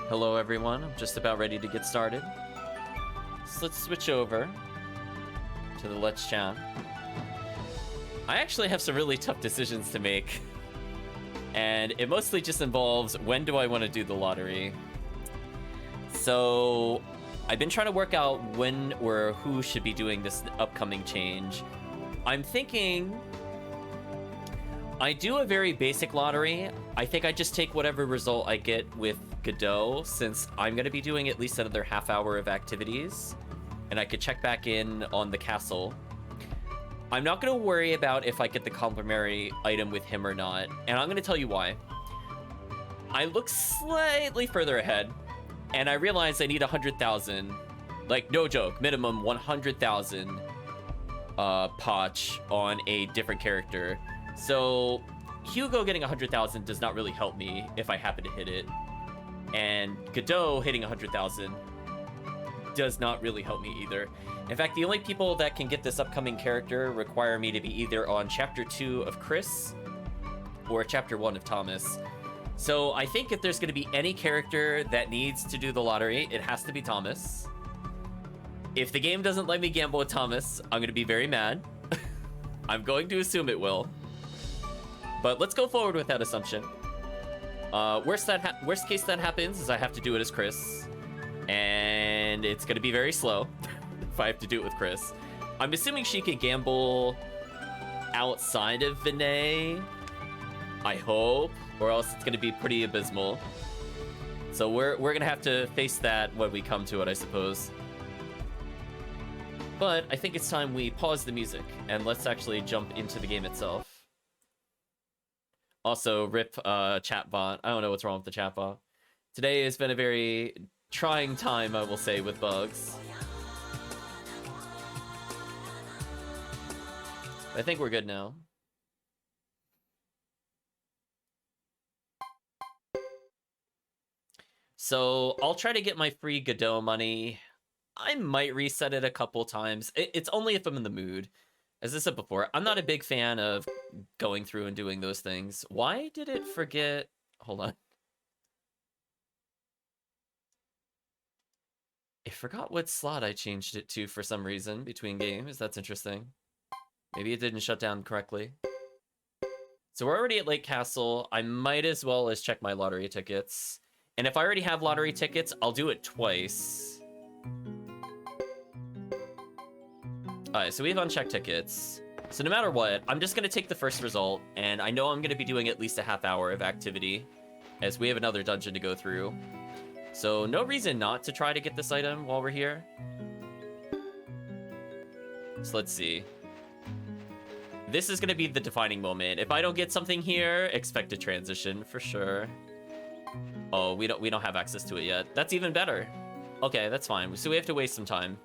Hello everyone, I'm just about ready to get started. So let's switch over to the Let's Chat. I actually have some really tough decisions to make. And it mostly just involves when do I want to do the lottery. So I've been trying to work out when or who should be doing this upcoming change. I'm thinking I do a very basic lottery. I think I just take whatever result I get with Geddoe, since I'm going to be doing at least another half hour of activities, and I could check back in on the castle. I'm not going to worry about if I get the complimentary item with him or not, and I'm going to tell you why. I look slightly further ahead, and I realize I need 100,000, like no joke, minimum 100,000 potch on a different character. So Hugo getting 100,000 does not really help me if I happen to hit it. And Geddoe hitting 100,000 does not really help me either. In fact, the only people that can get this upcoming character require me to be either on Chapter 2 of Chris or Chapter 1 of Thomas. So I think if there's going to be any character that needs to do the lottery, it has to be Thomas. If the game doesn't let me gamble with Thomas, I'm going to be very mad. I'm going to assume it will. But let's go forward with that assumption. Worst case that happens is I have to do it as Chris. And it's going to be very slow if I have to do it with Chris. I'm assuming she could gamble outside of Vinay, I hope, or else it's going to be pretty abysmal. So we're going to have to face that when we come to it, I suppose. But I think it's time we pause the music and let's actually jump into the game itself. Also, rip chatbot. I don't know what's wrong with the chatbot. Today has been a very trying time, I will say, with bugs. I think we're good now. So I'll try to get my free Geddoe money. I might reset it a couple times. It's only if I'm in the mood. As I said before, I'm not a big fan of going through and doing those things. Why did it forget? Hold on. I forgot what slot I changed it to for some reason between games. That's interesting. Maybe it didn't shut down correctly. So we're already at Lake Castle. I might as well as check my lottery tickets. And if I already have lottery tickets, I'll do it twice. Alright, so we have unchecked tickets. So no matter what, I'm just going to take the first result, and I know I'm going to be doing at least a half hour of activity, as we have another dungeon to go through. So no reason not to try to get this item while we're here. So let's see. This is going to be the defining moment. If I don't get something here, expect a transition for sure. Oh, we don't have access to it yet. That's even better. Okay, that's fine. So we have to waste some time.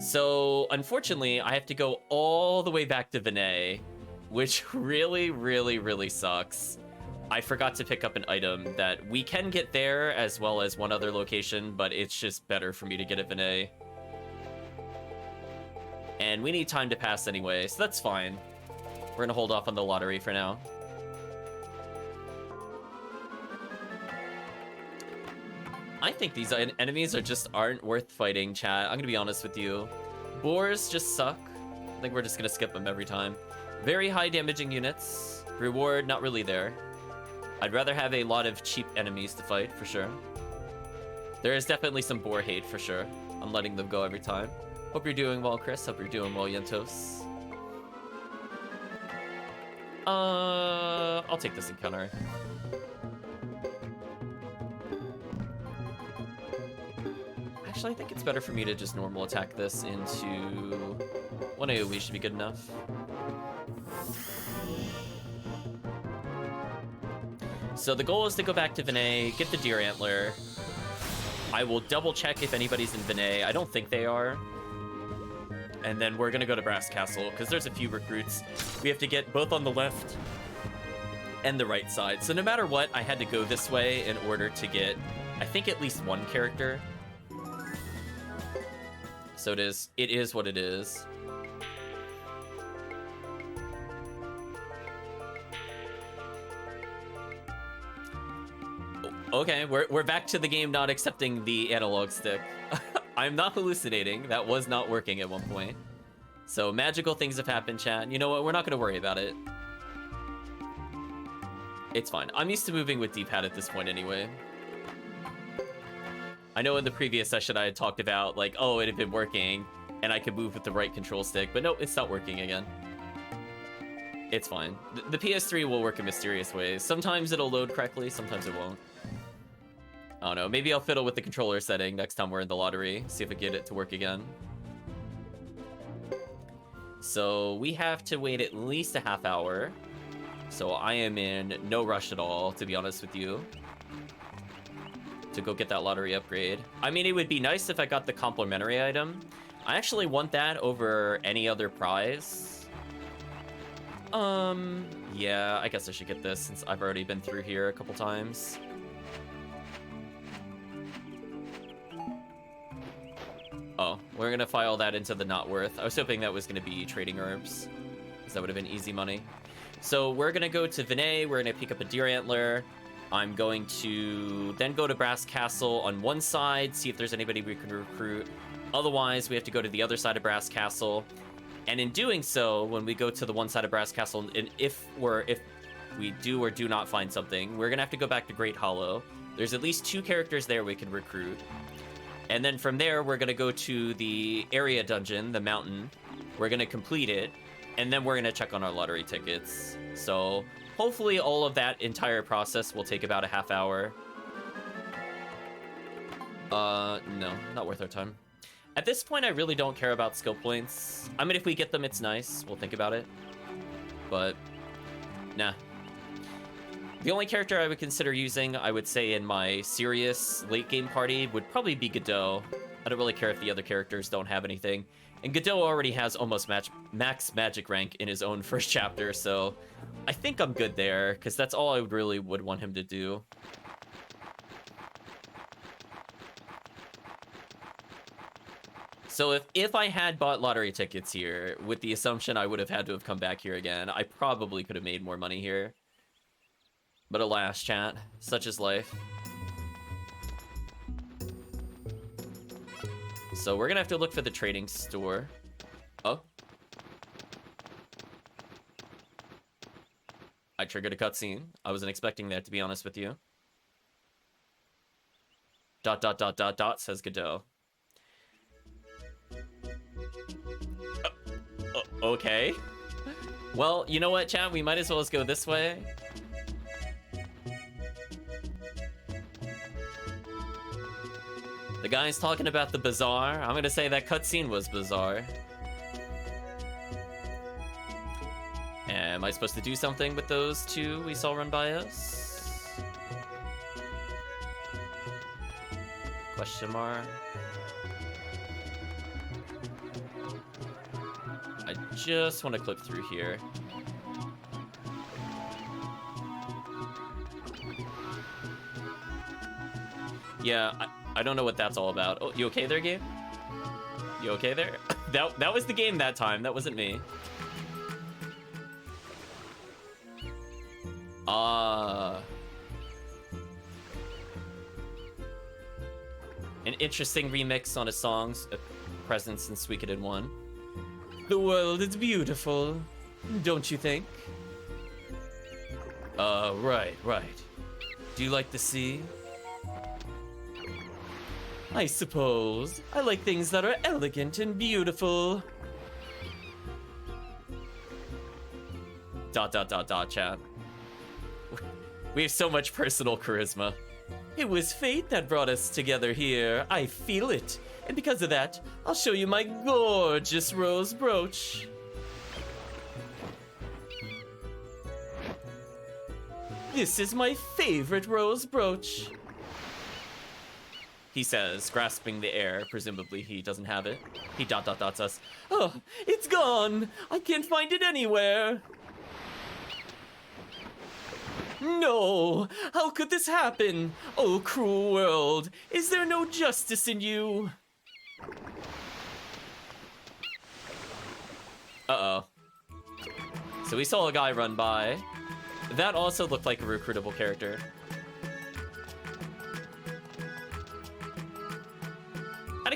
So, unfortunately, I have to go all the way back to Vinay, which really, really, really sucks. I forgot to pick up an item that we can get there, as well as one other location, but it's just better for me to get at Vinay. And we need time to pass anyway, so that's fine. We're gonna hold off on the lottery for now. I think these enemies aren't worth fighting, chat. I'm gonna be honest with you. Boars just suck. I think we're just gonna skip them every time. Very high damaging units. Reward, not really there. I'd rather have a lot of cheap enemies to fight, for sure. There is definitely some boar hate, for sure. I'm letting them go every time. Hope you're doing well, Chris. Hope you're doing well, Yentos. I'll take this encounter. Actually, I think it's better for me to just normal attack this into... One AoE should be good enough. So the goal is to go back to Vinay, get the deer antler. I will double check if anybody's in Vinay. I don't think they are. And then we're gonna go to Brass Castle, because there's a few recruits we have to get both on the left and the right side. So no matter what, I had to go this way in order to get, I think, at least one character. So it is what it is. Okay, we're back to the game not accepting the analog stick. I'm not hallucinating. That was not working at one point. So magical things have happened, chat. You know what? We're not going to worry about it. It's fine. I'm used to moving with D-pad at this point anyway. I know in the previous session I had talked about, like, oh, it had been working, and I could move with the right control stick, but no, it's not working again. It's fine. The PS3 will work in mysterious ways. Sometimes it'll load correctly, sometimes it won't. I don't know. Maybe I'll fiddle with the controller setting next time we're in the lottery. See if I get it to work again. So we have to wait at least a half hour. So I am in no rush at all, to be honest with you, to go get that lottery upgrade. I mean, it would be nice if I got the complimentary item. I actually want that over any other prize. Yeah, I guess I should get this since I've already been through here a couple times. Oh, we're gonna file that into the not worth. I was hoping that was gonna be trading herbs, because that would have been easy money. So we're gonna go to Vinay, we're gonna pick up a deer antler. I'm going to then go to Brass Castle on one side, see if there's anybody we can recruit. Otherwise, we have to go to the other side of Brass Castle. And in doing so, when we go to the one side of Brass Castle, and if we do or do not find something, we're gonna have to go back to Great Hollow. There's at least 2 characters there we can recruit. And then from there, we're gonna go to the area dungeon, the mountain. We're gonna complete it, and then we're gonna check on our lottery tickets. So hopefully all of that entire process will take about a half hour. No, not worth our time. At this point, I really don't care about skill points. I mean, if we get them, it's nice. We'll think about it. But, nah. The only character I would consider using, I would say, in my serious late-game party would probably be Geddoe. I don't really care if the other characters don't have anything. And Geddoe already has almost max magic rank in his own first chapter, so I think I'm good there, because that's all I really would want him to do. So if I had bought lottery tickets here, with the assumption I would have had to have come back here again, I probably could have made more money here. But alas, chat, such is life. So we're gonna have to look for the trading store. Oh. I triggered a cutscene. I wasn't expecting that, to be honest with you. ... says Geddoe. Okay. Well, you know what, chat? We might as well just go this way. The guy's talking about the bazaar. I'm gonna say that cutscene was bizarre. Am I supposed to do something with those 2 we saw run by us? Question mark. I just want to clip through here. Yeah, I don't know what that's all about. Oh, you okay there, game? You okay there? That was the game that time. That wasn't me. An interesting remix on a song's presence in Suikoden 1. The world is beautiful, don't you think? Right. Do you like the sea? I suppose. I like things that are elegant and beautiful. ... chat. We have so much personal charisma. It was fate that brought us together here. I feel it. And because of that, I'll show you my gorgeous rose brooch. This is my favorite rose brooch, he says, grasping the air. Presumably he doesn't have it. He ... us. Oh, it's gone. I can't find it anywhere. No! How could this happen? Oh, cruel world! Is there no justice in you? Uh-oh. So we saw a guy run by. That also looked like a recruitable character.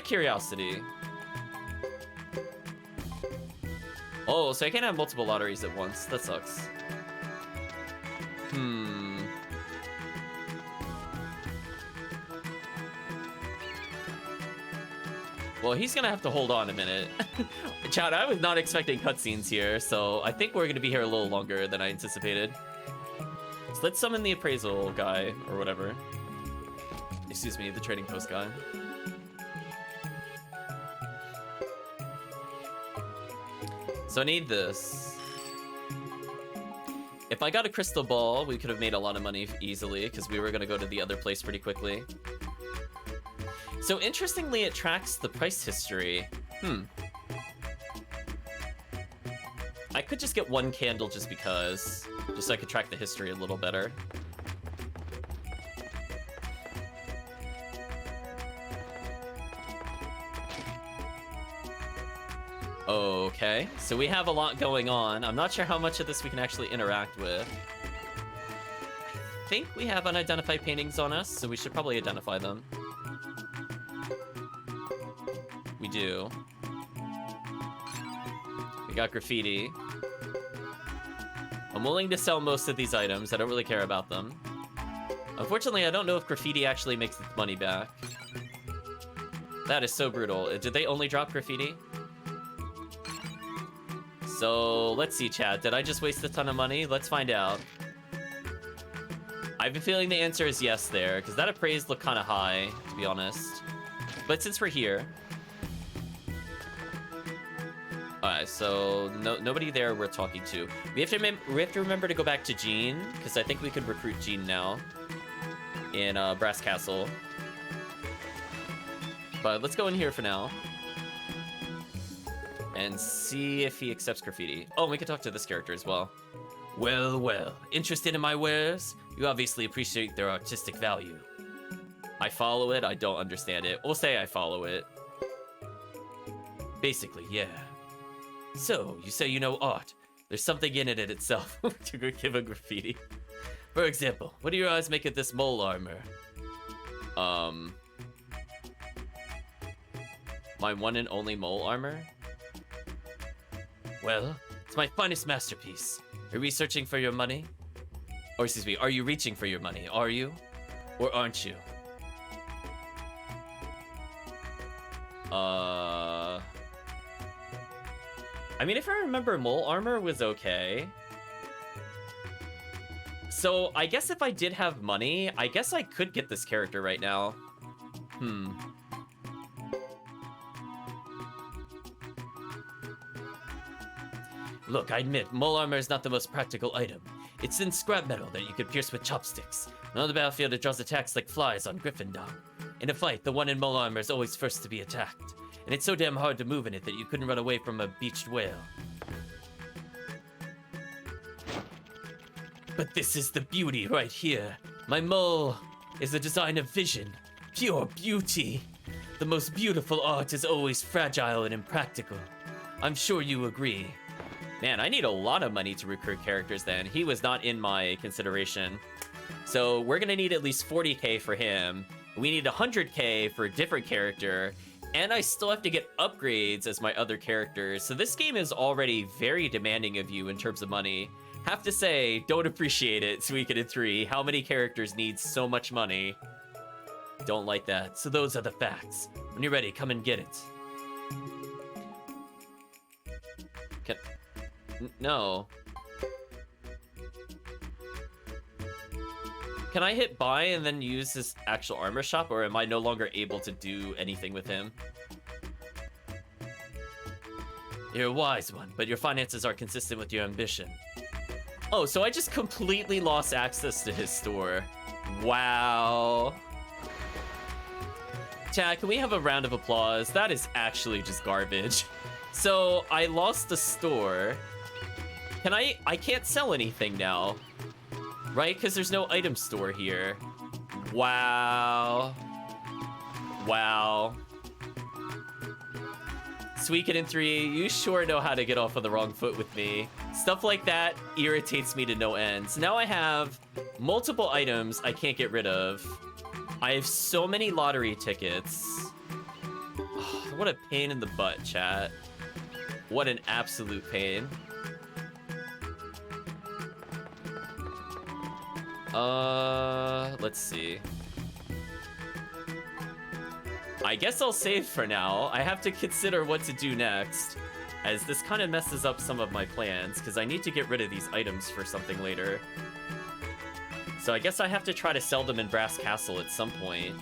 curiosity. Oh, so I can't have multiple lotteries at once. That sucks. Well, he's gonna have to hold on a minute. Chat, I was not expecting cutscenes here, so I think we're gonna be here a little longer than I anticipated. So let's summon the appraisal guy, or whatever. Excuse me, the trading post guy. So I need this. If I got a crystal ball, we could have made a lot of money easily, because we were gonna go to the other place pretty quickly. So interestingly, it tracks the price history. I could just get one candle just because, just so I could track the history a little better. Okay, so we have a lot going on. I'm not sure how much of this we can actually interact with. I think we have unidentified paintings on us, so we should probably identify them. We do. We got graffiti. I'm willing to sell most of these items. I don't really care about them. Unfortunately, I don't know if graffiti actually makes its money back. That is so brutal. Did they only drop graffiti? So, let's see, chat. Did I just waste a ton of money? Let's find out. I have a feeling the answer is yes there, because that appraised looked kind of high, to be honest. But since we're here... Alright, so nobody there we're talking to. We have to remember to go back to Jean, because I think we could recruit Jean now in Brass Castle. But let's go in here for now and see if he accepts graffiti. Oh, we can talk to this character as well. Well, well, interested in my wares? You obviously appreciate their artistic value. I follow it, I don't understand it. We'll say I follow it. Basically, yeah. So, you say you know art. There's something in it itself to give a graffiti. For example, what do your eyes make of this mole armor? My one and only mole armor? Well, it's my finest masterpiece. Are you researching for your money? Or excuse me, are you reaching for your money? Are you? Or aren't you? I mean, if I remember, mole armor was okay. So, I guess if I did have money, I guess I could get this character right now. Look, I admit, mole armor is not the most practical item. It's in scrap metal that you could pierce with chopsticks. And on the battlefield, it draws attacks like flies on Gryffindor. In a fight, the one in mole armor is always first to be attacked. And it's so damn hard to move in it that you couldn't run away from a beached whale. But this is the beauty right here. My mole is a design of vision, pure beauty. The most beautiful art is always fragile and impractical. I'm sure you agree. Man, I need a lot of money to recruit characters then. He was not in my consideration. So we're gonna need at least 40k for him. We need 100k for a different character. And I still have to get upgrades as my other characters. So this game is already very demanding of you in terms of money. Have to say, don't appreciate it, Suikoden III. How many characters need so much money? Don't like that. So those are the facts. When you're ready, come and get it. No. Can I hit buy and then use his actual armor shop, or am I no longer able to do anything with him? You're a wise one, but your finances are consistent with your ambition. Oh, so I just completely lost access to his store. Wow. Chat, can we have a round of applause? That is actually just garbage. So I lost the store. I can't sell anything now. Right? Because there's no item store here. Wow. Wow. Suikoden 3, you sure know how to get off on the wrong foot with me. Stuff like that irritates me to no end. So now I have multiple items I can't get rid of. I have so many lottery tickets. What a pain in the butt, chat. What an absolute pain. Let's see. I guess I'll save for now. I have to consider what to do next, as this kind of messes up some of my plans, because I need to get rid of these items for something later. So I guess I have to try to sell them in Brass Castle at some point.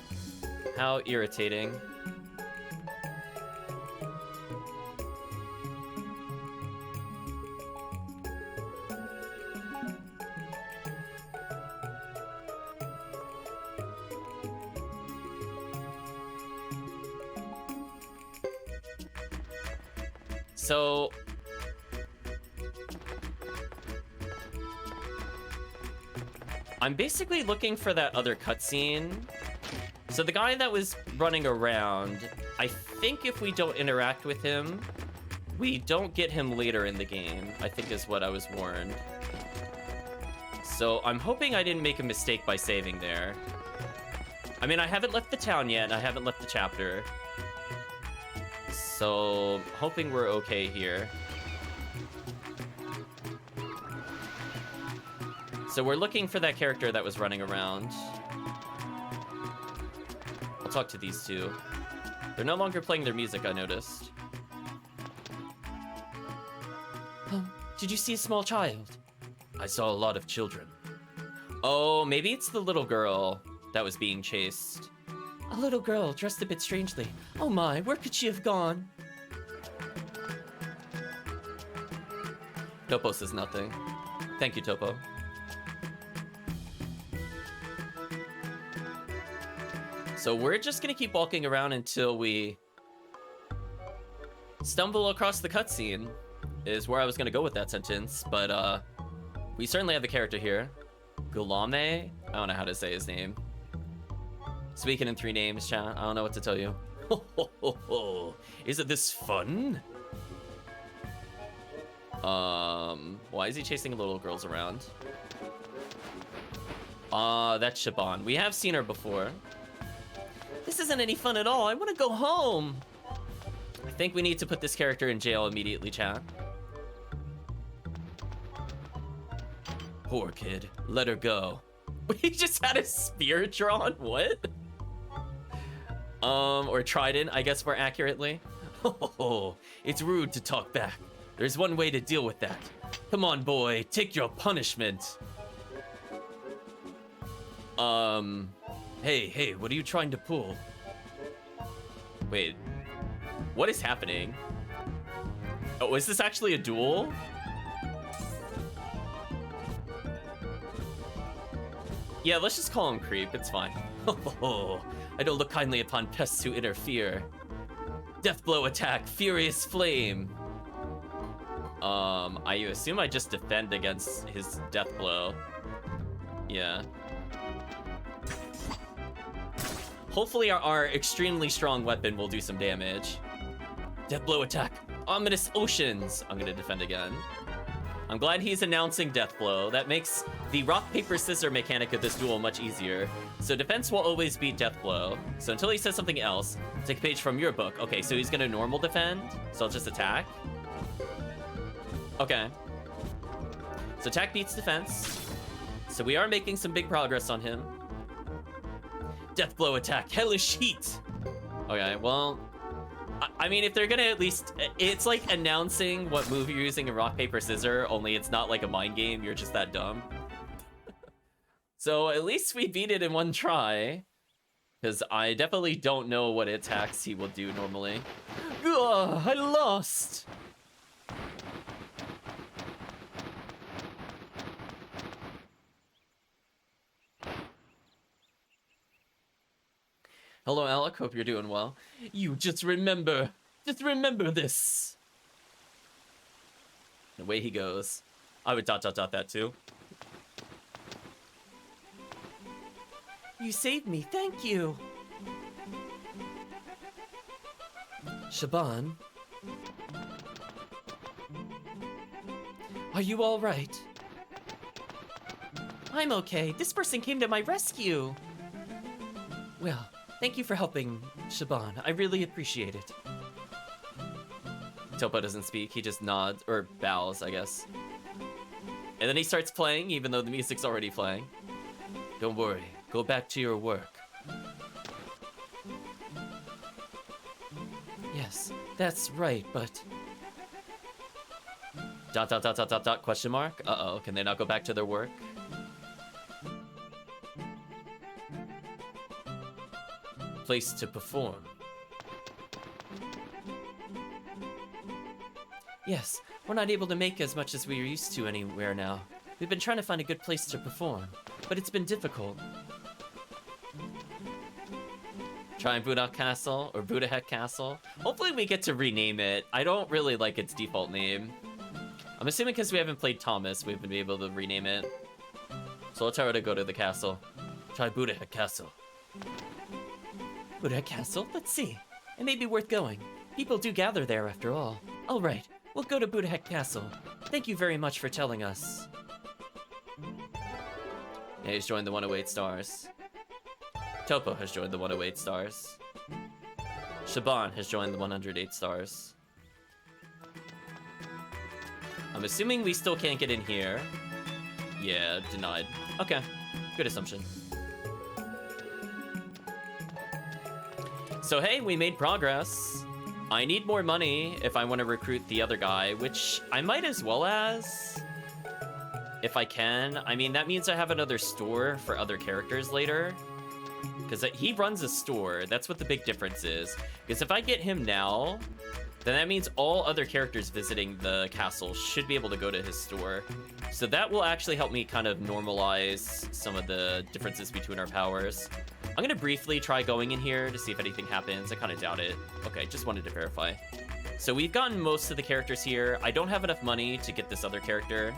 How irritating. So I'm basically looking for that other cutscene. So the guy that was running around, I think if we don't interact with him, we don't get him later in the game, I think is what I was warned. So I'm hoping I didn't make a mistake by saving there. I mean, I haven't left the town yet, and I haven't left the chapter. So, hoping we're okay here. So we're looking for that character that was running around. I'll talk to these two. They're no longer playing their music, I noticed. Did you see a small child? I saw a lot of children. Oh, maybe it's the little girl that was being chased. A little girl dressed a bit strangely. Oh my, where could she have gone? Topo says nothing. Thank you, Topo. So we're just gonna keep walking around until we stumble across the cutscene, is where I was gonna go with that sentence, but we certainly have a character here. Gulame? I don't know how to say his name. Speaking in 3 names, chat. I don't know what to tell you. Ho, ho, ho, ho. Isn't this fun? Why is he chasing little girls around? That's Shaban. We have seen her before. This isn't any fun at all. I want to go home. I think we need to put this character in jail immediately, chat. Poor kid. Let her go. He just had a spear drawn? What? Or trident, I guess more accurately. Oh, it's rude to talk back. There's one way to deal with that. Come on, boy, take your punishment. Hey, what are you trying to pull? Wait, what is happening? Oh, is this actually a duel? Yeah, let's just call him Creep, it's fine. Oh, I don't look kindly upon pests who interfere. Death blow attack, furious flame. I assume I just defend against his death blow. Yeah. Hopefully our extremely strong weapon will do some damage. Death blow attack, ominous oceans. I'm gonna defend again. I'm glad he's announcing death blow. That makes the rock, paper, scissors mechanic of this duel much easier. So defense will always beat death blow. So until he says something else, take a page from your book. Okay, so he's gonna normal defend. So I'll just attack. Okay. So attack beats defense. So we are making some big progress on him. Death blow attack, hellish heat. Okay, well, I mean, if they're gonna at least, it's like announcing what move you're using in rock, paper, scissors, only it's not like a mind game, you're just that dumb. So at least we beat it in one try, because I definitely don't know what attacks he will do normally. Ugh, I lost. Hello, Alec. Hope you're doing well. You just remember this. The way he goes. I would ... that too. You saved me. Thank you. Shaban. Are you all right? I'm okay. This person came to my rescue. Well, thank you for helping, Shaban. I really appreciate it. Topo doesn't speak, he just nods, or bows, I guess. And then he starts playing, even though the music's already playing. Don't worry, go back to your work. Yes, that's right, but... Dot, dot, dot, dot, dot, dot, question mark? Uh-oh, can they not go back to their work? Place to perform. Yes, we're not able to make as much as we are used to anywhere now. We've been trying to find a good place to perform, but it's been difficult. Try Buddha Castle, or Buddha Heck Castle. Hopefully we get to rename it. I don't really like its default name. I'm assuming because we haven't played Thomas, we've been able to rename it. So I'll tell her to go to the castle. Try Buddha Heck Castle. Buddha Heck Castle? Let's see. It may be worth going. People do gather there after all. All right. We'll go to Buddha Heck Castle. Thank you very much for telling us. Yeah, he's joined the 108 stars. Topo has joined the 108 stars. Shaban has joined the 108 stars. I'm assuming we still can't get in here. Yeah, denied. Okay, good assumption. So hey, we made progress. I need more money if I want to recruit the other guy, which I might as well as, if I can. I mean, that means I have another store for other characters later, because he runs a store. That's what the big difference is. Because if I get him now, then that means all other characters visiting the castle should be able to go to his store. So that will actually help me kind of normalize some of the differences between our powers. I'm gonna briefly try going in here to see if anything happens. I kind of doubt it. Okay, just wanted to verify. So we've gotten most of the characters here. I don't have enough money to get this other character.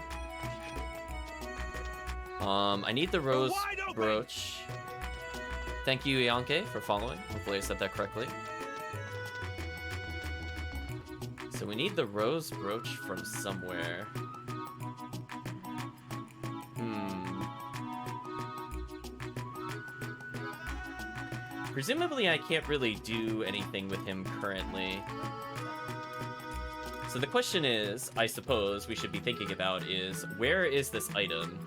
I need the rose brooch. Thank you, Ianke, for following. Hopefully I said that correctly. So we need the rose brooch from somewhere. Presumably I can't really do anything with him currently. So the question is, I suppose we should be thinking about is, where is this item?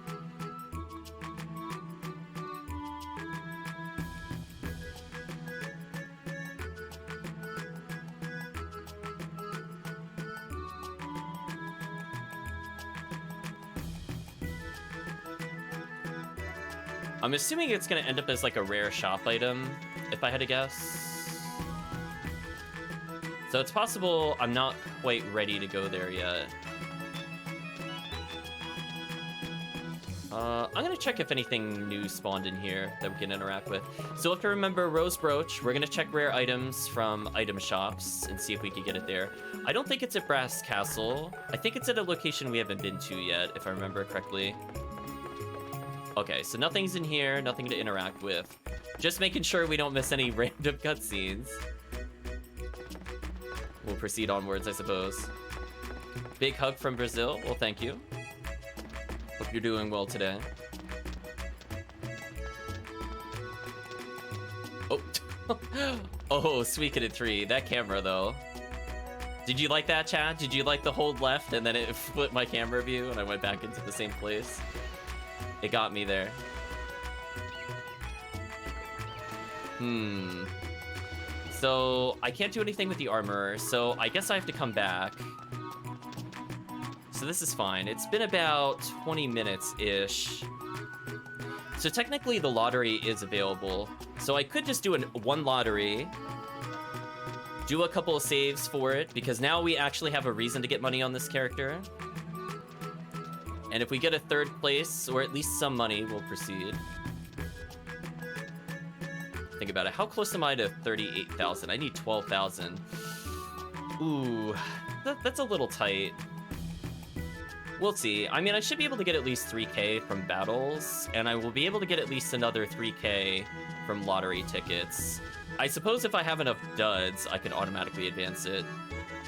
I'm assuming it's gonna end up as like a rare shop item, if I had to guess. So it's possible I'm not quite ready to go there yet. I'm gonna check if anything new spawned in here that we can interact with. So if you remember Rose Brooch, we're gonna check rare items from item shops and see if we can get it there. I don't think it's at Brass Castle. I think it's at a location we haven't been to yet, if I remember correctly. Okay, so nothing's in here, nothing to interact with. Just making sure we don't miss any random cutscenes. We'll proceed onwards, I suppose. Big hug from Brazil. Well, thank you. Hope you're doing well today. Oh, oh, Suikoden III. That camera, though. Did you like that, chat? Did you like the hold left and then it flipped my camera view and I went back into the same place? It got me there. So I can't do anything with the armor, so I guess I have to come back. So this is fine. It's been about 20 minutes-ish. So technically the lottery is available. So I could just do one lottery, do a couple of saves for it, because now we actually have a reason to get money on this character. And if we get a third place, or at least some money, we'll proceed. Think about it. How close am I to 38,000? I need 12,000. Ooh, that's a little tight. We'll see. I mean, I should be able to get at least 3K from battles, and I will be able to get at least another 3K from lottery tickets. I suppose if I have enough duds, I can automatically advance it.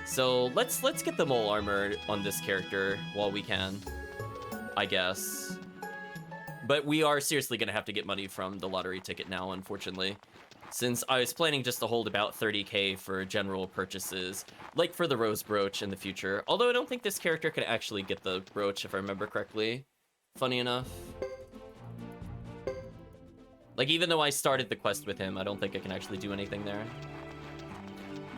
So let's get the mole armor on this character while we can, I guess. But we are seriously gonna have to get money from the lottery ticket now, unfortunately. since I was planning just to hold about 30k for general purchases, like for the Rose Brooch in the future. Although I don't think this character can actually get the brooch, if I remember correctly. Funny enough. Like, even though I started the quest with him, I don't think I can actually do anything there.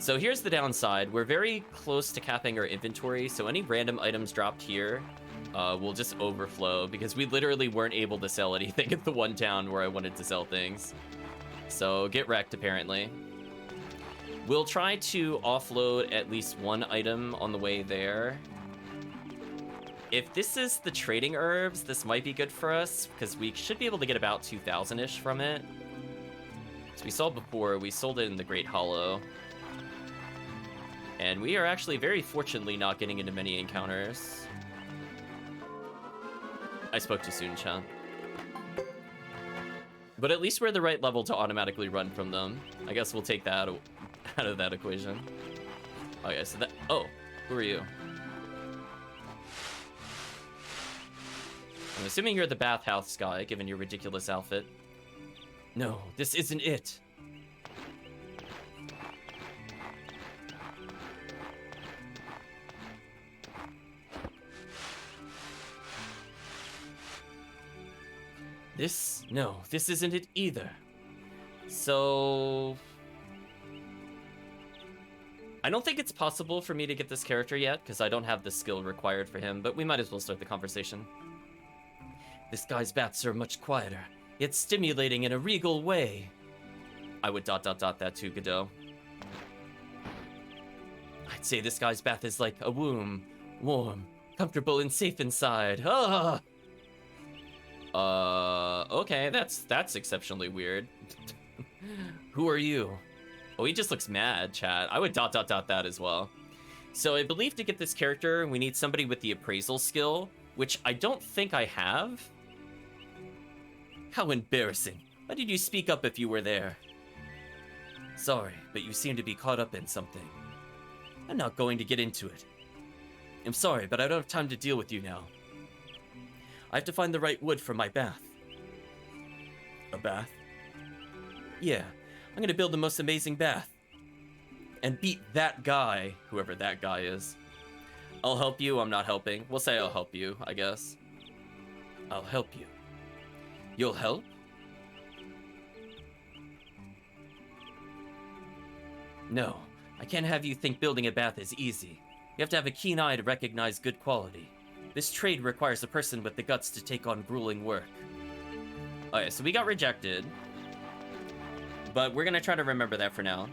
So here's the downside. We're very close to capping our inventory, so any random items dropped here will just overflow, because we literally weren't able to sell anything at the one town where I wanted to sell things. So get wrecked, apparently. We'll try to offload at least one item on the way there. If this is the trading herbs, this might be good for us, because we should be able to get about 2,000-ish from it. As we saw before, we sold it in the Great Hollow. And we are actually very fortunately not getting into many encounters. I spoke too soon, Chan. But at least we're the right level to automatically run from them. I guess we'll take that out of that equation. Okay, so that... Oh, who are you? I'm assuming you're the bathhouse guy, given your ridiculous outfit. No, this isn't it. No, this isn't it either. So... I don't think it's possible for me to get this character yet, because I don't have the skill required for him, but we might as well start the conversation. This guy's bats are much quieter, yet stimulating in a regal way. I would ... that too, Geddoe. I'd say this guy's bath is like a womb, warm, comfortable, and safe inside. Ah! Okay, that's exceptionally weird. Who are you? Oh, he just looks mad, chat. I would ... that as well. So I believe to get this character, we need somebody with the appraisal skill, which I don't think I have. How embarrassing. Why did you speak up if you were there? Sorry, but you seem to be caught up in something. I'm not going to get into it. I'm sorry, but I don't have time to deal with you now. I have to find the right wood for my bath. A bath? Yeah, I'm gonna build the most amazing bath. And beat that guy, whoever that guy is. I'll help you, I'm not helping. We'll say I'll help you, I guess. I'll help you. You'll help? No, I can't have you think building a bath is easy. You have to have a keen eye to recognize good quality. This trade requires a person with the guts to take on grueling work. Okay, so we got rejected. But we're gonna try to remember that for now.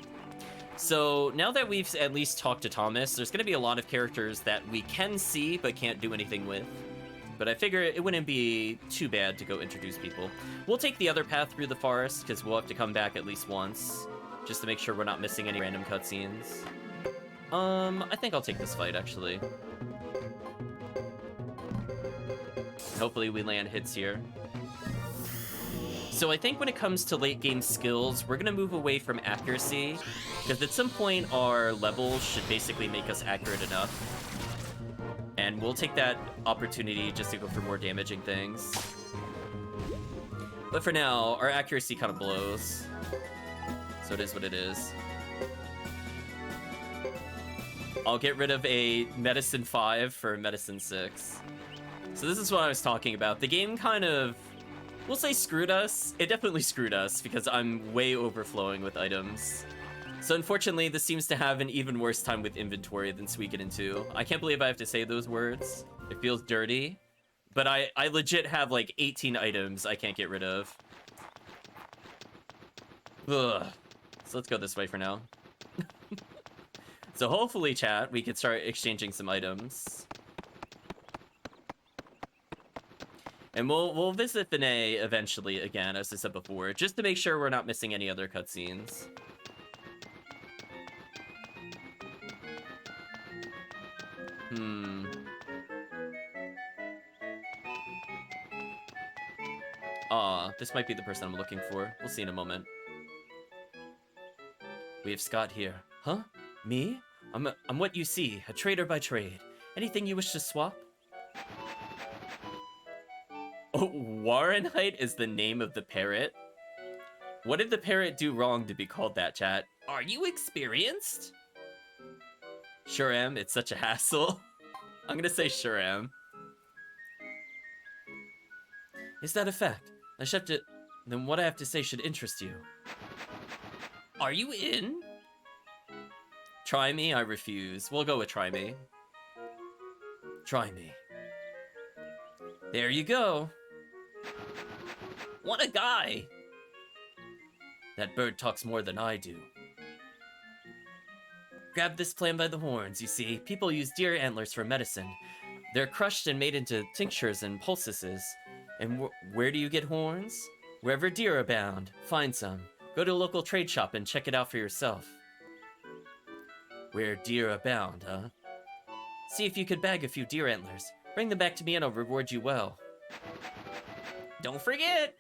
So, now that we've at least talked to Thomas, there's gonna be a lot of characters that we can see but can't do anything with. But I figure it wouldn't be too bad to go introduce people. We'll take the other path through the forest, because we'll have to come back at least once. Just to make sure we're not missing any random cutscenes. I think I'll take this fight, actually. Hopefully we land hits here. So I think when it comes to late game skills, we're gonna move away from accuracy, because at some point our levels should basically make us accurate enough. And we'll take that opportunity just to go for more damaging things. But for now, our accuracy kind of blows. So it is what it is. I'll get rid of a Medicine 5 for Medicine 6. So this is what I was talking about. The game kind of, we'll say screwed us. It definitely screwed us because I'm way overflowing with items. So unfortunately, this seems to have an even worse time with inventory than Suikoden II. I can't believe I have to say those words. It feels dirty. But I legit have like 18 items I can't get rid of. Ugh. So let's go this way for now. So hopefully, chat, we can start exchanging some items. And we'll visit Vinay eventually again, as I said before, just to make sure we're not missing any other cutscenes. This might be the person I'm looking for. We'll see in a moment. We have Scott here. Huh? Me? I'm what you see, a trader by trade. Anything you wish to swap? Oh, Warrenheit is the name of the parrot? What did the parrot do wrong to be called that, chat? Are you experienced? Sure am. It's such a hassle. I'm gonna say sure am. Is that a fact? I should have to... Then what I have to say should interest you. Are you in? Try me? I refuse. We'll go with try me. Try me. There you go. What a guy! That bird talks more than I do. Grab this plant by the horns, you see. People use deer antlers for medicine. They're crushed and made into tinctures and poultices. And where do you get horns? Wherever deer abound. Find some. Go to a local trade shop and check it out for yourself. Where deer abound, huh? See if you could bag a few deer antlers. Bring them back to me and I'll reward you well. Don't forget!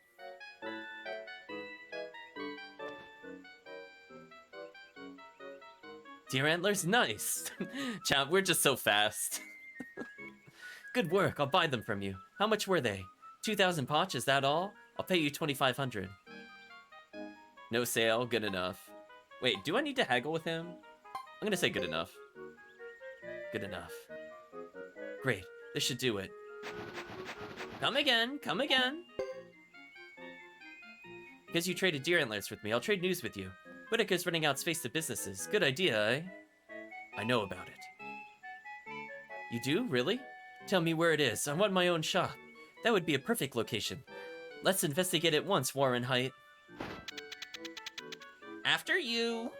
Deer antlers? Nice! Chat, we're just so fast. Good work, I'll buy them from you. How much were they? 2,000 poch, is that all? I'll pay you 2,500. No sale, good enough. Wait, do I need to haggle with him? I'm gonna say good enough. Good enough. Great, this should do it. Come again, come again. Because you traded deer antlers with me, I'll trade news with you. Whitaker's running out space to businesses. Good idea, eh? I know about it. You do? Really? Tell me where it is. I want my own shop. That would be a perfect location. Let's investigate it once, Warren Height. After you!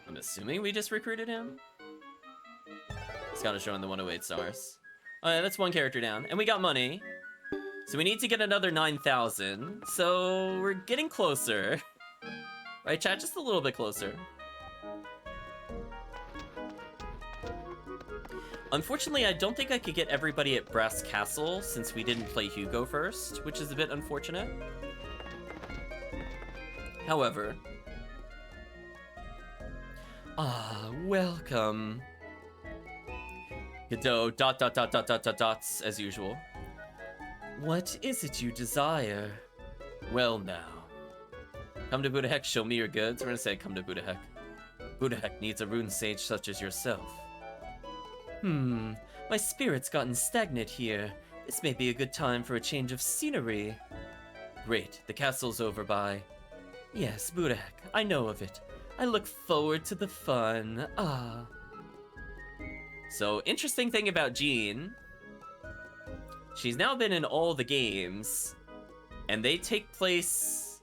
I'm assuming we just recruited him? It's gotta show in the 108 stars. Alright, that's one character down. And we got money. So we need to get another 9,000. So we're getting closer. Right, chat? Just a little bit closer. Unfortunately, I don't think I could get everybody at Brass Castle since we didn't play Hugo first, which is a bit unfortunate. However... welcome. Geddoe, ... dots, as usual. What is it you desire? Well now. Come to Geddoe Ch1, show me your goods. We're gonna say come to Geddoe Ch1. Geddoe Ch1 needs a rune sage such as yourself. My spirit's gotten stagnant here. This may be a good time for a change of scenery. Great, the castle's over by... Yes, Geddoe Ch1, I know of it. I look forward to the fun. Ah. So, interesting thing about Jean. She's now been in all the games, and they take place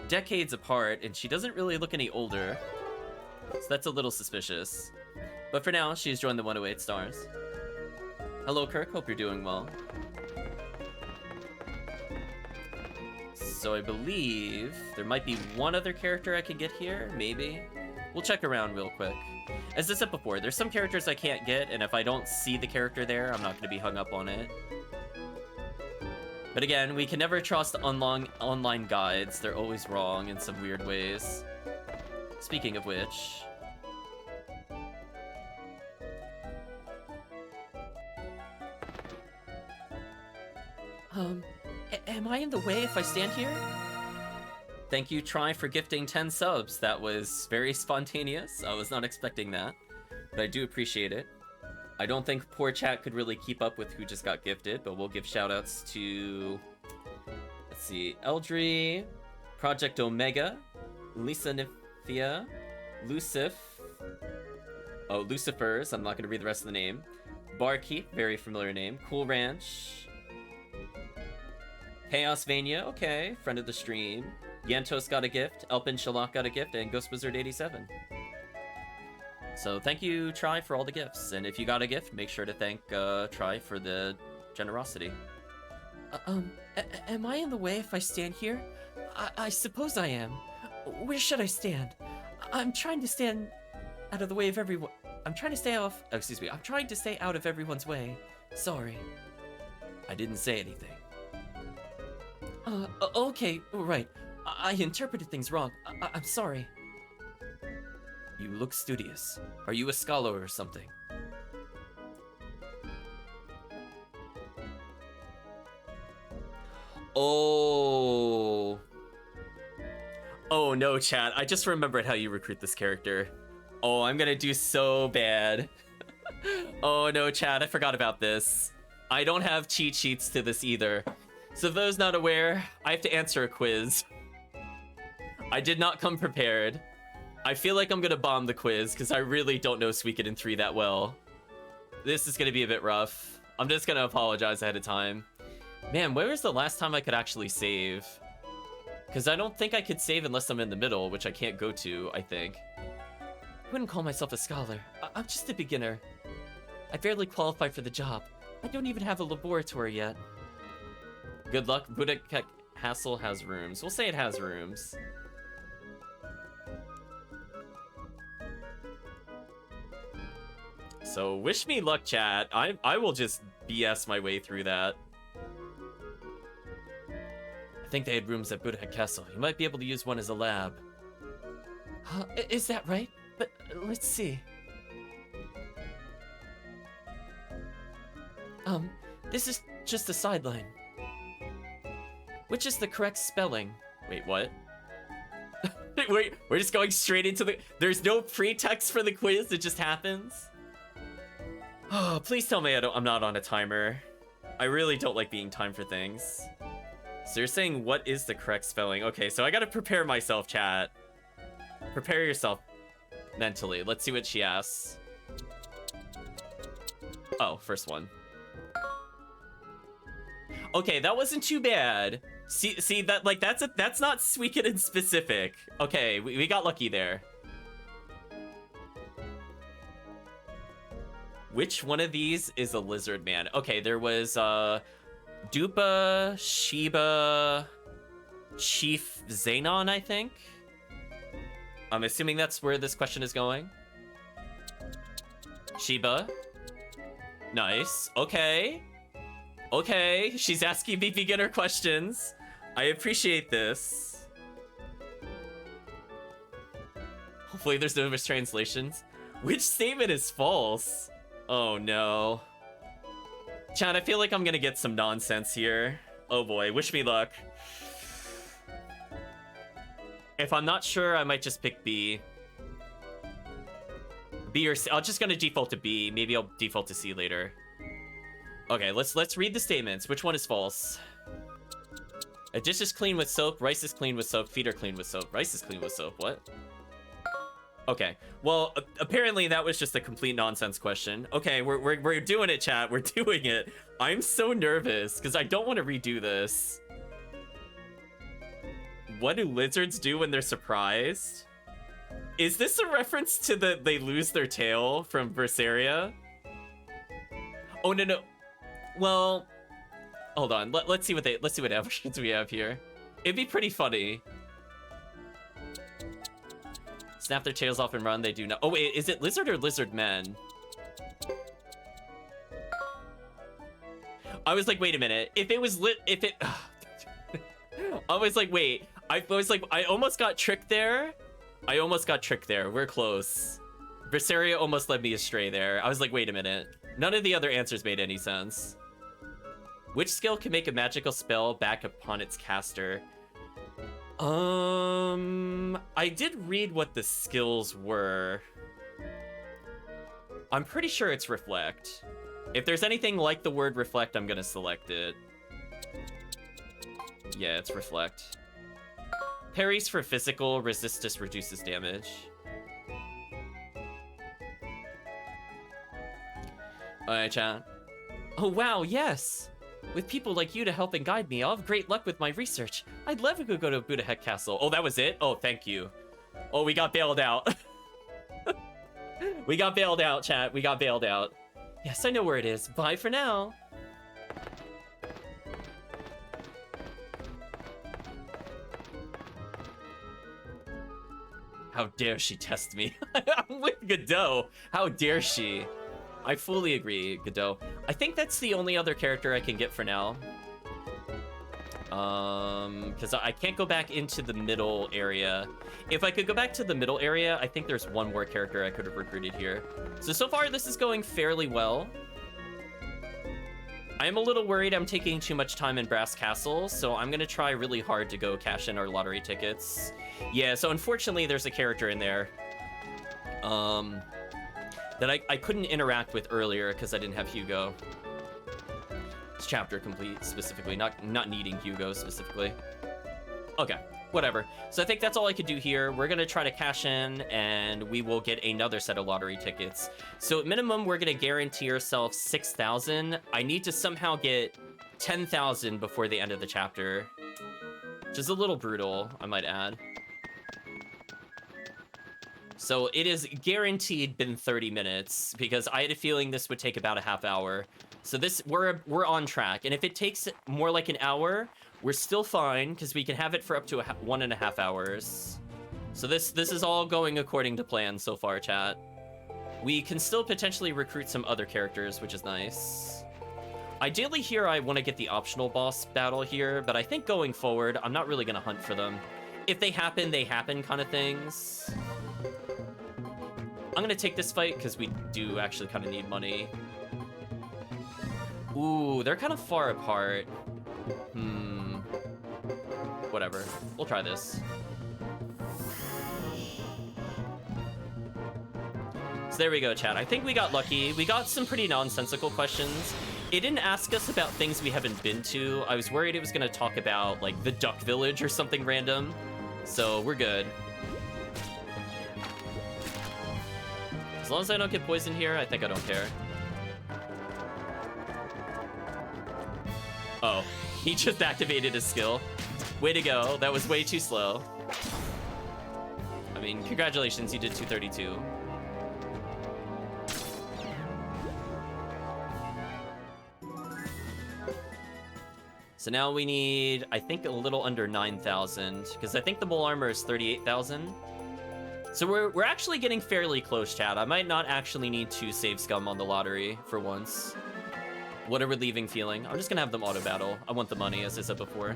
decades apart, and she doesn't really look any older. So that's a little suspicious. But for now, she's joined the 108 stars. Hello, Kirk. Hope you're doing well. So I believe there might be one other character I can get here, maybe. We'll check around real quick. As I said before, there's some characters I can't get, and if I don't see the character there, I'm not going to be hung up on it. But again, we can never trust online guides. They're always wrong in some weird ways. Speaking of which... am I in the way if I stand here? Thank you, Try, for gifting 10 subs. That was very spontaneous. I was not expecting that, but I do appreciate it. I don't think poor chat could really keep up with who just got gifted, but we'll give shoutouts to... Let's see, Eldry, Project Omega, Lisa Nifia, Lucifer's, I'm not going to read the rest of the name, Barkeep, very familiar name, Cool Ranch, Chaosvania, okay, friend of the stream, Yantos got a gift, Elpin Shalak got a gift, and Ghost Wizard 87. So thank you, Try, for all the gifts. And if you got a gift, make sure to thank Try for the generosity. Am I in the way if I stand here? I suppose I am. Where should I stand? I'm trying to stand out of the way of everyone. I'm trying to stay off. Oh, excuse me. I'm trying to stay out of everyone's way. Sorry. I didn't say anything. Okay, right. I interpreted things wrong. I'm sorry. You look studious. Are you a scholar or something? Oh. Oh no, chat. I just remembered how you recruit this character. Oh, I'm gonna do so bad. Oh no, chat. I forgot about this. I don't have cheat sheets to this either. So for those not aware, I have to answer a quiz. I did not come prepared. I feel like I'm gonna bomb the quiz because I really don't know Suikoden 3 that well. This is gonna be a bit rough. I'm just gonna apologize ahead of time. Man, where was the last time I could actually save? Because I don't think I could save unless I'm in the middle, which I can't go to, I think. I wouldn't call myself a scholar. I'm just a beginner. I barely qualify for the job. I don't even have a laboratory yet. Good luck. Buddha Castle has rooms. We'll say it has rooms. So wish me luck, chat. I will just BS my way through that. I think they had rooms at Buddha Castle. You might be able to use one as a lab. Is that right? But let's see. This is just a sideline. Which is the correct spelling? Wait, what? Wait, we're just going straight into the... There's no pretext for the quiz, it just happens? Oh, please tell me I'm not on a timer. I really don't like being timed for things. So you're saying what is the correct spelling? Okay, so I gotta prepare myself, chat. Prepare yourself mentally. Let's see what she asks. Oh, first one. Okay, that wasn't too bad. See that, like, that's not Suikoden specific. Okay, we got lucky there. Which one of these is a lizard man? Okay, there was Dupa, Shiba, Chief Xenon, I think. I'm assuming that's where this question is going. Shiba. Nice. Okay. Okay, she's asking me beginner questions. I appreciate this. Hopefully there's no mistranslations. Which statement is false? Oh no. Chat, I feel like I'm gonna get some nonsense here. Oh boy, wish me luck. If I'm not sure, I might just pick B. B or C. I'm just gonna default to B. Maybe I'll default to C later. Okay, let's read the statements. Which one is false? A dish is clean with soap, rice is clean with soap, feet are clean with soap, rice is clean with soap. What? Okay, well, apparently that was just a complete nonsense question. Okay, we're doing it, chat. We're doing it. I'm so nervous because I don't want to redo this. What do lizards do when they're surprised? Is this a reference to they lose their tail from Berseria? Oh no. Well, hold on. Let's see what options we have here. It'd be pretty funny. Snap their tails off and run. They do not. Oh wait, is it lizard or lizard men? I was like, wait a minute. If it was I was like, wait. I almost got tricked there. We're close. Berseria almost led me astray there. I was like, wait a minute. None of the other answers made any sense. Which skill can make a magical spell back upon its caster? I did read what the skills were. I'm pretty sure it's reflect. If there's anything like the word reflect, I'm gonna select it. Yeah, it's reflect. Parries for physical, resistus reduces damage. Alright, chat. Oh wow, yes! With people like you to help and guide me, I'll have great luck with my research. I'd love to go to Buddha Castle. Oh, that was it? Oh, thank you. Oh, we got bailed out. We got bailed out, chat. We got bailed out. Yes, I know where it is. Bye for now. How dare she test me? I'm with Geddoe. How dare she? I fully agree, Geddoe. I think that's the only other character I can get for now. Because I can't go back into the middle area. If I could go back to the middle area, I think there's one more character I could have recruited here. So far, this is going fairly well. I am a little worried I'm taking too much time in Brass Castle, so I'm going to try really hard to go cash in our lottery tickets. Yeah, so unfortunately, there's a character in there that I couldn't interact with earlier because I didn't have Hugo. It's chapter complete, specifically, not needing Hugo, specifically. Okay, whatever. So I think that's all I could do here. We're gonna try to cash in, and we will get another set of lottery tickets. So at minimum, we're gonna guarantee ourselves 6,000. I need to somehow get 10,000 before the end of the chapter, which is a little brutal, I might add. So it is guaranteed been 30 minutes, because I had a feeling this would take about a half hour. So this, we're on track, and if it takes more like an hour, we're still fine, because we can have it for up to 1.5 hours. So this is all going according to plan so far, chat. We can still potentially recruit some other characters, which is nice. Ideally here, I want to get the optional boss battle here, but I think going forward, I'm not really going to hunt for them. If they happen kind of things. I'm going to take this fight, because we do actually kind of need money. Ooh, they're kind of far apart. Whatever. We'll try this. So there we go, chat. I think we got lucky. We got some pretty nonsensical questions. It didn't ask us about things we haven't been to. I was worried it was going to talk about, like, the Duck Village or something random. So we're good. As long as I don't get poisoned here, I think I don't care. Oh, he just activated his skill. Way to go. That was way too slow. I mean, congratulations, you did 232. So now we need, I think, a little under 9,000, because I think the mole armor is 38,000. So we're actually getting fairly close, chat. I might not actually need to save scum on the lottery for once. What a relieving feeling. I'm just gonna have them auto battle. I want the money, as I said before.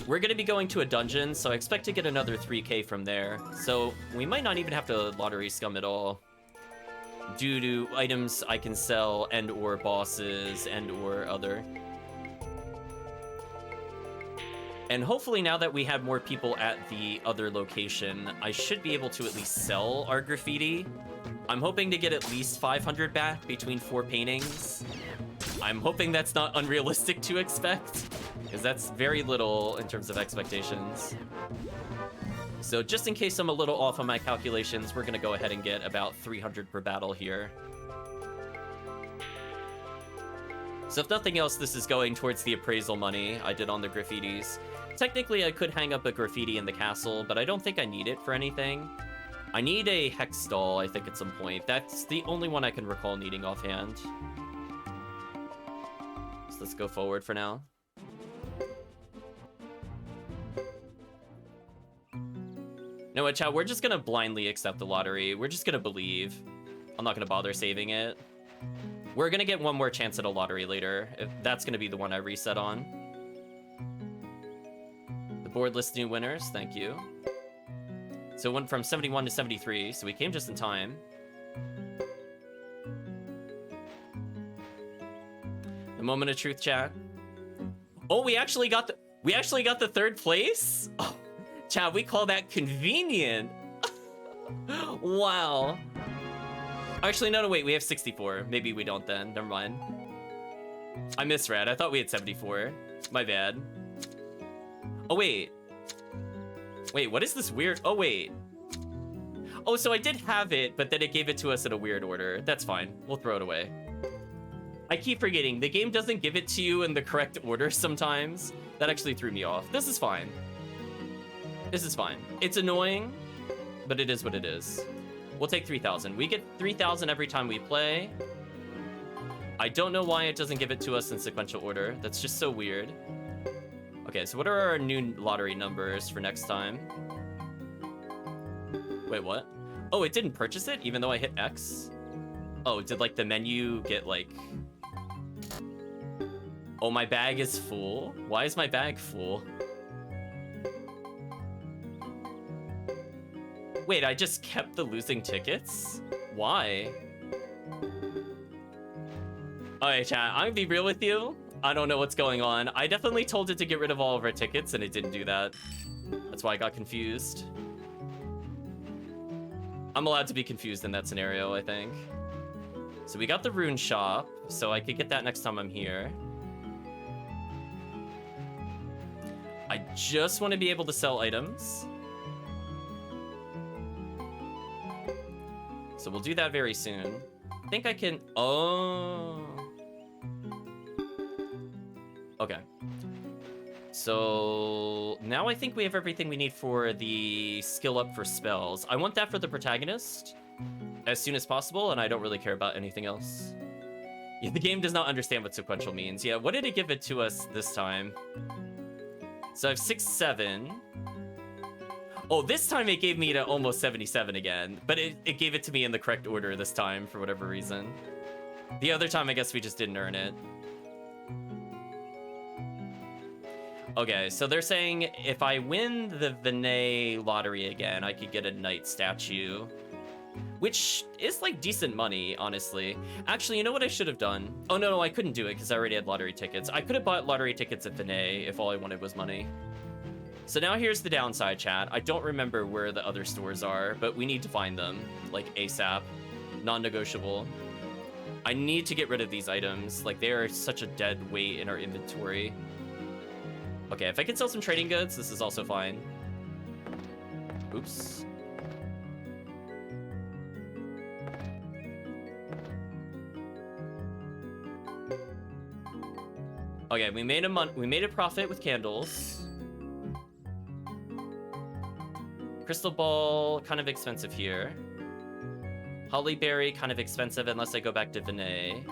We're gonna be going to a dungeon, so I expect to get another 3K from there. So we might not even have to lottery scum at all, due to items I can sell and or bosses and or other. And hopefully now that we have more people at the other location, I should be able to at least sell our graffiti. I'm hoping to get at least 500 back between 4 paintings. I'm hoping that's not unrealistic to expect, because that's very little in terms of expectations. So just in case I'm a little off on my calculations, we're gonna go ahead and get about 300 per battle here. So if nothing else, this is going towards the appraisal money I did on the graffitis. Technically, I could hang up a graffiti in the castle, but I don't think I need it for anything. I need a hex stall, I think, at some point. That's the only one I can recall needing offhand. So let's go forward for now. No, what, chat? We're just gonna blindly accept the lottery. We're just gonna believe. I'm not gonna bother saving it. We're gonna get one more chance at a lottery later. That's gonna be the one I reset on. The board lists new winners, thank you. So it went from 71 to 73, so we came just in time. The moment of truth, chat. Oh, we actually got the third place? Oh, chat, we call that convenient. Wow. Actually, no, wait, we have 64. Maybe we don't then, never mind. I misread, I thought we had 74. My bad. Oh, wait. Wait, what is this weird? Oh, wait. Oh, so I did have it, but then it gave it to us in a weird order. That's fine. We'll throw it away. I keep forgetting. The game doesn't give it to you in the correct order sometimes. That actually threw me off. This is fine. This is fine. It's annoying, but it is what it is. We'll take 3,000. We get 3,000 every time we play. I don't know why it doesn't give it to us in sequential order. That's just so weird. Okay, so what are our new lottery numbers for next time? Wait, what? Oh, it didn't purchase it even though I hit X? Oh, did like the menu get like... Oh, my bag is full? Why is my bag full? Wait, I just kept the losing tickets? Why? Alright, chat, I'm gonna be real with you. I don't know what's going on. I definitely told it to get rid of all of our tickets, and it didn't do that. That's why I got confused. I'm allowed to be confused in that scenario, I think. So we got the rune shop, so I could get that next time I'm here. I just want to be able to sell items. So we'll do that very soon. I think I can... Oh. Okay. So now I think we have everything we need for the skill up for spells. I want that for the protagonist as soon as possible, and I don't really care about anything else. Yeah, the game does not understand what sequential means. Yeah, what did it give it to us this time? So I have 6, 7. Oh, this time it gave me to almost 77 again, but it gave it to me in the correct order this time for whatever reason. The other time, I guess we just didn't earn it. Okay, so they're saying if I win the Vinay lottery again, I could get a knight statue, which is like decent money, honestly. Actually, you know what I should have done? Oh, no, I couldn't do it because I already had lottery tickets. I could have bought lottery tickets at Vinay if all I wanted was money. So now here's the downside, chat. I don't remember where the other stores are, but we need to find them, like ASAP. Non-negotiable. I need to get rid of these items. Like, they are such a dead weight in our inventory. Okay, if I can sell some trading goods, this is also fine. Oops. Okay, we made a profit with candles. Crystal ball, kind of expensive here. Hollyberry, kind of expensive unless I go back to Vinay.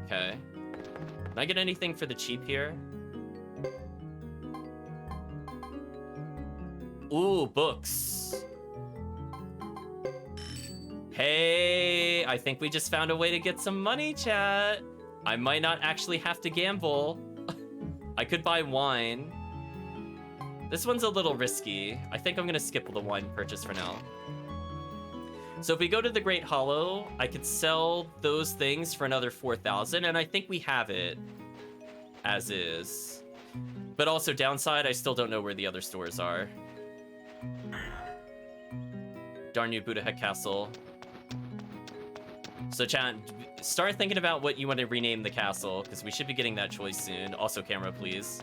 Okay. Can I get anything for the cheap here? Ooh, books. Hey, I think we just found a way to get some money, chat. I might not actually have to gamble. I could buy wine. This one's a little risky. I think I'm gonna skip the wine purchase for now. So if we go to the Great Hollow, I could sell those things for another 4,000, and I think we have it as is. But also downside, I still don't know where the other stores are. Darn you, Buddha Heck Castle. So chat, start thinking about what you want to rename the castle, because we should be getting that choice soon. Also camera, please.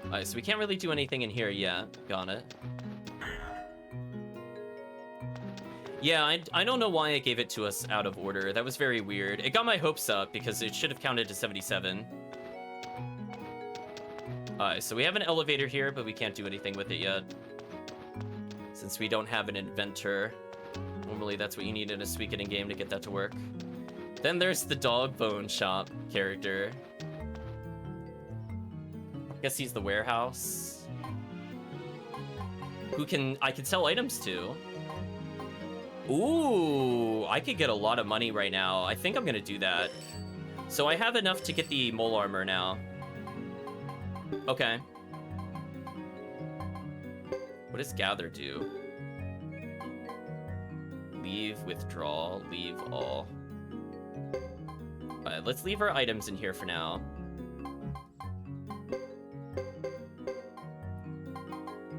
Alright, so we can't really do anything in here yet. Got it. Yeah, I don't know why it gave it to us out of order. That was very weird. It got my hopes up because it should have counted to 77. Alright, so we have an elevator here, but we can't do anything with it yet. Since we don't have an inventor. Normally that's what you need in a Suikoden game to get that to work. Then there's the dog bone shop character. I guess he's the warehouse. I could sell items to. Ooh, I could get a lot of money right now. I think I'm gonna do that. So I have enough to get the mole armor now. Okay. What does gather do? Leave, withdraw, leave all. Alright, let's leave our items in here for now.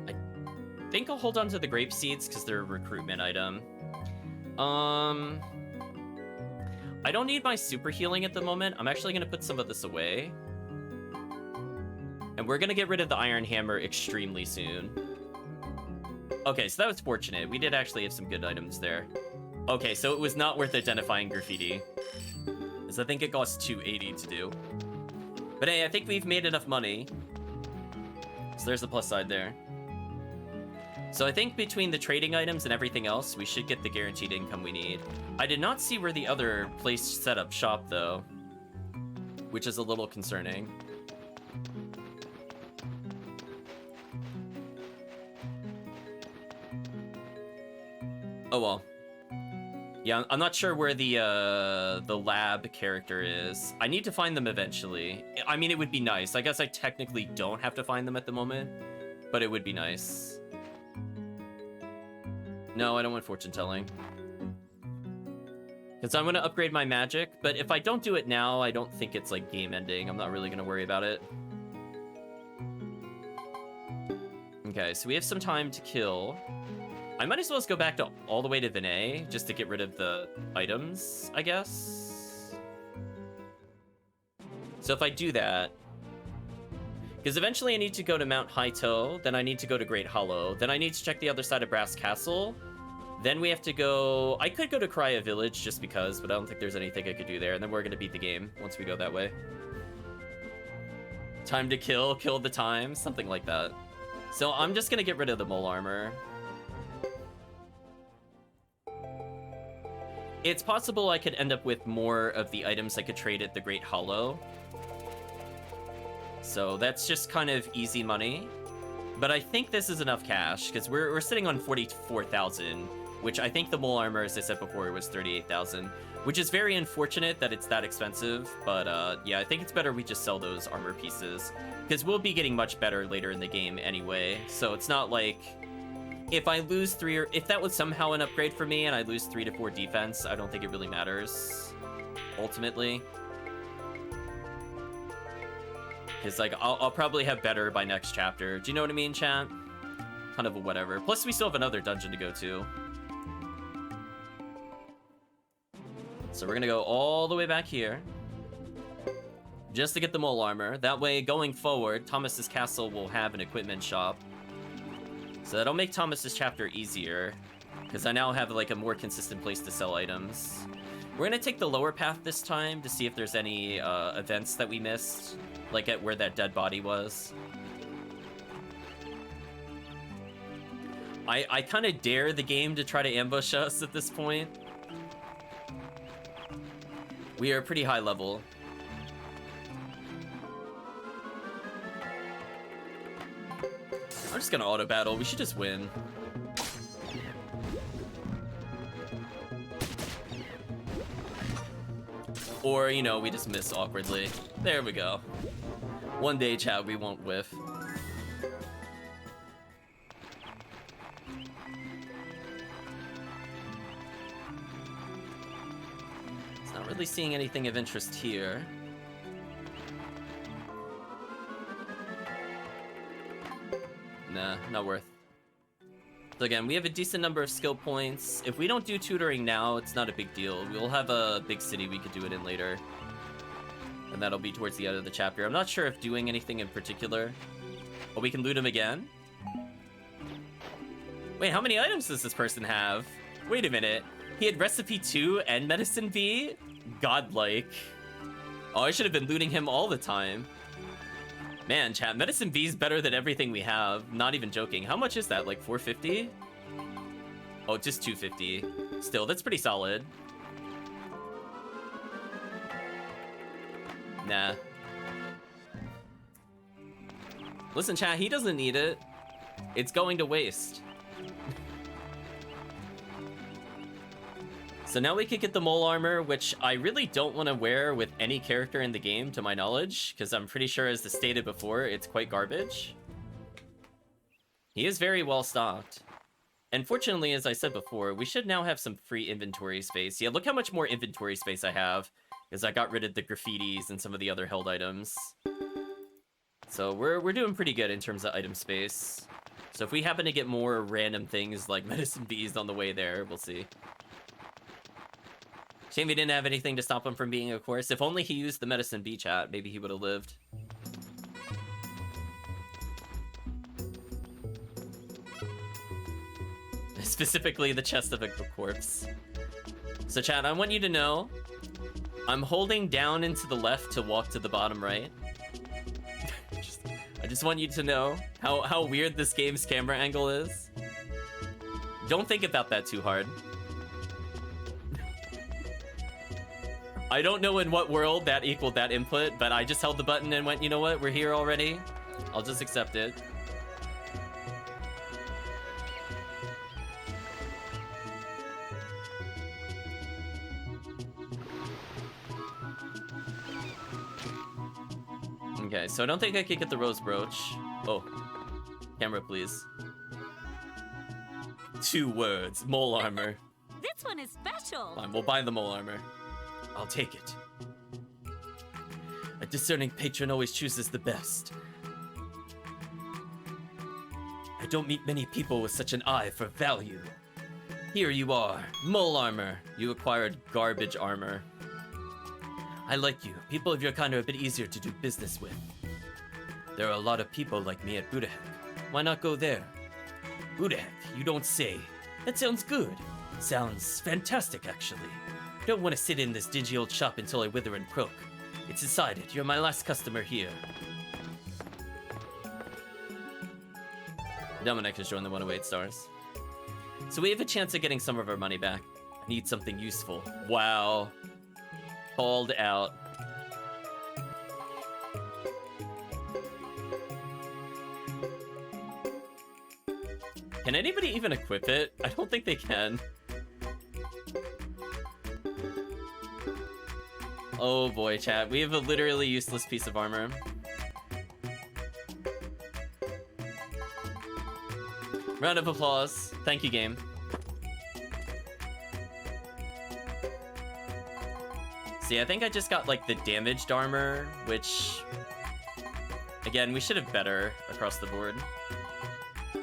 I think I'll hold on to the grape seeds because they're a recruitment item. I don't need my super healing at the moment. I'm actually going to put some of this away. And we're going to get rid of the iron hammer extremely soon. Okay, so that was fortunate. We did actually have some good items there. Okay, so it was not worth identifying graffiti. Because I think it costs 280 to do. But hey, I think we've made enough money. So there's the plus side there. So I think between the trading items and everything else, we should get the guaranteed income we need. I did not see where the other place set up shop, though. Which is a little concerning. Oh well. Yeah, I'm not sure where the lab character is. I need to find them eventually. I mean, it would be nice. I guess I technically don't have to find them at the moment, but it would be nice. No, I don't want fortune telling. Because I'm going to upgrade my magic, but if I don't do it now, I don't think it's like game ending. I'm not really going to worry about it. Okay, so we have some time to kill. I might as well just go back to all the way to Vinay, just to get rid of the items, I guess. So if I do that, because eventually I need to go to Mount Haito, then I need to go to Great Hollow, then I need to check the other side of Brass Castle, then we have to go... I could go to Krya Village just because, but I don't think there's anything I could do there, and then we're going to beat the game once we go that way. Time to kill the time, something like that. So I'm just going to get rid of the mole armor. It's possible I could end up with more of the items I could trade at the Great Hollow. So that's just kind of easy money. But I think this is enough cash, because we're sitting on 44,000, which I think the mole armor, as I said before, was 38,000, which is very unfortunate that it's that expensive. But yeah, I think it's better we just sell those armor pieces, because we'll be getting much better later in the game anyway. So it's not like... If I lose 3, or if that was somehow an upgrade for me and I lose 3 to 4 defense, I don't think it really matters, ultimately. Because, like, I'll probably have better by next chapter. Do you know what I mean, chat? Kind of a whatever. Plus, we still have another dungeon to go to. So we're gonna go all the way back here. Just to get the mole armor. That way, going forward, Thomas's castle will have an equipment shop. So that'll make Thomas's chapter easier, because I now have like a more consistent place to sell items. We're gonna take the lower path this time to see if there's any events that we missed, like at where that dead body was. I kind of dare the game to try to ambush us at this point. We are pretty high level. I'm just gonna auto battle. We should just win. Or, you know, we just miss awkwardly. There we go. One day, chat, we won't whiff. It's not really seeing anything of interest here. Nah, not worth. So again, we have a decent number of skill points. If we don't do tutoring now, it's not a big deal. We'll have a big city we could do it in later. And that'll be towards the end of the chapter. I'm not sure if doing anything in particular. Oh, we can loot him again? Wait, how many items does this person have? Wait a minute. He had Recipe 2 and Medicine B? Godlike. Oh, I should have been looting him all the time. Man, chat, Medicine B is better than everything we have. Not even joking. How much is that? Like 450? Oh, just 250. Still, that's pretty solid. Nah. Listen, chat, he doesn't need it. It's going to waste. So now we could get the mole armor, which I really don't want to wear with any character in the game, to my knowledge, because I'm pretty sure, as stated before, it's quite garbage. He is very well stocked. And fortunately, as I said before, we should now have some free inventory space. Yeah, look how much more inventory space I have, because I got rid of the graffitis and some of the other held items. So we're doing pretty good in terms of item space. So if we happen to get more random things like Medicine Bees on the way there, we'll see. Shame we didn't have anything to stop him from being a course. If only he used the Medicine Bee chat, maybe he would have lived. Specifically the chest of a corpse. So chat, I want you to know, I'm holding down and to the left to walk to the bottom right. I just want you to know how weird this game's camera angle is. Don't think about that too hard. I don't know in what world that equaled that input, but I just held the button and went, you know what, we're here already. I'll just accept it. Okay, so I don't think I could get the rose brooch. Oh, camera please. 2 words, mole armor. This one is special. Fine, we'll buy the mole armor. I'll take it. A discerning patron always chooses the best. I don't meet many people with such an eye for value. Here you are, mole armor. You acquired garbage armor. I like you. People of your kind are a bit easier to do business with. There are a lot of people like me at Budahek. Why not go there? Budahek, you don't say. That sounds good. Sounds fantastic, actually. Don't want to sit in this dingy old shop until I wither and croak. It's decided. You're my last customer here. Dominic has joined the 108 stars. So we have a chance of getting some of our money back. I need something useful. Wow. Called out. Can anybody even equip it? I don't think they can. Oh boy, chat. We have a literally useless piece of armor. Round of applause. Thank you, game. See, I think I just got, like, the damaged armor, which... Again, we should have better across the board. I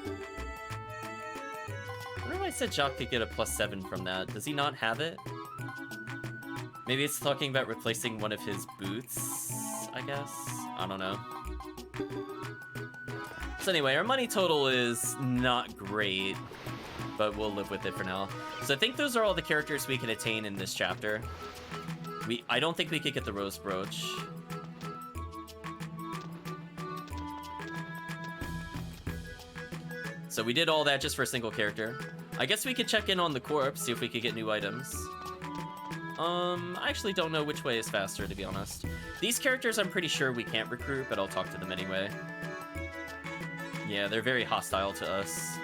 wonder why I said Jacques could get a +7 from that. Does he not have it? Maybe it's talking about replacing one of his boots, I guess? I don't know. So anyway, our money total is not great, but we'll live with it for now. So I think those are all the characters we can attain in this chapter. I don't think we could get the rose brooch. So we did all that just for a single character. I guess we could check in on the corpse, see if we could get new items. I actually don't know which way is faster, to be honest. These characters I'm pretty sure we can't recruit, but I'll talk to them anyway. Yeah, they're very hostile to us.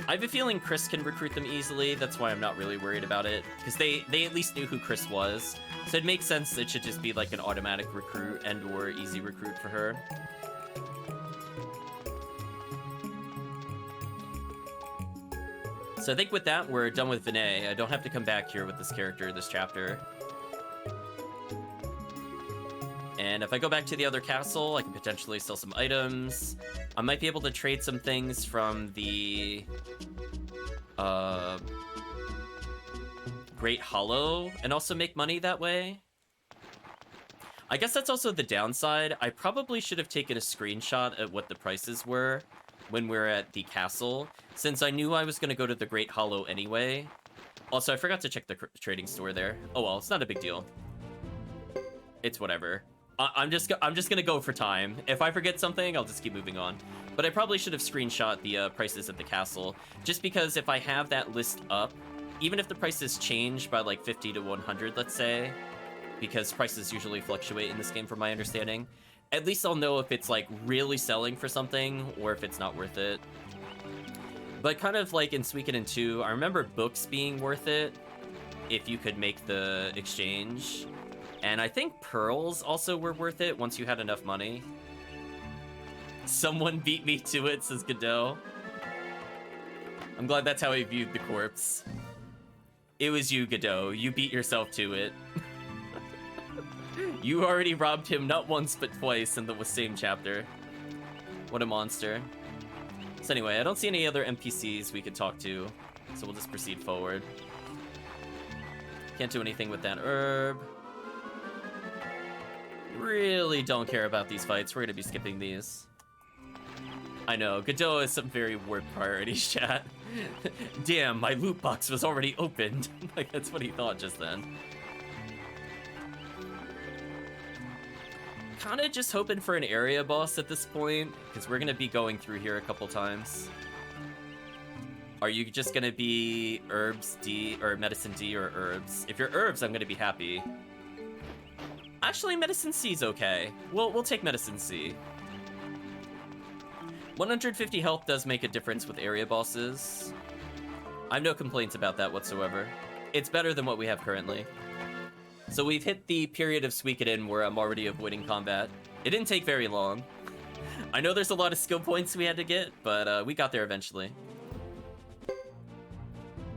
I have a feeling Chris can recruit them easily, that's why I'm not really worried about it. Because they at least knew who Chris was. So it makes sense it should just be like an automatic recruit and or easy recruit for her. So I think with that, we're done with Vinay. I don't have to come back here with this character this chapter. And if I go back to the other castle, I can potentially sell some items. I might be able to trade some things from the Great Hollow and also make money that way. I guess that's also the downside. I probably should have taken a screenshot at what the prices were when we're at the castle, since I knew I was going to go to the Great Hollow anyway. Also, I forgot to check the trading store there. Oh well, it's not a big deal. It's whatever. I'm just gonna go for time. If I forget something, I'll just keep moving on. But I probably should have screenshot the prices at the castle, just because if I have that list up, even if the prices change by like 50 to 100, let's say, because prices usually fluctuate in this game from my understanding, at least I'll know if it's like really selling for something or if it's not worth it. But kind of like in Suikoden 2, I remember books being worth it if you could make the exchange. And I think pearls also were worth it once you had enough money. Someone beat me to it, says Geddoe. I'm glad that's how he viewed the corpse. It was you, Geddoe. You beat yourself to it. You already robbed him not once but twice in the same chapter. What a monster. So anyway, I don't see any other NPCs we could talk to, so we'll just proceed forward. Can't do anything with that herb. Really don't care about these fights. We're gonna be skipping these. I know, Geddoe has some very warped priorities, chat. Damn, my loot box was already opened. Like, that's what he thought just then. Kinda just hoping for an area boss at this point, because we're gonna be going through here a couple times. Are you just gonna be herbs D, or medicine D, or herbs? If you're herbs, I'm gonna be happy. Actually, medicine C is okay. We'll take medicine C. 150 health does make a difference with area bosses. I have no complaints about that whatsoever. It's better than what we have currently. So we've hit the period of Suikoden where I'm already avoiding combat. It didn't take very long. I know there's a lot of skill points we had to get, but we got there eventually.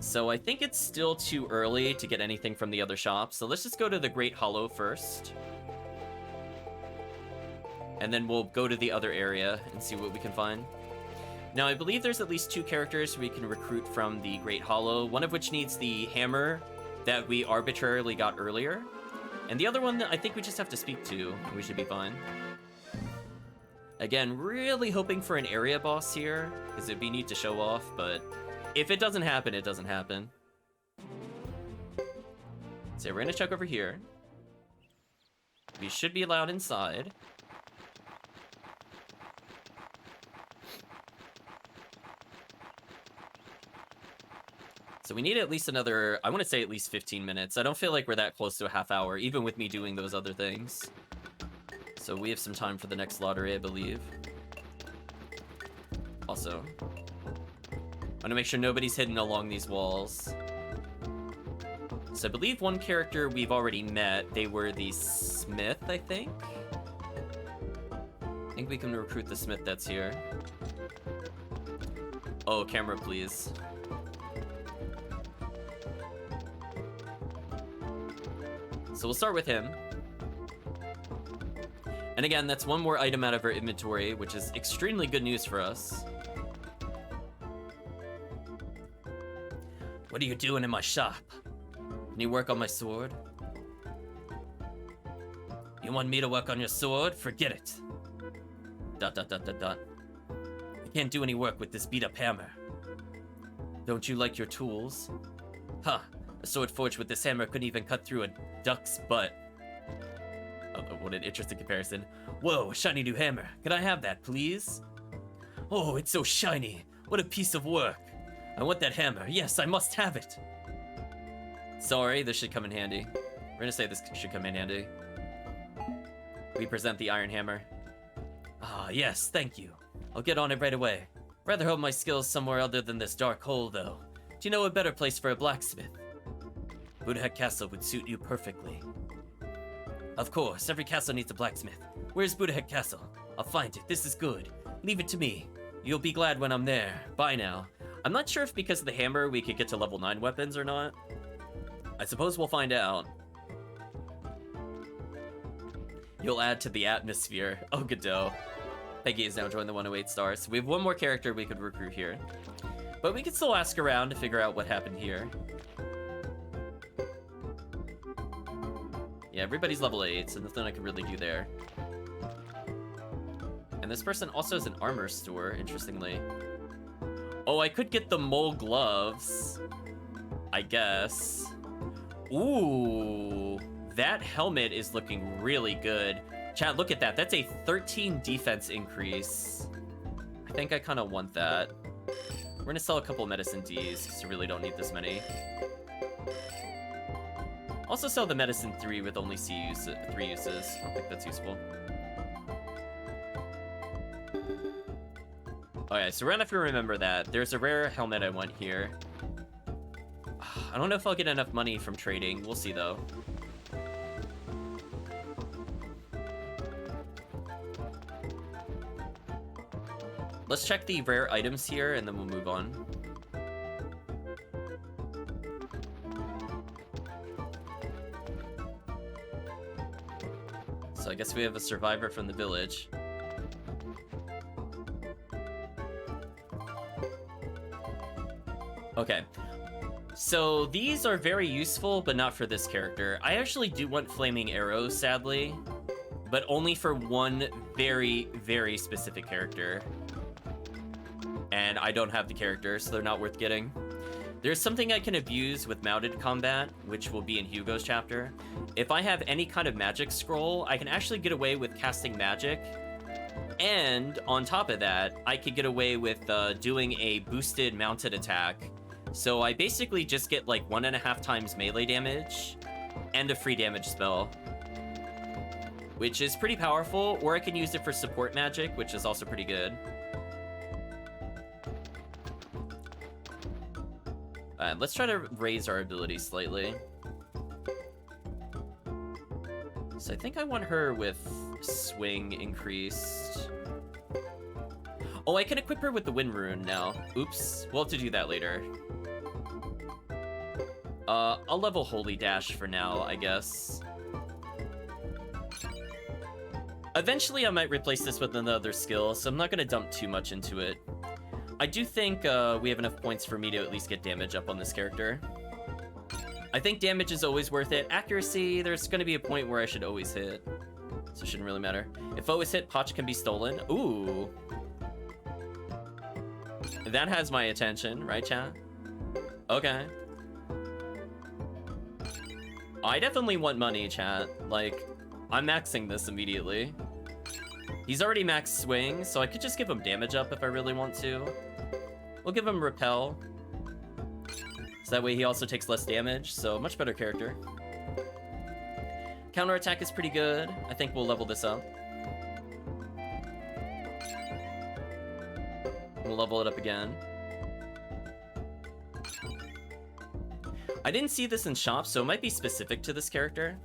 So I think it's still too early to get anything from the other shops. So let's just go to the Great Hollow first. And then we'll go to the other area and see what we can find. Now, I believe there's at least 2 characters we can recruit from the Great Hollow, one of which needs the hammer that we arbitrarily got earlier. And the other one, I think we just have to speak to. We should be fine. Again, really hoping for an area boss here, because it'd be neat to show off, but if it doesn't happen, it doesn't happen. So we're gonna check over here. We should be allowed inside. So we need at least another, I want to say at least 15 minutes. I don't feel like we're that close to a half hour, even with me doing those other things. So we have some time for the next lottery, I believe. Also, I want to make sure nobody's hidden along these walls. So I believe one character we've already met. They were the smith, I think. I think we can recruit the smith that's here. Oh, camera, please. So we'll start with him. And again, that's one more item out of our inventory, which is extremely good news for us. What are you doing in my shop? Can you work on my sword? You want me to work on your sword? Forget it. ... I can't do any work with this beat-up hammer. Don't you like your tools? Huh. A sword forged with this hammer couldn't even cut through a duck's butt. Oh, what an interesting comparison. Whoa, a shiny new hammer. Can I have that, please? Oh, it's so shiny. What a piece of work. I want that hammer. Yes, I must have it. Sorry, this should come in handy. We're gonna say this should come in handy. We present the iron hammer. Ah, yes, thank you. I'll get on it right away. Rather hope my skills somewhere other than this dark hole, though. Do you know a better place for a blacksmith? Geddoe Castle would suit you perfectly. Of course, every castle needs a blacksmith. Where's Geddoe Castle? I'll find it. This is good. Leave it to me. You'll be glad when I'm there. Bye now. I'm not sure if because of the hammer we could get to level 9 weapons or not. I suppose we'll find out. You'll add to the atmosphere. Oh, Geddoe. Peggy has now joined the 108 stars. We have one more character we could recruit here. But we could still ask around to figure out what happened here. Yeah, everybody's level 8, so nothing I can really do there. And this person also has an armor store, interestingly. Oh, I could get the mole gloves, I guess. Ooh, that helmet is looking really good. Chat, look at that. That's a 13 defense increase. I think I kind of want that. We're going to sell a couple medicine Ds, because you really don't need this many. Also sell the medicine 3 with only 3 uses. I don't think that's useful. Okay, so we're gonna have to remember that. There's a rare helmet I want here. I don't know if I'll get enough money from trading. We'll see, though. Let's check the rare items here, and then we'll move on. So I guess we have a survivor from the village. Okay. So these are very useful, but not for this character. I actually do want flaming arrows, sadly, but only for one very, very specific character. And I don't have the character, so they're not worth getting. There's something I can abuse with mounted combat, which will be in Hugo's chapter. If I have any kind of magic scroll, I can actually get away with casting magic. And on top of that, I could get away with doing a boosted mounted attack. So I basically just get like 1.5 times melee damage and a free damage spell, which is pretty powerful, or I can use it for support magic, which is also pretty good. Let's try to raise our ability slightly. So I think I want her with swing increased. Oh, I can equip her with the wind rune now. Oops. We'll have to do that later. I'll level Holy Dash for now, I guess. Eventually, I might replace this with another skill, so I'm not going to dump too much into it. I do think we have enough points for me to at least get damage up on this character. I think damage is always worth it. Accuracy, there's going to be a point where I should always hit. So it shouldn't really matter. If always hit, Potch can be stolen. Ooh. That has my attention, right, chat? Okay. I definitely want money, chat. Like, I'm maxing this immediately. He's already maxed swing, so I could just give him damage up if I really want to. We'll give him repel. So that way he also takes less damage, so much better character. Counterattack is pretty good. I think we'll level this up. We'll level it up again. I didn't see this in shop, so it might be specific to this character.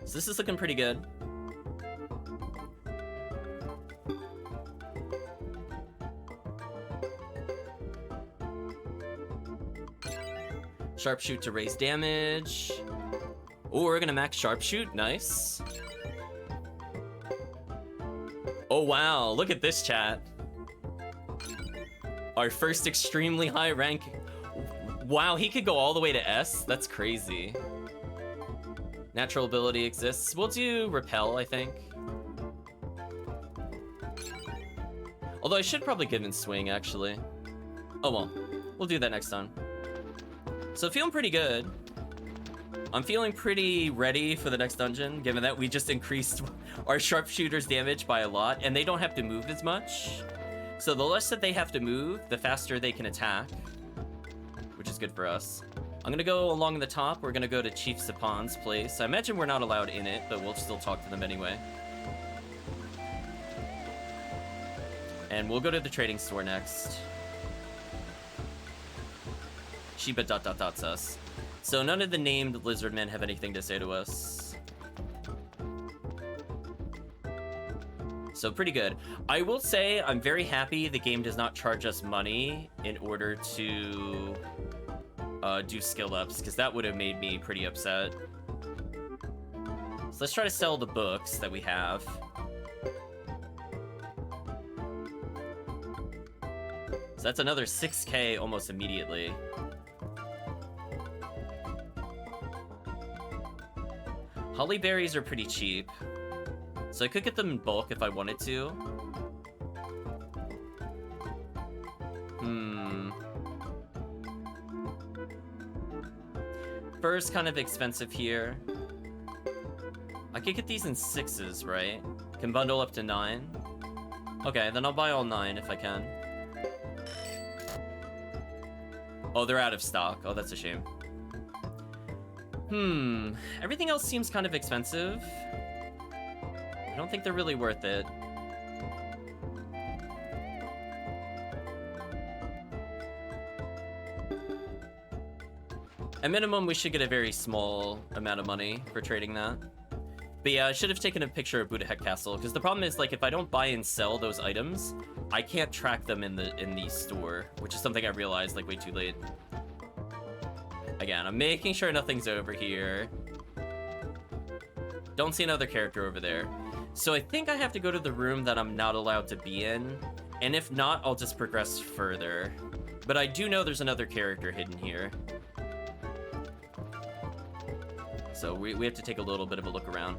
So this is looking pretty good. Sharpshoot to raise damage. Oh, we're gonna max Sharpshoot. Nice. Oh, wow. Look at this, chat. Our first extremely high rank. Wow, he could go all the way to S? That's crazy. Natural ability exists. We'll do repel, I think. Although I should probably give him swing, actually. Oh well. We'll do that next time. So feeling pretty good. I'm feeling pretty ready for the next dungeon, given that we just increased our sharpshooter's damage by a lot, and they don't have to move as much. So the less that they have to move, the faster they can attack, which is good for us. I'm gonna go along the top. We're gonna go to Chief Sapan's place. I imagine we're not allowed in it, but we'll still talk to them anyway. And we'll go to the trading store next. Shiba ... us. So none of the named lizard men have anything to say to us. So pretty good. I will say I'm very happy the game does not charge us money in order to do skill ups, because that would have made me pretty upset. So let's try to sell the books that we have. So that's another 6K almost immediately. Holly berries are pretty cheap, so I could get them in bulk if I wanted to. Fur's kind of expensive here. I could get these in 6s, right? Can bundle up to 9. Okay, then I'll buy all 9 if I can. Oh, they're out of stock. Oh, that's a shame. Everything else seems kind of expensive. I don't think they're really worth it. At minimum, we should get a very small amount of money for trading that. But yeah, I should have taken a picture of Buddha Heck Castle, because the problem is, like, if I don't buy and sell those items, I can't track them in the store, which is something I realized, like, way too late. Again, I'm making sure nothing's over here. Don't see another character over there. So I think I have to go to the room that I'm not allowed to be in, and if not, I'll just progress further. But I do know there's another character hidden here. So we have to take a little bit of a look around.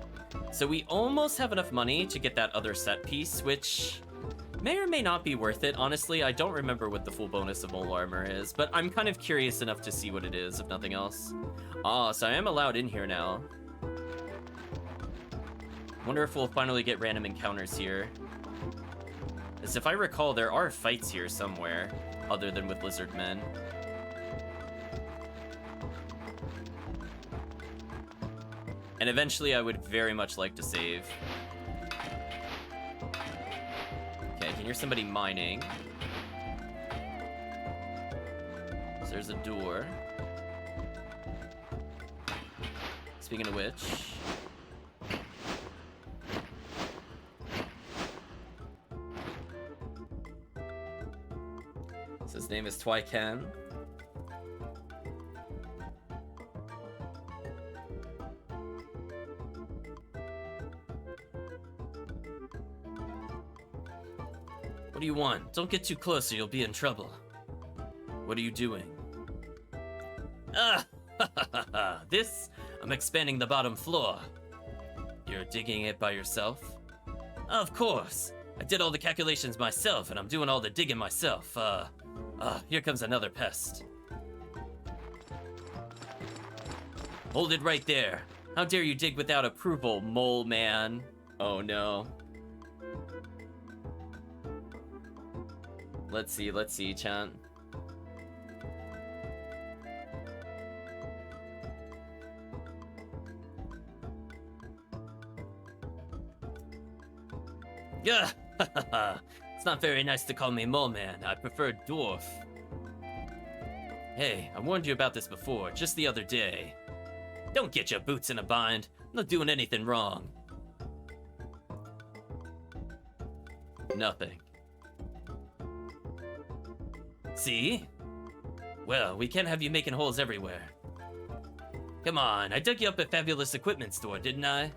So we almost have enough money to get that other set piece, which may or may not be worth it. Honestly, I don't remember what the full bonus of mole armor is, but I'm kind of curious enough to see what it is, if nothing else. Ah, so I am allowed in here now. Wonder if we'll finally get random encounters here. As if I recall, there are fights here somewhere, other than with lizard men. And eventually I would very much like to save. Okay, I can hear somebody mining. So there's a door. Speaking of which... So his name is Twyken. What do you want? Don't get too close or you'll be in trouble. What are you doing? Ah! This? I'm expanding the bottom floor. You're digging it by yourself? Of course! I did all the calculations myself, and I'm doing all the digging myself. Here comes another pest. Hold it right there. How dare you dig without approval, mole man? Oh no. Let's see, chat. Yeah, it's not very nice to call me mole man. I prefer dwarf. Hey, I warned you about this before, just the other day. Don't get your boots in a bind. I'm not doing anything wrong. Nothing. See? Well, we can't have you making holes everywhere. Come on, I dug you up at Fabulous Equipment Store, didn't I?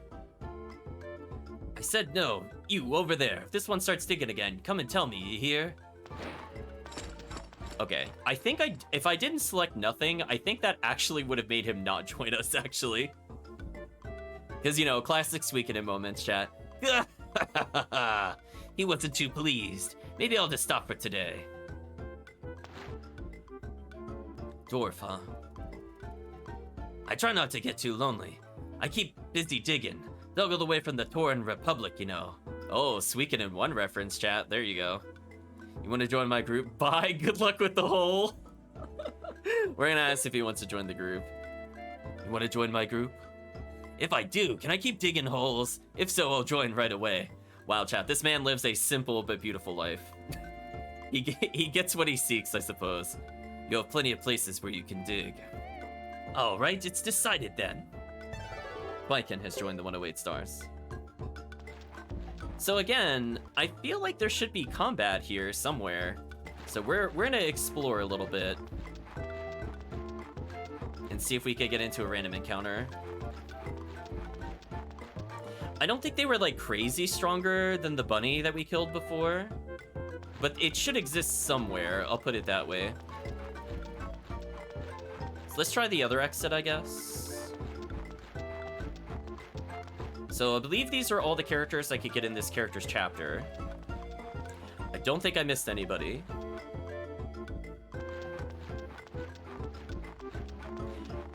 I said no. You, over there. If this one starts digging again, come and tell me, you hear? Okay, I think if I didn't select nothing, I think that actually would have made him not join us, actually. Because, you know, classic Suikoden moments, chat. He wasn't too pleased. Maybe I'll just stop for today. Dwarf, huh? I try not to get too lonely. I keep busy digging. Dug all the way from the Tauren Republic, you know. Oh, Suikoden 1 reference, chat. There you go. You want to join my group? Bye. Good luck with the hole. We're gonna ask if he wants to join the group. You want to join my group? If I do, can I keep digging holes? If so, I'll join right away. Wow, chat. This man lives a simple but beautiful life. He gets what he seeks, I suppose. You have plenty of places where you can dig. All right, it's decided then. Viken has joined the 108 Stars. So again, I feel like there should be combat here somewhere. So we're gonna explore a little bit and see if we could get into a random encounter. I don't think they were like crazy stronger than the bunny that we killed before, but it should exist somewhere. I'll put it that way. So let's try the other exit, I guess. So I believe these are all the characters I could get in this character's chapter. I don't think I missed anybody.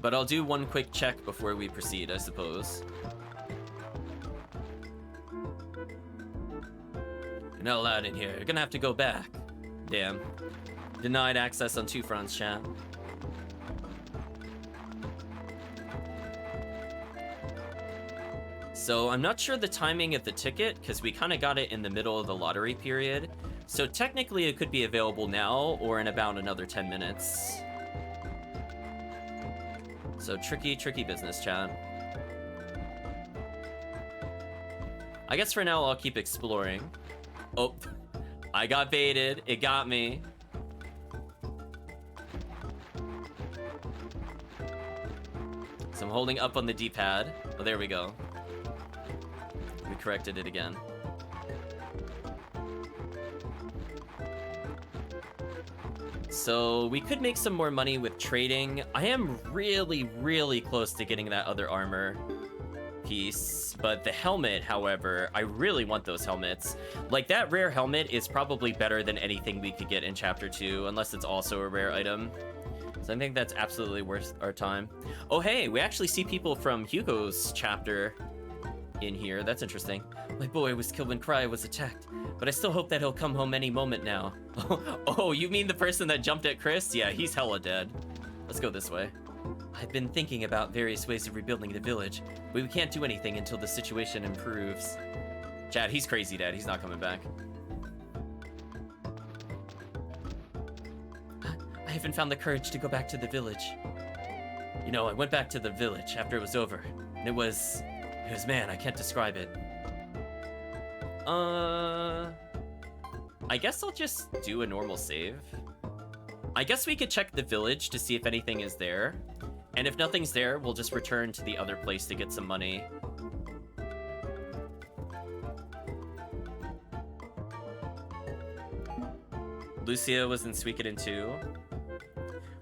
But I'll do one quick check before we proceed, I suppose. You're not allowed in here. You're gonna have to go back. Damn. Denied access on 2 fronts, chat. So I'm not sure the timing of the ticket, because we kind of got it in the middle of the lottery period. So technically it could be available now or in about another 10 minutes. So tricky business, chat. I guess for now I'll keep exploring. Oh, I got baited. It got me. So I'm holding up on the D-pad. Oh, there we go. We corrected it again. So we could make some more money with trading. I am really close to getting that other armor piece, but the helmet, however, I really want those helmets. Like, that rare helmet is probably better than anything we could get in Chapter 2, unless it's also a rare item. So I think that's absolutely worth our time. Oh, hey, we actually see people from Hugo's chapter in here. That's interesting. My boy was killed when Cry was attacked, but I still hope that he'll come home any moment now. Oh, you mean the person that jumped at Chris? Yeah, he's hella dead. Let's go this way. I've been thinking about various ways of rebuilding the village, but we can't do anything until the situation improves. Chad, he's crazy dead. He's not coming back. I haven't found the courage to go back to the village. You know, I went back to the village after it was over, and it was, man, I can't describe it. I guess I'll just do a normal save. I guess we could check the village to see if anything is there. And if nothing's there, we'll just return to the other place to get some money. Lucia was in Suikoden II.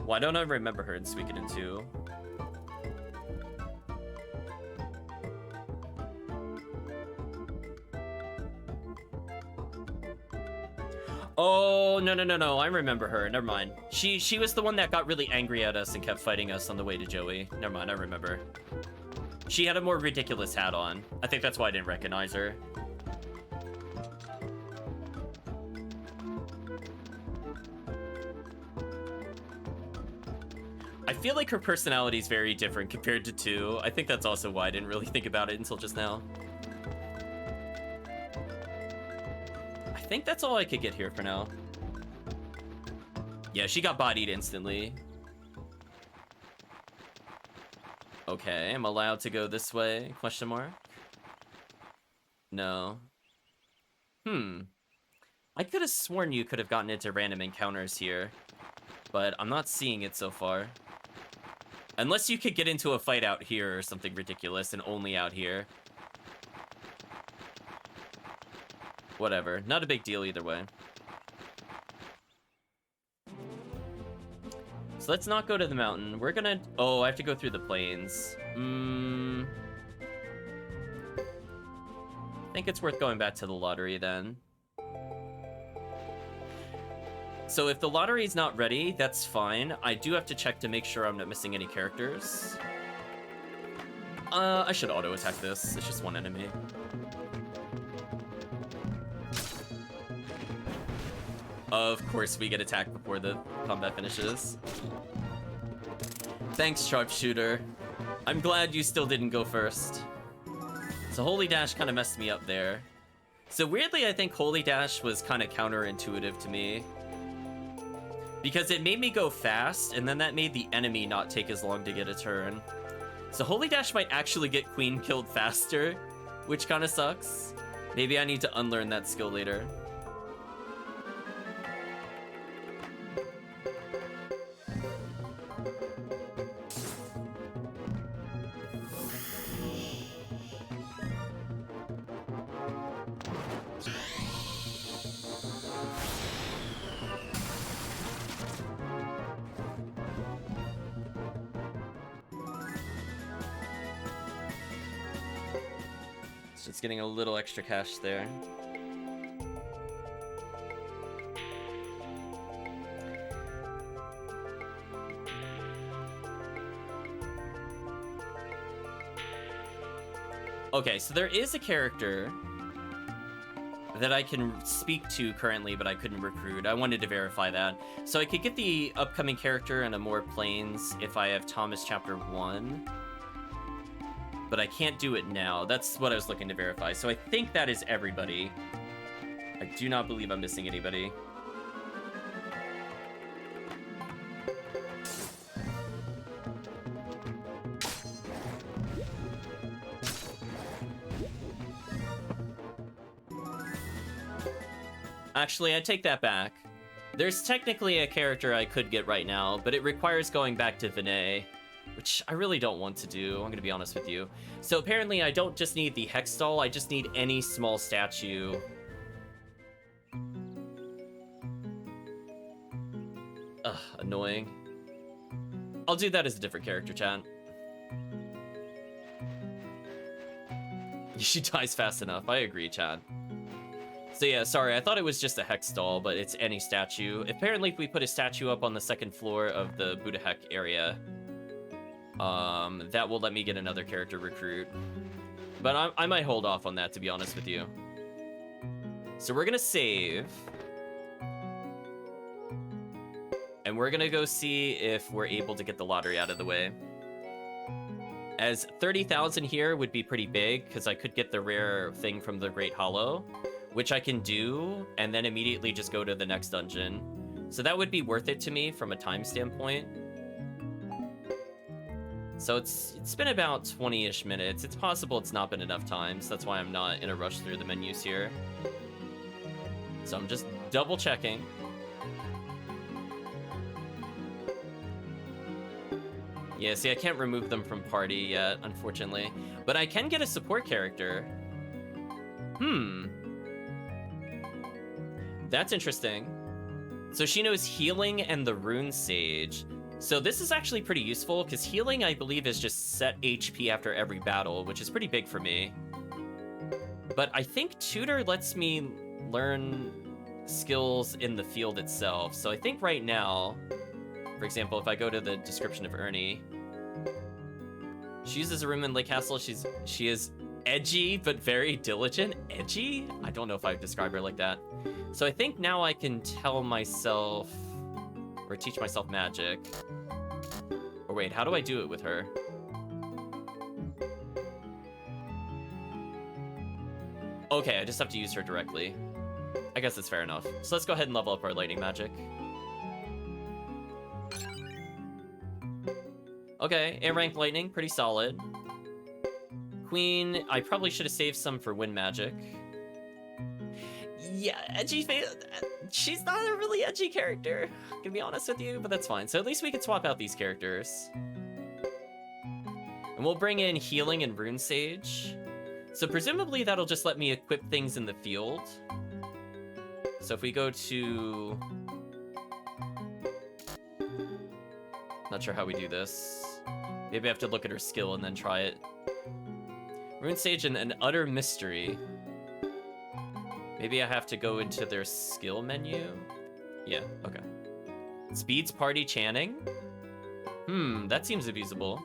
Why don't I remember her in Suikoden II? Oh, no. I remember her. Never mind. She was the one that got really angry at us and kept fighting us on the way to Joey. Never mind, I remember. She had a more ridiculous hat on. I think that's why I didn't recognize her. I feel like her personality is very different compared to 2. I think that's also why I didn't really think about it until just now. I think that's all I could get here for now. Yeah, she got bodied instantly. Okay, I'm allowed to go this way? Question mark? No. I could have sworn you could have gotten into random encounters here, but I'm not seeing it so far. Unless you could get into a fight out here or something ridiculous and only out here. Whatever. Not a big deal either way. So let's not go to the mountain. We're gonna... Oh, I have to go through the plains. I think it's worth going back to the lottery then. So if the lottery is not ready, that's fine. I do have to check to make sure I'm not missing any characters. I should auto-attack this. It's just one enemy. Of course we get attacked before the combat finishes. Thanks, sharpshooter. I'm glad you still didn't go first. So Holy Dash kind of messed me up there. So weirdly, I think Holy Dash was kind of counterintuitive to me. Because it made me go fast, and then that made the enemy not take as long to get a turn. So Holy Dash might actually get Queen killed faster, which kind of sucks. Maybe I need to unlearn that skill later. Just getting a little extra cash there. Okay, so there is a character that I can speak to currently, but I couldn't recruit. I wanted to verify that. So I could get the upcoming character in a more plains if I have Thomas Chapter 1. But I can't do it now. That's what I was looking to verify. So I think that is everybody. I do not believe I'm missing anybody. Actually, I take that back. There's technically a character I could get right now, but it requires going back to Vinay, which I really don't want to do, I'm gonna be honest with you. So apparently I don't just need the Hex Doll, I just need any small statue. Ugh, annoying. I'll do that as a different character, chat. She dies fast enough, I agree, Chad. So yeah, sorry, I thought it was just a Hex Doll, but it's any statue. Apparently if we put a statue up on the second floor of the Buddha Heck area, that will let me get another character recruit. But I might hold off on that, to be honest with you. So we're gonna save. And we're gonna go see if we're able to get the lottery out of the way. As 30,000 here would be pretty big, because I could get the rare thing from the Great Hollow, which I can do, and then immediately just go to the next dungeon. So that would be worth it to me from a time standpoint. So it's been about 20-ish minutes. It's possible it's not been enough time, so that's why I'm not in a rush through the menus here. So I'm just double checking. Yeah, see, I can't remove them from party yet, unfortunately. But I can get a support character. That's interesting. So she knows healing and the rune sage. So this is actually pretty useful, because healing, I believe, is just set HP after every battle, which is pretty big for me. But I think tutor lets me learn skills in the field itself. So I think right now, for example, if I go to the description of Ernie, she uses a room in Lake Castle. She is edgy, but very diligent. Edgy? I don't know if I would describe her like that. So I think now I can tell myself, or teach myself magic. Or wait, how do I do it with her? Okay, I just have to use her directly. I guess that's fair enough. So let's go ahead and level up our lightning magic. Okay, A-rank lightning, pretty solid. Queen, I probably should have saved some for wind magic. Yeah, edgy face. She's not a really edgy character, to be honest with you, but that's fine. So at least we can swap out these characters. And we'll bring in healing and rune sage. So presumably that'll just let me equip things in the field. So if we go to... Not sure how we do this. Maybe I have to look at her skill and then try it. Rune Sage and an Utter Mystery. Maybe I have to go into their skill menu? Yeah, okay. Speeds Party Chanting? That seems abusable.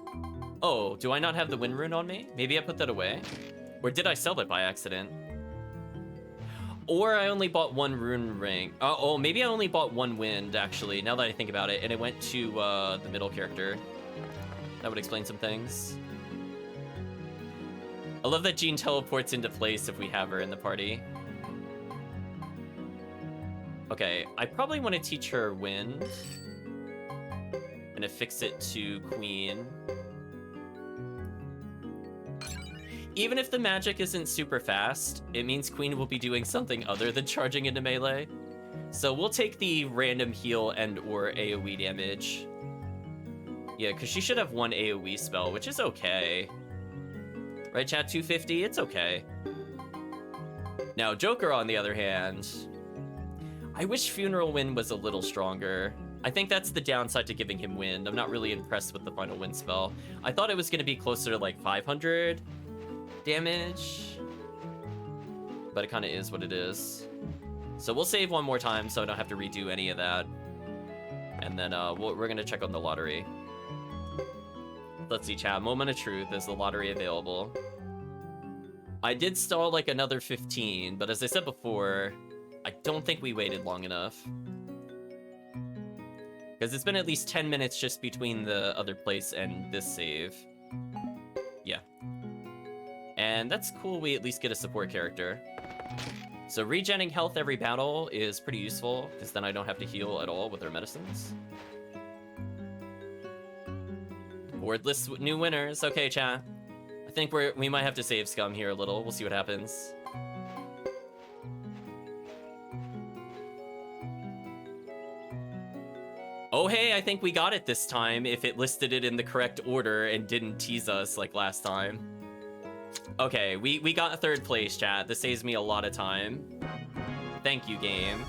Oh, do I not have the Wind Rune on me? Maybe I put that away? Or did I sell it by accident? Or I only bought one rune ring. Oh, maybe I only bought one wind, actually, now that I think about it, and it went to the middle character. That would explain some things. I love that Jean teleports into place if we have her in the party. Okay, I probably want to teach her wind. And affix it to Queen. Even if the magic isn't super fast, it means Queen will be doing something other than charging into melee. So we'll take the random heal and or AoE damage. Yeah, because she should have one AoE spell, which is okay. Right, chat? 250? It's okay. Now, Joker, on the other hand... I wish Funeral Wind was a little stronger. I think that's the downside to giving him wind. I'm not really impressed with the final wind spell. I thought it was going to be closer to like 500 damage. But it kind of is what it is. So we'll save one more time so I don't have to redo any of that. And then we're going to check on the lottery. Let's see, chat. Moment of truth. Is the lottery available? I did stall like another 15, but as I said before, I don't think we waited long enough. Because it's been at least 10 minutes just between the other place and this save. Yeah. And that's cool, we at least get a support character. So regenning health every battle is pretty useful, because then I don't have to heal at all with their medicines. Board lists new winners. Okay, chat. I think we might have to save Scum here a little. We'll see what happens. Oh, hey, I think we got it this time if it listed it in the correct order and didn't tease us like last time. Okay, we got third place, chat. This saves me a lot of time. Thank you, game.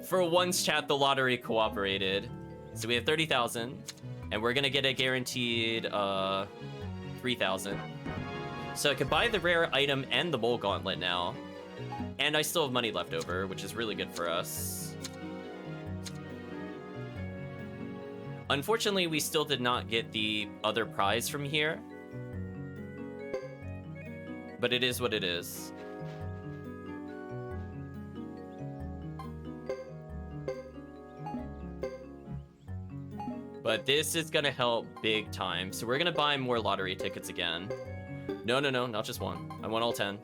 For once, chat, the lottery cooperated. So we have 30,000, and we're gonna get a guaranteed 3,000. So I could buy the rare item and the bowl gauntlet now. And I still have money left over, which is really good for us. Unfortunately, we still did not get the other prize from here. But it is what it is. But this is gonna help big time. So we're gonna buy more lottery tickets again. No, not just one. I want all 10.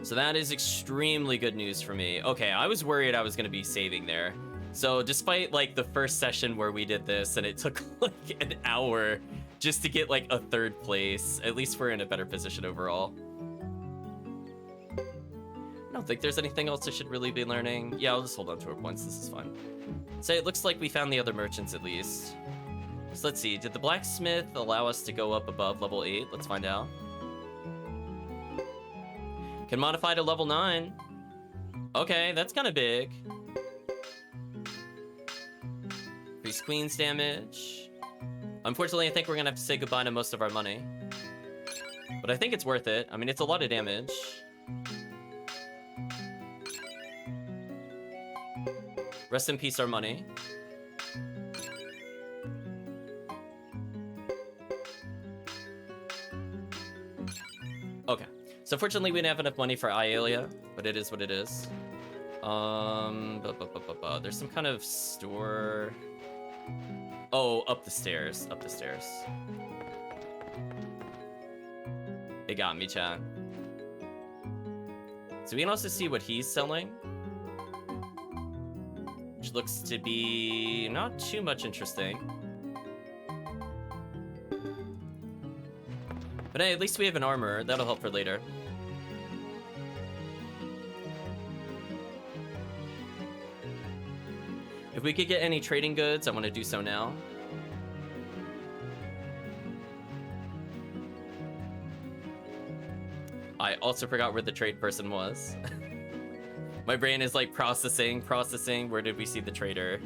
So that is extremely good news for me. Okay, I was worried I was gonna be saving there. So despite like the first session where we did this and it took like an hour just to get like a 3rd place, at least we're in a better position overall. I don't think there's anything else I should really be learning. Yeah, I'll just hold on to our points. This is fine. So it looks like we found the other merchants at least. So let's see. Did the blacksmith allow us to go up above level 8? Let's find out. Can modify to level 9. Okay, that's kind of big. Increase queen's damage. Unfortunately, I think we're gonna have to say goodbye to most of our money. But I think it's worth it. I mean, it's a lot of damage. Rest in peace, our money. Okay. So fortunately, we didn't have enough money for Aialia, but it is what it is. There's some kind of store. Oh, up the stairs. Up the stairs. They got me, chat. So we can also see what he's selling, which looks to be not too much interesting. But hey, at least we have an armor. That'll help for later. If we could get any trading goods, I want to do so now. I also forgot where the trade person was. My brain is like processing. Where did we see the trader?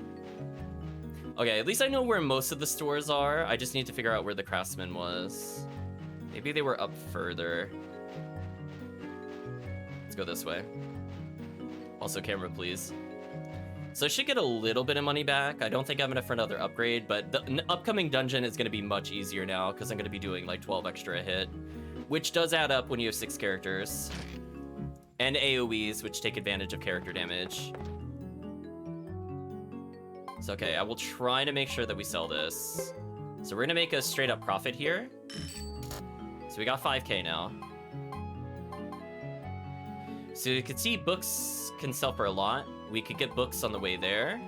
Okay, at least I know where most of the stores are. I just need to figure out where the craftsman was. Maybe they were up further. Let's go this way. Also, camera, please. So I should get a little bit of money back. I don't think I'm enough for another upgrade, but the upcoming dungeon is going to be much easier now because I'm going to be doing like 12 extra a hit, which does add up when you have 6 characters. And AoEs, which take advantage of character damage. So okay, I will try to make sure that we sell this. So we're going to make a straight up profit here. So we got 5k now. So you can see books can sell for a lot. We could get books on the way there.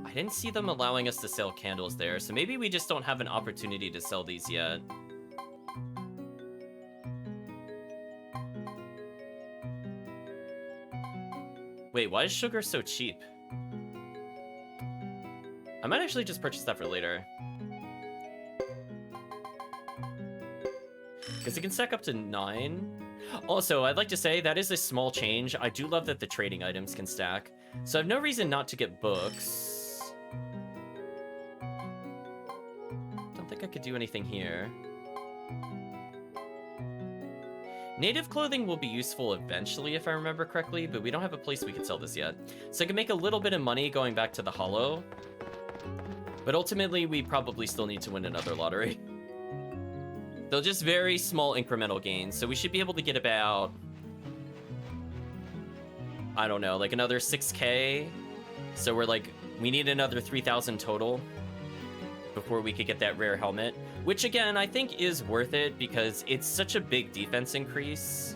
I didn't see them allowing us to sell candles there, so maybe we just don't have an opportunity to sell these yet. Wait, why is sugar so cheap? I might actually just purchase that for later. Because it can stack up to 9. Also, I'd like to say that is a small change. I do love that the trading items can stack. So I have no reason not to get books. Don't think I could do anything here. Native clothing will be useful eventually, if I remember correctly, but we don't have a place we could sell this yet. So I can make a little bit of money going back to the Hollow. But ultimately, we probably still need to win another lottery. They're just very small incremental gains, so we should be able to get about, I don't know, like another 6k. So we're like, we need another 3,000 total before we could get that rare helmet, which again, I think is worth it because it's such a big defense increase.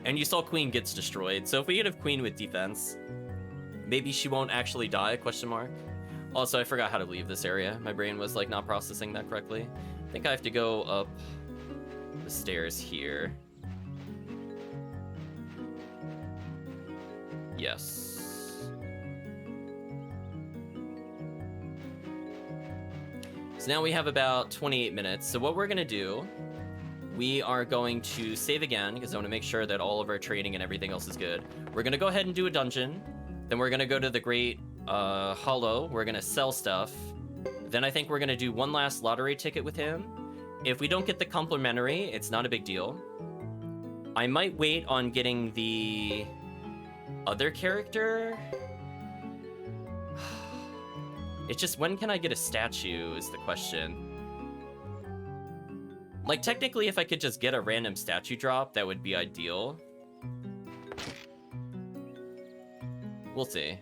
And you saw Queen gets destroyed, so if we could have Queen with defense, maybe she won't actually die, question mark. Also, I forgot how to leave this area. My brain was like not processing that correctly. I think I have to go up the stairs here. Yes. So now we have about 28 minutes. So what we're going to do, we are going to save again because I want to make sure that all of our trading and everything else is good. We're going to go ahead and do a dungeon. Then we're going to go to the Great Hollow. We're going to sell stuff. Then I think we're going to do one last lottery ticket with him. If we don't get the complimentary, it's not a big deal. I might wait on getting the other character. It's just, when can I get a statue is the question. Like, technically, if I could just get a random statue drop, that would be ideal. We'll see.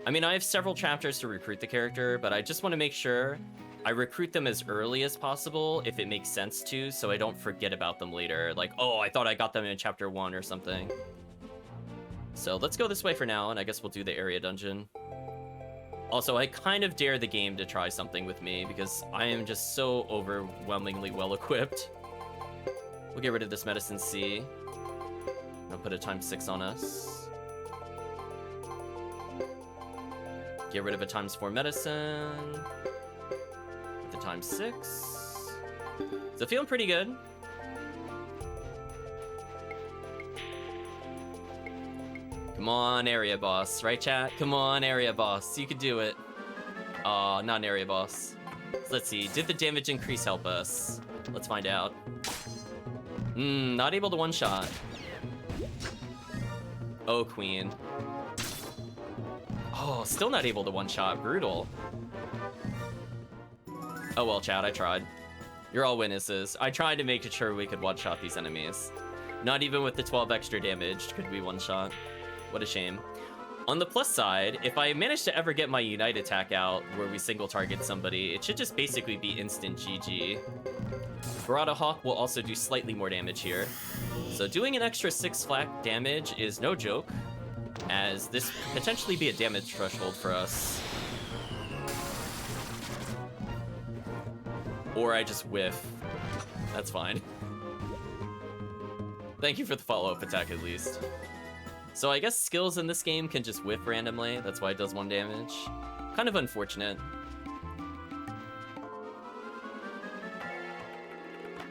I mean, I have several chapters to recruit the character, but I just want to make sure I recruit them as early as possible, if it makes sense to, so I don't forget about them later. Like, oh, I thought I got them in chapter 1 or something. So let's go this way for now, and I guess we'll do the area dungeon. Also, I kind of dare the game to try something with me because I am just so overwhelmingly well-equipped. We'll get rid of this medicine C. I'll put a ×6 on us. Get rid of a ×4 medicine. With the ×6. So feeling pretty good. Come on, area boss. Right, chat? Come on, area boss. You can do it. Aw, not an area boss. So let's see. Did the damage increase help us? Let's find out. Not able to one-shot. Oh, queen. Oh, still not able to one-shot. Brutal. Oh well, chat, I tried. You're all witnesses. I tried to make sure we could one-shot these enemies. Not even with the 12 extra damage could we one-shot. What a shame. On the plus side, if I manage to ever get my Unite attack out where we single target somebody, it should just basically be instant GG. Barada Hawk will also do slightly more damage here. So doing an extra 6 flat damage is no joke, as this could potentially be a damage threshold for us. Or I just whiff. That's fine. Thank you for the follow-up attack at least. So I guess skills in this game can just whiff randomly. That's why it does 1 damage. Kind of unfortunate.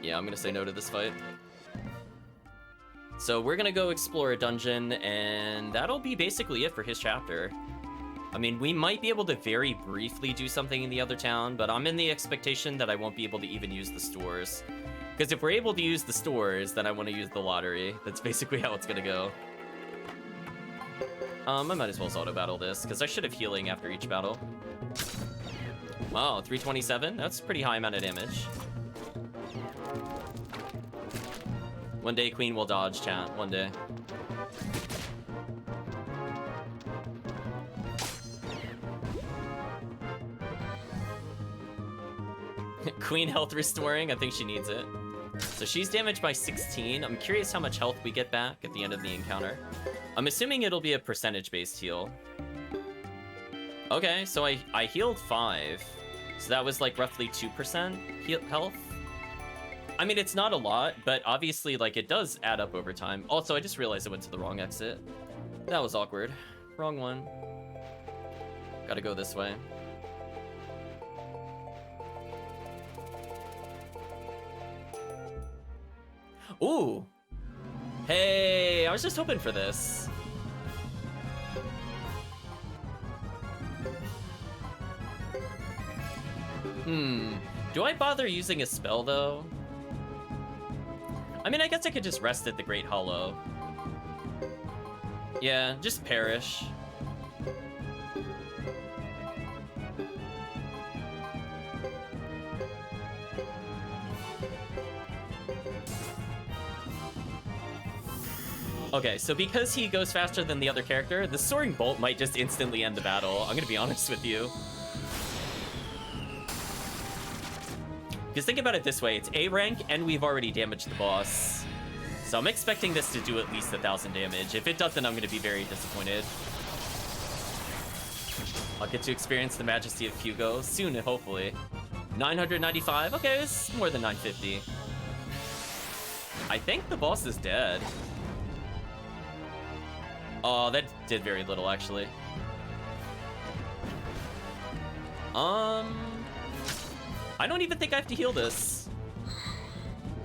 Yeah, I'm gonna say no to this fight. So we're gonna go explore a dungeon, and that'll be basically it for his chapter. I mean, we might be able to very briefly do something in the other town, but I'm in the expectation that I won't be able to even use the stores. Because if we're able to use the stores, then I want to use the lottery. That's basically how it's gonna go. I might as well auto-battle this, because I should have healing after each battle. Wow, 327? That's a pretty high amount of damage. One day Queen will dodge, chat. One day. Queen health restoring, I think she needs it. So she's damaged by 16. I'm curious how much health we get back at the end of the encounter. I'm assuming it'll be a percentage-based heal. Okay, so I healed 5. So that was like roughly 2% health. I mean, it's not a lot, but obviously, like, it does add up over time. Also, I just realized I went to the wrong exit. That was awkward. Wrong one. Gotta go this way. Ooh! Hey, I was just hoping for this. Do I bother using a spell, though? I mean, I guess I could just rest at the Great Hollow. Yeah, just perish. Okay, so because he goes faster than the other character, the Soaring Bolt might just instantly end the battle. I'm gonna be honest with you. Because think about it this way, it's A rank and we've already damaged the boss. So I'm expecting this to do at least 1,000 damage. If it doesn't, I'm gonna be very disappointed. I'll get to experience the majesty of Hugo soon, hopefully. 995, okay, it's more than 950. I think the boss is dead. Oh, that did very little, actually. I don't even think I have to heal this.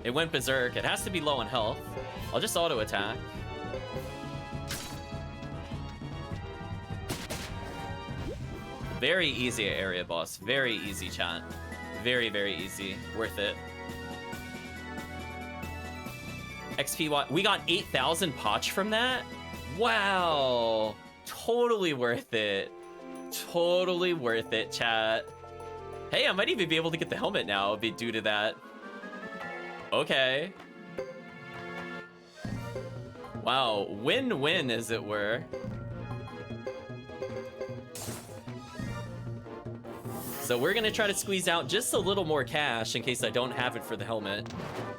It went berserk. It has to be low on health. I'll just auto attack. Very easy area boss. Very easy, chat. Very, very easy. Worth it. XP, we got 8,000 potch from that? Wow. Totally worth it. Totally worth it, chat. Hey, I might even be able to get the helmet now due to that. Okay. Wow, win-win, as it were. So we're gonna try to squeeze out just a little more cash in case I don't have it for the helmet.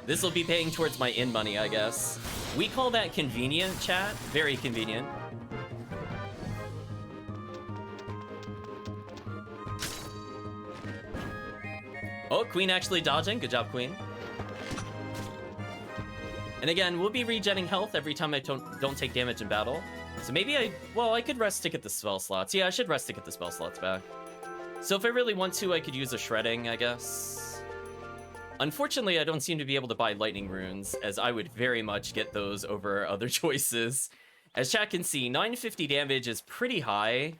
This will be paying towards my in money, I guess. We call that convenient, chat. Very convenient. Oh, Queen actually dodging. Good job, Queen. And again, we'll be regenning health every time I don't take damage in battle. So maybe I could rest to get the spell slots. Yeah, I should rest to get the spell slots back. So if I really want to, I could use a shredding, I guess. Unfortunately, I don't seem to be able to buy lightning runes, as I would very much get those over other choices. As chat can see, 950 damage is pretty high.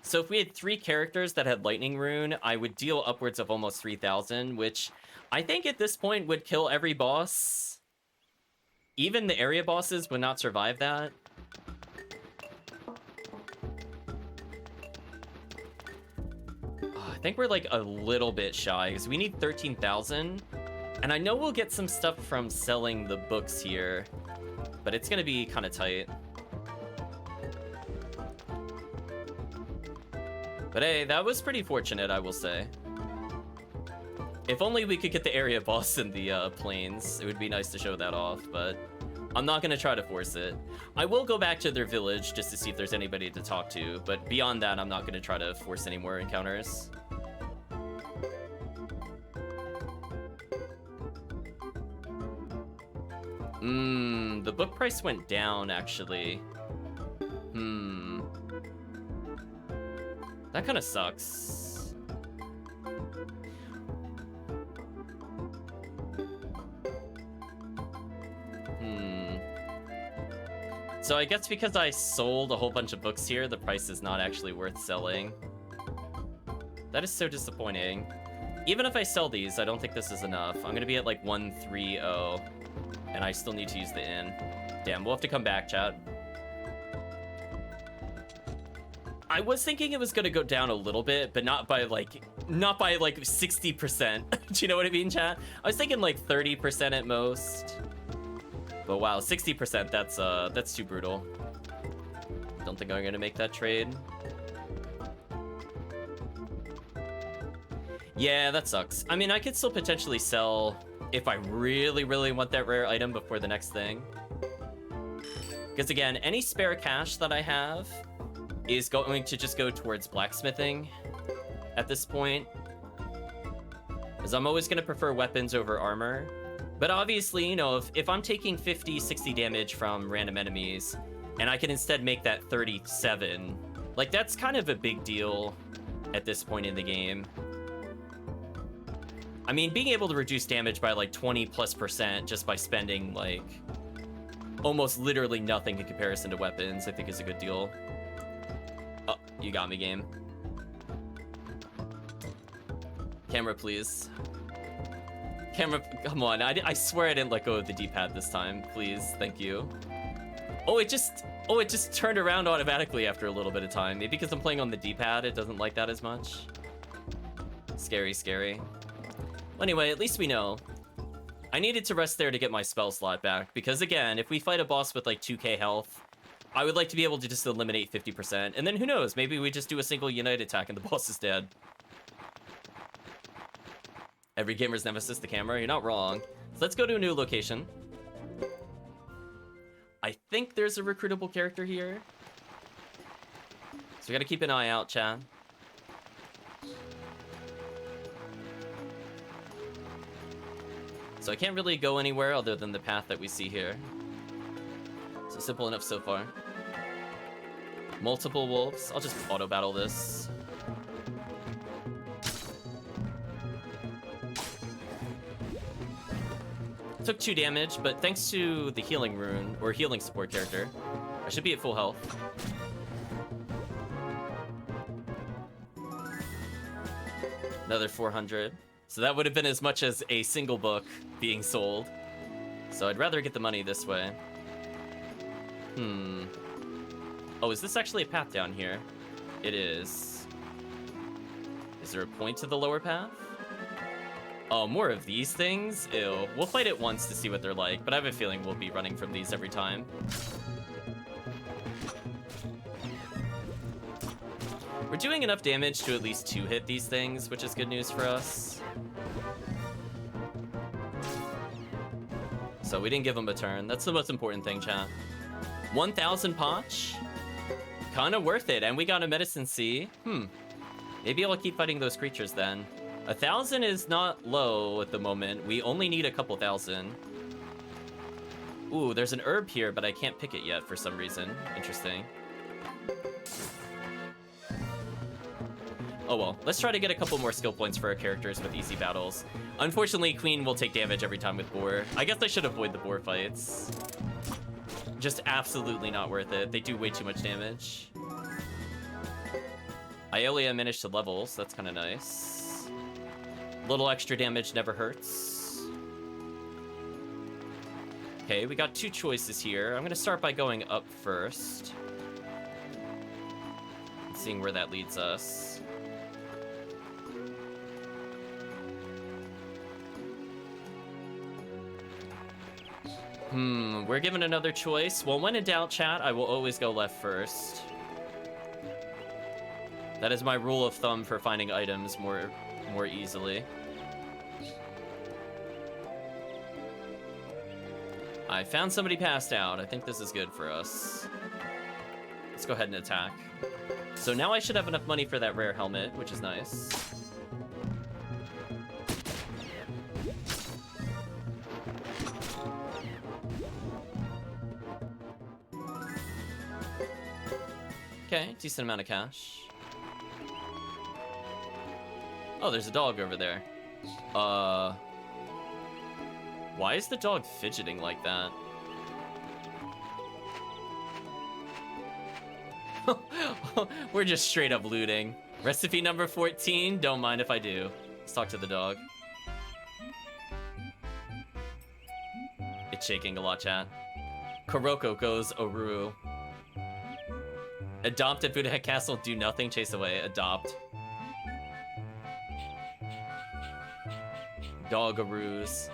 So if we had 3 characters that had lightning rune, I would deal upwards of almost 3,000, which I think at this point would kill every boss. Even the area bosses would not survive that. I think we're like a little bit shy, because we need 13,000. And I know we'll get some stuff from selling the books here, but it's going to be kind of tight. But hey, that was pretty fortunate, I will say. If only we could get the area boss in the plains, it would be nice to show that off, but I'm not going to try to force it. I will go back to their village just to see if there's anybody to talk to, but beyond that, I'm not going to try to force any more encounters. The book price went down, actually. That kind of sucks. So I guess because I sold a whole bunch of books here, the price is not actually worth selling. That is so disappointing. Even if I sell these, I don't think this is enough. I'm gonna be at like 130, and I still need to use the inn. Damn, we'll have to come back, chat. I was thinking it was gonna go down a little bit, but not by like 60%. Do you know what I mean, chat? I was thinking like 30% at most. But wow, 60%, that's too brutal. Don't think I'm gonna make that trade. Yeah, that sucks. I mean, I could still potentially sell if I really, really want that rare item before the next thing. Because again, any spare cash that I have is going to just go towards blacksmithing at this point. Because I'm always going to prefer weapons over armor. But obviously, you know, if I'm taking 50, 60 damage from random enemies, and I can instead make that 37, like, that's kind of a big deal at this point in the game. I mean, being able to reduce damage by like 20+% just by spending like almost literally nothing in comparison to weapons, I think is a good deal. Oh, you got me, game. Camera, please. Camera, come on. I swear I didn't let go of the D-pad this time. Please, thank you. Oh, it just turned around automatically after a little bit of time. Maybe because I'm playing on the D-pad, it doesn't like that as much. Scary, scary. Well, anyway, at least we know. I needed to rest there to get my spell slot back, because again, if we fight a boss with like 2k health, I would like to be able to just eliminate 50%, and then who knows, maybe we just do a single unite attack and the boss is dead. Every gamer's nemesis, the camera, you're not wrong. So let's go to a new location. I think there's a recruitable character here. So we gotta keep an eye out, chat. So I can't really go anywhere other than the path that we see here. So simple enough so far. Multiple wolves. I'll just auto battle this. Took 2 damage, but thanks to the healing rune, or healing support character, I should be at full health. Another 400. So that would have been as much as a single book being sold. So I'd rather get the money this way. Oh, is this actually a path down here? It is. Is there a point to the lower path? Oh, more of these things? Ew. We'll fight it once to see what they're like, but I have a feeling we'll be running from these every time. We're doing enough damage to at least 2-hit these things, which is good news for us. So we didn't give them a turn. That's the most important thing, chat. 1,000 potch? Kinda worth it, and we got a medicine C. Maybe I'll keep fighting those creatures then. 1,000 is not low at the moment. We only need a couple thousand. Ooh, there's an herb here, but I can't pick it yet for some reason. Interesting. Oh well, let's try to get a couple more skill points for our characters with easy battles. Unfortunately, Queen will take damage every time with boar. I guess I should avoid the boar fights. Just absolutely not worth it. They do way too much damage. Iolia managed to level, so that's kind of nice. Little extra damage never hurts. Okay, we got two choices here. I'm gonna start by going up first. Seeing where that leads us. We're given another choice. Well, when in doubt, chat, I will always go left first. That is my rule of thumb for finding items more easily. I found somebody passed out. I think this is good for us. Let's go ahead and attack. So now I should have enough money for that rare helmet, which is nice. Okay, decent amount of cash. Oh, there's a dog over there. Why is the dog fidgeting like that? We're just straight up looting. Recipe number 14, don't mind if I do. Let's talk to the dog. It's shaking a lot, chat. Kuroko goes Oru. Adopt at Buddha Castle, do nothing, chase away. Adopt. Dogaroos.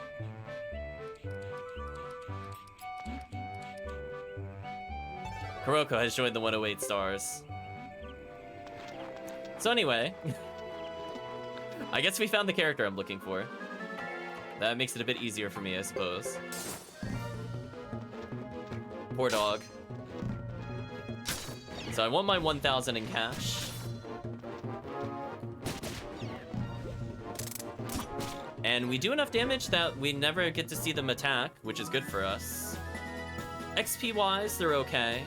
Kuroko has joined the 108 stars. So anyway, I guess we found the character I'm looking for. That makes it a bit easier for me, I suppose. Poor dog. So I want my 1,000 in cash. And we do enough damage that we never get to see them attack, which is good for us. XP-wise, they're okay.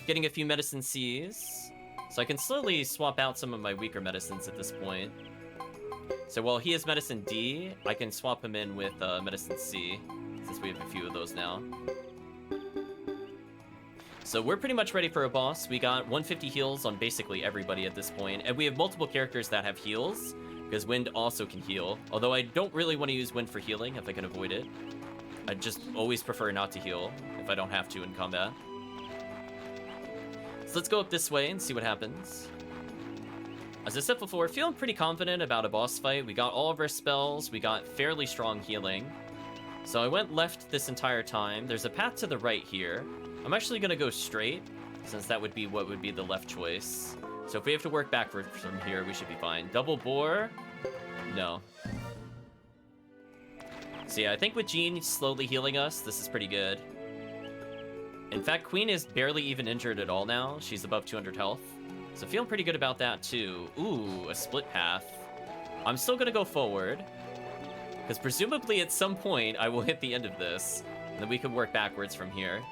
Getting a few medicine Cs. So I can slowly swap out some of my weaker medicines at this point. So while he has medicine D, I can swap him in with medicine C, since we have a few of those now. So we're pretty much ready for a boss. We got 150 heals on basically everybody at this point, and we have multiple characters that have heals, because Wind also can heal. Although I don't really want to use Wind for healing if I can avoid it. I just always prefer not to heal if I don't have to in combat. So let's go up this way and see what happens. As I said before, feeling pretty confident about a boss fight. We got all of our spells. We got fairly strong healing. So I went left this entire time. There's a path to the right here. I'm actually going to go straight, since that would be what would be the left choice. So if we have to work backwards from here, we should be fine. Double boar? No. So yeah, I think with Jean slowly healing us, this is pretty good. In fact, Queen is barely even injured at all now. She's above 200 health. So feeling pretty good about that too. Ooh, a split path. I'm still gonna go forward, because presumably at some point I will hit the end of this, and then we can work backwards from here.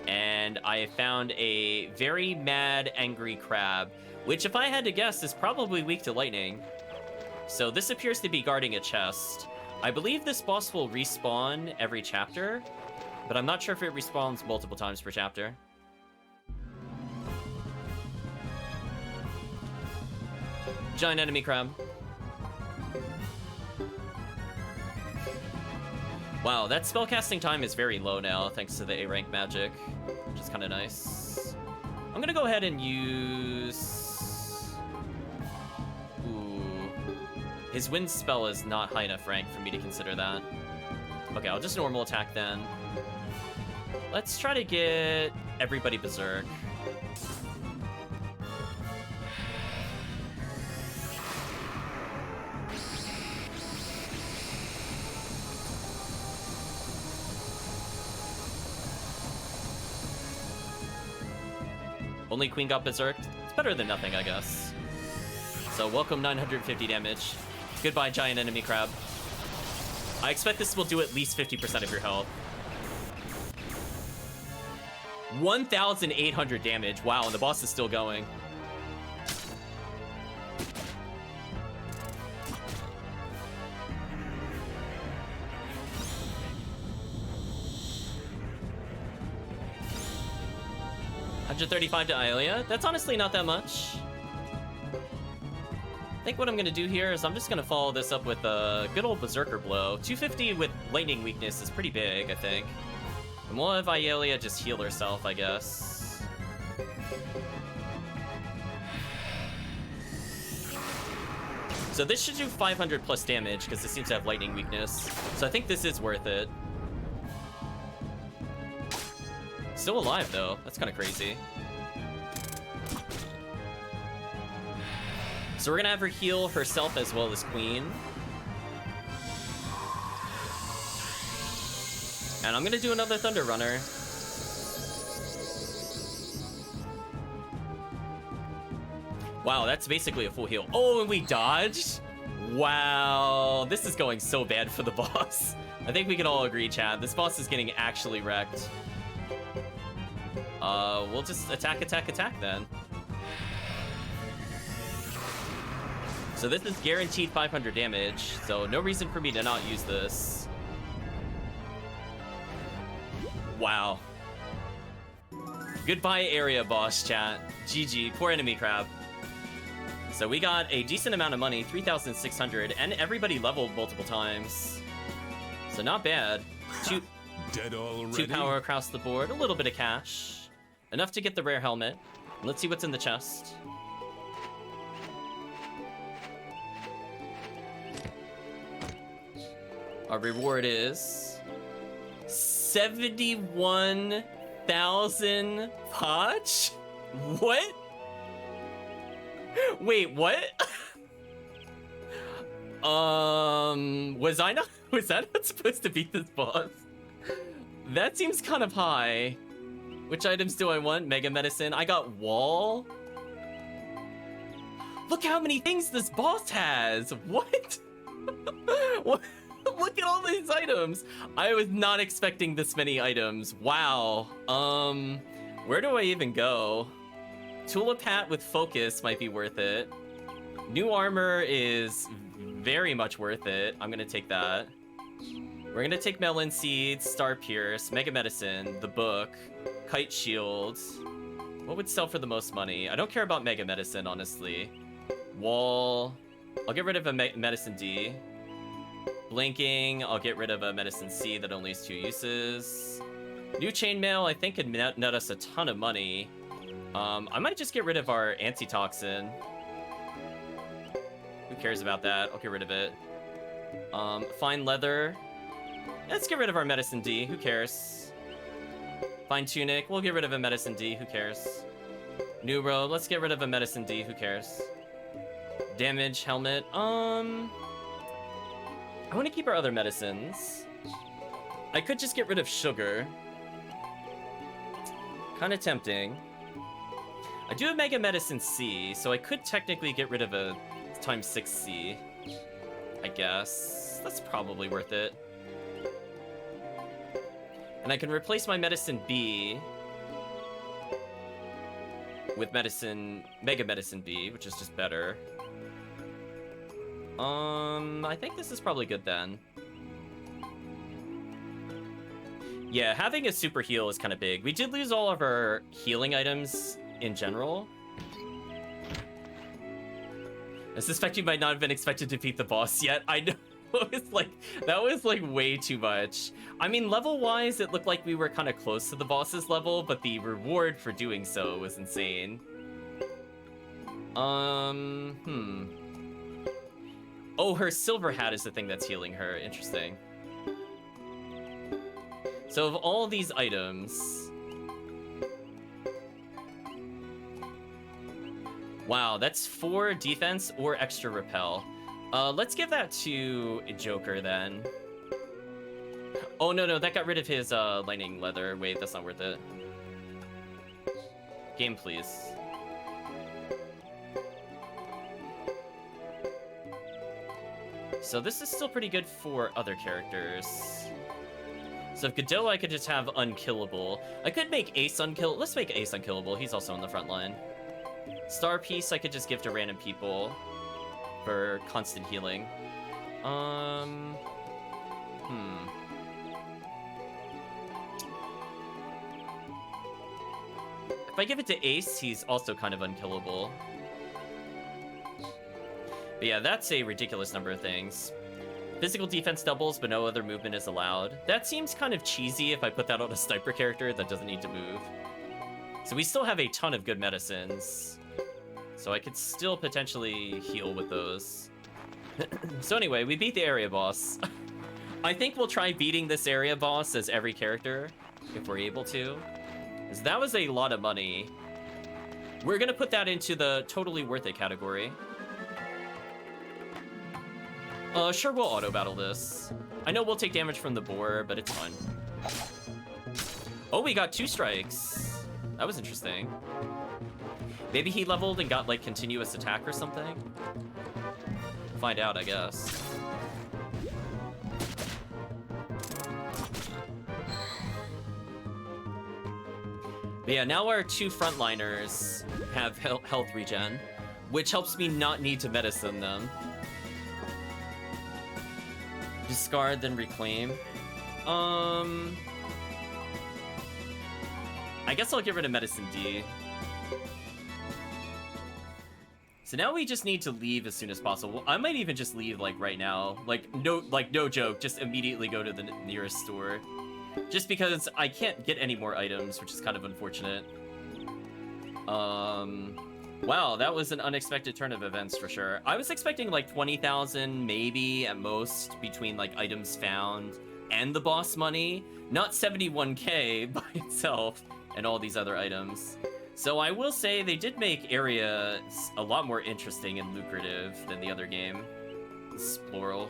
And I found a very mad, angry crab, which if I had to guess is probably weak to lightning. So this appears to be guarding a chest. I believe this boss will respawn every chapter, but I'm not sure if it respawns multiple times per chapter. Giant enemy crab. Wow, that spellcasting time is very low now, thanks to the A-rank magic, which is kind of nice. I'm gonna go ahead and use... Ooh. His wind spell is not high enough rank for me to consider that. Okay, I'll just normal attack then. Let's try to get everybody berserk. Only Queen got berserked. It's better than nothing, I guess. So welcome 950 damage. Goodbye, giant enemy crab. I expect this will do at least 50% of your health. 1,800 damage. Wow, and the boss is still going. $135 to Iolia. That's honestly not that much. I think what I'm gonna do here is I'm just gonna follow this up with a good old Berserker Blow. 250 with lightning weakness is pretty big, I think. And we'll have Iolia just heal herself, I guess. So this should do 500 plus damage because this seems to have lightning weakness. So I think this is worth it. Still alive though, that's kind of crazy. So we're gonna have her heal herself as well as Queen. And I'm gonna do another Thunder Runner. Wow, that's basically a full heal. Oh, and we dodged? Wow, this is going so bad for the boss. I think we can all agree, chat. This boss is getting actually wrecked. We'll just attack then. So this is guaranteed 500 damage, so no reason for me to not use this. Wow. Goodbye area boss, chat. GG, poor enemy crab. So we got a decent amount of money, 3,600, and everybody leveled multiple times. So not bad. Dead already? 2 power across the board, a little bit of cash. Enough to get the rare helmet. Let's see what's in the chest. Our reward is 71,000 Potch? What? Wait, what? was that not supposed to beat this boss? That seems kind of high. Which items do I want? Mega Medicine. I got Wall. Look how many things this boss has. What? What? Look at all these items. I was not expecting this many items. Wow. Where do I even go? Tulip Hat with Focus might be worth it. New armor is very much worth it. I'm gonna take that. We're gonna take Melon Seeds, Star Pierce, Mega Medicine, the book, Kite Shield. What would sell for the most money? I don't care about Mega Medicine, honestly. Wall. I'll get rid of a Medicine D. Blinking. I'll get rid of a Medicine C that only has 2 uses. New Chainmail, I think, could net us a ton of money. I might just get rid of our Antitoxin. Who cares about that? I'll get rid of it. Fine Leather. Let's get rid of our Medicine D. Who cares? Fine Tunic. We'll get rid of a Medicine D. Who cares? New Robe. Let's get rid of a Medicine D. Who cares? Damage Helmet. I want to keep our other medicines. I could just get rid of Sugar. Kind of tempting. I do have Mega Medicine C, so I could technically get rid of a times 6 C. I guess. That's probably worth it. And I can replace my Medicine B with Mega Medicine B, which is just better. I think this is probably good then. Yeah, having a super heal is kind of big. We did lose all of our healing items in general. I suspect you might not have been expected to beat the boss yet. I know. That was like way too much. I mean, level-wise, it looked like we were kind of close to the boss's level, but the reward for doing so was insane. Oh, her silver hat is the thing that's healing her. Interesting. So of all these items... Wow, that's 4 defense or extra repel. Let's give that to Joker then. Oh, no, that got rid of his lightning leather. Wait, that's not worth it. Game, please. So this is still pretty good for other characters. So if Geddoe, I could just have unkillable. I could make Ace unkillable. Let's make Ace unkillable. He's also on the front line. Star Piece, I could just give to random people for constant healing. If I give it to Ace, he's also kind of unkillable. But yeah, that's a ridiculous number of things. Physical defense doubles, but no other movement is allowed. That seems kind of cheesy if I put that on a sniper character that doesn't need to move. So we still have a ton of good medicines. So I could still potentially heal with those. So anyway, we beat the area boss. I think we'll try beating this area boss as every character, if we're able to. Because that was a lot of money. We're gonna put that into the totally worth it category. Sure, we'll auto-battle this. I know we'll take damage from the boar, but it's fine. Oh, we got 2 strikes. That was interesting. Maybe he leveled and got, like, continuous attack or something? We'll find out, I guess. But yeah, now our 2 frontliners have health regen, which helps me not need to medicine them. Discard, then reclaim. I guess I'll get rid of Medicine D. So now we just need to leave as soon as possible. I might even just leave, like, right now. Like, no joke, just immediately go to the nearest store. Just because I can't get any more items, which is kind of unfortunate. Wow, that was an unexpected turn of events for sure. I was expecting like 20,000 maybe at most between like items found and the boss money, not 71k by itself and all these other items. So I will say they did make area a lot more interesting and lucrative than the other game. Exploral.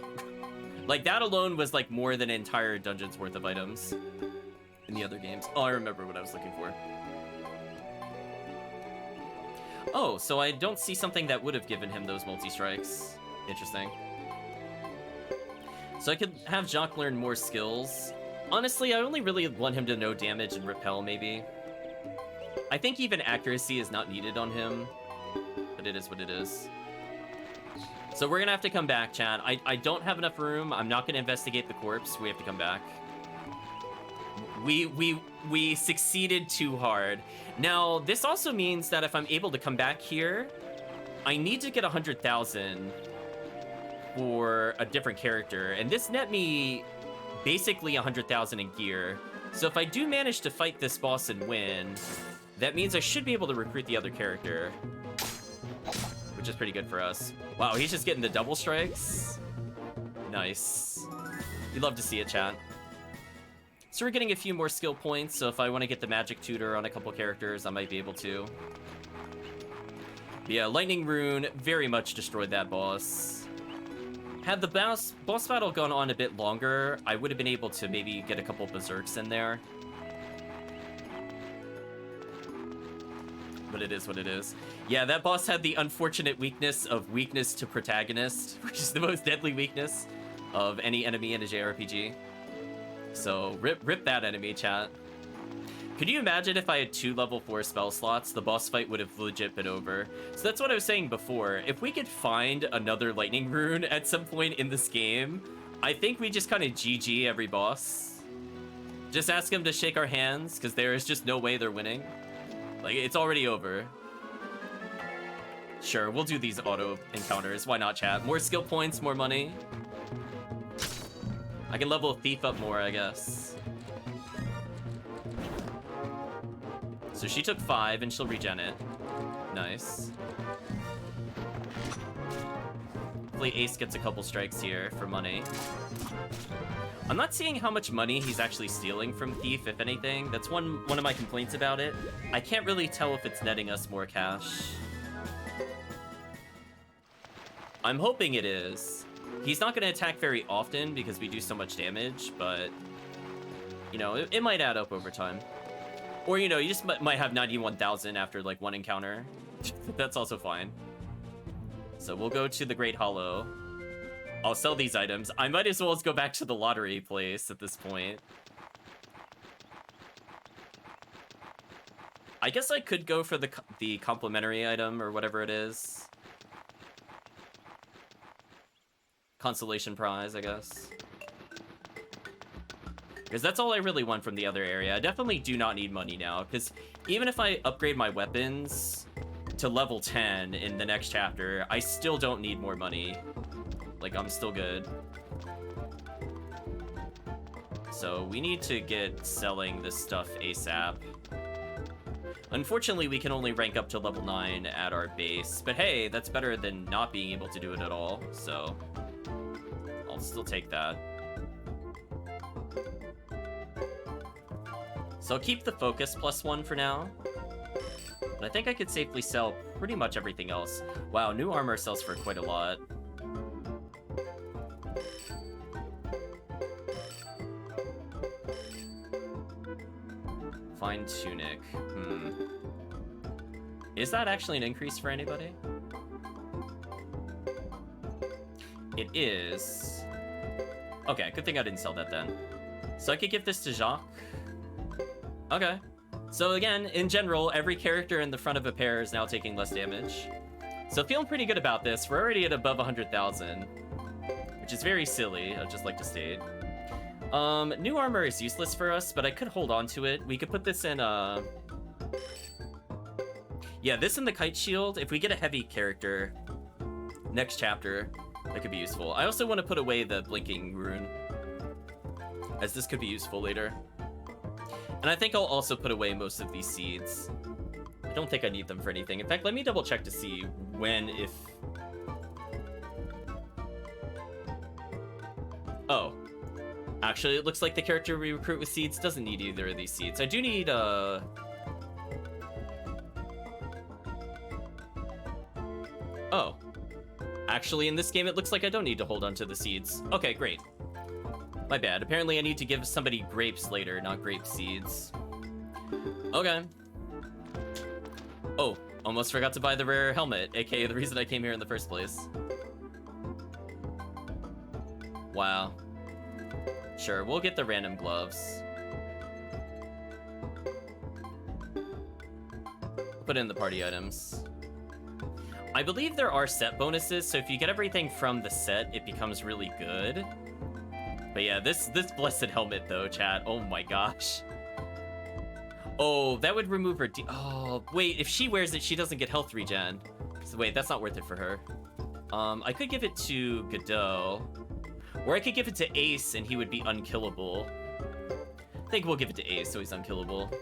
Like that alone was like more than an entire dungeon's worth of items in the other games. Oh, I remember what I was looking for. Oh, so I don't see something that would have given him those multi-strikes. Interesting. So I could have Jacques learn more skills. Honestly, I only really want him to know damage and repel, maybe. I think even accuracy is not needed on him, but it is what it is. So we're gonna have to come back, chat. I don't have enough room. I'm not gonna investigate the corpse. We have to come back. We succeeded too hard. Now, this also means that if I'm able to come back here, I need to get 100,000 for a different character. And this net me basically 100,000 in gear. So if I do manage to fight this boss and win, that means I should be able to recruit the other character, which is pretty good for us. Wow, he's just getting the double strikes. Nice. You'd love to see it, chat. So we're getting a few more skill points, so if I want to get the magic tutor on a couple characters, I might be able to. But yeah, Lightning Rune very much destroyed that boss. Had the boss battle gone on a bit longer, I would have been able to maybe get a couple berserks in there. But it is what it is. Yeah, that boss had the unfortunate weakness of weakness to protagonist, which is the most deadly weakness of any enemy in a JRPG. So, rip that enemy, chat. Could you imagine if I had 2 level 4 spell slots, the boss fight would have legit been over. So that's what I was saying before. If we could find another lightning rune at some point in this game, I think we just kind of GG every boss. Just ask them to shake our hands, because there is just no way they're winning. Like, it's already over. Sure, we'll do these auto encounters. Why not, chat? More skill points, more money. I can level Thief up more, I guess. So she took 5, and she'll regen it. Nice. Hopefully Ace gets a couple strikes here for money. I'm not seeing how much money he's actually stealing from Thief, if anything. That's one of my complaints about it. I can't really tell if it's netting us more cash. I'm hoping it is. He's not going to attack very often because we do so much damage, but, you know, it might add up over time. Or, you know, you just might have 91,000 after, like, one encounter. That's also fine. So we'll go to the Great Hollow. I'll sell these items. I might as well go back to the lottery place at this point. I guess I could go for the complimentary item or whatever it is. Consolation prize, I guess. Because that's all I really want from the other area. I definitely do not need money now, because even if I upgrade my weapons to level 10 in the next chapter, I still don't need more money. Like, I'm still good. So we need to get selling this stuff ASAP. Unfortunately, we can only rank up to level 9 at our base, but hey, that's better than not being able to do it at all, so I'll still take that. So I'll keep the focus +1 for now. But I think I could safely sell pretty much everything else. Wow, new armor sells for quite a lot. Fine tunic. Is that actually an increase for anybody? It is. Okay, good thing I didn't sell that then. So I could give this to Jacques. Okay. So again, in general, every character in the front of a pair is now taking less damage. So feeling pretty good about this. We're already at above 100,000, which is very silly, I'd just like to state. New armor is useless for us, but I could hold on to it. We could put this in, yeah, this in the kite shield. If we get a heavy character next chapter, that could be useful. I also want to put away the blinking rune, as this could be useful later. And I think I'll also put away most of these seeds. I don't think I need them for anything. In fact, let me double check to see when, if... Oh. Actually, it looks like the character we recruit with seeds doesn't need either of these seeds. I do need, Oh. Actually, in this game, it looks like I don't need to hold on to the seeds. Okay, great. My bad. Apparently, I need to give somebody grapes later, not grape seeds. Okay. Oh, almost forgot to buy the rare helmet, aka the reason I came here in the first place. Wow. Sure, we'll get the random gloves. Put in the party items. I believe there are set bonuses, so if you get everything from the set, it becomes really good. But yeah, this blessed helmet though, chat. Oh my gosh. Oh, that would remove her oh, wait, if she wears it, she doesn't get health regen. So wait, that's not worth it for her. I could give it to Geddoe. Or I could give it to Ace and he would be unkillable. I think we'll give it to Ace so he's unkillable.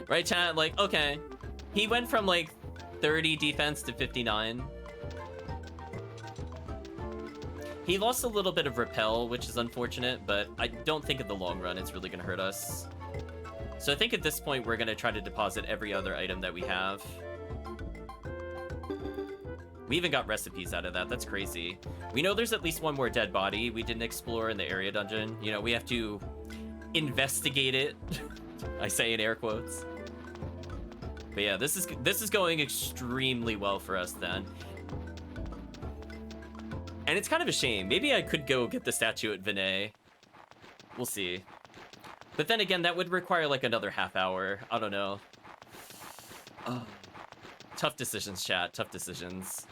Right, chat? Like, okay. He went from like 30 defense to 59. He lost a little bit of repel, which is unfortunate, but I don't think in the long run it's really gonna hurt us. So I think at this point we're gonna try to deposit every other item that we have. We even got recipes out of that. That's crazy. We know there's at least one more dead body we didn't explore in the area dungeon. You know, we have to investigate it. I say in air quotes. But yeah, this is going extremely well for us then. And it's kind of a shame. Maybe I could go get the statue at Vinay. We'll see. But then again, that would require like another half hour. I don't know. Tough decisions, chat. Tough decisions.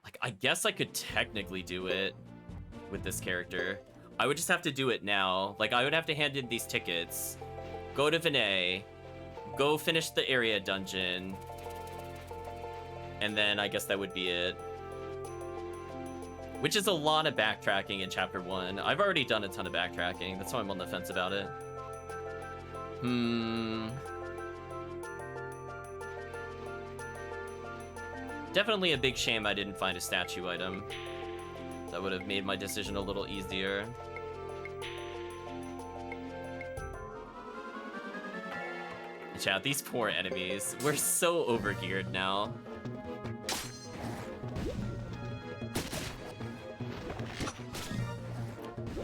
Like, I guess I could technically do it with this character. I would just have to do it now. Like, I would have to hand in these tickets, go to Vinay, go finish the area dungeon, and then I guess that would be it. Which is a lot of backtracking in Chapter 1. I've already done a ton of backtracking. That's why I'm on the fence about it. Definitely a big shame I didn't find a statue item. That would have made my decision a little easier. Chat, these poor enemies. We're so overgeared now.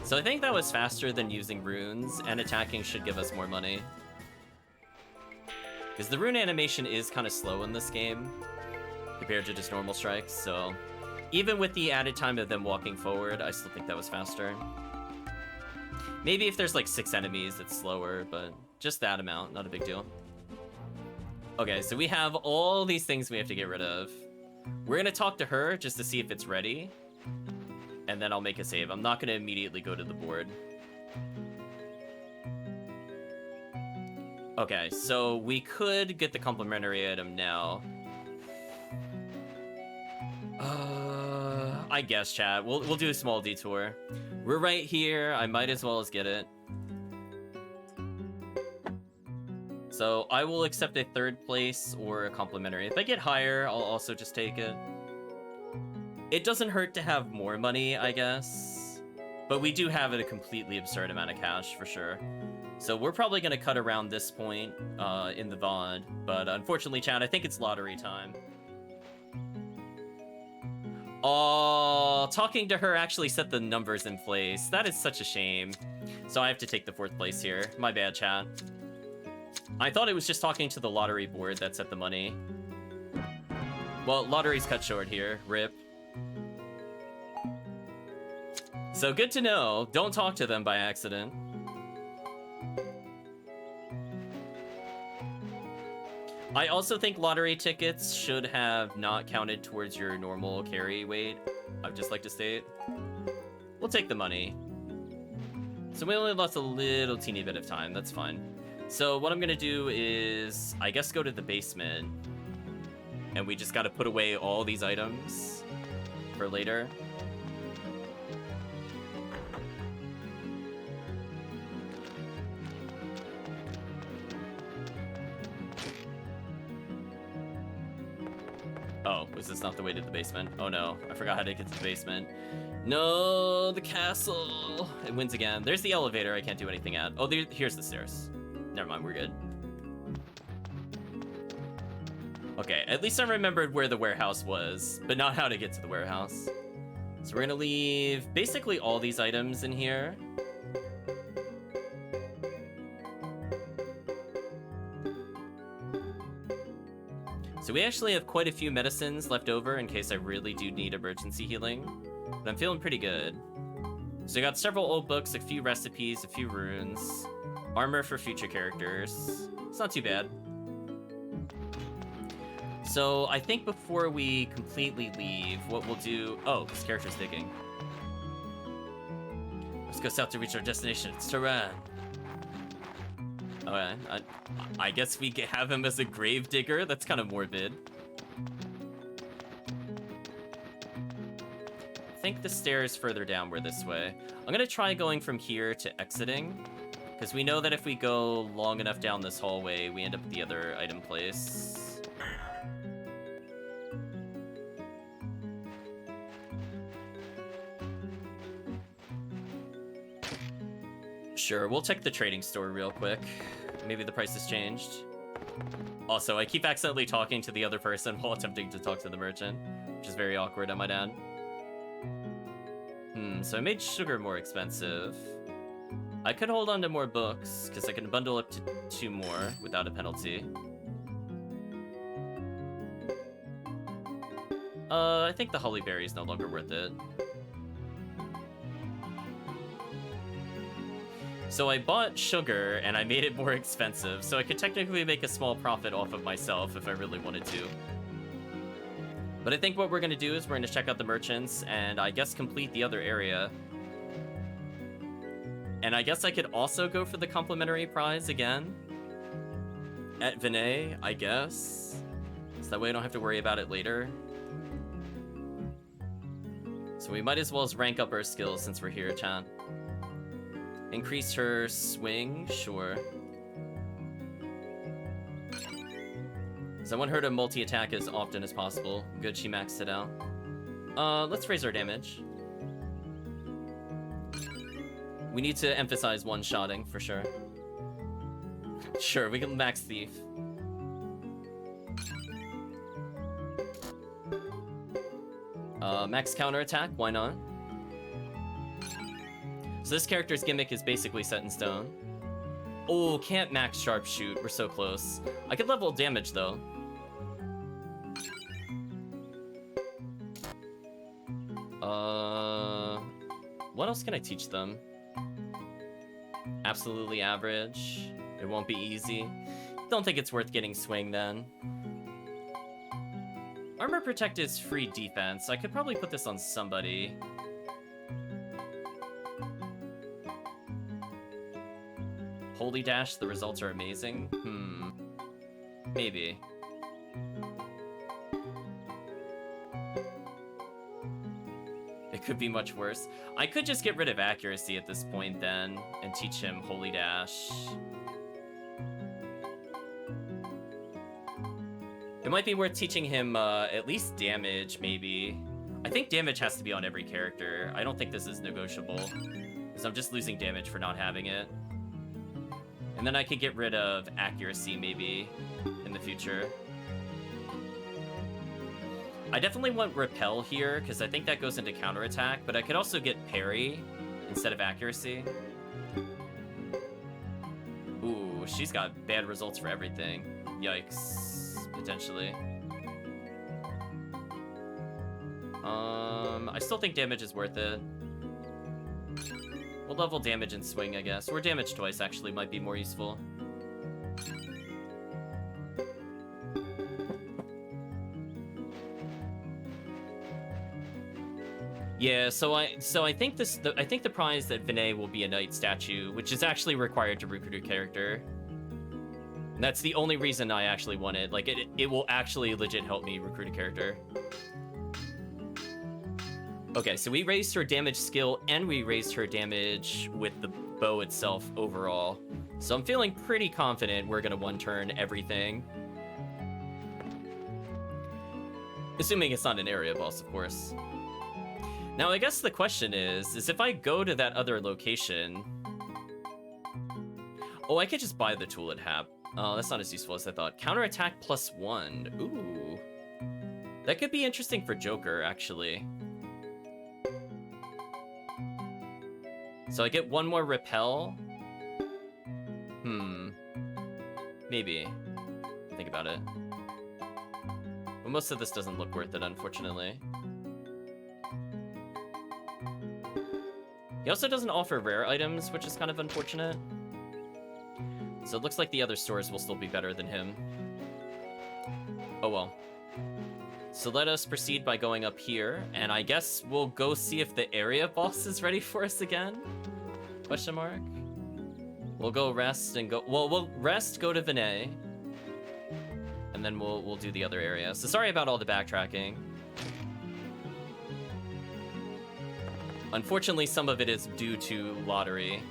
So I think that was faster than using runes, and attacking should give us more money. Because the rune animation is kind of slow in this game compared to just normal strikes, so even with the added time of them walking forward, I still think that was faster. Maybe if there's like 6 enemies, it's slower, but just that amount, not a big deal. Okay, so we have all these things we have to get rid of. We're gonna talk to her just to see if it's ready, and then I'll make a save. I'm not gonna immediately go to the board. Okay, so we could get the complimentary item now. I guess, chat. We'll do a small detour. We're right here. I might as well as get it. So I will accept a 3rd place or a complimentary. If I get higher, I'll also just take it. It doesn't hurt to have more money, I guess. But we do have a completely absurd amount of cash, for sure. So we're probably going to cut around this point in the VOD. But unfortunately, chat, I think it's lottery time. Oh, talking to her actually set the numbers in place. That is such a shame. So I have to take the 4th place here. My bad, chat. I thought it was just talking to the lottery board that set the money. Well, lottery's cut short here. RIP. So good to know. Don't talk to them by accident. I also think lottery tickets should have not counted towards your normal carry weight. I'd just like to state. We'll take the money. So we only lost a little teeny bit of time. That's fine. So what I'm going to do is, I guess, go to the basement. And we just got to put away all these items for later. Oh, was this not the way to the basement? Oh no, I forgot how to get to the basement. No, the castle. It wins again. There's the elevator I can't do anything at. Oh, here's the stairs. Never mind, we're good. Okay, at least I remembered where the warehouse was, but not how to get to the warehouse. So we're gonna leave basically all these items in here. So we actually have quite a few medicines left over in case I really do need emergency healing, but I'm feeling pretty good. So I got several old books, a few recipes, a few runes, armor for future characters. It's not too bad. So I think before we completely leave, what we'll do... Oh, this character's digging. Let's go south to reach our destination. It's Tehran. Okay, I guess we have him as a grave digger. That's kind of morbid. I think the stairs further down were this way. I'm gonna try going from here to exiting, because we know that if we go long enough down this hallway, we end up at the other item place. Sure, we'll check the trading store real quick. Maybe the price has changed. Also, I keep accidentally talking to the other person while attempting to talk to the merchant, which is very awkward, I might add. So I made sugar more expensive. I could hold on to more books, because I can bundle up to 2 more without a penalty. I think the holly berry is no longer worth it. So I bought sugar, and I made it more expensive, so I could technically make a small profit off of myself if I really wanted to. But I think what we're going to do is we're going to check out the merchants, and I guess complete the other area. And I guess I could also go for the complimentary prize again. At Vinay, I guess. So that way I don't have to worry about it later. So we might as well rank up our skills since we're here, chat. Increase her swing, sure. So I want her to multi-attack as often as possible. Good, she maxed it out. Let's raise our damage. We need to emphasize one-shotting, for sure. Sure, we can max Thief. Max counterattack, why not? So this character's gimmick is basically set in stone. Oh, can't max sharpshoot. We're so close. I could level damage, though. What else can I teach them? Absolutely average. It won't be easy. Don't think it's worth getting swing, then. Armor Protect is free defense. I could probably put this on somebody. Holy Dash, the results are amazing. Maybe. It could be much worse. I could just get rid of accuracy at this point then and teach him Holy Dash. It might be worth teaching him at least damage, maybe. I think damage has to be on every character. I don't think this is negotiable, because I'm just losing damage for not having it. And then I could get rid of accuracy, maybe, in the future. I definitely want Repel here, because I think that goes into counterattack, but I could also get Parry instead of accuracy. Ooh, she's got bad results for everything. Yikes, potentially. I still think damage is worth it. We'll level damage and swing, I guess. Or damage twice, actually, might be more useful. Yeah, so I think I think the prize that Vinay will be a knight statue, which is actually required to recruit a character. And that's the only reason I actually want it. Like, it will actually legit help me recruit a character. Okay, so we raised her damage skill and we raised her damage with the bow itself overall. So I'm feeling pretty confident we're gonna one-turn everything. Assuming it's not an area boss, of course. Now, I guess the question is if I go to that other location... Oh, I could just buy the tool at Hap. Oh, that's not as useful as I thought. Counterattack +1. Ooh. That could be interesting for Joker, actually. So I get one more repel. Maybe. Think about it. But most of this doesn't look worth it, unfortunately. He also doesn't offer rare items, which is kind of unfortunate. So it looks like the other stores will still be better than him. Oh well. So let us proceed by going up here, and I guess we'll go see if the area boss is ready for us again? Question mark? We'll go rest and go... Well, we'll rest, go to Vinay, and then we'll do the other area. So sorry about all the backtracking. Unfortunately, some of it is due to lottery.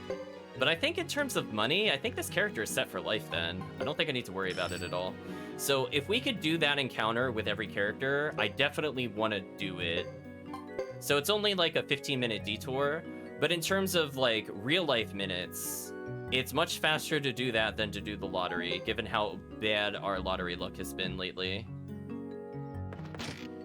But I think in terms of money, I think this character is set for life then. I don't think I need to worry about it at all. So if we could do that encounter with every character, I definitely want to do it. So it's only like a 15-minute detour, but in terms of like real-life minutes, it's much faster to do that than to do the lottery, given how bad our lottery luck has been lately.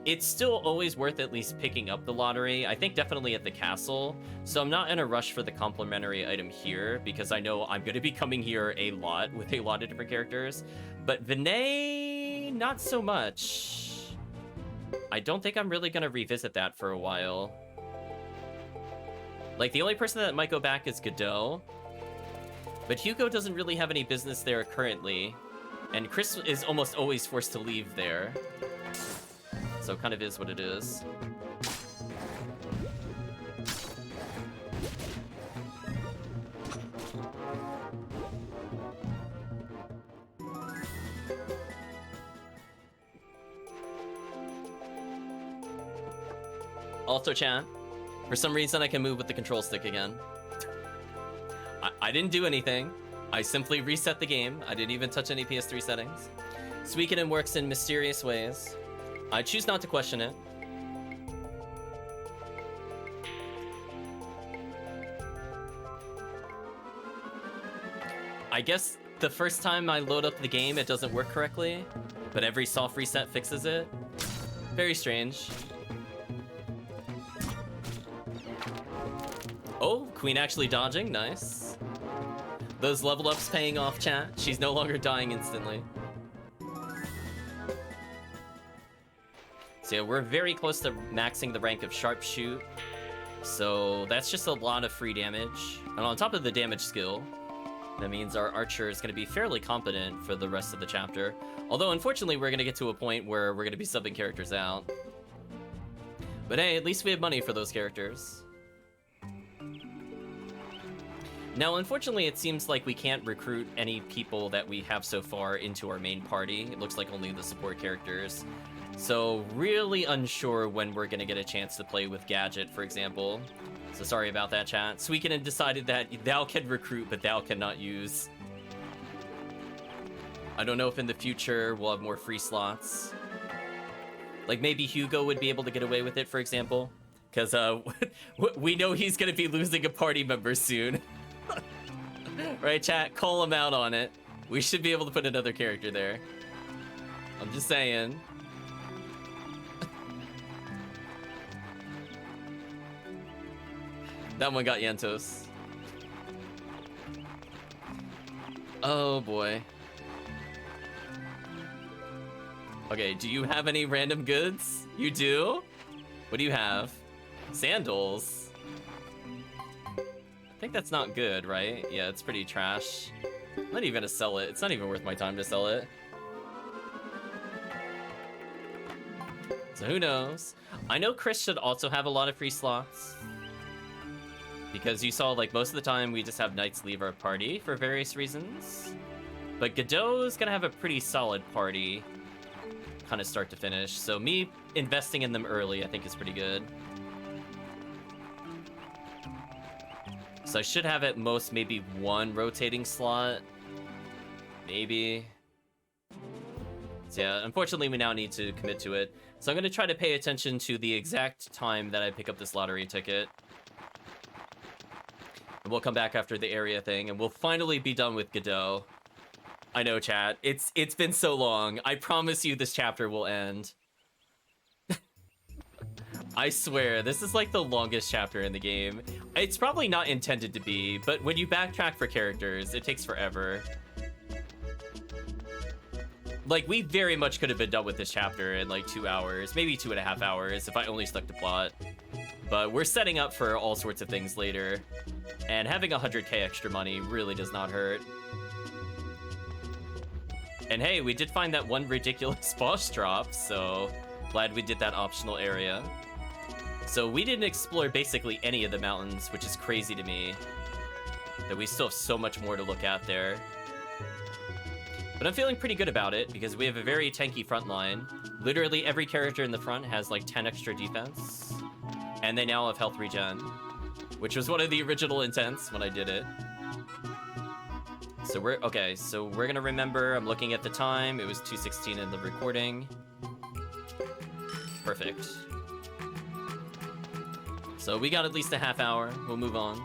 It's still always worth at least picking up the lottery. I think definitely at the castle. So I'm not in a rush for the complimentary item here because I know I'm going to be coming here a lot with a lot of different characters. But Vinay, not so much. I don't think I'm really going to revisit that for a while. Like, the only person that might go back is Geddoe. But Hugo doesn't really have any business there currently. And Chris is almost always forced to leave there. So it kind of is what it is. Also, chat, for some reason I can move with the control stick again. I didn't do anything. I simply reset the game. I didn't even touch any PS3 settings. Suikoden works in mysterious ways. I choose not to question it. I guess the first time I load up the game, it doesn't work correctly, but every soft reset fixes it. Very strange. Oh, Queen actually dodging, nice. Those level ups paying off, chat. She's no longer dying instantly. So yeah, we're very close to maxing the rank of Sharpshoot. So that's just a lot of free damage. And on top of the damage skill, that means our archer is going to be fairly competent for the rest of the chapter. Although, unfortunately, we're going to get to a point where we're going to be subbing characters out. But hey, at least we have money for those characters. Now, unfortunately, it seems like we can't recruit any people that we have so far into our main party. It looks like only the support characters. So, really unsure when we're going to get a chance to play with Gadget, for example. So sorry about that, chat. Suikoden decided that thou can recruit, but thou cannot use. I don't know if in the future we'll have more free slots. Like maybe Hugo would be able to get away with it, for example. Because we know he's going to be losing a party member soon. Right, chat? Call him out on it. We should be able to put another character there. I'm just saying. That one got Yentos. Oh boy. Okay, do you have any random goods? You do? What do you have? Sandals. I think that's not good, right? Yeah, it's pretty trash. I'm not even gonna sell it. It's not even worth my time to sell it. So who knows? I know Chris should also have a lot of free slots. Because you saw, like, most of the time we just have knights leave our party for various reasons. But Geddoe is gonna have a pretty solid party, kind of start to finish. So me investing in them early, I think, is pretty good. So I should have at most maybe one rotating slot. Maybe. So yeah, unfortunately we now need to commit to it. So I'm gonna try to pay attention to the exact time that I pick up this lottery ticket. And we'll come back after the area thing, and we'll finally be done with Geddoe. I know, chat. It's been so long. I promise you this chapter will end. I swear, this is like the longest chapter in the game. It's probably not intended to be, but when you backtrack for characters, it takes forever. Like, we very much could have been done with this chapter in like 2 hours, maybe 2.5 hours, if I only stuck to plot. But we're setting up for all sorts of things later. And having 100k extra money really does not hurt. And hey, we did find that one ridiculous boss drop, so glad we did that optional area. So we didn't explore basically any of the mountains, which is crazy to me. That we still have so much more to look at there. But I'm feeling pretty good about it, because we have a very tanky front line. Literally every character in the front has like 10 extra defense. And they now have health regen, which was one of the original intents when I did it. So we're gonna remember, I'm looking at the time, it was 2:16 in the recording. Perfect. So we got at least a half hour, we'll move on.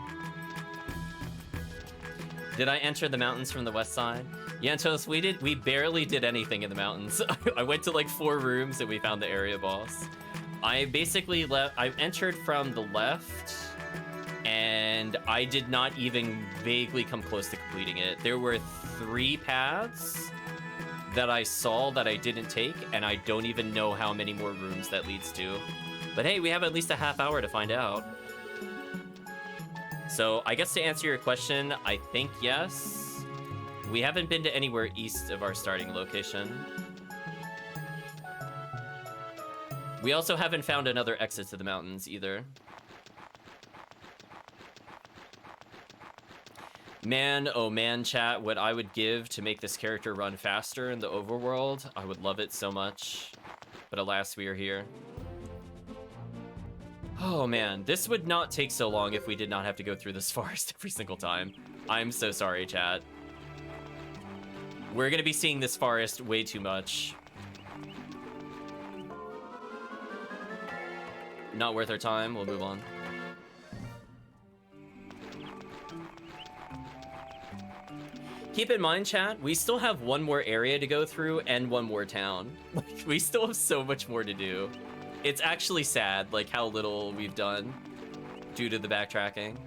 Did I enter the mountains from the west side? Yantos, we barely did anything in the mountains. I went to like 4 rooms and we found the area boss. I basically I entered from the left, and I did not even vaguely come close to completing it. There were 3 paths that I saw that I didn't take, and I don't even know how many more rooms that leads to. But hey, we have at least a half hour to find out. So I guess to answer your question, I think yes. We haven't been to anywhere east of our starting location. We also haven't found another exit to the mountains either. Man, oh man, chat, what I would give to make this character run faster in the overworld. I would love it so much. But alas, we are here. Oh man, this would not take so long if we did not have to go through this forest every single time. I'm so sorry, chat. We're gonna be seeing this forest way too much. Not worth our time, we'll move on. Keep in mind, chat, we still have one more area to go through and one more town. Like, we still have so much more to do. It's actually sad, like, how little we've done due to the backtracking.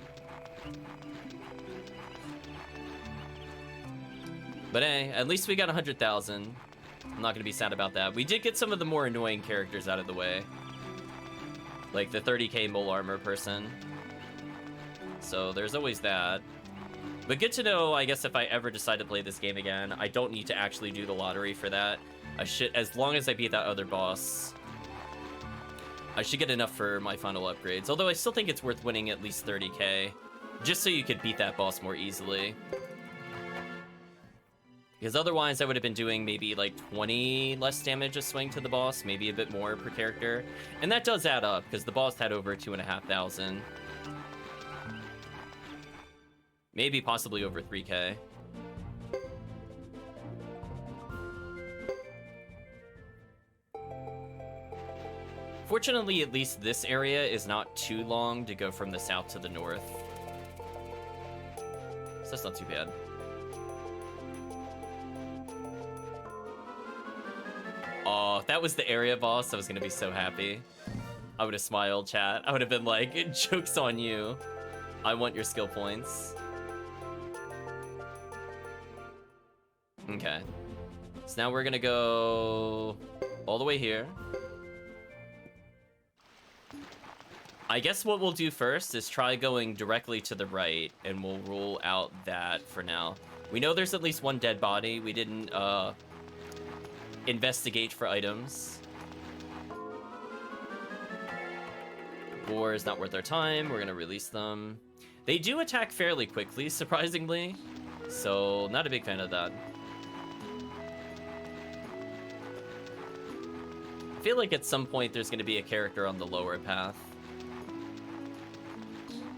But hey, at least we got 100,000. I'm not gonna be sad about that. We did get some of the more annoying characters out of the way. Like the 30k mole armor person. So there's always that. But good to know, I guess, if I ever decide to play this game again, I don't need to actually do the lottery for that. I should, as long as I beat that other boss, I should get enough for my final upgrades. Although I still think it's worth winning at least 30k, just so you could beat that boss more easily. Because otherwise I would have been doing maybe like 20 less damage a swing to the boss, maybe a bit more per character. And that does add up, because the boss had over 2,500. Maybe possibly over 3k. Fortunately, at least this area is not too long to go from the south to the north. So that's not too bad. Oh, if that was the area boss, I was gonna be so happy. I would have smiled, chat. I would have been like, joke's on you. I want your skill points. Okay. So now we're gonna go all the way here. I guess what we'll do first is try going directly to the right, and we'll rule out that for now. We know there's at least one dead body. We didn't, investigate for items. Boar is not worth our time. We're gonna release them. They do attack fairly quickly, surprisingly. So, not a big fan of that. I feel like at some point there's gonna be a character on the lower path.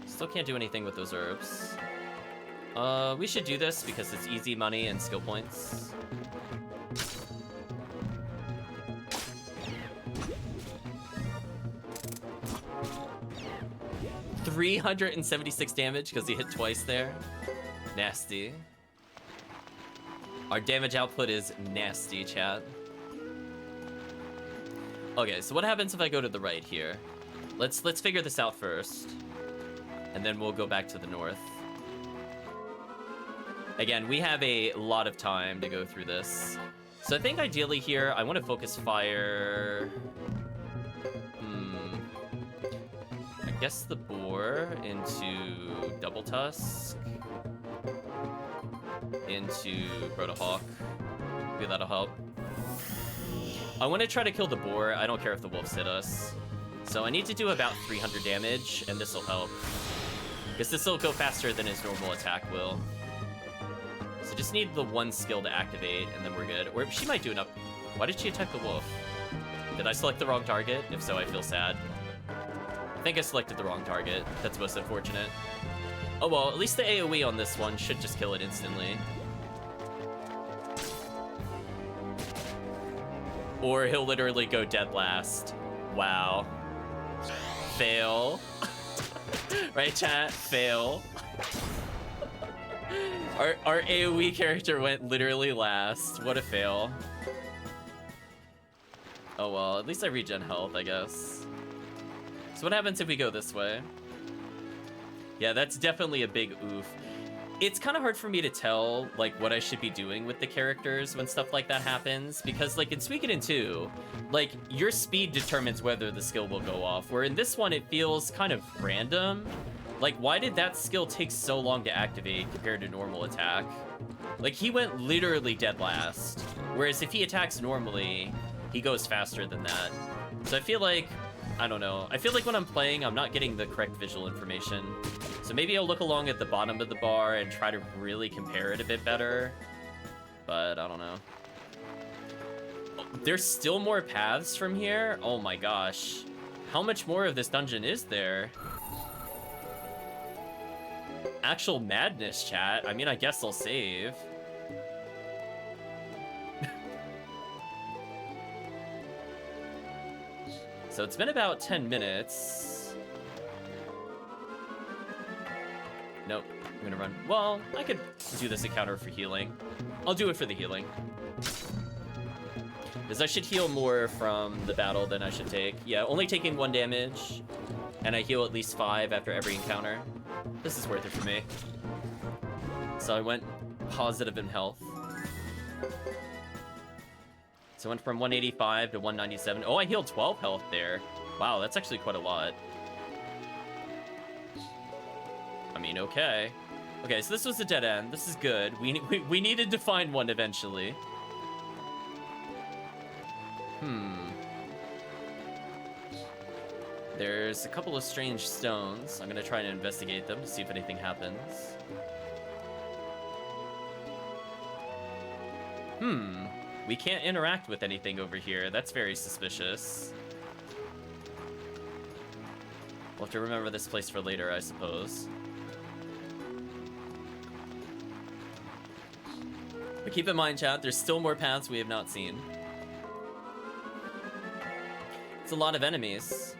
Still can't do anything with those herbs. We should do this because it's easy money and skill points. $376 damage because he hit twice there. Nasty. Our damage output is nasty, chat. Okay, so what happens if I go to the right here? Let's figure this out first. And then we'll go back to the north. Again, we have a lot of time to go through this. So I think ideally here, I want to focus fire... I guess the boar into Double Tusk. Into Grotahawk. Maybe that'll help. I want to try to kill the boar. I don't care if the wolves hit us. So I need to do about 300 damage, and this will help. Because this will go faster than his normal attack will. So just need the one skill to activate, and then we're good. Or she might do an up... Why did she attack the wolf? Did I select the wrong target? If so, I feel sad. I think I selected the wrong target. That's most unfortunate. Oh well, at least the AoE on this one should just kill it instantly. Or he'll literally go dead last. Wow. Fail. Right, chat? Fail. Our AoE character went literally last. What a fail. Oh well, at least I regen health, I guess. So what happens if we go this way? Yeah, that's definitely a big oof. It's kind of hard for me to tell, like, what I should be doing with the characters when stuff like that happens, because, like, in Suikoden 2, like, your speed determines whether the skill will go off, where in this one, it feels kind of random. Like, why did that skill take so long to activate compared to normal attack? Like, he went literally dead last, whereas if he attacks normally, he goes faster than that. So I feel like, I don't know. I feel like when I'm playing, I'm not getting the correct visual information. So maybe I'll look along at the bottom of the bar and try to really compare it a bit better. But I don't know. There's still more paths from here? Oh my gosh. How much more of this dungeon is there? Actual madness, chat. I mean, I guess I'll save. So it's been about 10 minutes. Nope, I'm gonna run. Well, I could do this encounter for healing. I'll do it for the healing. Because I should heal more from the battle than I should take. Yeah, only taking 1 damage. And I heal at least 5 after every encounter. This is worth it for me. So I went positive in health. So I went from 185 to 197. Oh, I healed 12 health there. Wow, that's actually quite a lot. I mean, okay. Okay, so this was a dead end. This is good. We needed to find one eventually. There's a couple of strange stones. I'm gonna try and investigate them to see if anything happens. We can't interact with anything over here. That's very suspicious. We'll have to remember this place for later, I suppose. But keep in mind, chat, there's still more paths we have not seen. It's a lot of enemies.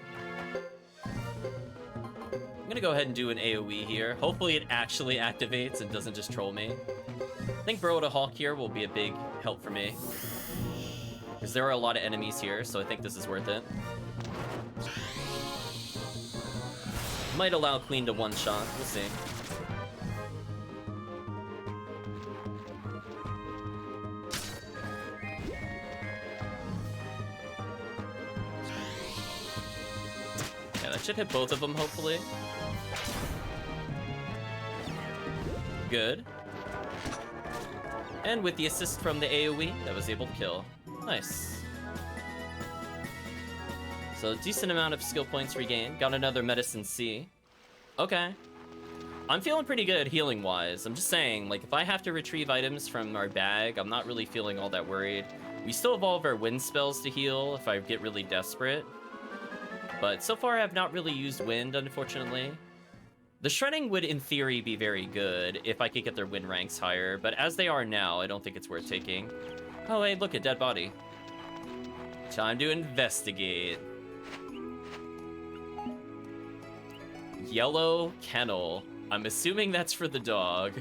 I'm gonna go ahead and do an AoE here. Hopefully it actually activates and doesn't just troll me. I think Burrow to Hawk here will be a big help for me. Because there are a lot of enemies here, so I think this is worth it. Might allow Queen to one-shot, we'll see. Yeah, that should hit both of them, hopefully. Good. And with the assist from the AoE, that was able to kill. Nice. So, decent amount of skill points regained. Got another Medicine C. Okay. I'm feeling pretty good healing-wise. I'm just saying, like, if I have to retrieve items from our bag, I'm not really feeling all that worried. We still evolve our wind spells to heal if I get really desperate. But so far, I've not really used wind, unfortunately. The shredding would, in theory, be very good if I could get their win ranks higher, but as they are now, I don't think it's worth taking. Oh, hey, look, a dead body. Time to investigate. Yellow kennel. I'm assuming that's for the dog.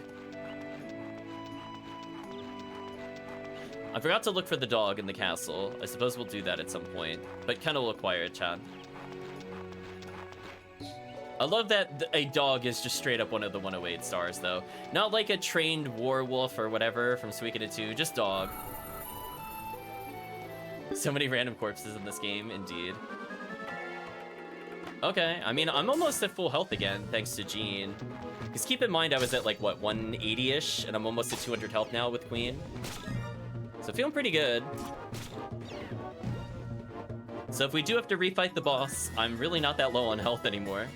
I forgot to look for the dog in the castle. I suppose we'll do that at some point. But kennel acquired, Chan. I love that a dog is just straight up one of the 108 stars, though. Not like a trained werewolf or whatever from Suikoden II, just dog. So many random corpses in this game, indeed. Okay, I mean, I'm almost at full health again, thanks to Jean. Because keep in mind, I was at like, what, 180-ish, and I'm almost at 200 health now with Queen. So feeling pretty good. So if we do have to refight the boss, I'm really not that low on health anymore.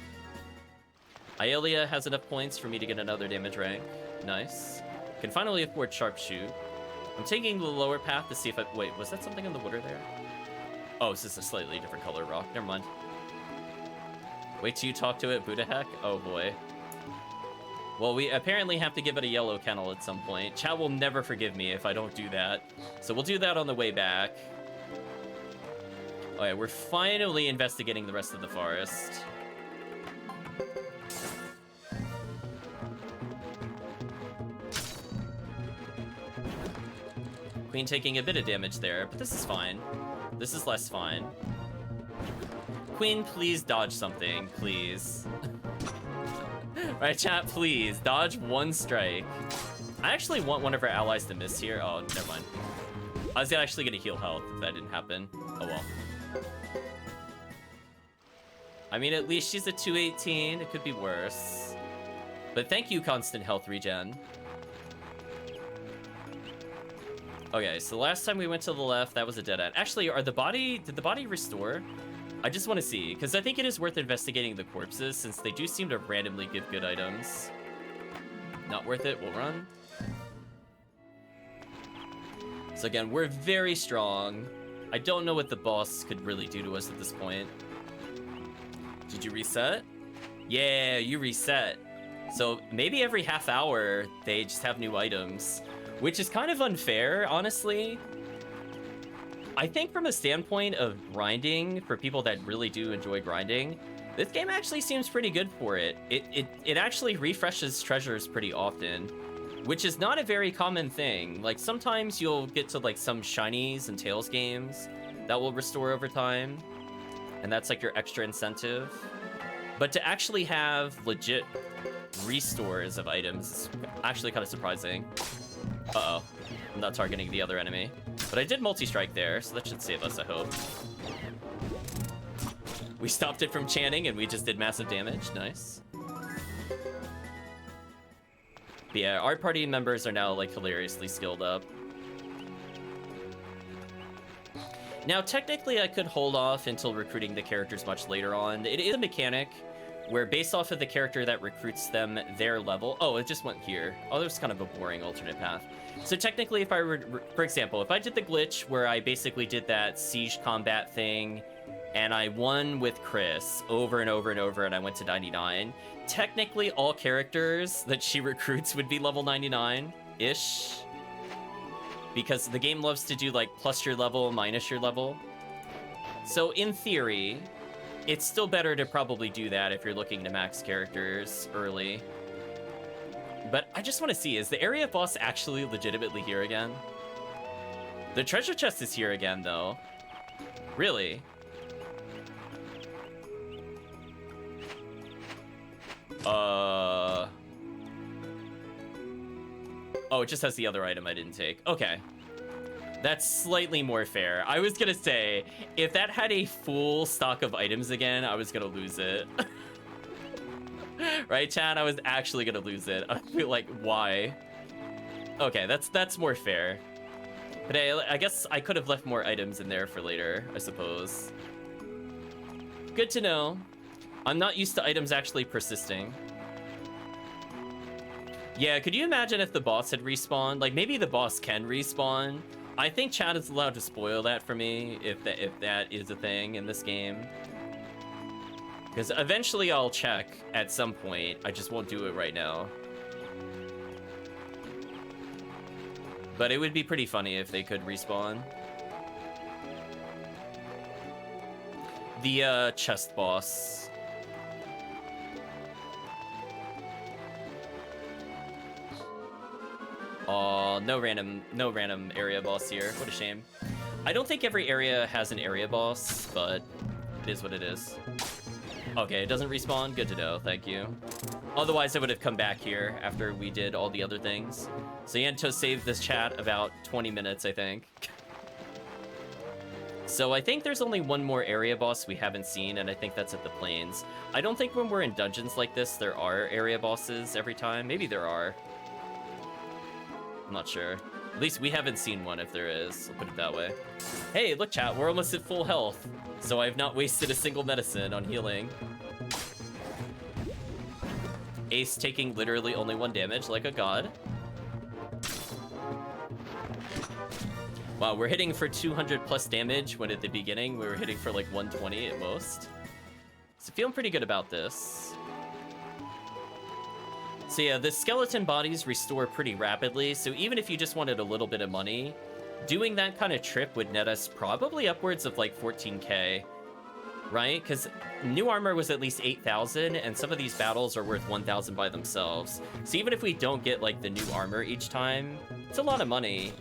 Aelia has enough points for me to get another damage rank. Nice. Can finally afford Sharpshoot. I'm taking the lower path to see if I... Wait, was that something in the water there? Oh, it's just a slightly different color rock. Never mind. Wait till you talk to it, Buddha Heck? Oh boy. Well, we apparently have to give it a yellow kennel at some point. Chat will never forgive me if I don't do that. So we'll do that on the way back. Okay, we're finally investigating the rest of the forest. Queen taking a bit of damage there, but this is fine. This is less fine. Queen, please dodge something, please. Right, chat, please. Dodge one strike. I actually want one of our allies to miss here. Oh, never mind. I was actually going to heal health if that didn't happen. Oh, well. I mean, at least she's a 218. It could be worse. But thank you, constant health regen. Okay, so the last time we went to the left, that was a dead end. Actually, did the body restore? I just want to see, because I think it is worth investigating the corpses, since they do seem to randomly give good items. Not worth it, we'll run. So again, we're very strong. I don't know what the boss could really do to us at this point. Did you reset? Yeah, you reset. So maybe every half hour, they just have new items. Which is kind of unfair, honestly. I think from a standpoint of grinding, for people that really do enjoy grinding, this game actually seems pretty good for it. It actually refreshes treasures pretty often, which is not a very common thing. Like, sometimes you'll get to, like, some shinies and tails games that will restore over time, and that's, like, your extra incentive. But to actually have legit restores of items is actually kind of surprising. Uh-oh. I'm not targeting the other enemy. But I did multi-strike there, so that should save us, I hope. We stopped it from chanting, and we just did massive damage. Nice. But yeah, our party members are now, like, hilariously skilled up. Now, technically, I could hold off until recruiting the characters much later on. It is a mechanic where, based off of the character that recruits them, their level... Oh, it just went here. Oh, there's kind of a boring alternate path. So technically, if I were... For example, if I did the glitch where I basically did that siege combat thing, and I won with Chris over and over and over, and I went to 99, technically, all characters that she recruits would be level 99-ish. Because the game loves to do, like, plus your level, minus your level. So, in theory, it's still better to probably do that if you're looking to max characters early. But I just want to see, is the area boss actually legitimately here again? The treasure chest is here again, though. Really? Oh, it just has the other item I didn't take. Okay. That's slightly more fair. I was gonna say, if that had a full stock of items again, I was gonna lose it. Right, Chad? I was actually gonna lose it. I feel like, why? Okay, that's more fair. But hey, I guess I could have left more items in there for later, I suppose. Good to know. I'm not used to items actually persisting. Yeah, could you imagine if the boss had respawned? Like, maybe the boss can respawn. I think Chad is allowed to spoil that for me, if that is a thing in this game. Because eventually I'll check at some point. I just won't do it right now. But it would be pretty funny if they could respawn. The chest boss. Oh, no random area boss here. What a shame. I don't think every area has an area boss, but it is what it is. Okay, it doesn't respawn. Good to know. Thank you. Otherwise, I would have come back here after we did all the other things. So Yanto saved this chat about 20 minutes, I think. So I think there's only one more area boss we haven't seen, and I think that's at the plains. I don't think when we're in dungeons like this, there are area bosses every time. Maybe there are. I'm not sure. At least we haven't seen one if there is. I'll put it that way. Hey, look, chat. We're almost at full health. So I have not wasted a single medicine on healing. Ace taking literally only 1 damage like a god. Wow, we're hitting for 200 plus damage when at the beginning we were hitting for like 120 at most. So feeling pretty good about this. So yeah, the skeleton bodies restore pretty rapidly, so even if you just wanted a little bit of money, doing that kind of trip would net us probably upwards of like 14k, right? Because new armor was at least 8,000, and some of these battles are worth 1,000 by themselves. So even if we don't get like the new armor each time, it's a lot of money.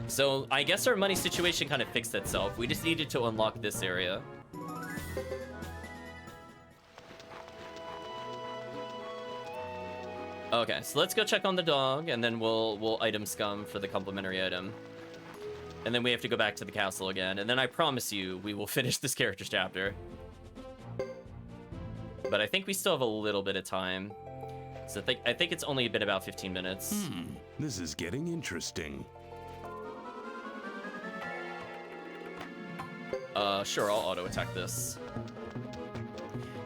So I guess our money situation kind of fixed itself. We just needed to unlock this area. Okay, so let's go check on the dog, and then we'll item scum for the complimentary item. And then we have to go back to the castle again, and then I promise you, we will finish this character's chapter. But I think we still have a little bit of time. So I think it's only been about 15 minutes. This is getting interesting. Sure, I'll auto-attack this.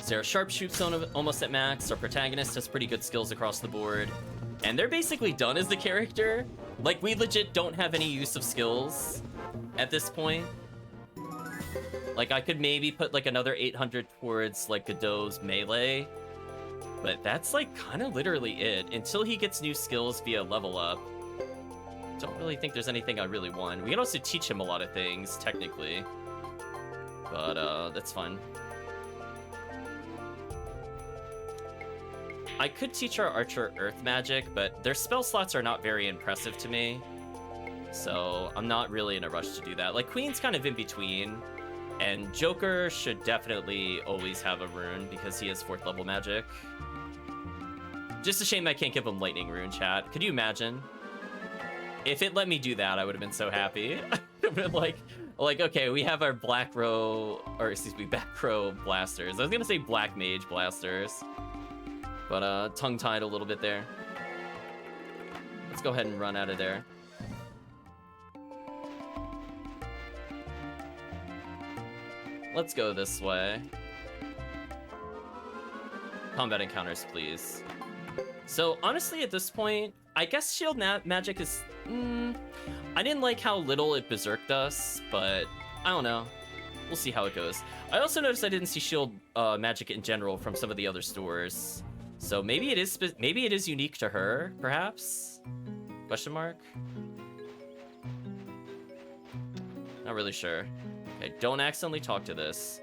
So our sharpshoot's almost at max. Our protagonist has pretty good skills across the board. And they're basically done as the character. Like, we legit don't have any use of skills at this point. Like, I could maybe put, like, another 800 towards, like, Geddoe's melee. But that's, like, kind of literally it. Until he gets new skills via level up. Don't really think there's anything I really want. We can also teach him a lot of things, technically. But, that's fine. I could teach our archer earth magic, but their spell slots are not very impressive to me. So I'm not really in a rush to do that. Like, Queen's kind of in between, and Joker should definitely always have a rune because he has 4th level magic. Just a shame I can't give him lightning rune, chat. Could you imagine? If it let me do that, I would have been so happy. But like, okay, we have our back row blasters. I was gonna say black mage blasters, but tongue-tied a little bit there. Let's go ahead and run out of there. Let's go this way. Combat encounters, please. So honestly, at this point, I guess shield magic is... I didn't like how little it berserked us, but I don't know. We'll see how it goes. I also noticed I didn't see shield magic in general from some of the other stores. So maybe it is unique to her, perhaps? Question mark? Not really sure. Okay, don't accidentally talk to this.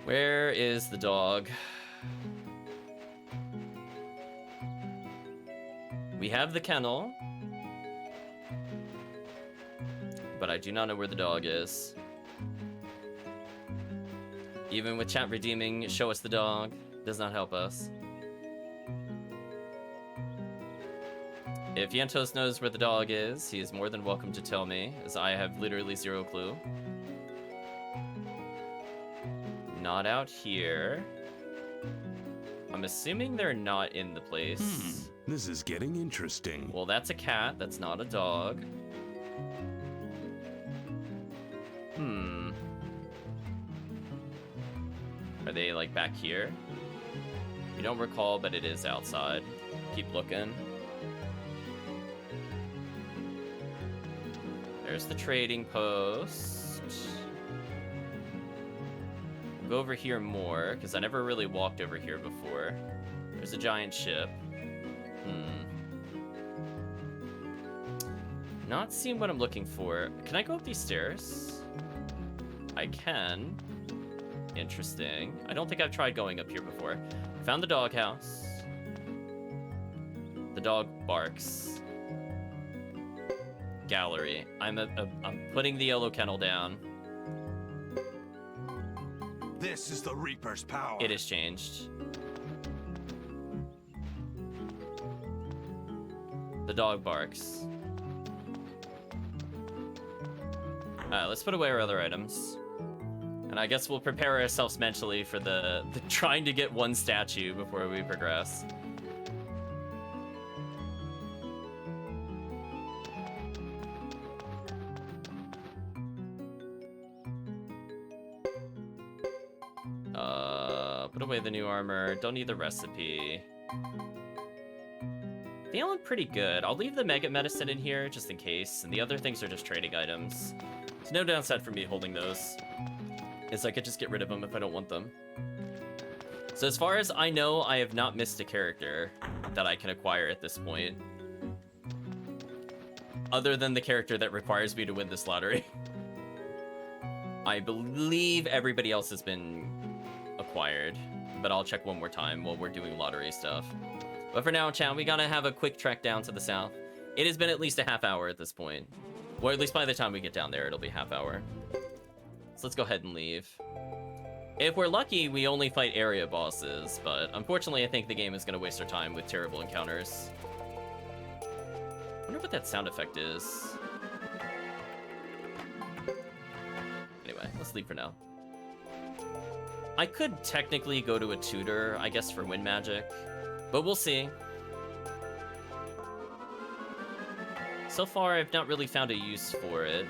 Where is the dog? We have the kennel, but I do not know where the dog is. Even with chat redeeming, show us the dog, does not help us. If Yantos knows where the dog is, he is more than welcome to tell me, as I have literally zero clue. Not out here. I'm assuming they're not in the place. This is getting interesting. Well, that's a cat. That's not a dog. Are they, like, back here? You don't recall, but it is outside. Keep looking. There's the trading post. We'll go over here more, because I never really walked over here before. There's a giant ship. Not seeing what I'm looking for. Can I go up these stairs? I can. Interesting. I don't think I've tried going up here before. Found the doghouse. The dog barks. Gallery. I'm putting the yellow kennel down. This is the Reaper's power. It has changed. The dog barks. Let's put away our other items. And I guess we'll prepare ourselves mentally for the trying to get one statue before we progress. Put away the new armor. Don't need the recipe. Feeling pretty good. I'll leave the mega medicine in here just in case, and the other things are just trading items. There's no downside for me holding those, is I could just get rid of them if I don't want them. So as far as I know, I have not missed a character that I can acquire at this point. Other than the character that requires me to win this lottery. I believe everybody else has been acquired, but I'll check one more time while we're doing lottery stuff. But for now, chat, we gotta have a quick trek down to the south. It has been at least a half hour at this point. Or at least by the time we get down there, it'll be a half hour. So let's go ahead and leave. If we're lucky, we only fight area bosses, but unfortunately, I think the game is gonna waste our time with terrible encounters. I wonder what that sound effect is. Anyway, let's leave for now. I could technically go to a tutor, I guess, for wind magic. But we'll see. So far, I've not really found a use for it.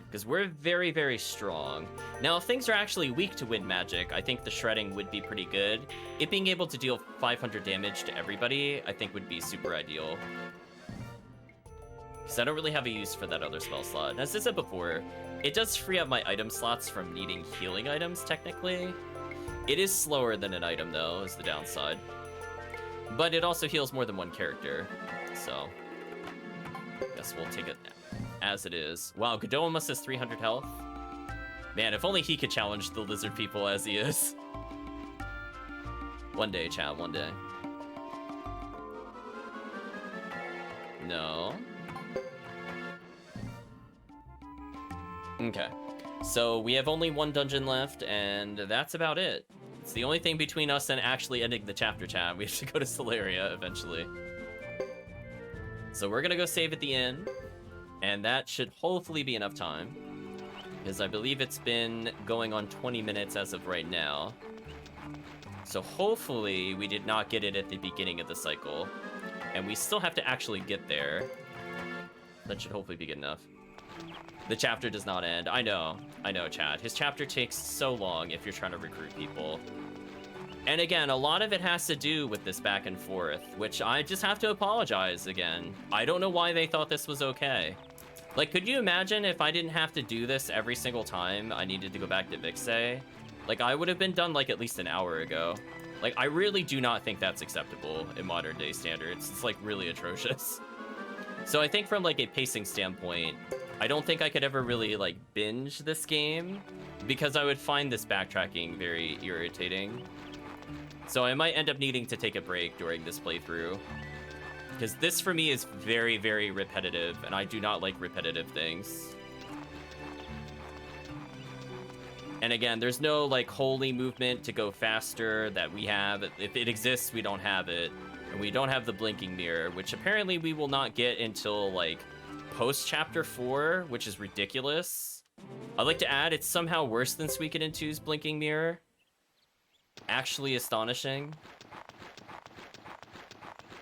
Because we're very, very strong. Now, if things are actually weak to wind magic, I think the shredding would be pretty good. It being able to deal 500 damage to everybody, I think would be super ideal. Because I don't really have a use for that other spell slot. And as I said before, it does free up my item slots from needing healing items, technically. It is slower than an item, though, is the downside. But it also heals more than one character, so I guess we'll take it as it is. Wow, Geddoe almost has 300 health. Man, if only he could challenge the lizard people as he is. One day, chat, one day. No. Okay, so we have only one dungeon left, and that's about it. It's the only thing between us and actually ending the chapter, chat. We have to go to Solaria eventually. So we're gonna go save at the inn, and that should hopefully be enough time, because I believe it's been going on 20 minutes as of right now. So hopefully we did not get it at the beginning of the cycle, and we still have to actually get there. That should hopefully be good enough. The chapter does not end. I know, Chad. His chapter takes so long if you're trying to recruit people. And again, a lot of it has to do with this back and forth, which I just have to apologize again. I don't know why they thought this was okay. Like, could you imagine if I didn't have to do this every single time I needed to go back to Vixay? Like, I would have been done, like, at least an hour ago. Like, I really do not think that's acceptable in modern day standards. It's, like, really atrocious. So I think from, like, a pacing standpoint, I don't think I could ever really, like, binge this game, because I would find this backtracking very irritating. So I might end up needing to take a break during this playthrough, because this for me is very, very repetitive, and I do not like repetitive things. And again, there's no, like, holy movement to go faster that we have. If it exists, we don't have it. And we don't have the blinking mirror, which apparently we will not get until, like, post-chapter 4, which is ridiculous. I'd like to add, it's somehow worse than Suikoden II's blinking mirror. Actually astonishing.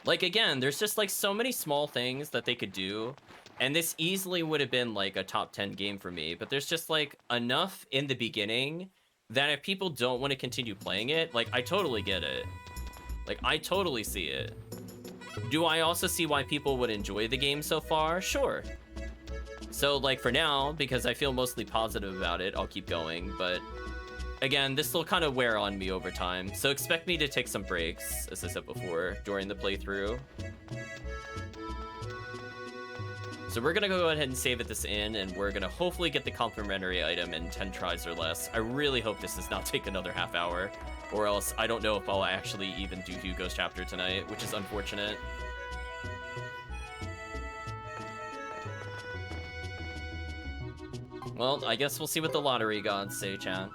Like, again, there's just, like, so many small things that they could do, and this easily would have been, like, a top 10 game for me, but there's just, like, enough in the beginning that if people don't want to continue playing it, like, I totally get it. Like, I totally see it. Do I also see why people would enjoy the game so far? Sure. So, like, for now, because I feel mostly positive about it, I'll keep going, but again, this will kind of wear on me over time, so expect me to take some breaks, as I said before, during the playthrough. So we're gonna go ahead and save at this inn, and we're gonna hopefully get the complimentary item in 10 tries or less. I really hope this does not take another half hour, or else I don't know if I'll actually even do Hugo's chapter tonight, which is unfortunate. Well, I guess we'll see what the lottery gods say, chat.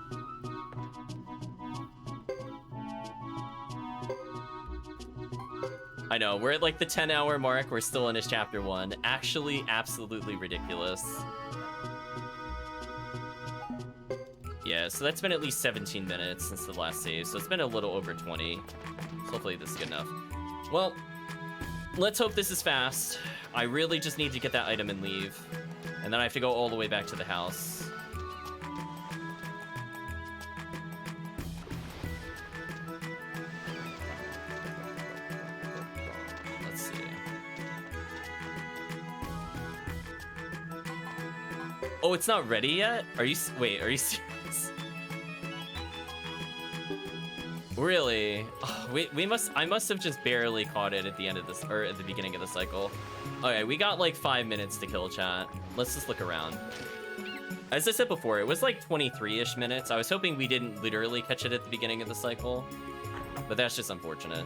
I know, we're at like the 10-hour mark, we're still in his chapter 1. Actually, absolutely ridiculous. Yeah, so that's been at least 17 minutes since the last save, so it's been a little over 20. So hopefully this is good enough. Well, let's hope this is fast. I really just need to get that item and leave. And then I have to go all the way back to the house. Let's see. Oh, it's not ready yet? Are you... Wait, are you serious? Really? Oh, I must have just barely caught it at the end of this, or at the beginning of the cycle. Okay, we got like 5 minutes to kill, chat. Let's just look around. As I said before, it was like 23-ish minutes. I was hoping we didn't literally catch it at the beginning of the cycle, but that's just unfortunate.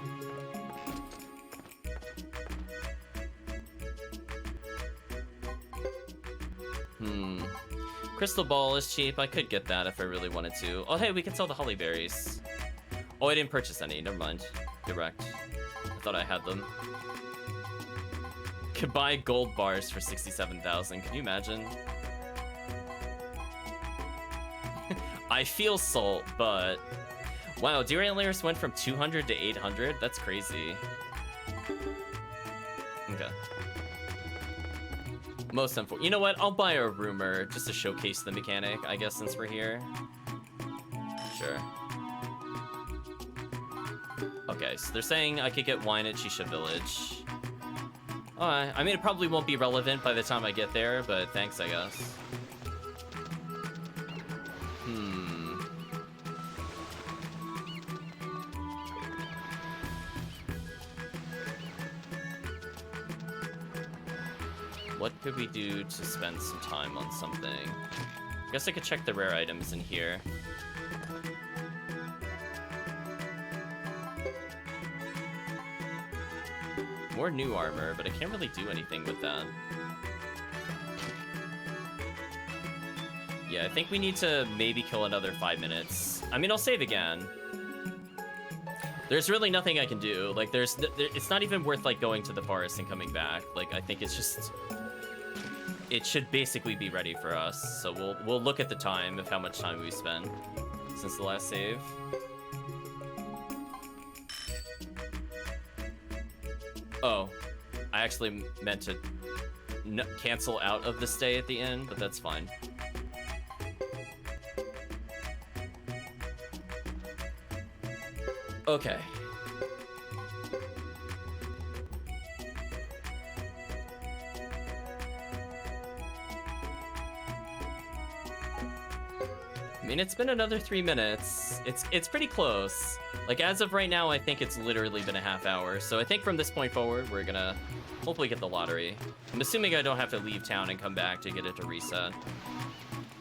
Crystal ball is cheap. I could get that if I really wanted to. Oh, hey, we can sell the holly berries. Oh, I didn't purchase any. Never mind. Direct. I thought I had them. Could buy gold bars for 67,000. Can you imagine? I feel salt, but... Wow, deer antlers went from 200 to 800? That's crazy. Okay. Most unfortunate. You know what? I'll buy a rumor just to showcase the mechanic, I guess, since we're here. Sure. Okay, so they're saying I could get wine at Shisha Village. I mean, it probably won't be relevant by the time I get there, but thanks, I guess. What could we do to spend some time on something? I guess I could check the rare items in here. More new armor, but I can't really do anything with that. Yeah, I think we need to maybe kill another 5 minutes. I mean, I'll save again, There's really nothing I can do. Like, it's not even worth, like, going to the forest and coming back. Like, I think it's just... It should basically be ready for us. So we'll look at the time of how much time we spent since the last save. Oh, I actually meant to cancel out of the stay at the end, but that's fine. Okay. I mean, it's been another 3 minutes. It's pretty close. Like, as of right now, I think it's literally been a half hour. So I think from this point forward, we're gonna hopefully get the lottery. I'm assuming I don't have to leave town and come back to get it to reset.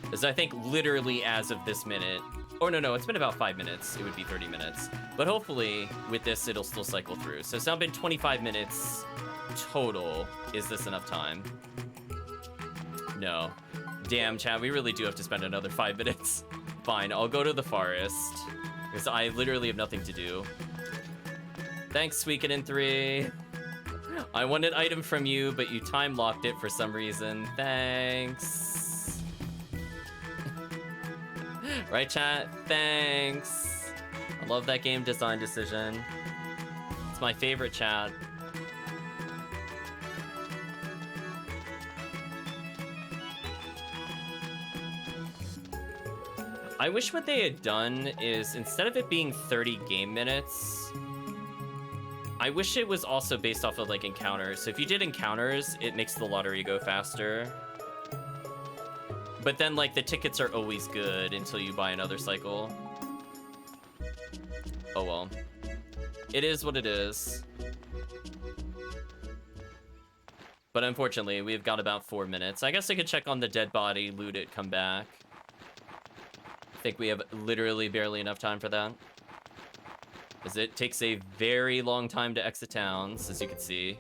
Because I think literally as of this minute... Oh, no, it's been about 5 minutes. It would be 30 minutes. But hopefully, with this, it'll still cycle through. So it's now been 25 minutes total. Is this enough time? No. Damn, chat, we really do have to spend another 5 minutes. Fine, I'll go to the forest. Because I literally have nothing to do. Thanks, Suikoden III. I want an item from you, but you time-locked it for some reason. Thanks. Right, chat? Thanks. I love that game design decision. It's my favorite, chat. I wish what they had done is, instead of it being 30 game minutes, I wish it was also based off of, like, encounters. So if you did encounters, it makes the lottery go faster. But then, like, the tickets are always good until you buy another cycle. Oh, well. It is what it is. But unfortunately, we've got about 4 minutes. I guess I could check on the dead body, loot it, come back. I think we have literally barely enough time for that. Because it takes a very long time to exit towns, as you can see.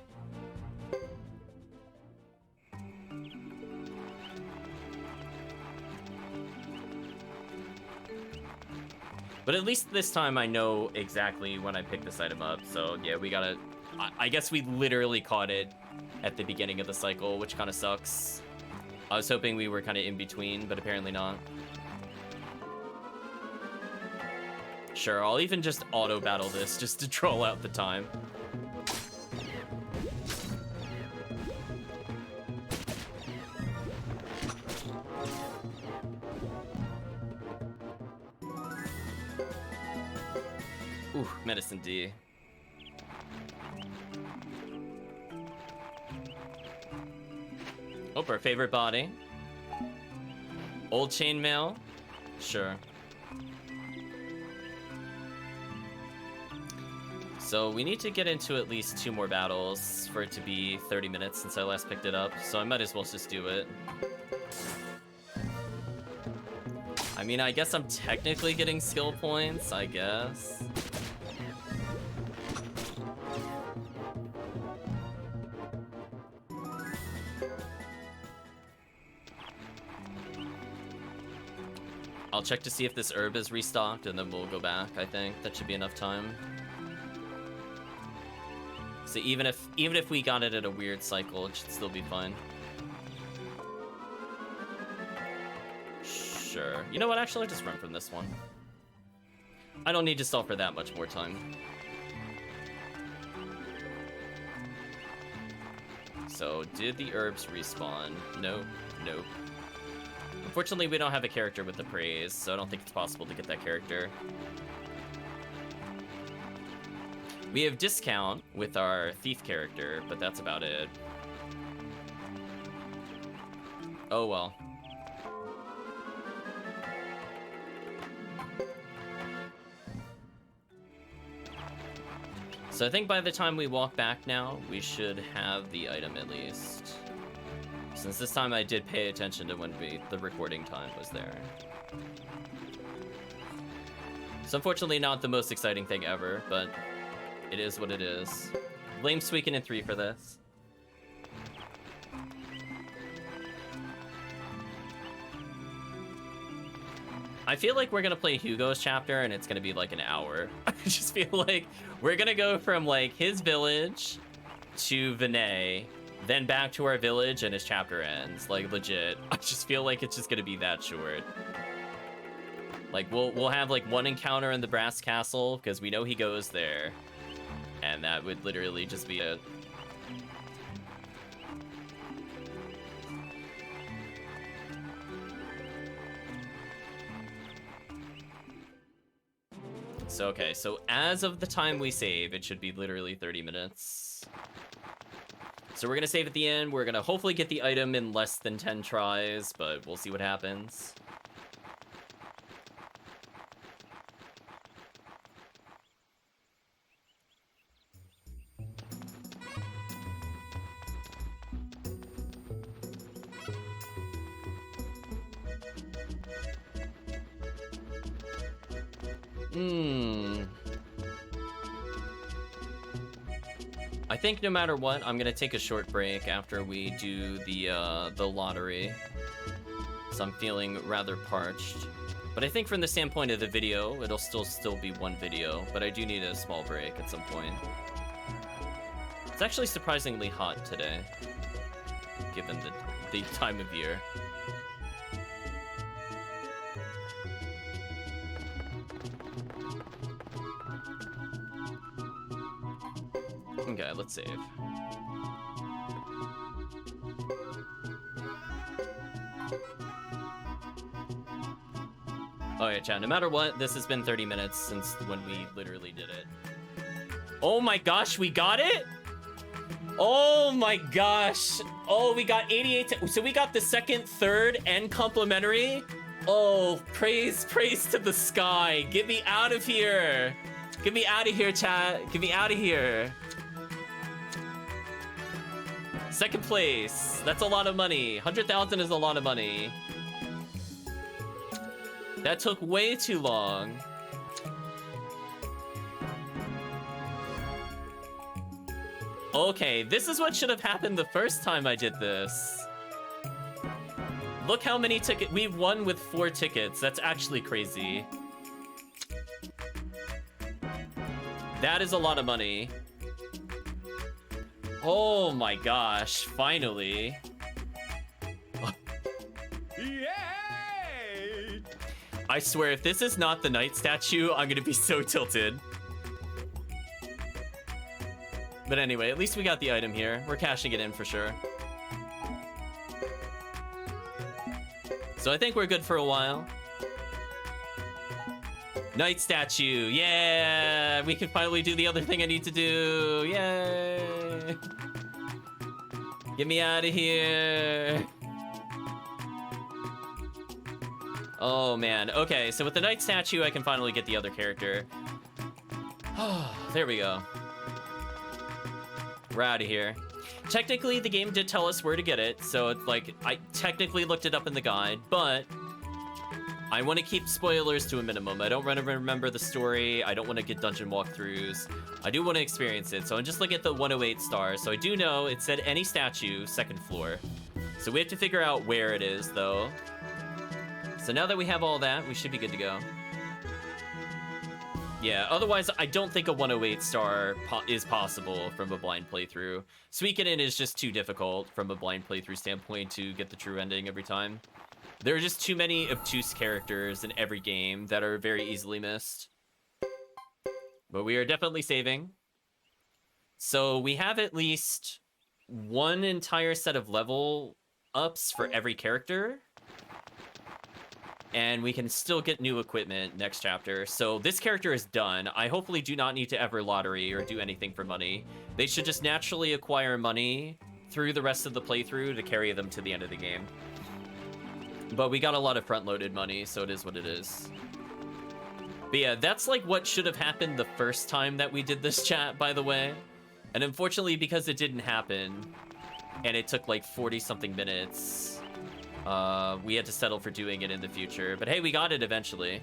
But at least this time I know exactly when I pick this item up. So yeah, we gotta... I guess we literally caught it at the beginning of the cycle, which kind of sucks. I was hoping we were kind of in between, but apparently not. Sure, I'll even just auto-battle this just to troll out the time. Ooh, medicine D. Oh, our favorite body. Old chainmail. Sure. So we need to get into at least 2 more battles for it to be 30 minutes since I last picked it up. So I might as well just do it. I mean, I guess I'm technically getting skill points, I guess. I'll check to see if this herb is restocked, and then we'll go back, I think. That should be enough time. So even if we got it at a weird cycle, it should still be fine. Sure. You know what? Actually, I'll just run from this one. I don't need to stall for that much more time. So, did the herbs respawn? Nope. Nope. Unfortunately, we don't have a character with the praise, so I don't think it's possible to get that character. We have discount with our thief character, but that's about it. Oh well. So I think by the time we walk back now, we should have the item at least. Since this time I did pay attention to when the recording time was there. It's unfortunately not the most exciting thing ever, but it is what it is. Blame Suikoden III for this. I feel like we're gonna play Hugo's chapter and it's gonna be like an hour. I just feel like we're gonna go from like his village to Vinay, then back to our village and his chapter ends. Like legit. I just feel like it's just gonna be that short. Like we'll have like one encounter in the Brass Castle because we know he goes there. And that would literally just be it. So, okay, so as of the time we save, it should be literally 30 minutes. So we're gonna save at the end. We're gonna hopefully get the item in less than 10 tries, but we'll see what happens. I think no matter what, I'm gonna take a short break after we do the lottery. So I'm feeling rather parched. But I think from the standpoint of the video, it'll still be one video, but I do need a small break at some point. It's actually surprisingly hot today, given the time of year. Okay, let's save. Oh yeah, chat, no matter what, this has been 30 minutes since when we literally did it. Oh my gosh, we got it? Oh my gosh. Oh, we got 88, so we got the second, third, and complimentary? Oh, praise to the sky. Get me out of here. Get me out of here, chat. Get me out of here. Second place. That's a lot of money. 100,000 is a lot of money. That took way too long. Okay, this is what should have happened the first time I did this. Look how many tickets we've won with 4 tickets. That's actually crazy. That is a lot of money. Oh my gosh, finally. Yay! I swear, if this is not the knight statue, I'm gonna be so tilted. But anyway, at least we got the item here. We're cashing it in for sure. So I think we're good for a while. Knight statue, yeah! We can finally do the other thing I need to do, yay! Get me out of here! Oh man, okay, so with the knight statue, I can finally get the other character. There we go. We're out of here. Technically, the game did tell us where to get it, so it's like, I technically looked it up in the guide, but I want to keep spoilers to a minimum. I don't want to remember the story. I don't want to get dungeon walkthroughs. I do want to experience it, so I'm just looking at the 108 stars. So I do know it said any statue, 2nd floor. So we have to figure out where it is, though. So now that we have all that, we should be good to go. Yeah, otherwise, I don't think a 108 star is possible from a blind playthrough. Suikoden is just too difficult from a blind playthrough standpoint to get the true ending every time. There are just too many obtuse characters in every game that are very easily missed. But we are definitely saving. So we have at least one entire set of level ups for every character. And we can still get new equipment next chapter. So this character is done. I hopefully do not need to ever lottery or do anything for money. They should just naturally acquire money through the rest of the playthrough to carry them to the end of the game. But we got a lot of front-loaded money, so it is what it is. But yeah, that's like what should have happened the first time that we did this chat, by the way. And unfortunately, because it didn't happen, and it took like 40-something minutes, we had to settle for doing it in the future. But hey, we got it eventually.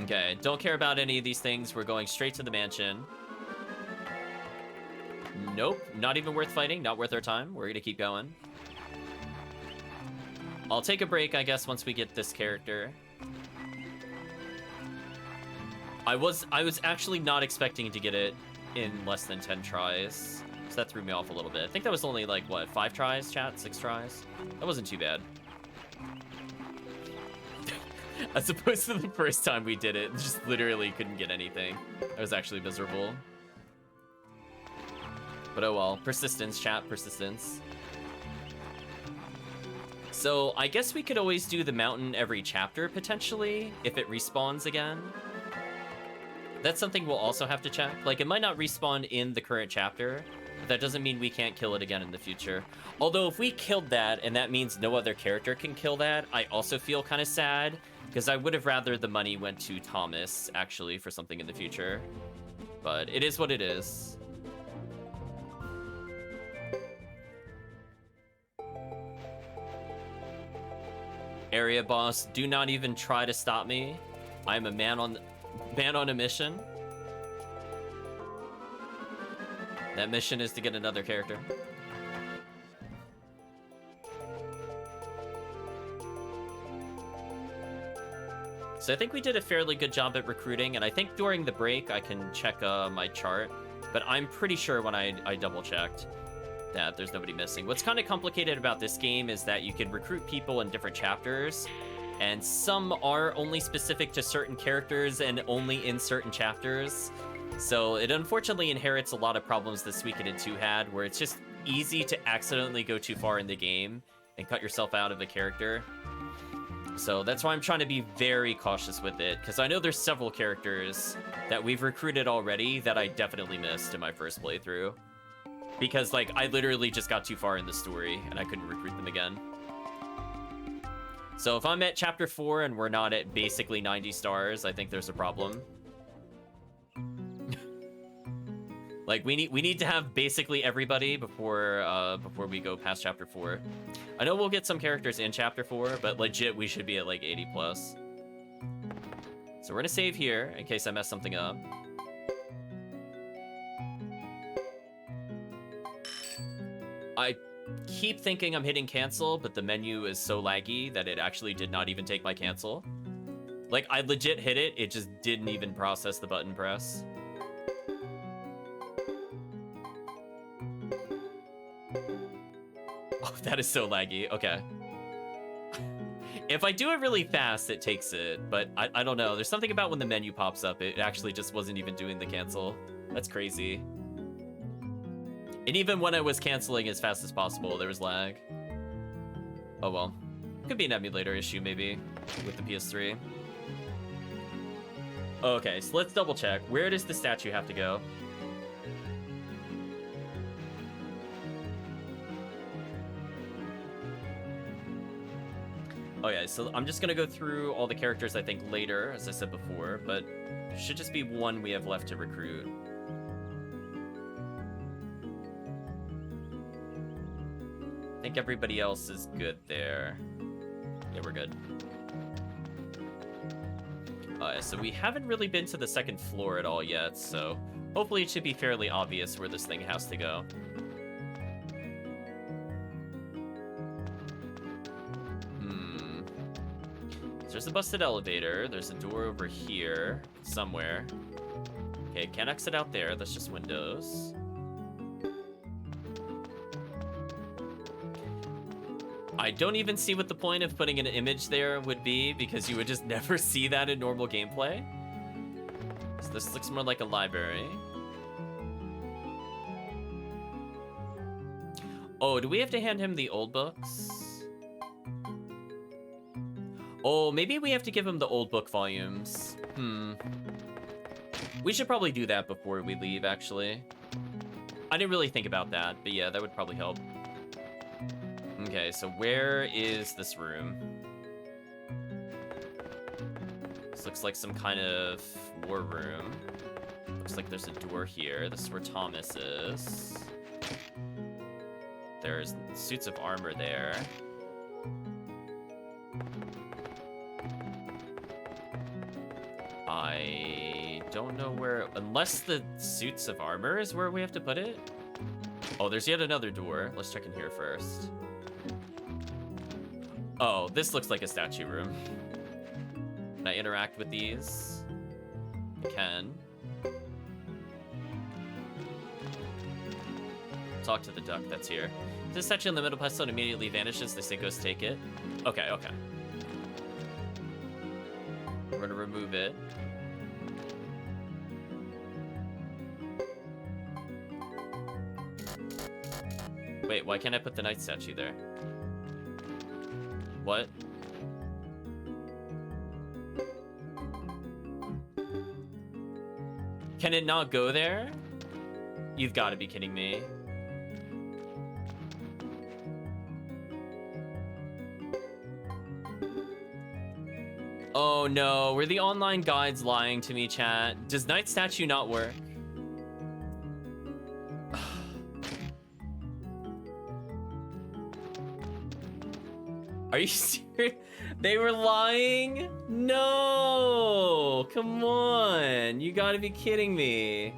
Okay, don't care about any of these things. We're going straight to the mansion. Nope, not even worth fighting, not worth our time. We're gonna keep going. I'll take a break, I guess, once we get this character. I was actually not expecting to get it in less than 10 tries. So that threw me off a little bit. I think that was only like, what, 5 tries, chat? 6 tries? That wasn't too bad. As opposed to the first time we did it, just literally couldn't get anything. I was actually miserable. But oh well. Persistence, chat, persistence. So I guess we could always do the mountain every chapter, potentially, if it respawns again. That's something we'll also have to check. Like, it might not respawn in the current chapter, but that doesn't mean we can't kill it again in the future. Although, if we killed that, and that means no other character can kill that, I also feel kind of sad, because I would have rather the money went to Thomas, actually, for something in the future. But it is what it is. Area boss, do not even try to stop me. I am a man on a mission. That mission is to get another character. So I think we did a fairly good job at recruiting, and I think during the break I can check my chart, but I'm pretty sure when I double checked that there's nobody missing. What's kind of complicated about this game is that you can recruit people in different chapters, and some are only specific to certain characters and only in certain chapters. So it unfortunately inherits a lot of problems that Suikoden 2 had, where it's just easy to accidentally go too far in the game and cut yourself out of a character. So that's why I'm trying to be very cautious with it, because I know there's several characters that we've recruited already that I definitely missed in my first playthrough. Because, like, I literally just got too far in the story and I couldn't recruit them again. So if I'm at chapter 4 and we're not at basically 90 stars, I think there's a problem. Like, we need to have basically everybody before we go past chapter 4. I know we'll get some characters in chapter 4, but legit we should be at like 80 plus. So we're gonna save here in case I mess something up. I keep thinking I'm hitting cancel, but the menu is so laggy that it actually did not even take my cancel. Like, I legit hit it, it just didn't even process the button press. Oh, that is so laggy. Okay. If I do it really fast, it takes it, but I don't know. There's something about when the menu pops up, it actually just wasn't even doing the cancel. That's crazy. And even when I was canceling as fast as possible, there was lag. Oh well. Could be an emulator issue, maybe, with the PS3. Okay, so let's double check. Where does the statue have to go? Oh yeah, so I'm just gonna go through all the characters I think later, as I said before, but should just be one we have left to recruit. I think everybody else is good there. Yeah, we're good. So we haven't really been to the second floor at all yet, so hopefully it should be fairly obvious where this thing has to go. So there's a busted elevator. There's a door over here somewhere. Okay, can't exit out there. That's just windows. I don't even see what the point of putting an image there would be, because you would just never see that in normal gameplay. So this looks more like a library. Oh, do we have to hand him the old books? Oh, maybe we have to give him the old book volumes. We should probably do that before we leave, actually. I didn't really think about that, but yeah, that would probably help. Okay, so where is this room? This looks like some kind of war room. Looks like there's a door here. This is where Thomas is. There's suits of armor there. I don't know where, unless the suits of armor is where we have to put it. Oh, there's yet another door. Let's check in here first. Oh, this looks like a statue room. Can I interact with these? I can. Talk to the duck that's here. This statue in the middle pedestal immediately vanishes. The sickos take it. Okay, okay. We're gonna remove it. Wait, why can't I put the knight statue there? What? Can it not go there? You've got to be kidding me. Oh no, were the online guides lying to me, chat? Does knight statue not work? Are you serious? They were lying? No! Come on! You gotta be kidding me.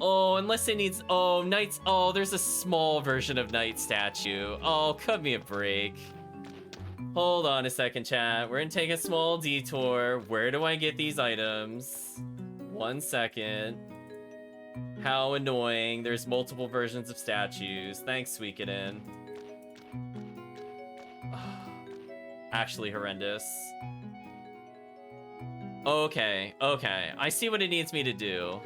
Oh, unless it needs... Oh, knights... Oh, there's a small version of knight statue. Oh, cut me a break. Hold on a second, chat. We're gonna take a small detour. Where do I get these items? 1 second. How annoying. There's multiple versions of statues. Thanks, Suikoden. Actually horrendous. Okay, okay. I see what it needs me to do.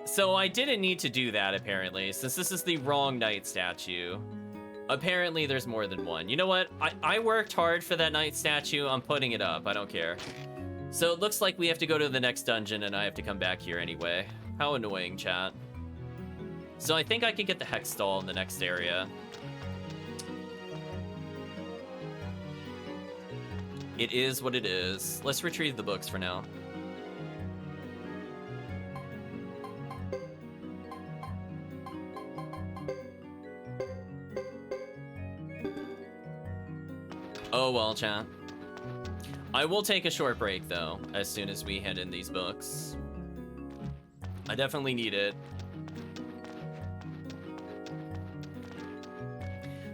So I didn't need to do that, apparently, since this is the wrong knight statue. Apparently, there's more than one. You know what? I worked hard for that knight statue. I'm putting it up. I don't care. So it looks like we have to go to the next dungeon, and I have to come back here anyway. How annoying, chat. So I think I can get the hex stall in the next area. It is what it is. Let's retrieve the books for now. Oh well, chat. I will take a short break, though, as soon as we hand in these books. I definitely need it.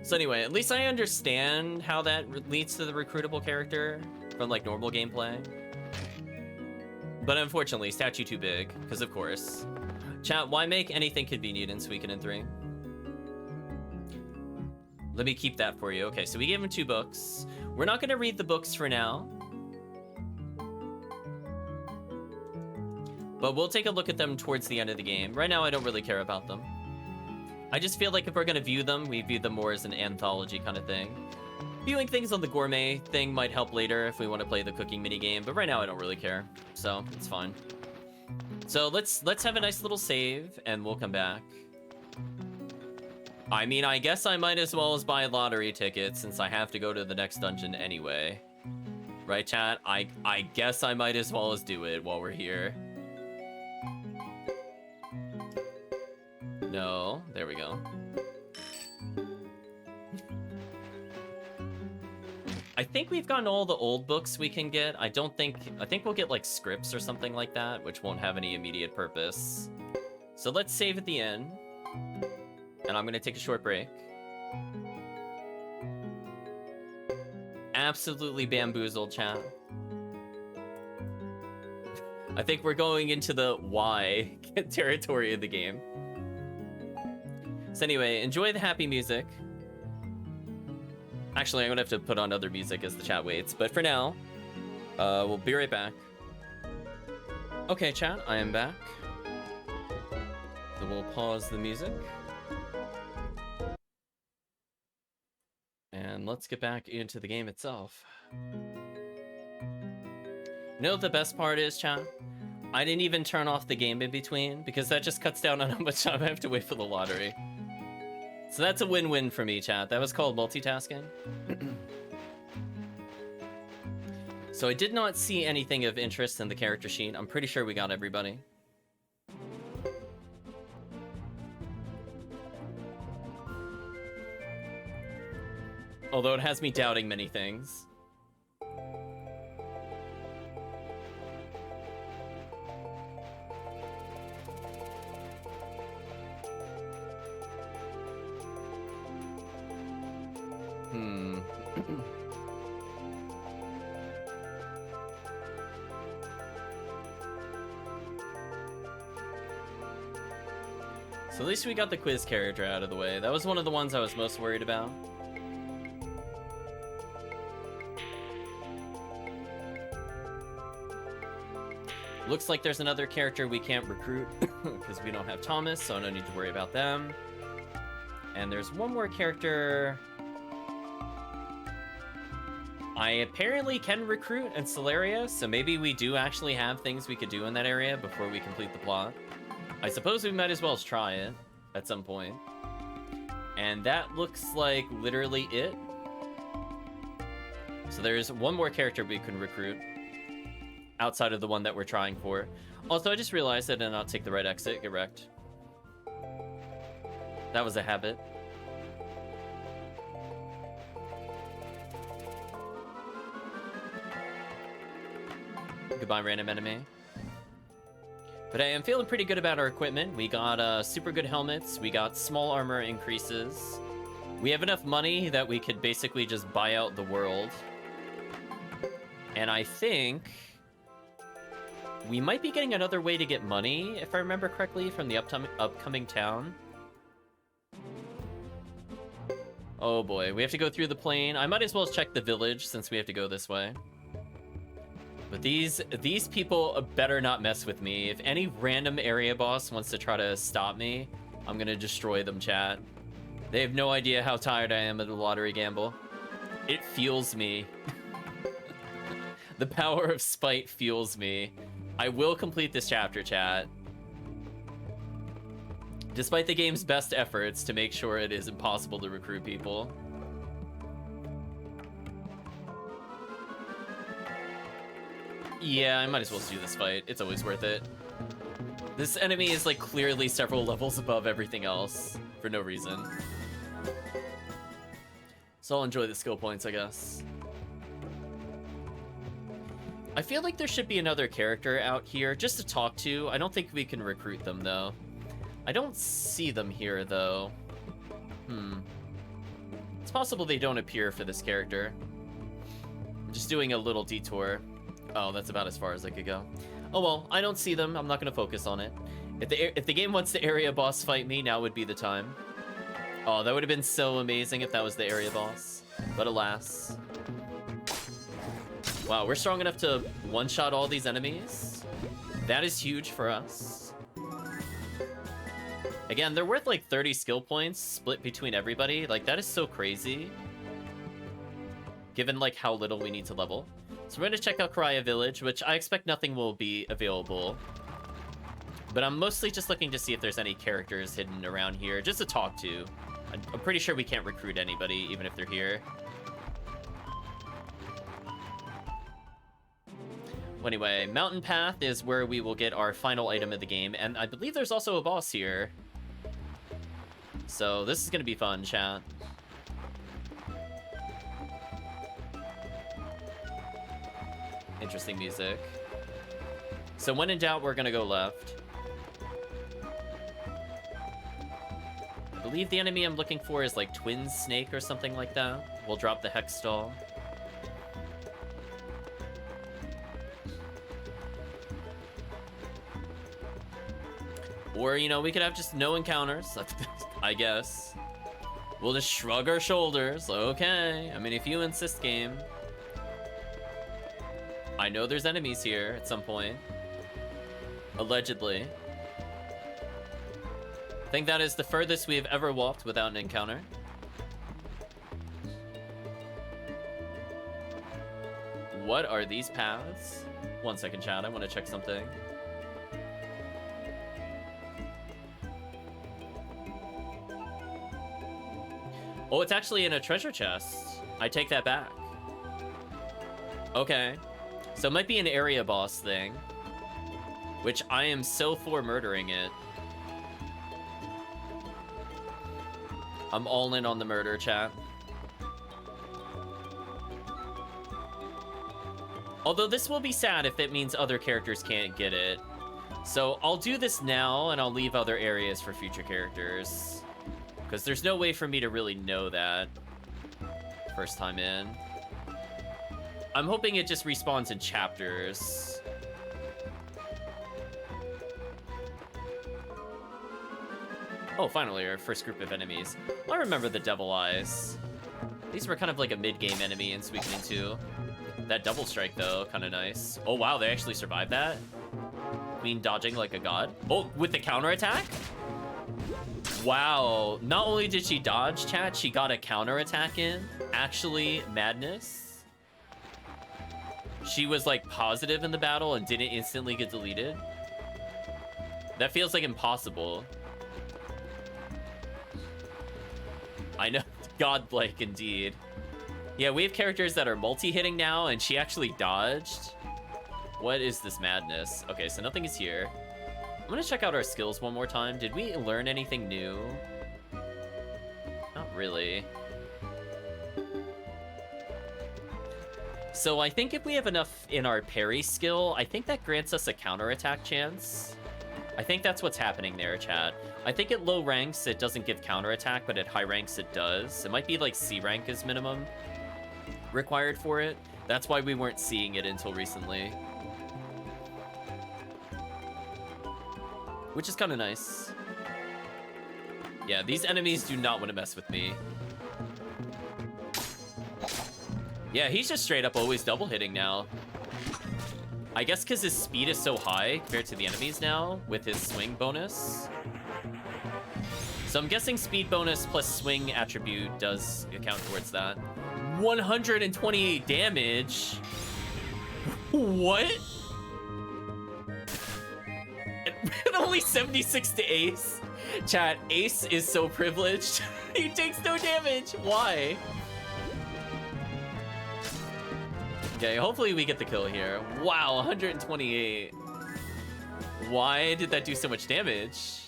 So anyway, at least I understand how that leads to the recruitable character from, like, normal gameplay. But unfortunately, statue too big, because of course. Chat, why make anything convenient in Suikoden 3? Let me keep that for you. Okay, so we gave him 2 books. We're not going to read the books for now. But we'll take a look at them towards the end of the game. Right now, I don't really care about them. I just feel like if we're going to view them, we view them more as an anthology kind of thing. Viewing things on the gourmet thing might help later if we want to play the cooking minigame, but right now I don't really care. So, it's fine. So, let's have a nice little save, and we'll come back. I mean, I guess I might as well as buy lottery tickets since I have to go to the next dungeon anyway. Right, chat? I guess I might as well as do it while we're here. No, there we go. I think we've gotten all the old books we can get. I think we'll get like scripts or something like that, which won't have any immediate purpose. So let's save at the end. And I'm gonna take a short break. Absolutely bamboozled, chat. I think we're going into the Y territory of the game. So anyway, enjoy the happy music. Actually, I'm gonna have to put on other music as the chat waits, but for now, we'll be right back. Okay, chat, I am back. So we'll pause the music. And let's get back into the game itself. You know what the best part is, chat? I didn't even turn off the game in between, because that just cuts down on how much time I have to wait for the lottery. So that's a win-win for me, chat. That was called multitasking. So I did not see anything of interest in the character sheet. I'm pretty sure we got everybody. Although it has me doubting many things. So at least we got the quiz character out of the way. That was one of the ones I was most worried about. Looks like there's another character we can't recruit because we don't have Thomas, so no need to worry about them. And there's one more character I apparently can recruit in Celeria, so maybe we do actually have things we could do in that area before we complete the plot. I suppose we might as well try it at some point. And that looks like literally it. So there's one more character we can recruit outside of the one that we're trying for. Also, I just realized I did not take the right exit. Get wrecked. That was a habit. Goodbye, random enemy. But I am feeling pretty good about our equipment. We got super good helmets. We got small armor increases. We have enough money that we could basically just buy out the world. And I think we might be getting another way to get money, if I remember correctly, from the upcoming town. Oh boy, we have to go through the plain. I might as well check the village since we have to go this way. But these people better not mess with me. If any random area boss wants to try to stop me, I'm gonna destroy them, chat. They have no idea how tired I am of the lottery gamble. It fuels me. The power of spite fuels me. I will complete this chapter, chat. Despite the game's best efforts to make sure it is impossible to recruit people. Yeah, I might as well do this fight. It's always worth it. This enemy is like clearly several levels above everything else for no reason. So I'll enjoy the skill points, I guess. I feel like there should be another character out here just to talk to. I don't think we can recruit them, though. I don't see them here, though. It's possible they don't appear for this character. I'm just doing a little detour. Oh, that's about as far as I could go. Oh well, I don't see them. I'm not going to focus on it. If the game wants the area boss fight me, now would be the time. Oh, that would have been so amazing if that was the area boss. But alas. Wow, we're strong enough to one-shot all these enemies. That is huge for us. Again, they're worth like 30 skill points split between everybody. Like, that is so crazy. Given like how little we need to level. So we're going to check out Karaya Village, which I expect nothing will be available. But I'm mostly just looking to see if there's any characters hidden around here, just to talk to. I'm pretty sure we can't recruit anybody, even if they're here. Well, anyway, Mountain Path is where we will get our final item of the game, and I believe there's also a boss here. So this is going to be fun, chat. Interesting music. So when in doubt, we're gonna go left. I believe the enemy I'm looking for is like Twin Snake or something like that. We'll drop the Hex Stall. Or, you know, we could have just no encounters, I guess. We'll just shrug our shoulders. Okay, I mean, if you insist, game. I know there's enemies here at some point. Allegedly. I think that is the furthest we have ever walked without an encounter. What are these paths? 1 second, chat. I want to check something. Oh, it's actually in a treasure chest. I take that back. Okay. So it might be an area boss thing, which I am so for murdering it. I'm all in on the murder, chat. Although this will be sad if it means other characters can't get it. So I'll do this now, and I'll leave other areas for future characters. Because there's no way for me to really know that first time in. I'm hoping it just respawns in chapters. Oh, finally, our first group of enemies. I remember the Devil Eyes. These were kind of like a mid-game enemy in Suikoden 2. That double strike, though, kind of nice. Oh, wow, they actually survived that? Queen dodging like a god. Oh, with the counterattack? Wow. Not only did she dodge, chat, she got a counterattack in. Actually, madness. She was, like, positive in the battle and didn't instantly get deleted. That feels like impossible. I know. Godlike, indeed. Yeah, we have characters that are multi-hitting now, and she actually dodged. What is this madness? Okay, so nothing is here. I'm gonna check out our skills one more time. Did we learn anything new? Not really. So I think if we have enough in our parry skill, I think that grants us a counterattack chance. I think that's what's happening there, chat. I think at low ranks, it doesn't give counterattack, but at high ranks, it does. It might be like C rank is minimum required for it. That's why we weren't seeing it until recently. Which is kind of nice. Yeah, these enemies do not want to mess with me. Yeah, he's just straight up always double hitting now. I guess because his speed is so high compared to the enemies now with his swing bonus. So I'm guessing speed bonus plus swing attribute does account towards that. 128 damage? What? And only 76 to Ace? Chat, Ace is so privileged. He takes no damage. Why? Okay, hopefully we get the kill here. Wow, 128. Why did that do so much damage?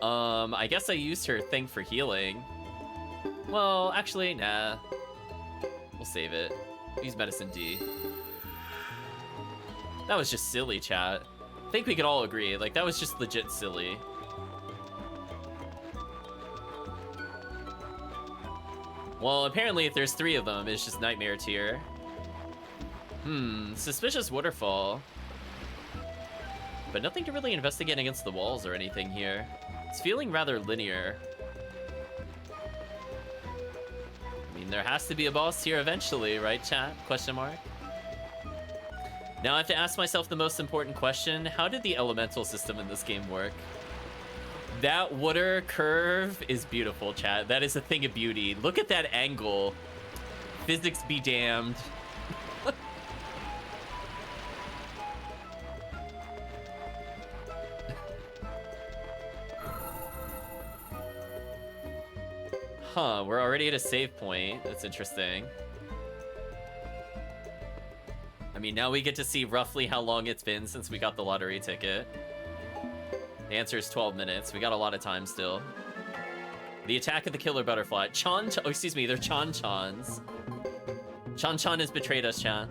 I guess I used her thing for healing. Well, actually, nah. We'll save it. Use Medicine D. That was just silly, chat. I think we could all agree. Like, that was just legit silly. Well, apparently if there's 3 of them, it's just Nightmare tier. Suspicious Waterfall. But nothing to really investigate against the walls or anything here. It's feeling rather linear. I mean, there has to be a boss here eventually, right, chat? Question mark. Now I have to ask myself the most important question. How did the elemental system in this game work? That water curve is beautiful, chat. That is a thing of beauty. Look at that angle. Physics be damned. Huh, we're already at a save point. That's interesting. I mean, now we get to see roughly how long it's been since we got the lottery ticket. The answer is 12 minutes. We got a lot of time still. The attack of the killer butterfly. Oh, excuse me, they're Chan-Chans. Chan-Chan has betrayed us, Chan.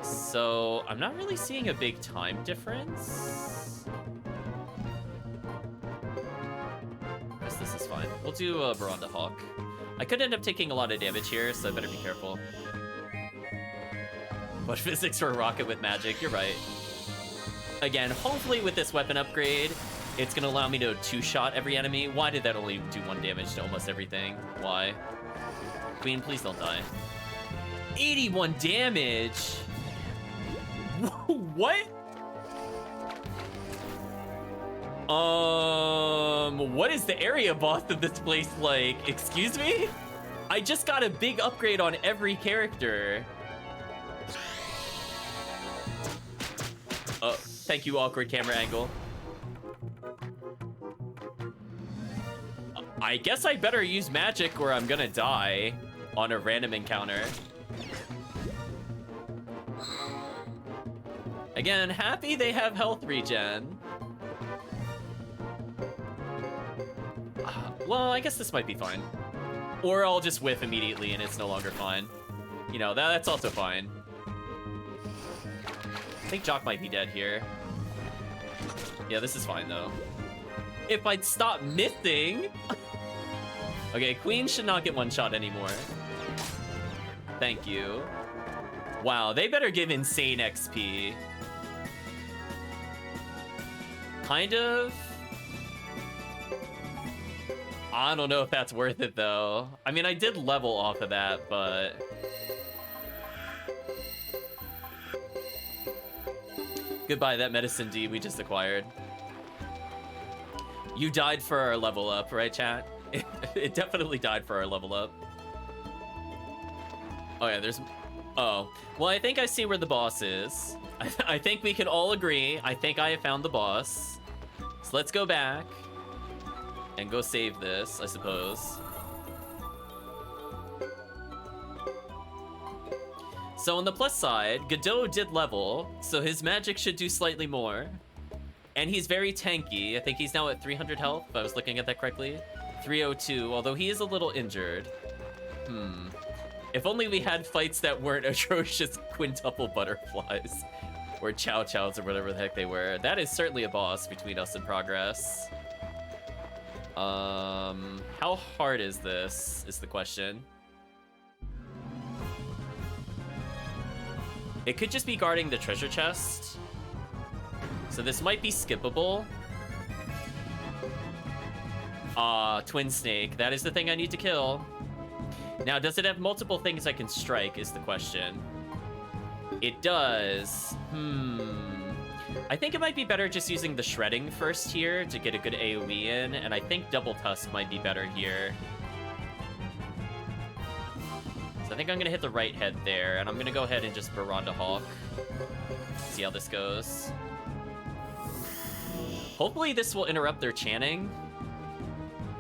So, I'm not really seeing a big time difference. I guess this is fine. We'll do a Veranda Hawk. I could end up taking a lot of damage here, so I better be careful. What physics for a rocket with magic? You're right. Again, hopefully with this weapon upgrade, it's gonna allow me to two-shot every enemy. Why did that only do 1 damage to almost everything? Why? Queen, please don't die. 81 damage! What? What is the area boss of this place like? Excuse me? I just got a big upgrade on every character. Oh, thank you, awkward camera angle. I guess I better use magic or I'm gonna die on a random encounter. Again, happy they have health regen. Well, I guess this might be fine. Or I'll just whiff immediately and it's no longer fine. You know, that's also fine. I think Jock might be dead here. Yeah, this is fine, though. If I'd stop missing... Okay, Queen should not get one shot anymore. Thank you. Wow, they better give insane XP. Kind of. I don't know if that's worth it, though. I mean, I did level off of that, but... Goodbye, that medicine D we just acquired. You died for our level up, right, chat? It definitely died for our level up. Oh, yeah, there's... Oh. Well, I think I see where the boss is. I think we can all agree. I think I have found the boss. So let's go back and go save this, I suppose. So on the plus side, Geddoe did level, so his magic should do slightly more. And he's very tanky. I think he's now at 300 health, if I was looking at that correctly. 302, although he is a little injured. If only we had fights that weren't atrocious quintuple butterflies. Or chow chows or whatever the heck they were. That is certainly a boss between us and progress. How hard is this, is the question. It could just be guarding the treasure chest. So this might be skippable. Twin snake. That is the thing I need to kill. Now, does it have multiple things I can strike is the question. It does. I think it might be better just using the shredding first here to get a good AoE in, and I think double tusk might be better here. So I think I'm gonna hit the right head there, and I'm gonna go ahead and just Baranda Hawk. See how this goes. Hopefully this will interrupt their chanting.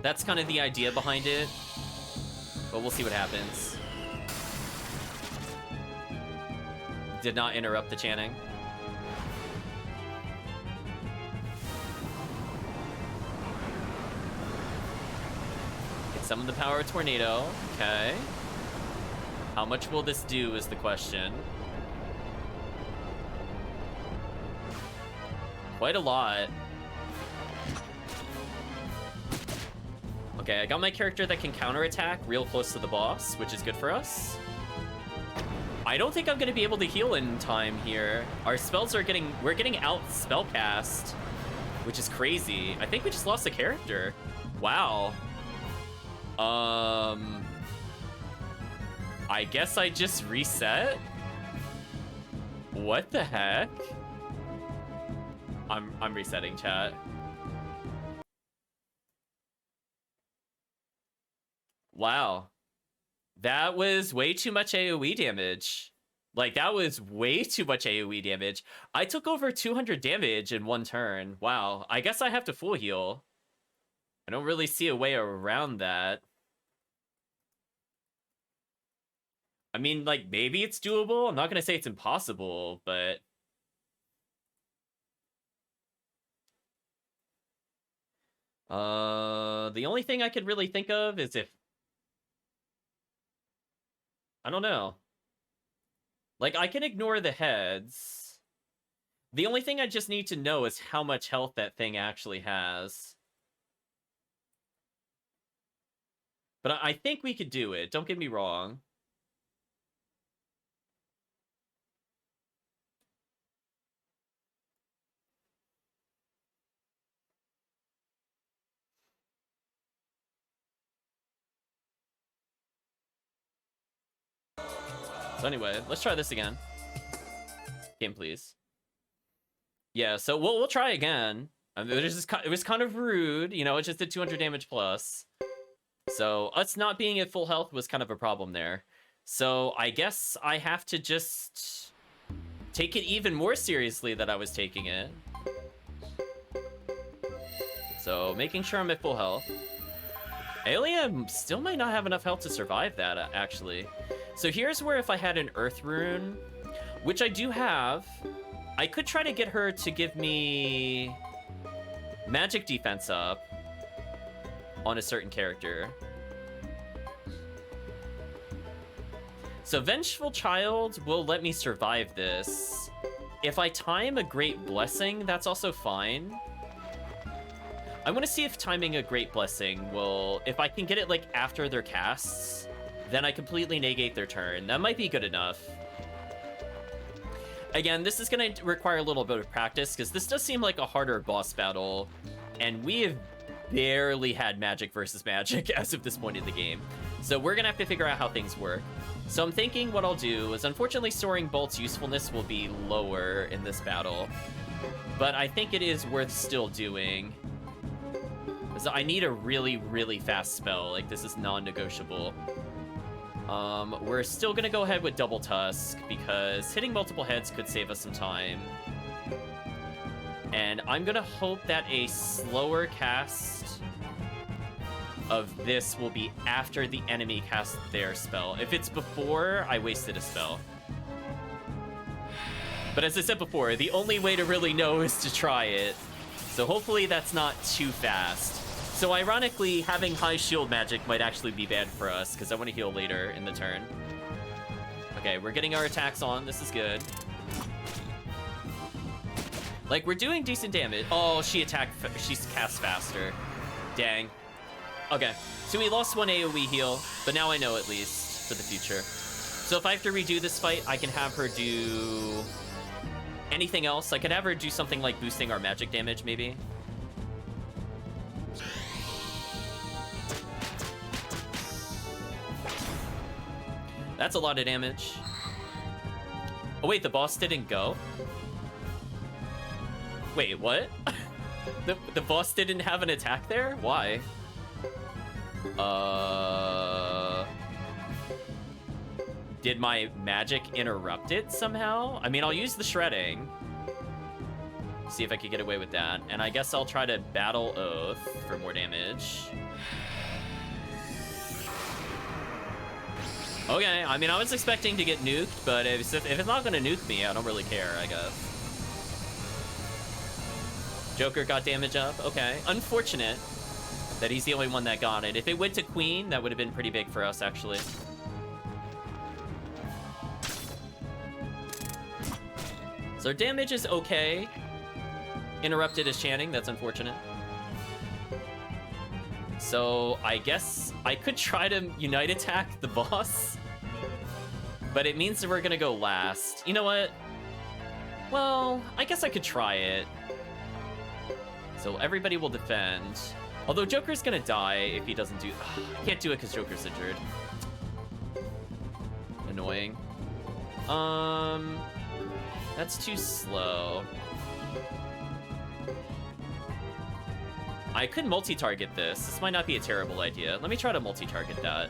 That's kind of the idea behind it. But we'll see what happens. Did not interrupt the chanting. Can summon the power of tornado. Okay. How much will this do is the question. Quite a lot. Okay, I got my character that can counterattack real close to the boss, which is good for us. I don't think I'm gonna be able to heal in time here. Our spells are we're getting out spellcast, which is crazy. I think we just lost a character. Wow. I guess I just reset? What the heck? I'm resetting, chat. Wow. That was way too much AoE damage. Like, that was way too much AoE damage. I took over 200 damage in one turn. Wow. I guess I have to full heal. I don't really see a way around that. I mean, like, maybe it's doable. I'm not gonna say it's impossible, but... The only thing I could really think of is if... I don't know. Like, I can ignore the heads. The only thing I just need to know is how much health that thing actually has. But I think we could do it. Don't get me wrong. So anyway, let's try this again. Game, please. Yeah, so we'll try again. I mean, it was kind of rude, you know, it just did 200 damage plus. So us not being at full health was kind of a problem there. So I guess I have to just take it even more seriously than I was taking it. So making sure I'm at full health. Alien still might not have enough health to survive that, actually. So here's where if I had an Earth Rune, which I do have, I could try to get her to give me magic defense up on a certain character. So Vengeful Child will let me survive this. If I time a Great Blessing, that's also fine. I want to see if timing a Great Blessing will... If I can get it, like, after their casts, then I completely negate their turn. That might be good enough. Again, this is going to require a little bit of practice, because this does seem like a harder boss battle, and we have barely had magic versus magic as of this point in the game. So we're going to have to figure out how things work. So I'm thinking what I'll do is, unfortunately, Soaring Bolt's usefulness will be lower in this battle, but I think it is worth still doing. So I need a really, really fast spell. Like, this is non-negotiable. We're still gonna go ahead with Double Tusk, because hitting multiple heads could save us some time. And I'm gonna hope that a slower cast of this will be after the enemy casts their spell. If it's before, I wasted a spell. But as I said before, the only way to really know is to try it. So hopefully that's not too fast. So ironically, having high shield magic might actually be bad for us, because I want to heal later in the turn. Okay, we're getting our attacks on. This is good. Like, we're doing decent damage. Oh, she's cast faster. Dang. Okay, so we lost one AoE heal, but now I know at least for the future. So if I have to redo this fight, I can have her do anything else. I could have her do something like boosting our magic damage, maybe. That's a lot of damage. Oh wait, the boss didn't go? Wait, what? The boss didn't have an attack there? Why? Did my magic interrupt it somehow? I mean, I'll use the shredding. See if I could get away with that. And I guess I'll try to Battle Oath for more damage. Okay, I mean, I was expecting to get nuked, but if it's not gonna nuke me, I don't really care, I guess. Joker got damage up, okay. Unfortunate that he's the only one that got it. If it went to Queen, that would have been pretty big for us, actually. So our damage is okay. Interrupted his chanting, that's unfortunate. So I guess I could try to unite attack the boss, but it means that we're gonna go last. You know what? Well, I guess I could try it. So everybody will defend. Although Joker's gonna die if he doesn't do... I can't do it because Joker's injured. Annoying. That's too slow. I could multi-target this. This might not be a terrible idea. Let me try to multi-target that.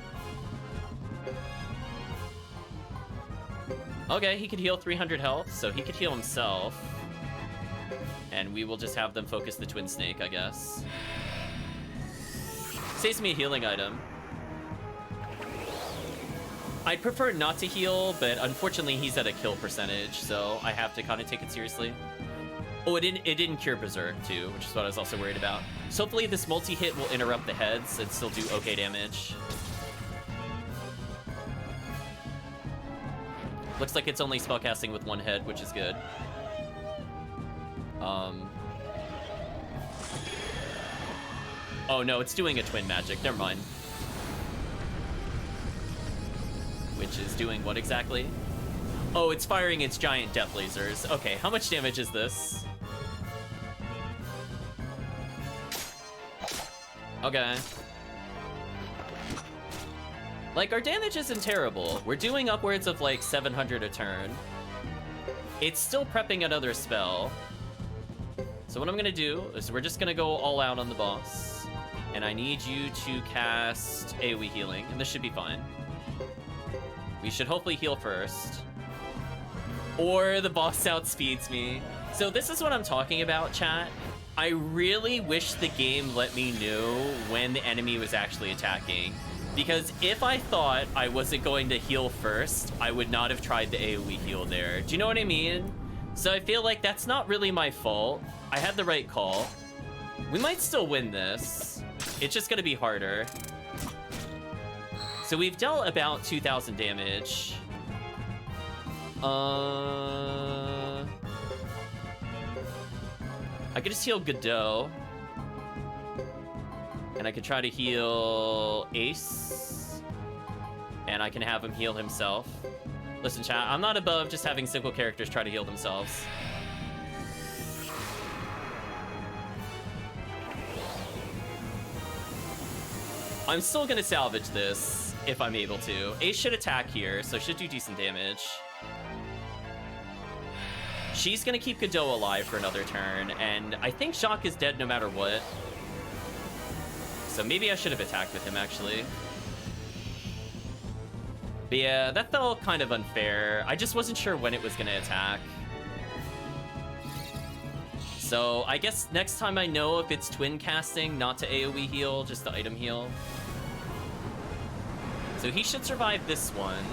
Okay, he could heal 300 health, so he could heal himself. And we will just have them focus the Twin Snake, I guess. Saves me a healing item. I'd prefer not to heal, but unfortunately he's at a kill percentage, so I have to kind of take it seriously. Oh, it didn't cure Berserk, too, which is what I was also worried about. So hopefully this multi-hit will interrupt the heads and still do okay damage. Looks like it's only spellcasting with one head, which is good. Oh no, it's doing a twin magic. Never mind. Which is doing what exactly? Oh, it's firing its giant death lasers. Okay, how much damage is this? Okay. Like, our damage isn't terrible. We're doing upwards of, like, 700 a turn. It's still prepping another spell. So what I'm gonna do is we're just gonna go all out on the boss. And I need you to cast AoE healing, and this should be fine. We should hopefully heal first. Or the boss outspeeds me. So this is what I'm talking about, chat. I really wish the game let me know when the enemy was actually attacking. Because if I thought I wasn't going to heal first, I would not have tried the AoE heal there. Do you know what I mean? So I feel like that's not really my fault. I had the right call. We might still win this. It's just gonna be harder. So we've dealt about 2,000 damage. I could just heal Geddoe. And I could try to heal Ace. And I can have him heal himself. Listen, chat, I'm not above just having single characters try to heal themselves. I'm still gonna salvage this if I'm able to. Ace should attack here, so should do decent damage. She's gonna keep Geddoe alive for another turn, and I think Jacques is dead no matter what. So maybe I should have attacked with him, actually. But yeah, that felt kind of unfair. I just wasn't sure when it was gonna attack. So I guess next time I know if it's twin casting, not to AoE heal, just to item heal. So he should survive this one.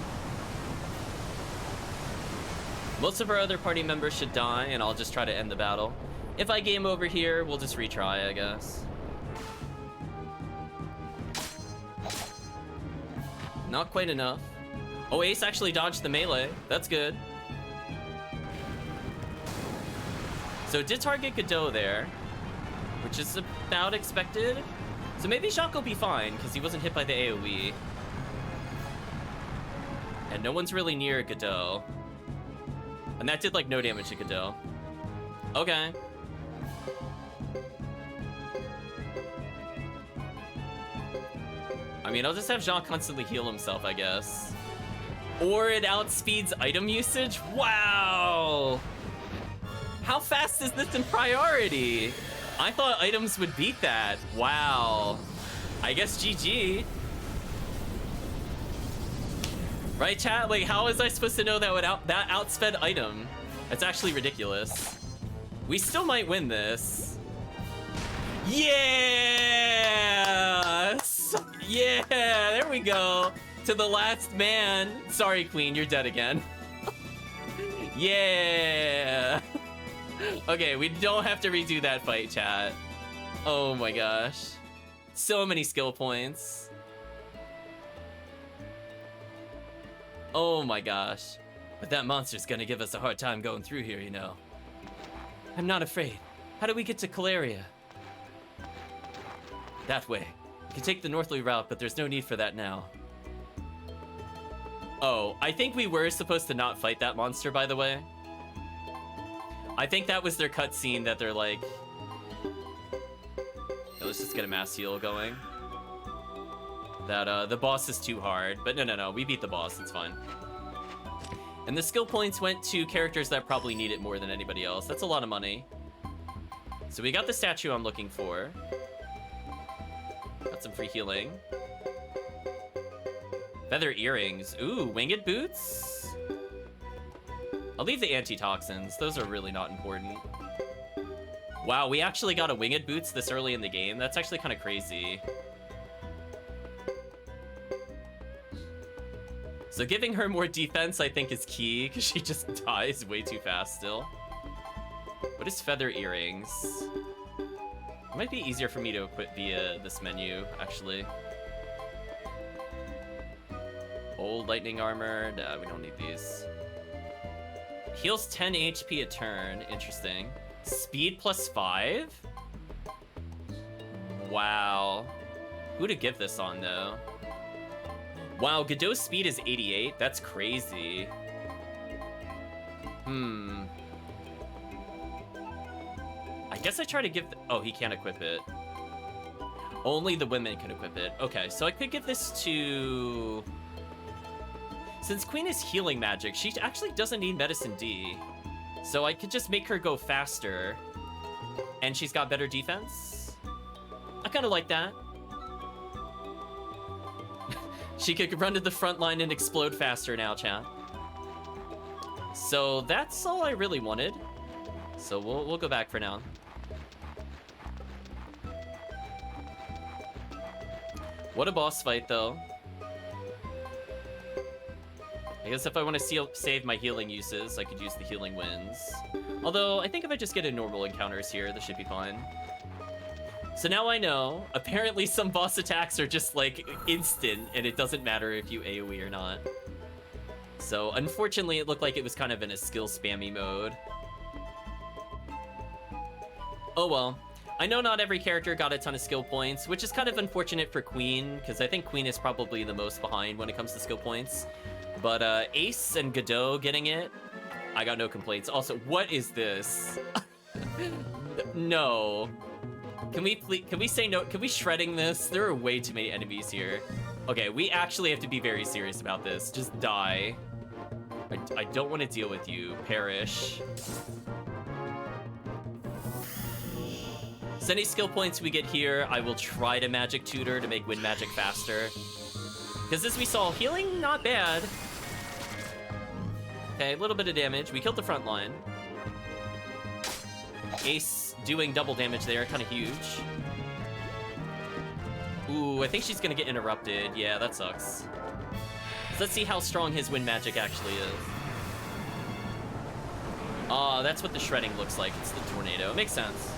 Most of our other party members should die, and I'll just try to end the battle. If I game over here, we'll just retry, I guess. Not quite enough. Oh, Ace actually dodged the melee. That's good. So it did target Geddoe there, which is about expected. So maybe Jacques will be fine, because he wasn't hit by the AoE. And no one's really near Geddoe. And that did, like, no damage to Geddoe. Okay. I mean, I'll just have Jacques constantly heal himself, I guess. Or it outspeeds item usage? Wow! How fast is this in priority? I thought items would beat that. Wow. I guess GG. Right, chat? Like, how was I supposed to know that that outsped item? That's actually ridiculous. We still might win this. Yes! Yeah, there we go. To the last man. Sorry, Queen, you're dead again. Yeah. Okay, we don't have to redo that fight, chat. Oh my gosh. So many skill points. Oh my gosh. But that monster's gonna give us a hard time going through here, you know. I'm not afraid. How do we get to Caleria? That way. We can take the northerly route, but there's no need for that now. Oh, I think we were supposed to not fight that monster, by the way. I think that was their cutscene that they're like... Yeah, let's just get a mass heal going. That, the boss is too hard. But no, we beat the boss, it's fine. And the skill points went to characters that probably need it more than anybody else. That's a lot of money. So we got the statue I'm looking for. Got some free healing. Feather earrings. Ooh, winged boots? I'll leave the antitoxins. Those are really not important. Wow, we actually got a winged boots this early in the game. That's actually kind of crazy. So giving her more defense, I think, is key, because she just dies way too fast still. What is feather earrings? It might be easier for me to equip via this menu, actually. Old lightning armor. Nah, we don't need these. Heals 10 HP a turn. Interesting. Speed +5? Wow. Who to give this on, though? Wow, Geddoe's speed is 88? That's crazy. I guess I try to give... Oh, he can't equip it. Only the women can equip it. Okay, so I could give this to... Since Queen is healing magic, she actually doesn't need Medicine D. So I could just make her go faster. And she's got better defense. I kind of like that. She could run to the front line and explode faster now, chat. So that's all I really wanted. So we'll go back for now. What a boss fight, though. I guess if I want to save my healing uses, I could use the healing winds. Although, I think if I just get a normal encounters here, this should be fine. So now I know, apparently some boss attacks are just, like, instant, and it doesn't matter if you AoE or not. So, unfortunately, it looked like it was kind of in a skill spammy mode. Oh well. I know not every character got a ton of skill points, which is kind of unfortunate for Queen, because I think Queen is probably the most behind when it comes to skill points. But Ace and Geddoe getting it, I got no complaints. Also, what is this? No. Can we say no? Can we shredding this? There are way too many enemies here. Okay, we actually have to be very serious about this. Just die. I don't want to deal with you. Perish. So any skill points we get here, I will try to magic tutor to make wind magic faster. Because as we saw, healing, not bad. Okay, a little bit of damage. We killed the front line. Ace doing double damage there, kind of huge. Ooh, I think she's gonna get interrupted. Yeah, that sucks. So let's see how strong his wind magic actually is. Ah, that's what the shredding looks like. It's the tornado. It makes sense.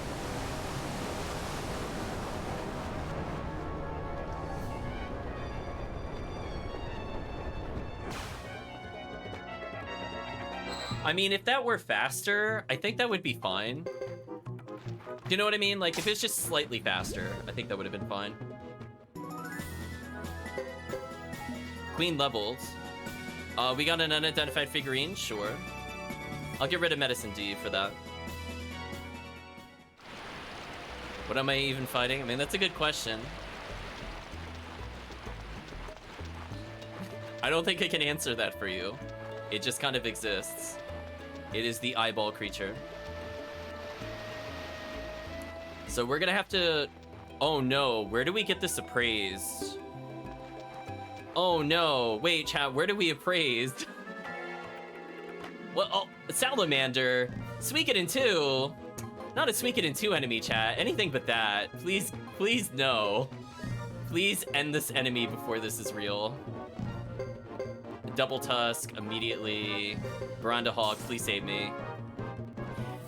I mean, if that were faster, I think that would be fine. Do you know what I mean? Like, if it's just slightly faster, I think that would have been fine. Queen leveled. We got an unidentified figurine, sure. I'll get rid of Medicine D for that. What am I even fighting? I mean, that's a good question. I don't think I can answer that for you. It just kind of exists. It is the eyeball creature. So we're gonna have to... Oh no, where do we get this appraised? Oh no, wait chat, where do we appraised? Well, oh, Salamander. Suikoden 2. Not a Suikoden 2 enemy, chat. Anything but that. Please, please no. Please end this enemy before this is real. Double Tusk, immediately. Veranda Hawk, please save me.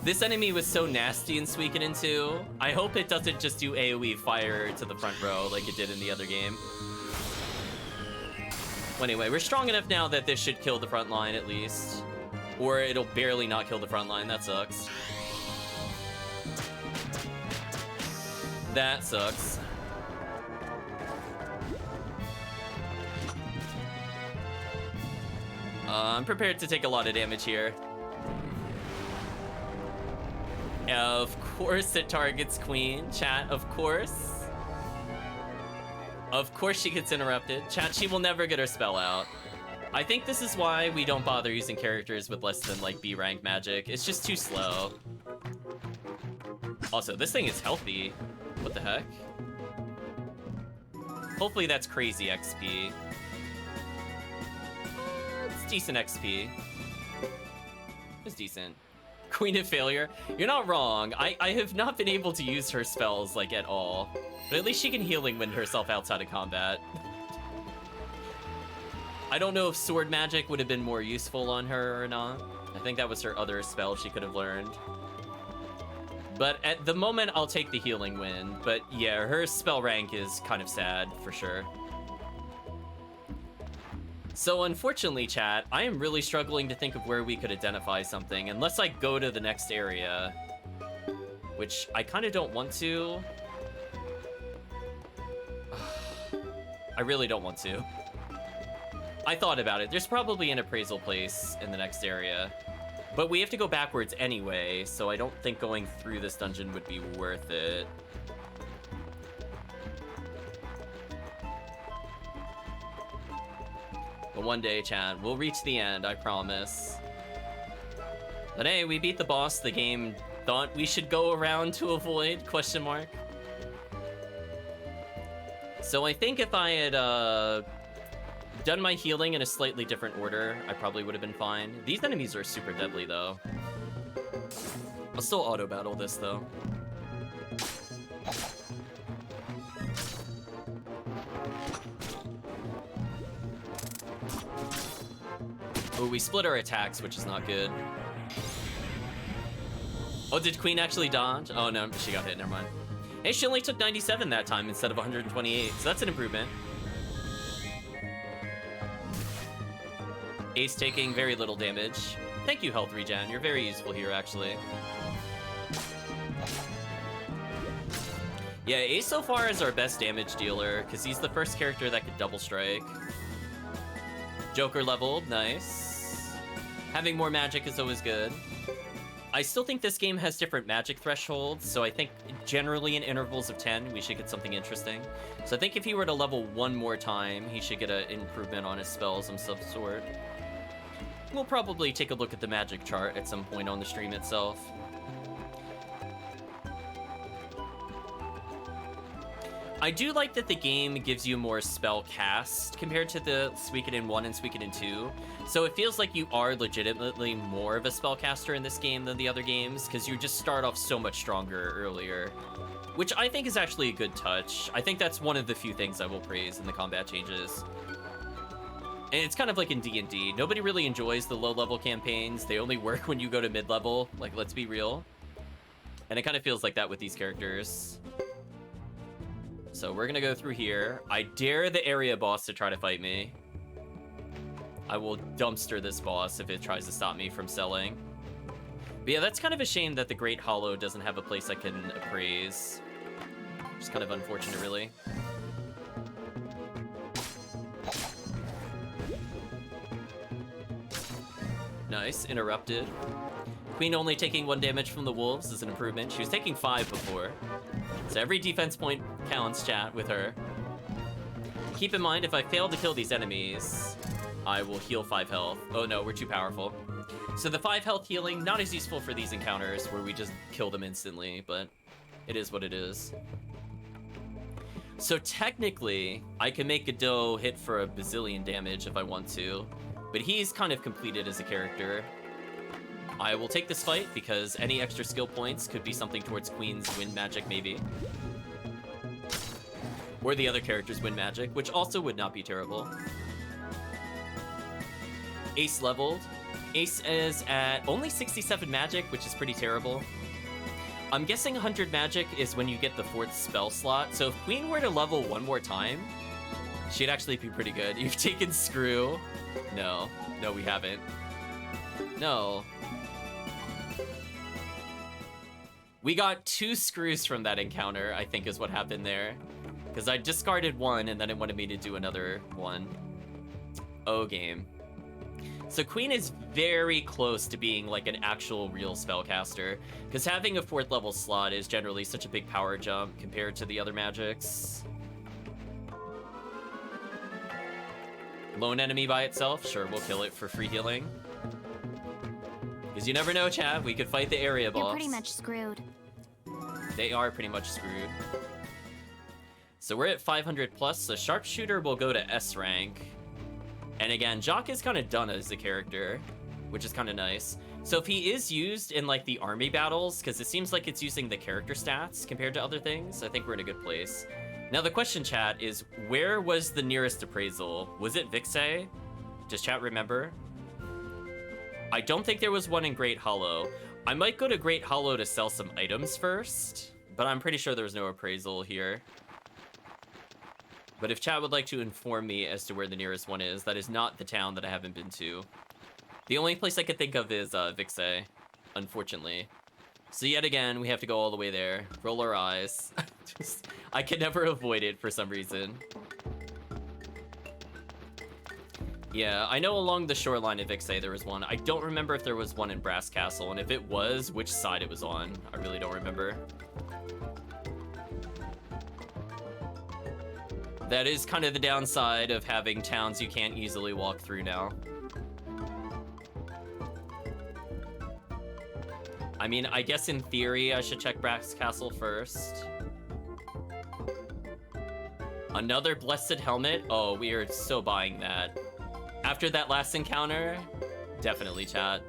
This enemy was so nasty in Suikoden 2. I hope it doesn't just do AoE fire to the front row like it did in the other game. Well, anyway, we're strong enough now that this should kill the front line at least. Or it'll barely not kill the front line. That sucks. That sucks. I'm prepared to take a lot of damage here. Of course it targets Queen. Chat, of course. Of course she gets interrupted. Chat, she will never get her spell out. I think this is why we don't bother using characters with less than, like, B rank magic. It's just too slow. Also, this thing is healthy. What the heck? Hopefully that's crazy XP. It's decent XP. It's decent. Queen of Failure. You're not wrong. I have not been able to use her spells, like, at all. But at least she can healing wind herself outside of combat. I don't know if sword magic would have been more useful on her or not. I think that was her other spell she could have learned. But at the moment, I'll take the healing wind. But yeah, her spell rank is kind of sad, for sure. So unfortunately, chat, I am really struggling to think of where we could identify something, unless I go to the next area. Which I kind of don't want to. I really don't want to. I thought about it. There's probably an appraisal place in the next area. But we have to go backwards anyway, so I don't think going through this dungeon would be worth it. But one day, chat, we'll reach the end, I promise. But hey, we beat the boss the game thought we should go around to avoid, question mark. So I think if I had done my healing in a slightly different order, I probably would have been fine. These enemies are super deadly though. I'll still auto battle this though. Oh, we split our attacks, which is not good. Oh, did Queen actually dodge? Oh no, she got hit, never mind. Hey, she only took 97 that time instead of 128, so that's an improvement. Ace taking very little damage. Thank you, Health Regen. You're very useful here, actually. Yeah, Ace so far is our best damage dealer, because he's the first character that could double strike. Joker leveled, nice. Having more magic is always good. I still think this game has different magic thresholds, so I think generally in intervals of 10, we should get something interesting. So I think if he were to level one more time, he should get an improvement on his spells of some sort. We'll probably take a look at the magic chart at some point on the stream itself. I do like that the game gives you more spell cast compared to the Suikoden 1 and Suikoden 2. So it feels like you are legitimately more of a spellcaster in this game than the other games, because you just start off so much stronger earlier, which I think is actually a good touch. I think that's one of the few things I will praise in the combat changes. And it's kind of like in D&D. Nobody really enjoys the low-level campaigns. They only work when you go to mid-level. Like, let's be real. And it kind of feels like that with these characters. So we're gonna go through here. I dare the area boss to try to fight me. I will dumpster this boss if it tries to stop me from selling. But yeah, that's kind of a shame that the Great Hollow doesn't have a place I can appraise. Just kind of unfortunate, really. Nice, interrupted. Queen only taking 1 damage from the wolves is an improvement. She was taking 5 before. So every defense point counts, chat, with her. Keep in mind, if I fail to kill these enemies, I will heal 5 health. Oh no, we're too powerful. So the 5 health healing, not as useful for these encounters where we just kill them instantly, but it is what it is. So technically, I can make Geddoe hit for a bazillion damage if I want to, but he's kind of completed as a character. I will take this fight because any extra skill points could be something towards Queen's wind magic, maybe. Or the other character's wind magic, which also would not be terrible. Ace leveled. Ace is at only 67 magic, which is pretty terrible. I'm guessing 100 magic is when you get the 4th spell slot, so if Queen were to level one more time, she'd actually be pretty good. You've taken Screw. No, we haven't. No. We got 2 screws from that encounter, I think is what happened there. Because I discarded one and then it wanted me to do another one. Oh, game. So Queen is very close to being like an actual real spellcaster, because having a 4th level slot is generally such a big power jump compared to the other magics. Lone enemy by itself, sure, we'll kill it for free healing. Because you never know, chat, we could fight the area boss. You're pretty much screwed. They are pretty much screwed. So we're at 500 plus, so Sharpshooter will go to S rank. And again, Jock is kind of done as a character, which is kind of nice. So if he is used in like the army battles, because it seems like it's using the character stats compared to other things, I think we're in a good place. Now the question, chat, is where was the nearest appraisal? Was it Vixay? Does chat remember? I don't think there was one in Great Hollow. I might go to Great Hollow to sell some items first, but I'm pretty sure there was no appraisal here. But if chat would like to inform me as to where the nearest one is, that is not the town that I haven't been to. The only place I could think of is Vixay, unfortunately. So yet again, we have to go all the way there. Roll our eyes. I can never avoid it for some reason. Yeah, I know along the shoreline of Vixay there was one. I don't remember if there was one in Brass Castle, and if it was, which side it was on. I really don't remember. That is kind of the downside of having towns you can't easily walk through now. I mean, I guess in theory I should check Brass Castle first. Another Blessed Helmet? Oh, we are so buying that. After that last encounter, definitely, chat.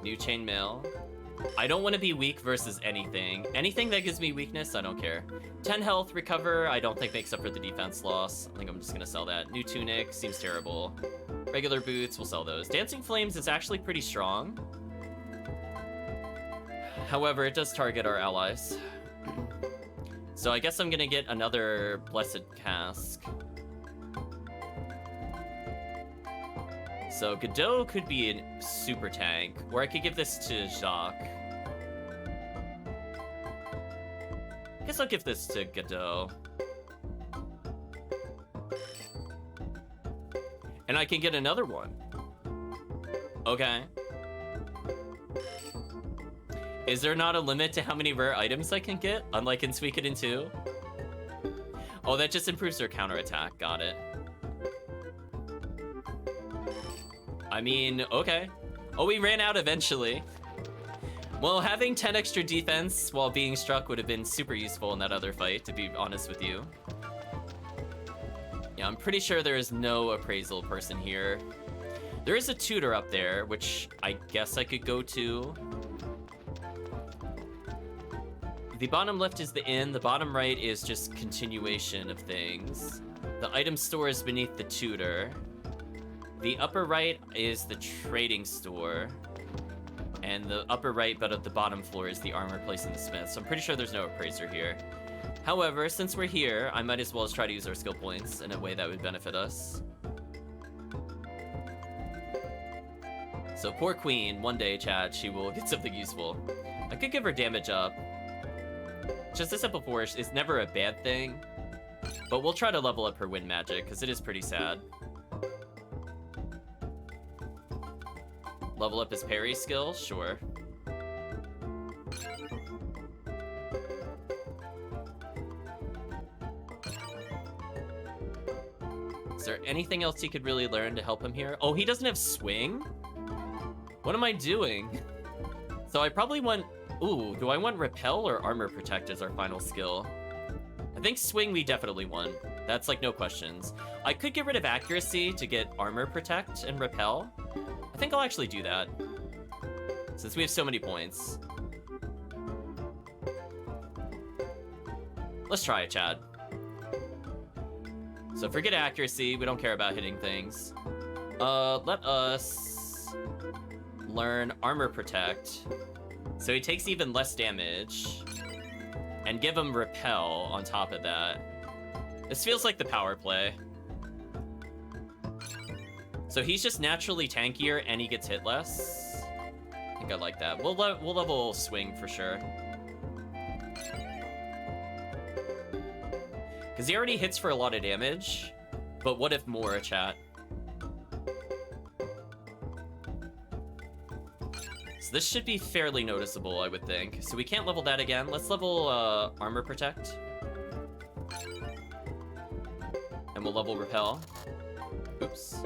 New chainmail. I don't want to be weak versus anything. Anything that gives me weakness, I don't care. 10 health, recover, I don't think makes up for the defense loss. I think I'm just gonna sell that. New tunic, seems terrible. Regular boots, we'll sell those. Dancing Flames is actually pretty strong. However, it does target our allies. So I guess I'm gonna get another Blessed Cask. So Geddoe could be a super tank, or I could give this to Jacques. I guess I'll give this to Geddoe. And I can get another one. Okay. Is there not a limit to how many rare items I can get, unlike in Suikoden 2? Oh, that just improves their counterattack. Got it. I mean, okay. Oh, we ran out eventually. Well, having 10 extra defense while being struck would have been super useful in that other fight, to be honest with you. Yeah, I'm pretty sure there is no appraisal person here. There is a tutor up there, which I guess I could go to. The bottom left is the inn, the bottom right is just continuation of things. The item store is beneath the tutor. The upper right is the trading store. And the upper right, but at the bottom floor, is the armor place in the smith. So I'm pretty sure there's no appraiser here. However, since we're here, I might as well try to use our skill points in a way that would benefit us. So poor queen, one day, chat, she will get something useful. I could give her damage up. Just as I said before, it's never a bad thing. But we'll try to level up her wind magic, because it is pretty sad. Level up his parry skill? Sure. Is there anything else he could really learn to help him here? Oh, he doesn't have swing? What am I doing? So I probably want... Ooh, do I want repel or armor protect as our final skill? I think swing we definitely want. That's like no questions. I could get rid of accuracy to get armor protect and repel. I think I'll actually do that, since we have so many points. Let's try it, Chad. So forget accuracy, we don't care about hitting things. Let us learn armor protect, so he takes even less damage, and give him repel on top of that. This feels like the power play. So he's just naturally tankier and he gets hit less. I think I like that. We'll level swing for sure. Because he already hits for a lot of damage. But what if more, chat? So this should be fairly noticeable, I would think. So we can't level that again. Let's level armor protect. And we'll level repel. Oops.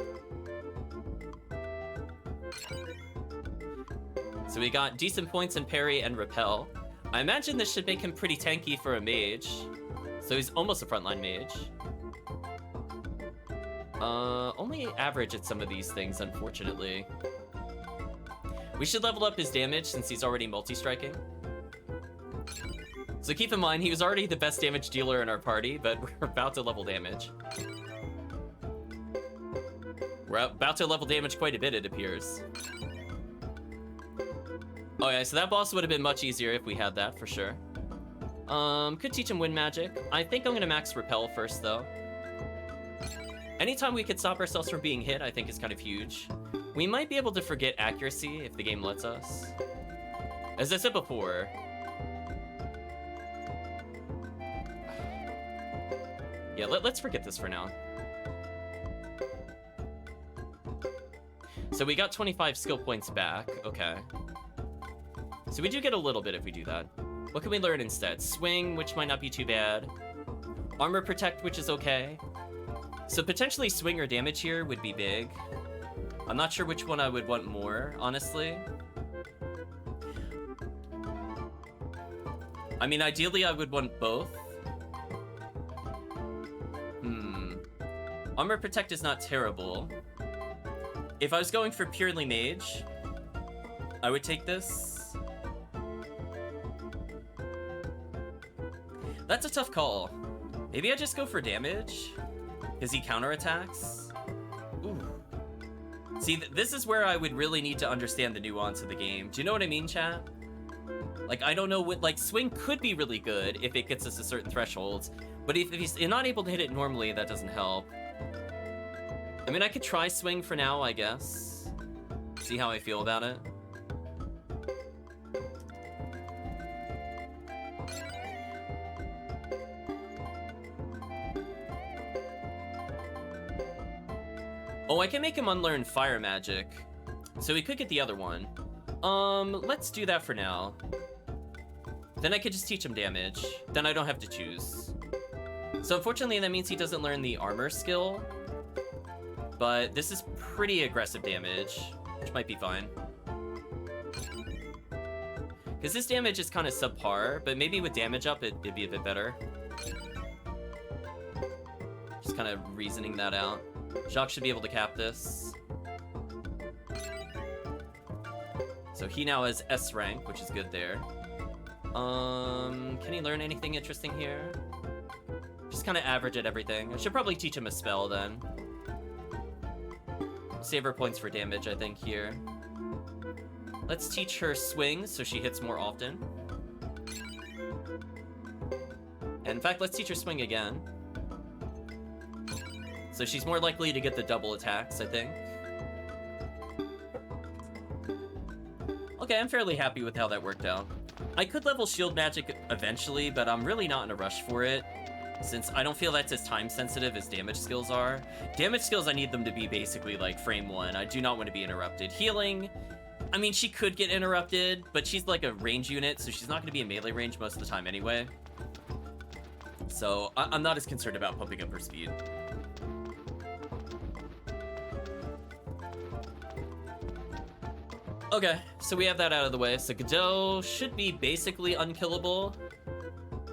So we got decent points in parry and repel. I imagine this should make him pretty tanky for a mage. So he's almost a frontline mage. Only average at some of these things, unfortunately. We should level up his damage since he's already multi-striking. So keep in mind, he was already the best damage dealer in our party, but we're about to level damage. We're about to level damage quite a bit, it appears. Oh yeah, so that boss would have been much easier if we had that, for sure. Could teach him wind magic. I think I'm gonna max repel first, though. Anytime we could stop ourselves from being hit, I think is kind of huge. We might be able to forget accuracy if the game lets us. As I said before... Yeah, let's forget this for now. So we got 25 skill points back, okay. So we do get a little bit if we do that. What can we learn instead? Swing, which might not be too bad. Armor protect, which is okay. So potentially swing or damage here would be big. I'm not sure which one I would want more, honestly. I mean, ideally I would want both. Armor protect is not terrible. If I was going for purely mage, I would take this. That's a tough call. Maybe I just go for damage? Because he counterattacks? Ooh. See, this is where I would really need to understand the nuance of the game. Do you know what I mean, chat? Like, I don't know what, like, swing could be really good if it gets us to certain thresholds, but if he's not able to hit it normally, that doesn't help. I mean, I could try swing for now, I guess. See how I feel about it. Oh, I can make him unlearn fire magic. So we could get the other one. Let's do that for now. Then I could just teach him damage. Then I don't have to choose. So unfortunately, that means he doesn't learn the armor skill. But this is pretty aggressive damage, which might be fine. Because this damage is kind of subpar, but maybe with damage up, it'd be a bit better. Just kind of reasoning that out. Jacques should be able to cap this. So he now has S rank, which is good there. Can he learn anything interesting here? Just kind of average at everything. I should probably teach him a spell then. Save her points for damage, I think, here. Let's teach her swing so she hits more often. And in fact, let's teach her swing again. So she's more likely to get the double attacks, I think. Okay, I'm fairly happy with how that worked out. I could level shield magic eventually, but I'm really not in a rush for it, since I don't feel that's as time sensitive as damage skills are. Damage skills, I need them to be basically like frame 1. I do not want to be interrupted. Healing, I mean, she could get interrupted, but she's like a range unit, so she's not going to be in melee range most of the time anyway. So I'm not as concerned about pumping up her speed. Okay, so we have that out of the way. So Geddoe should be basically unkillable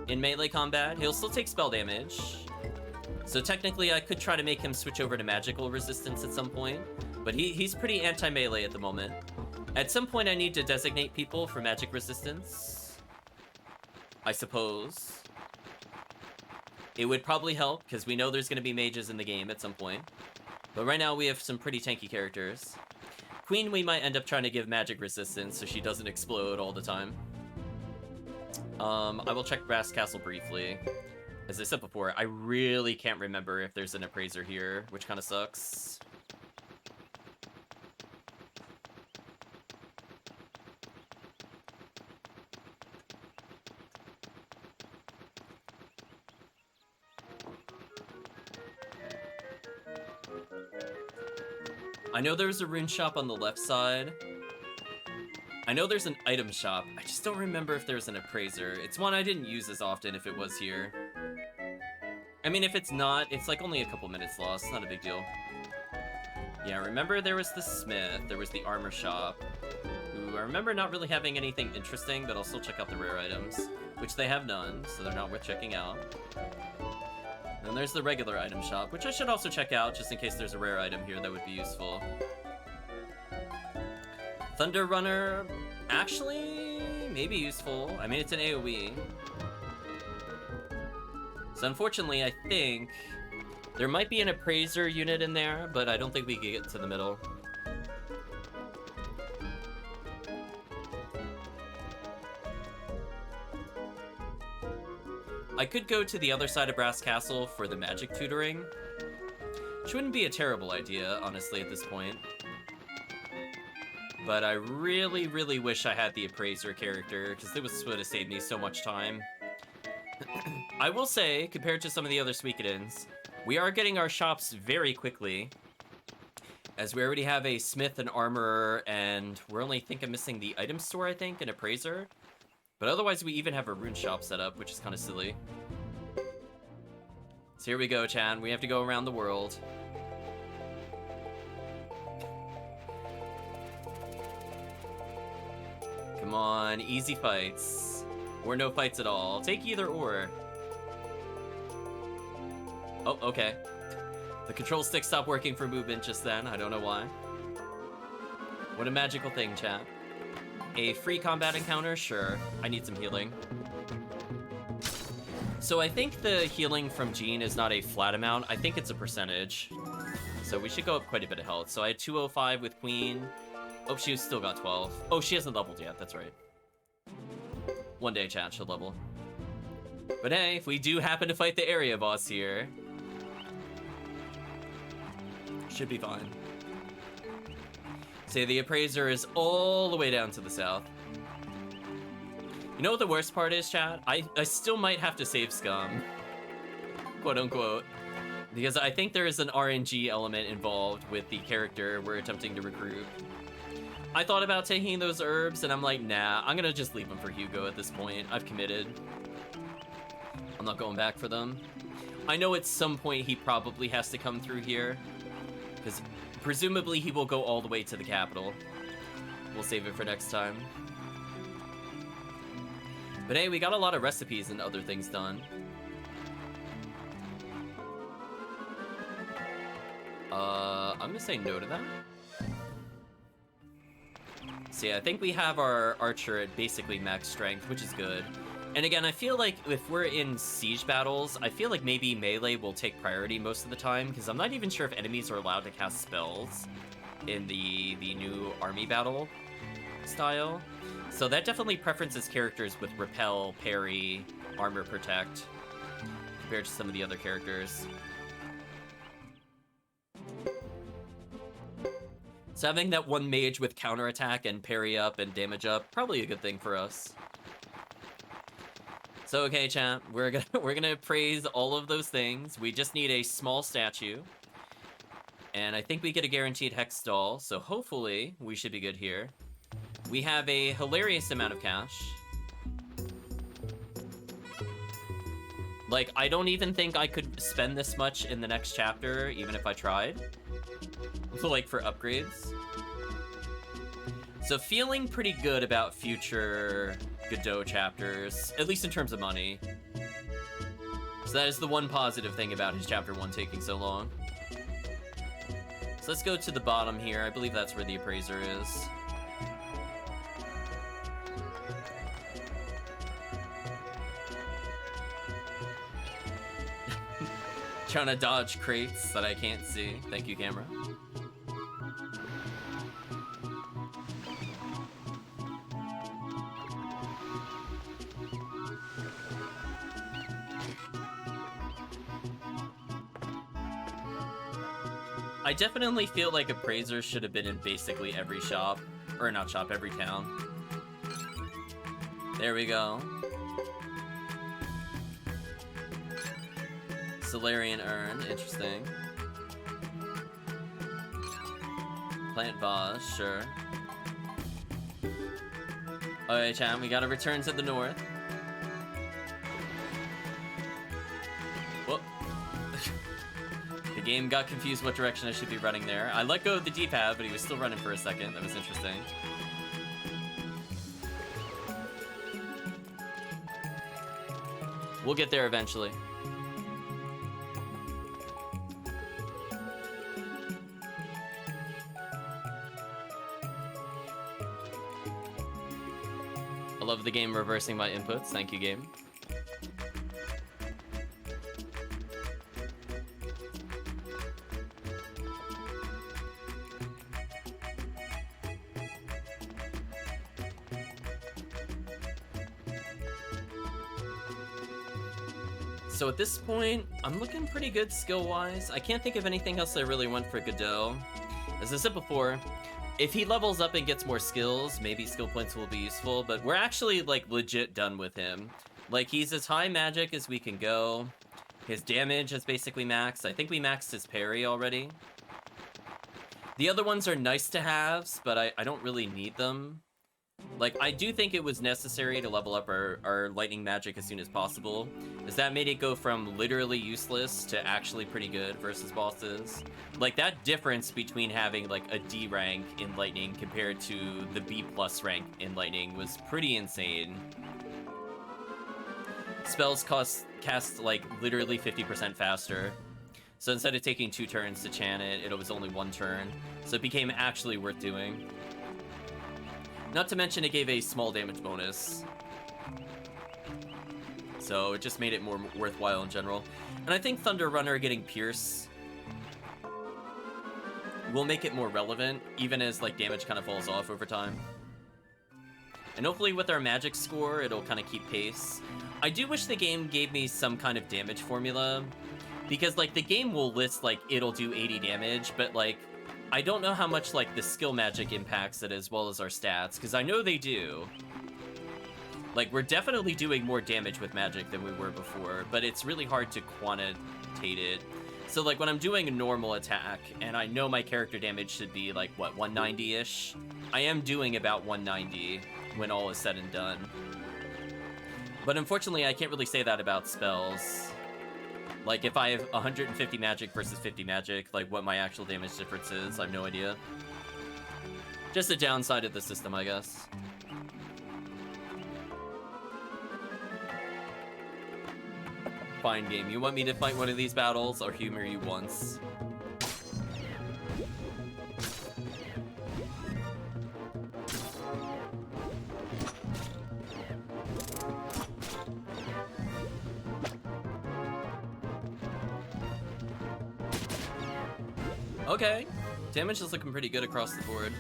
in melee combat. He'll still take spell damage. So technically I could try to make him switch over to magical resistance at some point, but he's pretty anti-melee at the moment. At some point I need to designate people for magic resistance, I suppose. It would probably help, because we know there's going to be mages in the game at some point. But right now we have some pretty tanky characters. Queen, we might end up trying to give magic resistance so she doesn't explode all the time. I will check Brass Castle briefly. As I said before, I really can't remember if there's an appraiser here, which kind of sucks. I know there's a rune shop on the left side. I know there's an item shop. I just don't remember if there's an appraiser. It's one I didn't use as often if it was here. I mean, if it's not, it's like only a couple minutes lost. Not a big deal. Yeah, remember there was the smith. There was the armor shop. Who I remember not really having anything interesting, but I'll still check out the rare items. Which they have none, so they're not worth checking out. Then there's the regular item shop, which I should also check out, just in case there's a rare item here that would be useful. Thunder Runner, actually, maybe useful. I mean, it's an AoE. So unfortunately, I think there might be an appraiser unit in there, but I don't think we can get to the middle. I could go to the other side of Brass Castle for the magic tutoring, which wouldn't be a terrible idea, honestly, at this point. But I really, really wish I had the appraiser character, because this would have saved me so much time. I will say, compared to some of the other Suikodens, we are getting our shops very quickly, as we already have a smith, an armorer, and we're only missing the item store, I think, and appraiser. But otherwise, we even have a rune shop set up, which is kind of silly. So here we go, Chan. We have to go around the world. Come on, easy fights. Or no fights at all. Take either or. Oh, okay. The control stick stopped working for movement just then. I don't know why. What a magical thing, chat. A free combat encounter? Sure. I need some healing. So I think the healing from Jean is not a flat amount. I think it's a percentage. So we should go up quite a bit of health. So I had 205 with Queen. Oh, she still got 12. Oh, she hasn't leveled yet. That's right. One day, chat, she'll level. But hey, if we do happen to fight the area boss here, should be fine. Say the appraiser is all the way down to the south. You know what the worst part is, chat? I still might have to save scum. Quote unquote. Because I think there is an RNG element involved with the character we're attempting to recruit. I thought about taking those herbs, and I'm like, nah, I'm gonna just leave them for Hugo at this point. I've committed. I'm not going back for them. I know at some point he probably has to come through here, because presumably he will go all the way to the capital. We'll save it for next time. But hey, we got a lot of recipes and other things done. I'm gonna say no to that. See, I think we have our archer at basically max strength, which is good. And again, I feel like if we're in siege battles, I feel like maybe melee will take priority most of the time, because I'm not even sure if enemies are allowed to cast spells in the new army battle style. So that definitely preferences characters with repel, parry, armor protect, compared to some of the other characters. So having that one mage with counterattack and parry up and damage up, probably a good thing for us. So okay, chat, we're gonna praise all of those things. We just need a small statue. And I think we get a guaranteed hex stall, so hopefully we should be good here. We have a hilarious amount of cash. Like, I don't even think I could spend this much in the next chapter, even if I tried. Like, for upgrades. So feeling pretty good about future Geddoe chapters, at least in terms of money. So that is the one positive thing about his chapter 1 taking so long. So let's go to the bottom here. I believe that's where the appraiser is. Trying to dodge crates that I can't see. Thank you, camera. I definitely feel like appraisers should have been in basically every shop. Or not shop, every town. There we go. Solarian urn, interesting. Plant vase, sure. Okay, chat, we gotta return to the north. Whoop. The game got confused what direction I should be running there. I let go of the D-pad, but he was still running for a second. That was interesting. We'll get there eventually. I love the game reversing my inputs. Thank you, game. So at this point, I'm looking pretty good skill-wise. I can't think of anything else I really want for Geddoe. As I said before, if he levels up and gets more skills, maybe skill points will be useful, but we're actually, like, legit done with him. Like, he's as high magic as we can go. His damage is basically maxed. I think we maxed his parry already. The other ones are nice to haves, but I don't really need them. Like, I do think it was necessary to level up our lightning magic as soon as possible, as that made it go from literally useless to actually pretty good versus bosses. Like, that difference between having, like, a D rank in lightning compared to the B+ rank in lightning was pretty insane. Spells cast, like, literally 50% faster. So instead of taking 2 turns to chant it, it was only 1 turn. So it became actually worth doing. Not to mention it gave a small damage bonus. So it just made it more worthwhile in general. And I think Thunder Runner getting Pierce will make it more relevant, even as like damage kind of falls off over time. And hopefully with our magic score, it'll kind of keep pace. I do wish the game gave me some kind of damage formula, because like the game will list like it'll do 80 damage, but like I don't know how much, like, the skill magic impacts it as well as our stats, because I know they do. Like, we're definitely doing more damage with magic than we were before, but it's really hard to quantitate it. So like when I'm doing a normal attack and I know my character damage should be like what, 190-ish, I am doing about 190 when all is said and done. But unfortunately I can't really say that about spells. Like if I have 150 magic versus 50 magic, like what my actual damage difference is, I have no idea. Just a downside of the system, I guess. Fine game. You want me to fight one of these battles? I'll humor you once. Okay. Damage is looking pretty good across the board.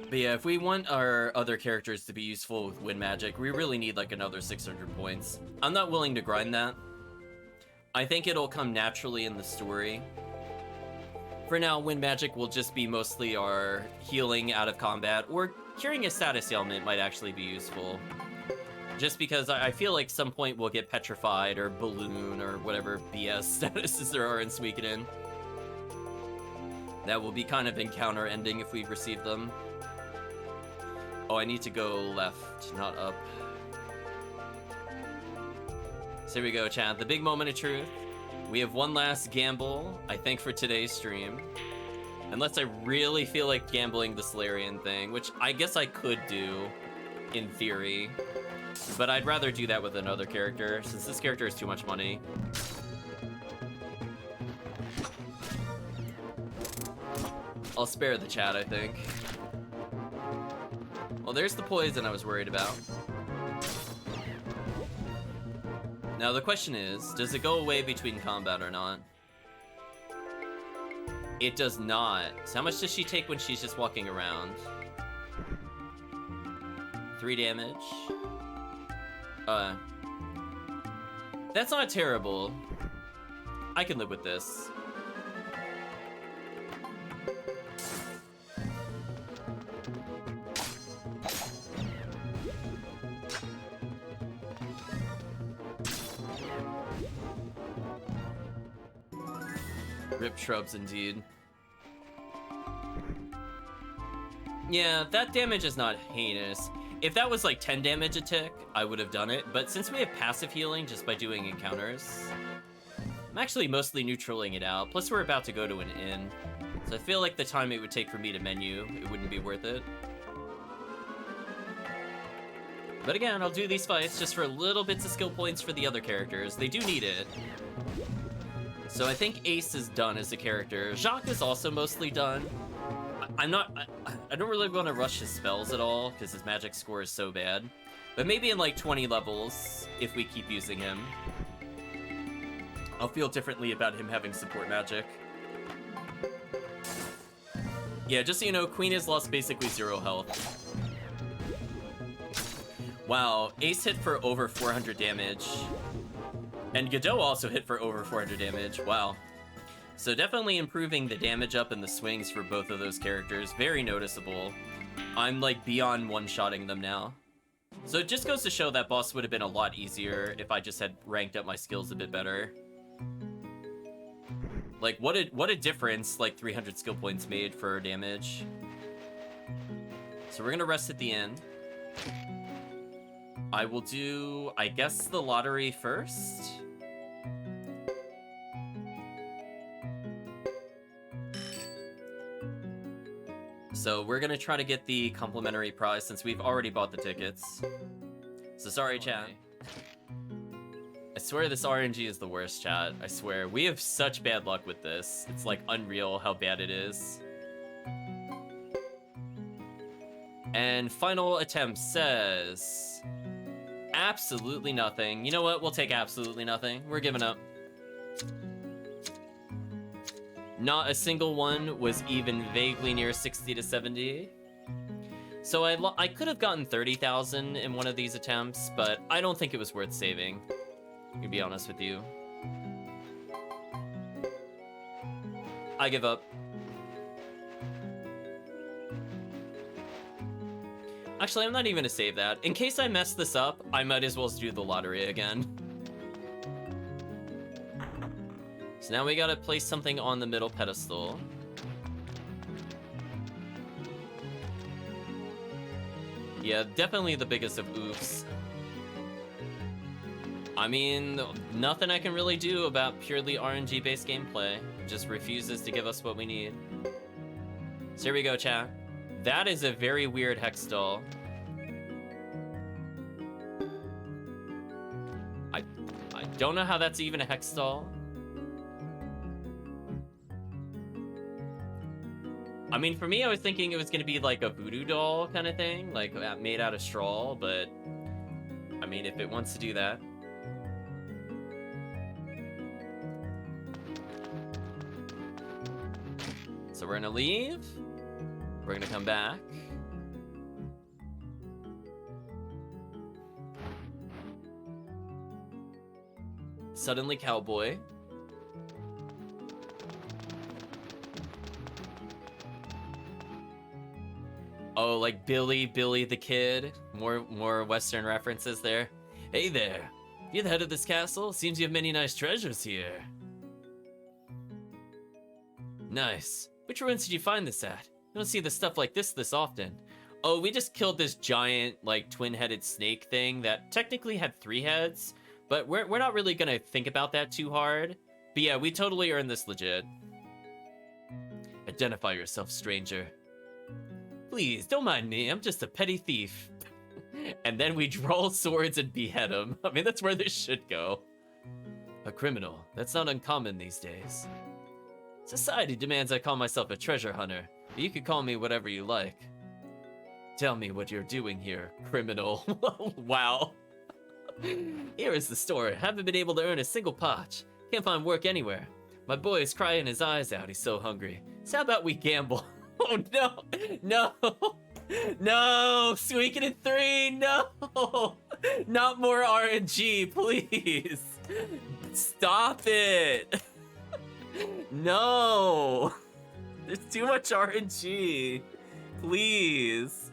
But yeah, if we want our other characters to be useful with wind magic, we really need like another 600 points. I'm not willing to grind that. I think it'll come naturally in the story. For now, wind magic will just be mostly our healing out of combat, or curing a status ailment might actually be useful. Just because I feel like some point we'll get petrified or balloon or whatever BS statuses there are in Suikoden. That will be kind of encounter ending if we receive them. Oh, I need to go left, not up. So here we go, chat. The big moment of truth. We have one last gamble, I think, for today's stream. Unless I really feel like gambling the Solarian thing, which I guess I could do, in theory. But I'd rather do that with another character, since this character is too much money. I'll spare the chat, I think. Well, there's the poison I was worried about. Now the question is, does it go away between combat or not? It does not. So how much does she take when she's just walking around? 3 damage. That's not terrible. I can live with this. Rip shrubs indeed. Yeah, that damage is not heinous. If that was like 10 damage a tick, I would have done it, but since we have passive healing just by doing encounters, I'm actually mostly neutraling it out. Plus we're about to go to an inn, so I feel like the time it would take for me to menu, it wouldn't be worth it. But again, I'll do these fights just for little bits of skill points for the other characters. They do need it. So I think Ace is done as a character. Jacques is also mostly done. I don't really want to rush his spells at all, because his magic score is so bad. But maybe in like 20 levels, if we keep using him, I'll feel differently about him having support magic. Yeah, just so you know, Queen has lost basically 0 health. Wow, Ace hit for over 400 damage. And Geddoe also hit for over 400 damage. Wow. So definitely improving the damage up and the swings for both of those characters. Very noticeable. I'm like beyond one-shotting them now. So it just goes to show that boss would have been a lot easier if I just had ranked up my skills a bit better. Like what a difference like 300 skill points made for damage. So we're gonna rest at the end. I will do, I guess, the lottery first. So we're gonna try to get the complimentary prize since we've already bought the tickets. So sorry, chat. I swear this RNG is the worst, chat. I swear. We have such bad luck with this. It's like unreal how bad it is. And final attempt says... absolutely nothing. You know what? We'll take absolutely nothing. We're giving up. Not a single one was even vaguely near 60 to 70. So I could have gotten 30,000 in one of these attempts, but I don't think it was worth saving, to be honest with you. I give up. Actually, I'm not even gonna save that. In case I mess this up, I might as well do the lottery again. So now we gotta place something on the middle pedestal. Yeah, definitely the biggest of oops. I mean, nothing I can really do about purely RNG-based gameplay. It just refuses to give us what we need. So here we go, chat. That is a very weird hex doll. I don't know how that's even a hex doll. I mean, for me, I was thinking it was gonna be like a voodoo doll kind of thing, like made out of straw, but I mean, if it wants to do that. So we're gonna leave. We're gonna come back. Suddenly cowboy. Oh, like Billy the Kid. More Western references there. Hey there. You're the head of this castle? Seems you have many nice treasures here. Nice. Which ruins did you find this at? I don't see the stuff like this often. Oh, we just killed this giant, like, twin-headed snake thing that technically had 3 heads, but we're not really gonna think about that too hard. But yeah, we totally earned this legit. Identify yourself, stranger. Please, don't mind me, I'm just a petty thief. And then we draw swords and behead him. I mean, that's where this should go. A criminal. That's not uncommon these days. Society demands I call myself a treasure hunter, but you can call me whatever you like. Tell me what you're doing here, criminal. Wow. Here is the story. Haven't been able to earn a single potch. Can't find work anywhere. My boy is crying his eyes out. He's so hungry. So how about we gamble? Oh no! No! No! Suikoden III! No! Not more RNG, please! Stop it! No! There's too much RNG. Please.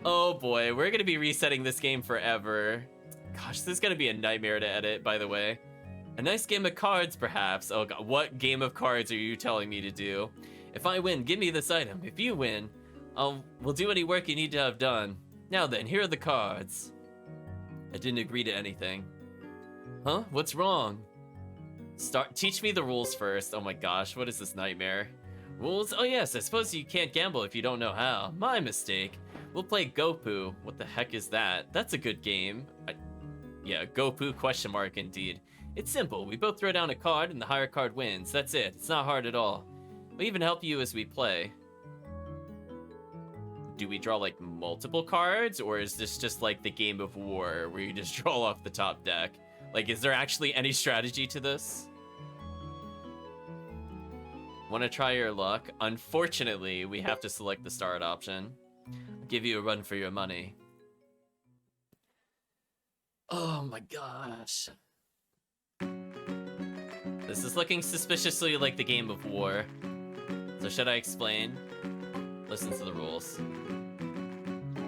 Oh boy, we're gonna be resetting this game forever. Gosh, this is gonna be a nightmare to edit, by the way. A nice game of cards, perhaps. Oh god, what game of cards are you telling me to do? If I win, give me this item. If you win, we'll do any work you need to have done. Now then, here are the cards. I didn't agree to anything. Huh? What's wrong? Teach me the rules first. Oh my gosh, what is this nightmare? Rules? Oh yes, I suppose you can't gamble if you don't know how. My mistake. We'll play Gopu. What the heck is that? That's a good game. Yeah, Gopu question mark indeed. It's simple. We both throw down a card and the higher card wins. That's it. It's not hard at all. We'll even help you as we play. Do we draw like multiple cards, or is this just like the game of war where you just draw off the top deck? Like, is there actually any strategy to this? Want to try your luck? Unfortunately, we have to select the start option. I'll give you a run for your money. Oh my gosh. This is looking suspiciously like the game of war. So should I explain? Listen to the rules.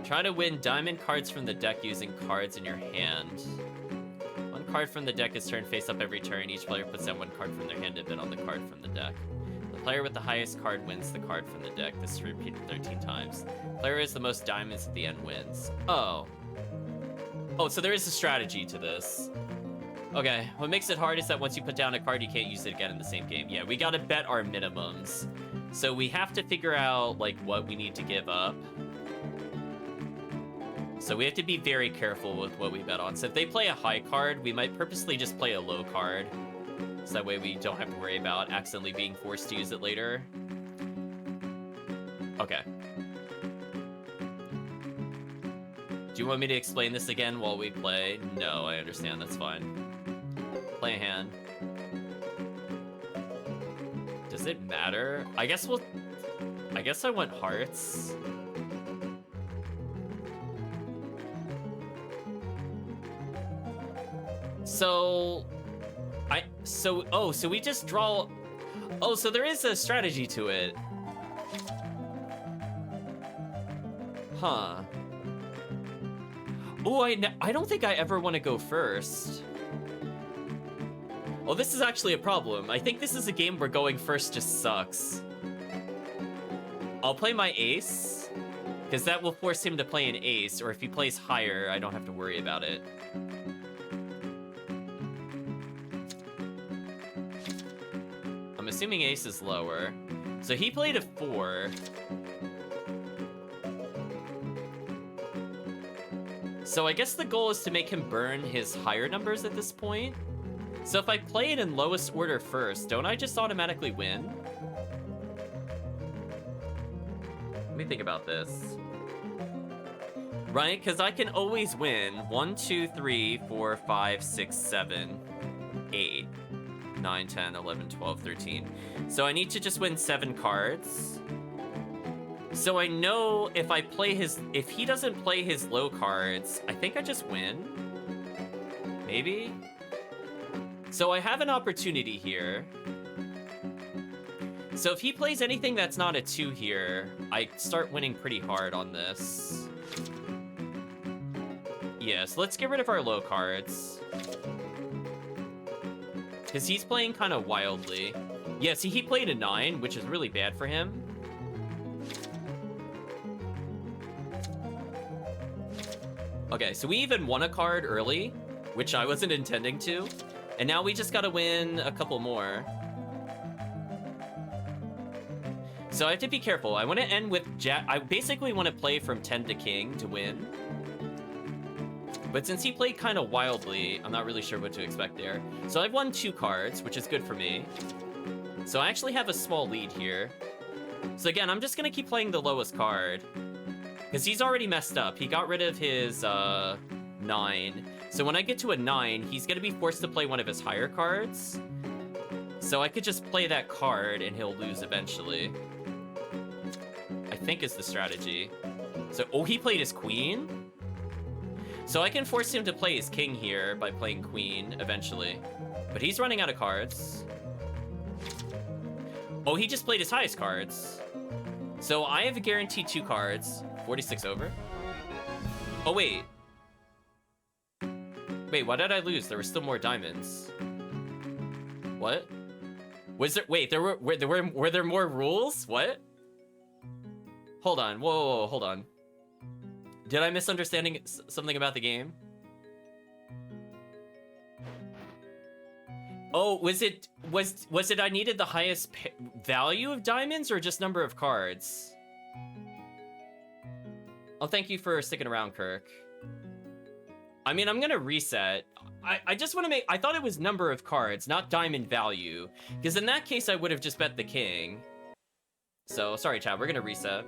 Try to win diamond cards from the deck using cards in your hand. One card from the deck is turned face up every turn. Each player puts down one card from their hand and bid on the card from the deck. The player with the highest card wins the card from the deck. This is repeated 13 times. The player has the most diamonds at the end wins. Oh. Oh, so there is a strategy to this. Okay, what makes it hard is that once you put down a card, you can't use it again in the same game. Yeah, we gotta bet our minimums. So we have to figure out, like, what we need to give up. So we have to be very careful with what we bet on. So if they play a high card, we might purposely just play a low card. So that way we don't have to worry about accidentally being forced to use it later. Okay. Do you want me to explain this again while we play? No, I understand, that's fine. Play a hand. Does it matter? I guess I want hearts. So we just draw. Oh, so there is a strategy to it. Huh. Oh, I don't think I ever want to go first. Oh, this is actually a problem. I think this is a game where going first just sucks. I'll play my ace, because that will force him to play an ace, or if he plays higher, I don't have to worry about it. I'm assuming ace is lower. So he played a 4. So I guess the goal is to make him burn his higher numbers at this point. So if I play it in lowest order first, don't I just automatically win? Let me think about this. Right, because I can always win 1, 2, 3, 4, 5, 6, 7, 8, 9, 10, 11, 12, 13. So I need to just win 7 cards. So I know if I play if he doesn't play his low cards, I think I just win. Maybe? So I have an opportunity here. So if he plays anything that's not a 2 here, I start winning pretty hard on this. Yeah, so let's get rid of our low cards. Because he's playing kind of wildly. Yeah, see, he played a 9, which is really bad for him. Okay, so we even won a card early, which I wasn't intending to. And now we just gotta win a couple more. So I have to be careful. I want to end with Jack. I basically want to play from 10 to king to win. But since he played kind of wildly, I'm not really sure what to expect there. So I've won 2 cards, which is good for me. So I actually have a small lead here. So again, I'm just gonna keep playing the lowest card. Because he's already messed up. He got rid of his 9. So when I get to a 9, he's gonna be forced to play one of his higher cards. So I could just play that card and he'll lose eventually. I think is the strategy. So, oh, he played his queen? So I can force him to play his king here by playing queen eventually. But he's running out of cards. Oh, he just played his highest cards. So I have a guaranteed 2 cards. 46 over. Oh, wait. Wait, why did I lose? There were still more diamonds. What? Was there? Wait, were there more rules? What? Hold on. Whoa, hold on. Did I misunderstanding something about the game? Oh, was it I needed the highest value of diamonds or just number of cards? Oh, thank you for sticking around, Kirk. I mean, I'm gonna reset. I just want to make... I thought it was number of cards, not diamond value. Because in that case, I would have just bet the king. So, sorry, chat. We're gonna reset.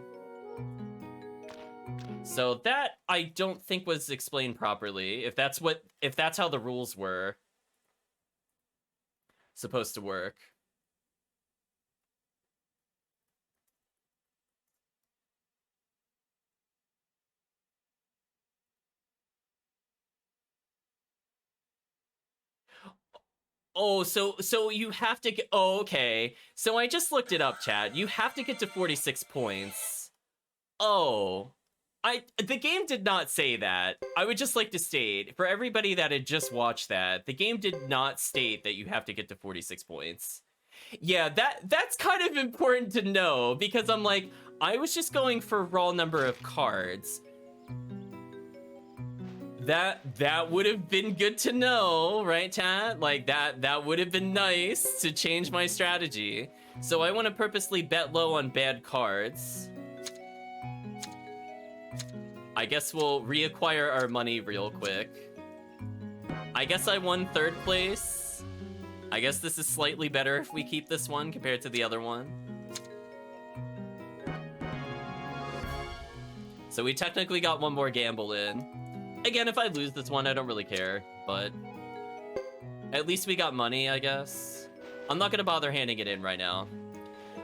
So that, I don't think was explained properly. If that's how the rules were supposed to work. Oh, so you have to get... Oh, okay. So I just looked it up, chat. You have to get to 46 points. Oh. The game did not say that. I would just like to state, for everybody that had just watched that, the game did not state that you have to get to 46 points. Yeah, that's kind of important to know, because I'm like, I was just going for raw number of cards. That would have been good to know, right, chat? Like, that would have been nice to change my strategy. So I want to purposely bet low on bad cards. I guess we'll reacquire our money real quick. I guess I won 3rd place. I guess this is slightly better if we keep this one compared to the other one. So we technically got one more gamble in. Again, if I lose this one, I don't really care, but at least we got money, I guess. I'm not gonna bother handing it in right now.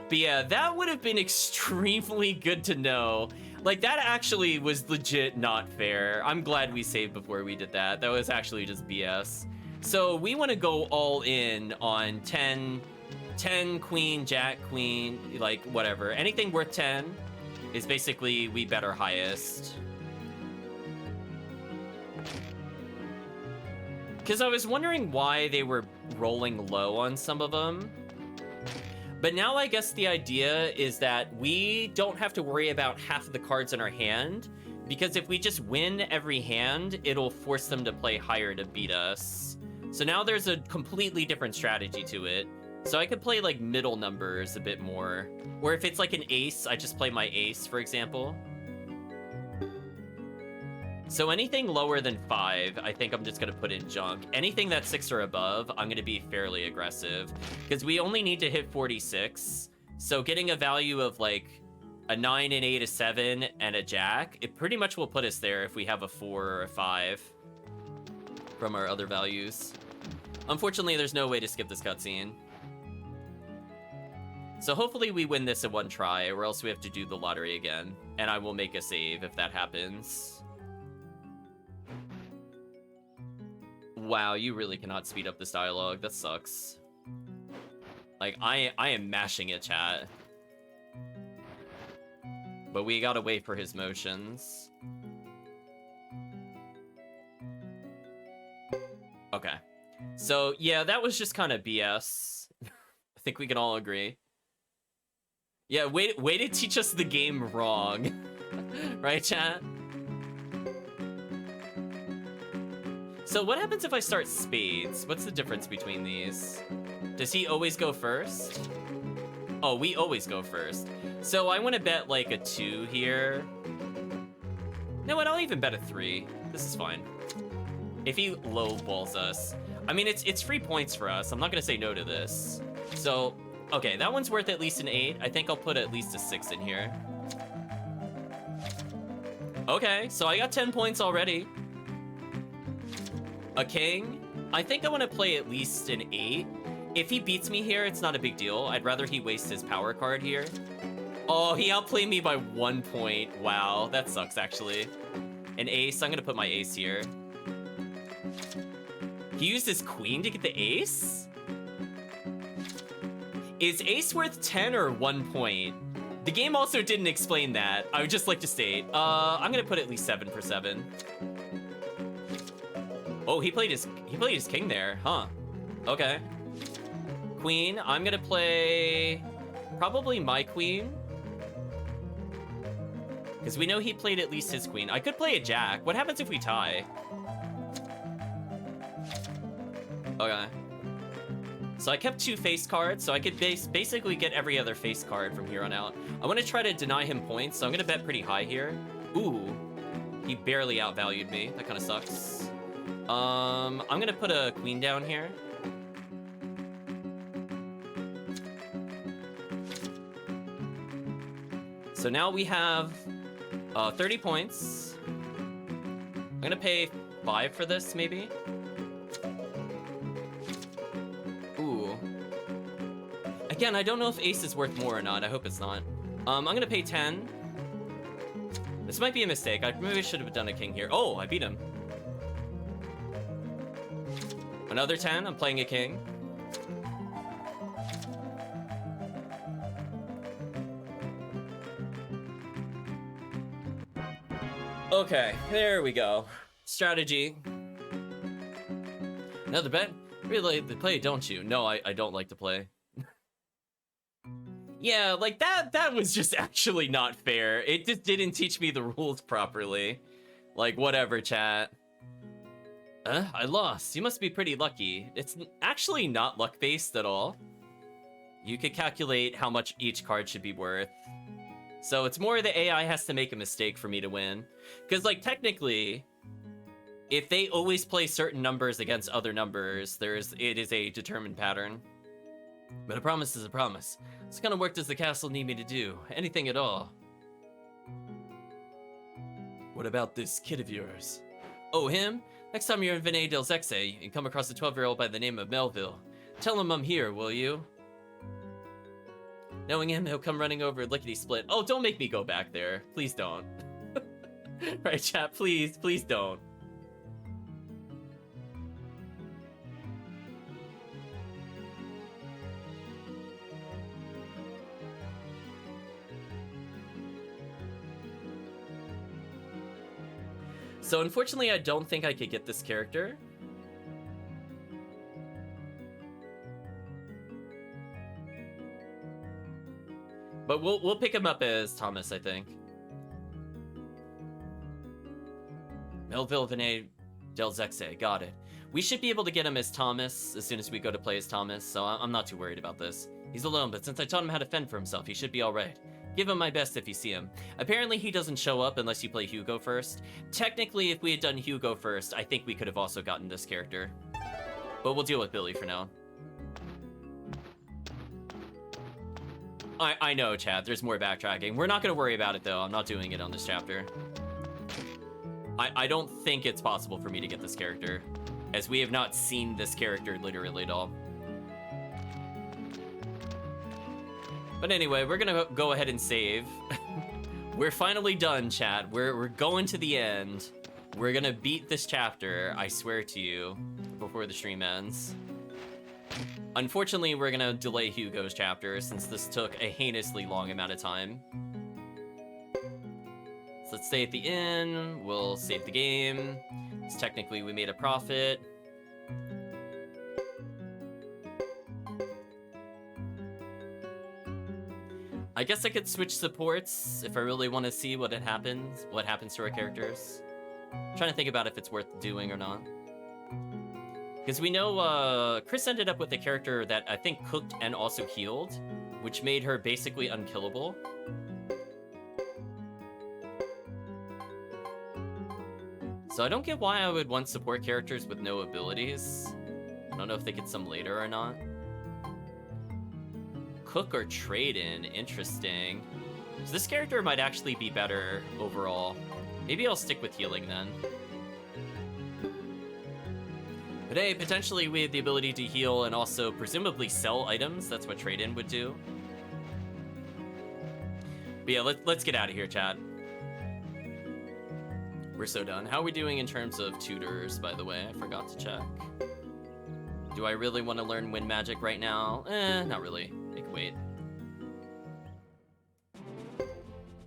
But yeah, that would have been extremely good to know. Like, that actually was legit not fair. I'm glad we saved before we did that. That was actually just BS. So we want to go all in on 10, queen, jack, queen, like, whatever. Anything worth 10 is basically we bet our highest. Because I was wondering why they were rolling low on some of them. But now I guess the idea is that we don't have to worry about half of the cards in our hand, because if we just win every hand, it'll force them to play higher to beat us. So now there's a completely different strategy to it. So I could play like middle numbers a bit more. Or if it's like an ace, I just play my ace, for example. So anything lower than 5, I think I'm just going to put in junk. Anything that's 6 or above, I'm going to be fairly aggressive. Because we only need to hit 46. So getting a value of like a 9, an 8, a 7, and a jack, it pretty much will put us there if we have a 4 or a 5 from our other values. Unfortunately, there's no way to skip this cutscene. So hopefully we win this in one try, or else we have to do the lottery again. And I will make a save if that happens. Wow, you really cannot speed up this dialogue. That sucks. Like, I am mashing it, chat. But we gotta wait for his motions. Okay. So, yeah, that was just kind of BS. I think we can all agree. Yeah, way to teach us the game wrong. Right, chat? So what happens if I start spades? What's the difference between these? Does he always go first? Oh, we always go first. So I want to bet like a 2 here. No, I'll even bet a 3. This is fine. If he lowballs us. I mean, it's free points for us. I'm not going to say no to this. So, okay, that one's worth at least an 8. I think I'll put at least a 6 in here. Okay, so I got 10 points already. A king. I think I want to play at least an 8. If he beats me here, it's not a big deal. I'd rather he waste his power card here. Oh, he outplayed me by 1 point. Wow, that sucks, actually. An ace. I'm going to put my ace here. He used his queen to get the ace? Is ace worth 10 or 1 point? The game also didn't explain that. I would just like to state. I'm going to put at least 7 for 7. Oh, he played his king there, huh? Okay. Queen, I'm gonna play probably my queen. Because we know he played at least his queen. I could play a jack. What happens if we tie? Okay. So I kept 2 face cards, so I could basically get every other face card from here on out. I want to try to deny him points, so I'm gonna bet pretty high here. Ooh, he barely outvalued me. That kind of sucks. I'm gonna put a queen down here. So now we have 30 points. I'm gonna pay 5 for this, maybe. Ooh. Again, I don't know if ace is worth more or not. I hope it's not. I'm gonna pay 10. This might be a mistake. I maybe should have done a king here. Oh, I beat him. Another 10, I'm playing a king. Okay, there we go. Strategy. Another bet? Really like to play, don't you? No, I don't like to play. Yeah, like that was just actually not fair. It just didn't teach me the rules properly. Like, whatever, chat. I lost. You must be pretty lucky. It's actually not luck-based at all. You could calculate how much each card should be worth. So it's more the AI has to make a mistake for me to win. Because, like, technically, if they always play certain numbers against other numbers, it is a determined pattern. But a promise is a promise. What kind of work does the castle need me to do? Anything at all. What about this kid of yours? Oh, him? Next time you're in Vinay del Zexe and come across a 12-year-old by the name of Melville, tell him I'm here, will you? Knowing him, he'll come running over lickety-split. Oh, don't make me go back there. Please don't. Right, chat? Please, please don't. So unfortunately, I don't think I could get this character. But we'll pick him up as Thomas, I think. Melville Vinay Del Zexe, got it. We should be able to get him as Thomas as soon as we go to play as Thomas, so I'm not too worried about this. He's alone, but since I taught him how to fend for himself, he should be alright. Give him my best if you see him. Apparently he doesn't show up unless you play Hugo first. Technically, if we had done Hugo first, I think we could have also gotten this character. But we'll deal with Billy for now. I know, chat, there's more backtracking. We're not going to worry about it, though. I'm not doing it on this chapter. I don't think it's possible for me to get this character, as we have not seen this character literally at all. But anyway, we're gonna go ahead and save. We're finally done, chat. We're going to the end. We're gonna beat this chapter, I swear to you, before the stream ends. Unfortunately, we're gonna delay Hugo's chapter since this took a heinously long amount of time. So let's stay at the inn. We'll save the game. Because technically we made a profit. I guess I could switch supports if I really want to see what happens to our characters. I'm trying to think about if it's worth doing or not. Because we know Chris ended up with a character that I think cooked and also healed, which made her basically unkillable. So I don't get why I would want support characters with no abilities. I don't know if they get some later or not. Cook or trade in, interesting. So this character might actually be better overall. Maybe I'll stick with healing then. But hey, potentially we have the ability to heal and also presumably sell items. That's what trade in would do. But yeah, let's get out of here, chat. We're so done. How are we doing in terms of tutors, by the way? I forgot to check. Do I really want to learn wind magic right now? Not really. It can wait.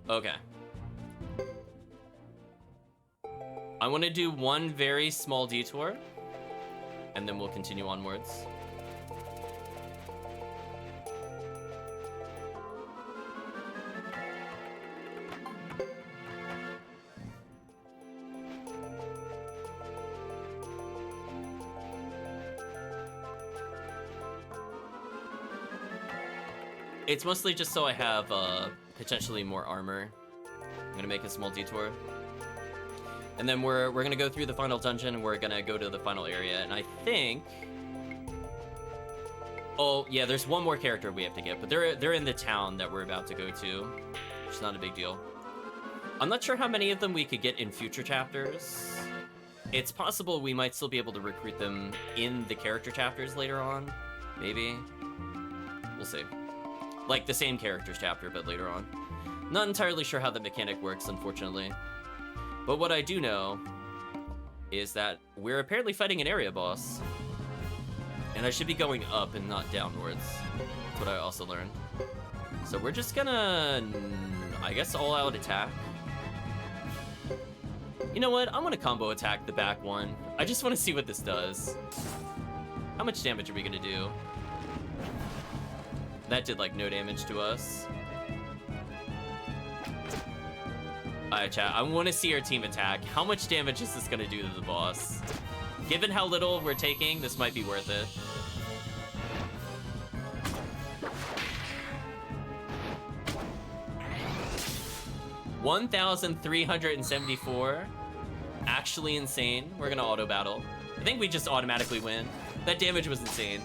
Okay. I want to do one very small detour, and then we'll continue onwards. It's mostly just so I have potentially more armor. I'm gonna make a small detour. And then we're gonna go through the final dungeon and we're gonna go to the final area. And I think... Oh, yeah, there's one more character we have to get, but they're in the town that we're about to go to, which is not a big deal. I'm not sure how many of them we could get in future chapters. It's possible we might still be able to recruit them in the character chapters later on. Maybe. We'll see. Like the same characters chapter, but later on. Not entirely sure how the mechanic works, unfortunately. But what I do know is that we're apparently fighting an area boss. And I should be going up and not downwards. That's what I also learned. So we're just gonna, I guess, all-out attack. You know what? I'm gonna combo attack the back one. I just want to see what this does. How much damage are we gonna do? That did, like, no damage to us. Alright, chat. I want to see our team attack. How much damage is this going to do to the boss? Given how little we're taking, this might be worth it. $1,374. Actually insane. We're going to auto-battle. I think we just automatically win. That damage was insane.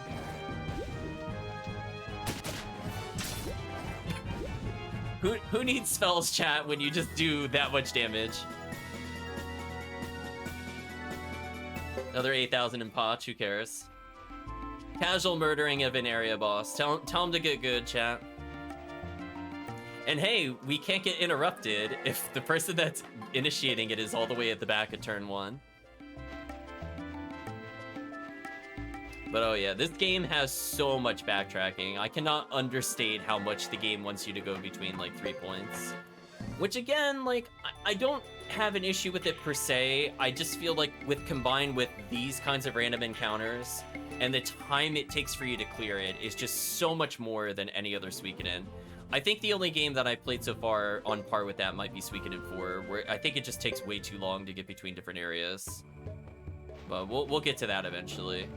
Who needs spells, chat, when you just do that much damage? Another 8,000 in potch, who cares? Casual murdering of an area boss. Tell him to get good, chat. And hey, we can't get interrupted if the person that's initiating it is all the way at the back of turn 1. But oh yeah, this game has so much backtracking. I cannot understate how much the game wants you to go between like 3 points. Which again, like, I don't have an issue with it per se. I just feel like combined with these kinds of random encounters, and the time it takes for you to clear it is just so much more than any other Suikoden. I think the only game that I played so far on par with that might be Suikoden 4, where I think it just takes way too long to get between different areas. But we'll get to that eventually.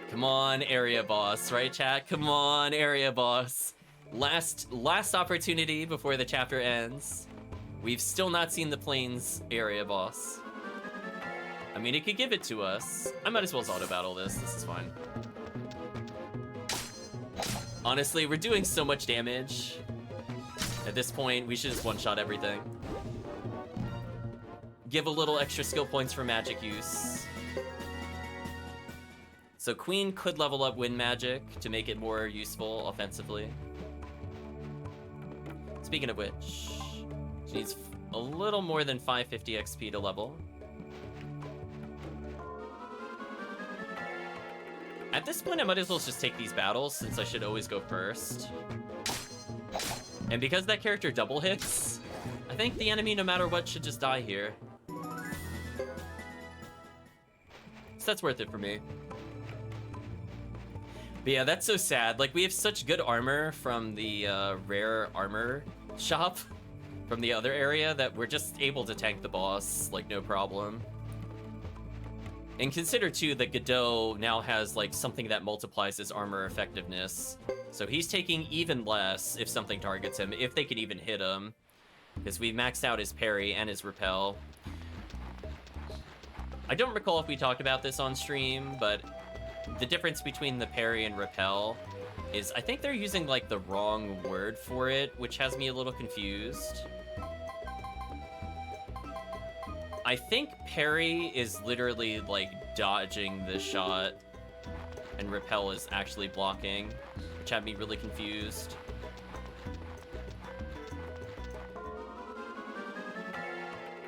Come on, area boss, right, chat? Come on, area boss. Last opportunity before the chapter ends. We've still not seen the Plains area boss. I mean, it could give it to us. I might as well auto battle this. This is fine. Honestly, we're doing so much damage. At this point, we should just one-shot everything. Give a little extra skill points for magic use. So Queen could level up wind magic to make it more useful offensively. Speaking of which, she needs a little more than 550 XP to level. At this point, I might as well just take these battles, since I should always go first. And because that character double hits, I think the enemy, no matter what, should just die here. So that's worth it for me. But yeah, that's so sad. Like, we have such good armor from the rare armor shop from the other area that we're just able to tank the boss, like, no problem. And consider, too, that Geddoe now has, like, something that multiplies his armor effectiveness. So he's taking even less if something targets him, if they can even hit him. Because we maxed out his parry and his repel. I don't recall if we talked about this on stream, but the difference between the parry and repel is I think they're using, like, the wrong word for it, which has me a little confused. I think parry is literally, like, dodging the shot, and repel is actually blocking, which had me really confused.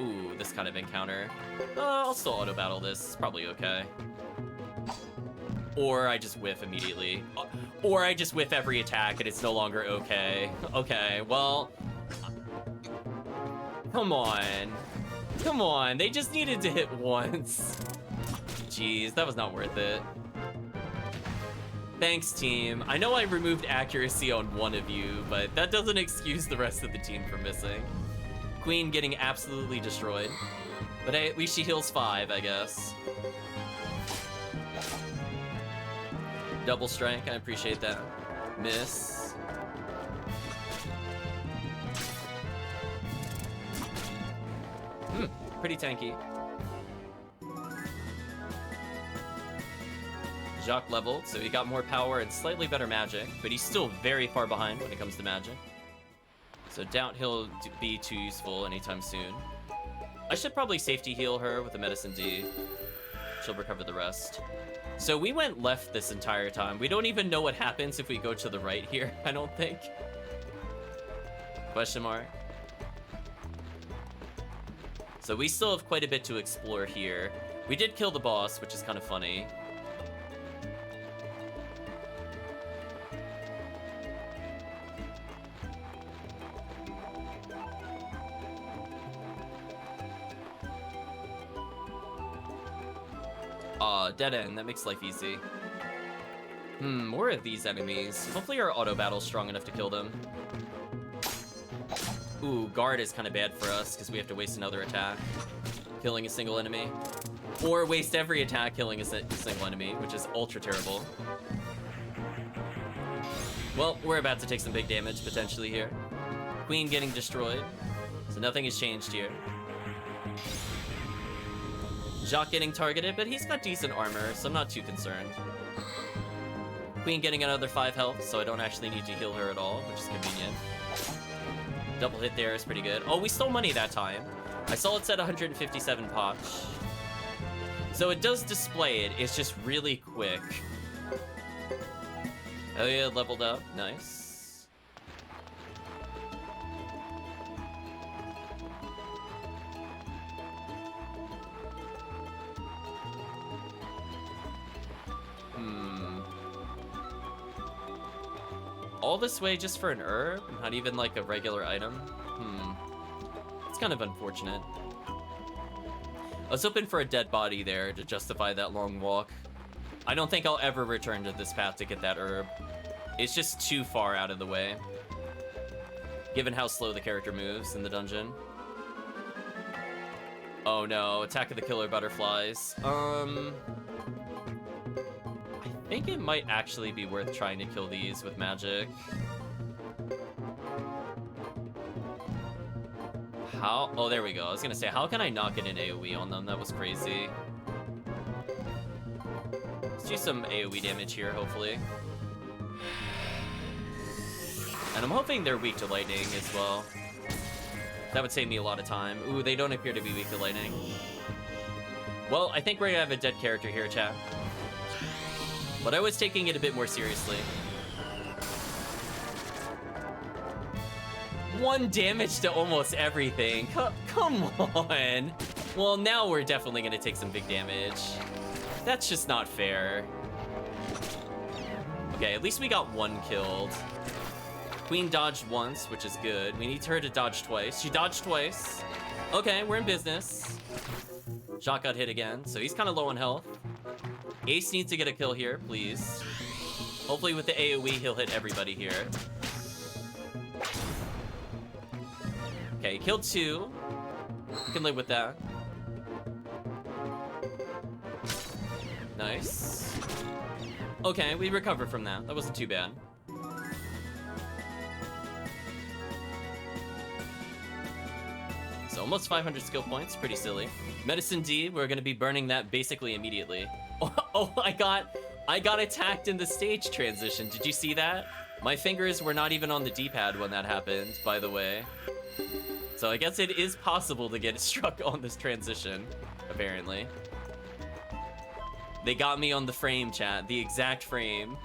Ooh, this kind of encounter. I'll still auto-battle this. It's probably okay. Or I just whiff immediately. Or I just whiff every attack and it's no longer okay. Okay, well... Come on. Come on, they just needed to hit once. Jeez, that was not worth it. Thanks, team. I know I removed accuracy on one of you, but that doesn't excuse the rest of the team from missing. Queen getting absolutely destroyed. But hey, at least she heals 5, I guess. Double strike, I appreciate that. Miss. Pretty tanky. Jacques leveled, so he got more power and slightly better magic, but he's still very far behind when it comes to magic. So doubt he'll be too useful anytime soon. I should probably safety heal her with a medicine D. She'll recover the rest. So we went left this entire time. We don't even know what happens if we go to the right here, I don't think. Question mark. So we still have quite a bit to explore here. We did kill the boss, which is kind of funny. Dead end. That makes life easy. More of these enemies. Hopefully our auto battle's strong enough to kill them. Ooh, guard is kind of bad for us because we have to waste another attack killing a single enemy. Or waste every attack killing a single enemy, which is ultra terrible. Well, we're about to take some big damage potentially here. Queen getting destroyed. So nothing has changed here. Jacques getting targeted, but he's got decent armor, so I'm not too concerned. Queen getting another 5 health, so I don't actually need to heal her at all, which is convenient. Double hit there is pretty good. Oh, we stole money that time. I saw it said 157 Poch. So it does display it, it's just really quick. Oh yeah, leveled up, nice. All this way just for an herb? Not even like a regular item? It's kind of unfortunate. was hoping for a dead body there to justify that long walk. I don't think I'll ever return to this path to get that herb. It's just too far out of the way, given how slow the character moves in the dungeon. Oh no, Attack of the Killer Butterflies. I think it might actually be worth trying to kill these with magic. How? Oh, there we go. I was gonna say, how can I not get an AoE on them? That was crazy. Let's do some AoE damage here, hopefully. And I'm hoping they're weak to lightning as well. That would save me a lot of time. Ooh, they don't appear to be weak to lightning. Well, I think we're gonna have a dead character here, chat. But I was taking it a bit more seriously. 1 damage to almost everything. Come on. Well, now we're definitely gonna take some big damage. That's just not fair. Okay, at least we got 1 killed. Queen dodged once, which is good. We need her to dodge twice. She dodged twice. Okay, we're in business. Jacques got hit again, so he's kind of low on health. Ace needs to get a kill here, please. Hopefully with the AoE, he'll hit everybody here. Okay, killed 2. We can live with that. Nice. Okay, we recovered from that. That wasn't too bad. So almost 500 skill points, pretty silly. Medicine D, we're gonna be burning that basically immediately. Oh, I got attacked in the stage transition. Did you see that? My fingers were not even on the D-pad when that happened, by the way. So I guess it is possible to get struck on this transition, apparently. They got me on the frame, chat, the exact frame.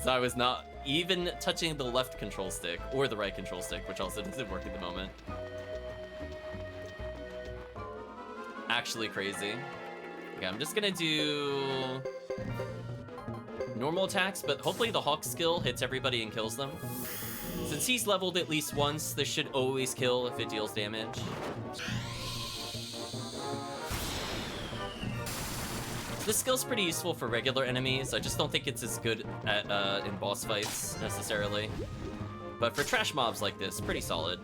So I was not even touching the left control stick, or the right control stick, which also doesn't work at the moment. Actually crazy. Okay, I'm just gonna do normal attacks, but hopefully the Hawk skill hits everybody and kills them. Since he's leveled at least once, this should always kill if it deals damage. This skill's pretty useful for regular enemies. I just don't think it's as good at in boss fights, necessarily. But for trash mobs like this, pretty solid.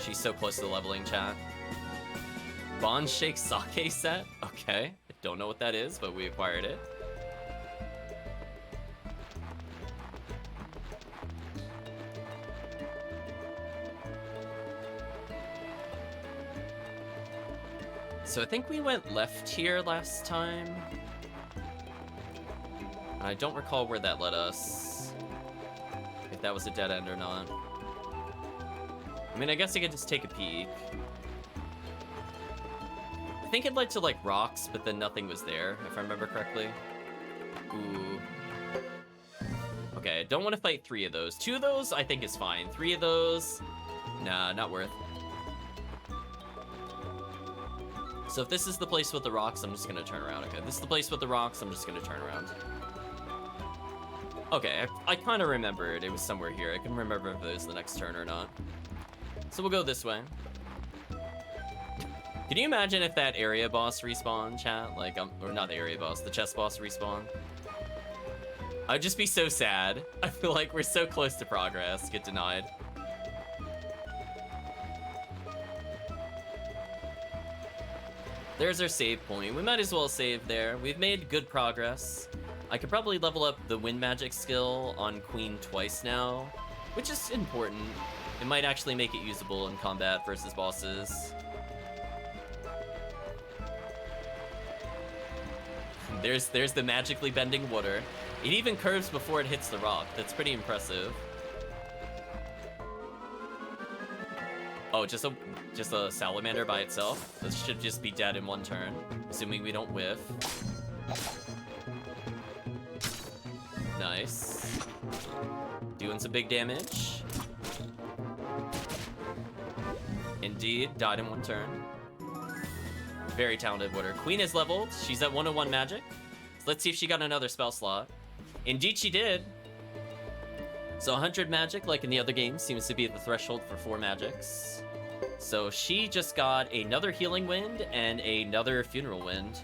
She's so close to the leveling, chat. Bond Shake Sake set? Okay. I don't know what that is, but we acquired it. So I think we went left here last time. I don't recall where that led us. If that was a dead end or not. I mean, I guess I could just take a peek. I think it led to, like, rocks, but then nothing was there, if I remember correctly. Ooh. Okay, I don't want to fight 3 of those. 2 of those, I think is fine. 3 of those, nah, not worth. So if this is the place with the rocks, I'm just gonna turn around. Okay, this is the place with the rocks, I'm just gonna turn around. Okay, I kind of remembered it was somewhere here. I can remember if it was the next turn or not. So we'll go this way. Can you imagine if that area boss respawned, chat? Like, or not the area boss, the chess boss respawn? I'd just be so sad. I feel like we're so close to progress, get denied. There's our save point. We might as well save there. We've made good progress. I could probably level up the wind magic skill on Queen twice now, which is important. It might actually make it usable in combat versus bosses. There's the magically bending water. It even curves before it hits the rock. That's pretty impressive. Oh, just a salamander by itself? This should just be dead in 1 turn, assuming we don't whiff. Nice. Doing some big damage. Indeed, died in 1 turn. Very talented water. Queen is leveled. She's at 101 magic. So let's see if she got another spell slot. Indeed she did. So 100 magic, like in the other games, seems to be the threshold for 4 magics. So she just got another Healing Wind and another Funeral Wind.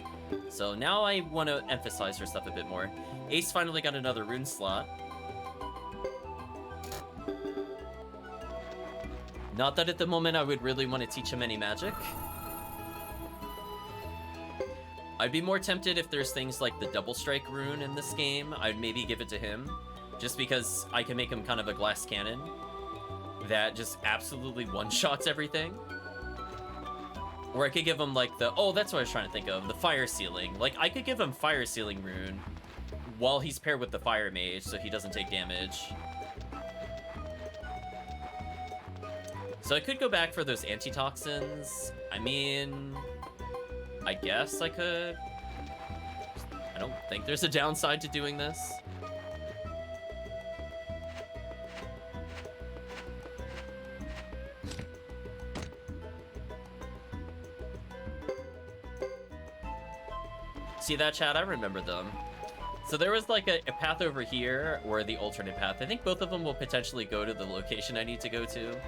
So now I want to emphasize her stuff a bit more. Ace finally got another rune slot. Not that at the moment I would really want to teach him any magic. I'd be more tempted if there's things like the Double Strike rune in this game. I'd maybe give it to him, just because I can make him kind of a glass cannon that just absolutely one-shots everything. Or I could give him like the, oh, that's what I was trying to think of, the Fire Sealing. Like, I could give him Fire Sealing rune while he's paired with the Fire Mage so he doesn't take damage. So I could go back for those antitoxins. I mean, I guess I could. I don't think there's a downside to doing this. See that, chat? I remember them. So there was like a path over here, or the alternate path. I think both of them will potentially go to the location I need to go to.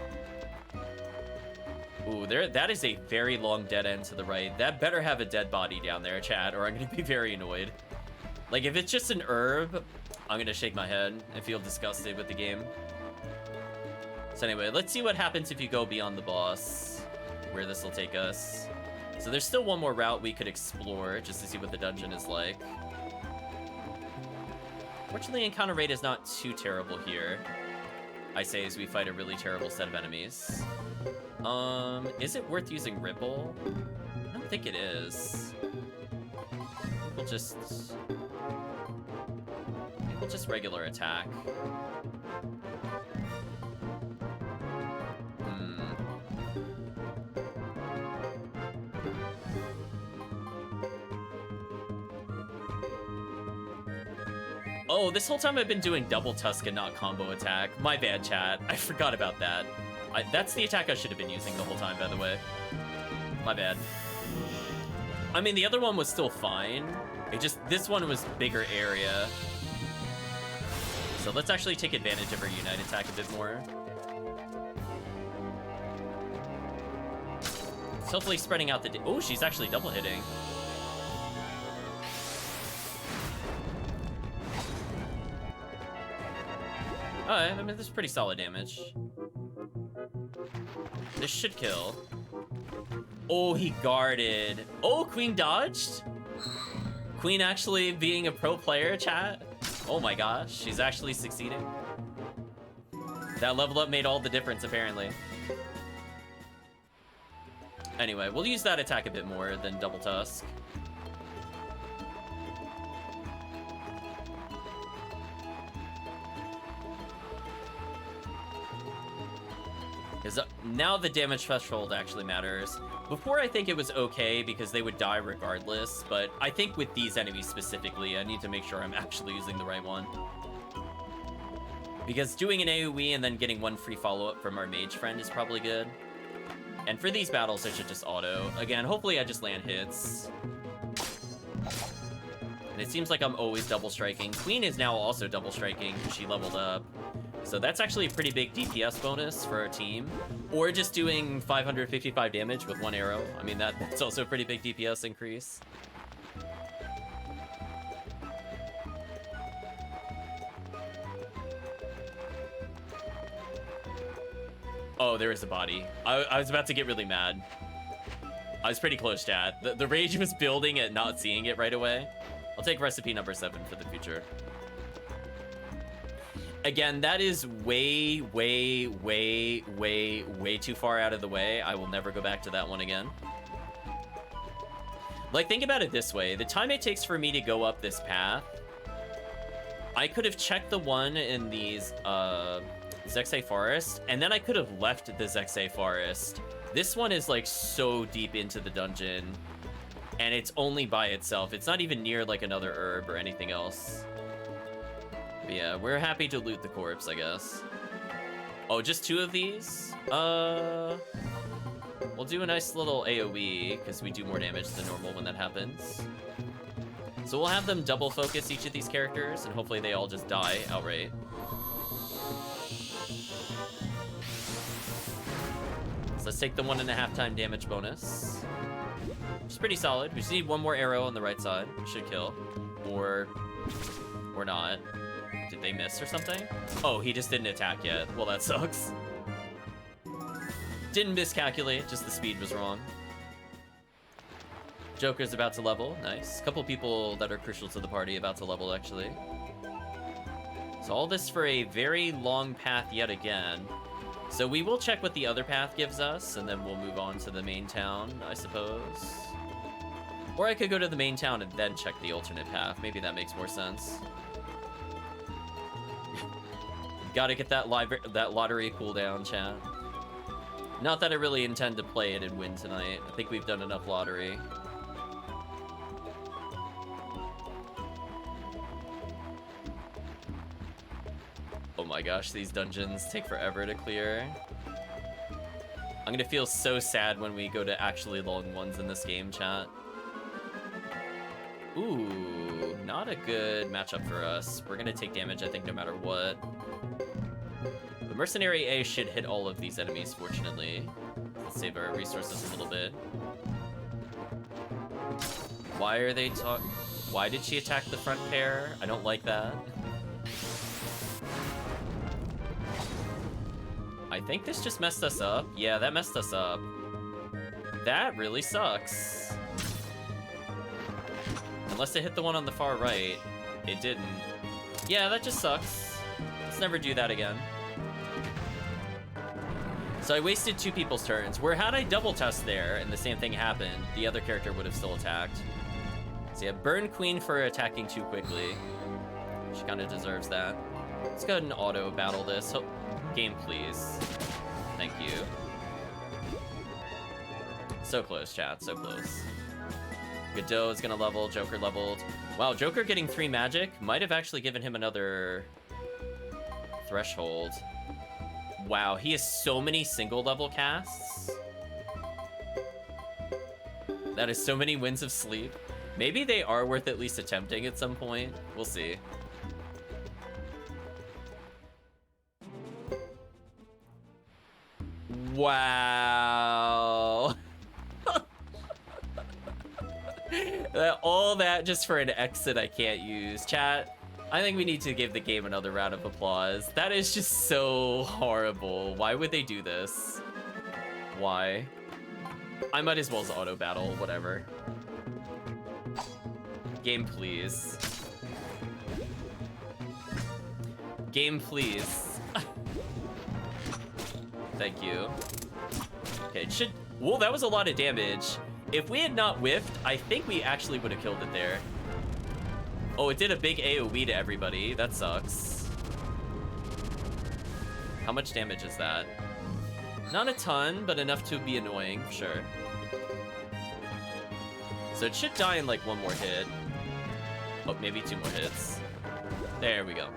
Ooh, that is a very long dead end to the right. That better have a dead body down there, chat, or I'm gonna be very annoyed. Like, if it's just an herb, I'm gonna shake my head and feel disgusted with the game. So anyway, let's see what happens if you go beyond the boss, where this will take us. So there's still one more route we could explore, just to see what the dungeon is like. Fortunately, encounter rate is not too terrible here. I say as we fight a really terrible set of enemies. Is it worth using Ripple? I don't think it is. We'll just regular attack. Oh, this whole time I've been doing double tusk and not combo attack. My bad, chat. I forgot about that. That's the attack I should have been using the whole time, by the way. My bad. I mean, the other one was still fine. This one was bigger area. So let's actually take advantage of her Unite attack a bit more. It's hopefully spreading out the... Oh, she's actually double hitting. Oh, I mean, this is pretty solid damage. This should kill. Oh, he guarded. Oh, Queen dodged? Queen actually being a pro player, chat? Oh my gosh, she's actually succeeding. That level up made all the difference, apparently. Anyway, we'll use that attack a bit more than double tusk. Because now the damage threshold actually matters. Before, I think it was okay because they would die regardless, but I think with these enemies specifically, I need to make sure I'm actually using the right one. Because doing an AoE and then getting one free follow-up from our mage friend is probably good. And for these battles, I should just auto. Again, hopefully I just land hits. And it seems like I'm always double striking. Queen is now also double striking because she leveled up. So that's actually a pretty big DPS bonus for our team. Or just doing 555 damage with one arrow. I mean, that's also a pretty big DPS increase. Oh, there is a body. I was about to get really mad. I was pretty close, chat. The rage was building at not seeing it right away. I'll take recipe number 7 for the future. Again, that is way, way, way, way, way too far out of the way. I will never go back to that one again. Like, think about it this way. The time it takes for me to go up this path, I could have checked the one in these, Zexay Forest, and then I could have left the Zexay Forest. This one is, like, so deep into the dungeon, and it's only by itself. It's not even near, like, another herb or anything else. But yeah, we're happy to loot the corpse, I guess. Oh, just 2 of these? We'll do a nice little AoE, because we do more damage than normal when that happens. So we'll have them double focus each of these characters, and hopefully they all just die outright. let's take the 1.5 time damage bonus. Which is pretty solid. We just need one more arrow on the right side. Should kill. Or not. Did they miss or something? Oh, he just didn't attack yet. Well, that sucks. Didn't miscalculate, just the speed was wrong. Joker's about to level. Nice. Couple people that are crucial to the party about to level, actually. So all this for a very long path yet again. So we will check what the other path gives us, and then we'll move on to the main town, I suppose. Or I could go to the main town and then check the alternate path. Maybe that makes more sense. Gotta get that lottery cooldown, chat. Not that I really intend to play it and win tonight. I think we've done enough lottery. Oh my gosh, these dungeons take forever to clear. I'm gonna feel so sad when we go to actually long ones in this game, chat. Ooh, not a good matchup for us. We're gonna take damage, I think, no matter what. The Mercenary A should hit all of these enemies, fortunately. Let's save our resources a little bit. Why are they Why did she attack the front pair? I don't like that. I think this just messed us up. Yeah, that messed us up. That really sucks. Unless it hit the one on the far right. It didn't. Yeah, that just sucks. Let's never do that again. So I wasted 2 people's turns. Where had I double test there and the same thing happened, the other character would have still attacked. So yeah, burn Queen for attacking too quickly. She kind of deserves that. Let's go ahead and auto battle this. Game, please. Thank you. So close, chat. So close. Geddoe is gonna level. Joker leveled. Wow, Joker getting 3 magic might have actually given him another threshold. Wow, he has so many single level casts. That is so many winds of sleep. Maybe they are worth at least attempting at some point. We'll see. Wow. All that just for an exit I can't use. Chat, I think we need to give the game another round of applause. That is just so horrible. Why would they do this? Why? I might as well as auto battle, whatever. Game, please. Game, please. Thank you. Okay, it should... Whoa, that was a lot of damage. If we had not whiffed, I think we actually would have killed it there. Oh, it did a big AoE to everybody. That sucks. How much damage is that? Not a ton, but enough to be annoying, sure. So it should die in like 1 more hit. Oh, maybe 2 more hits. There we go.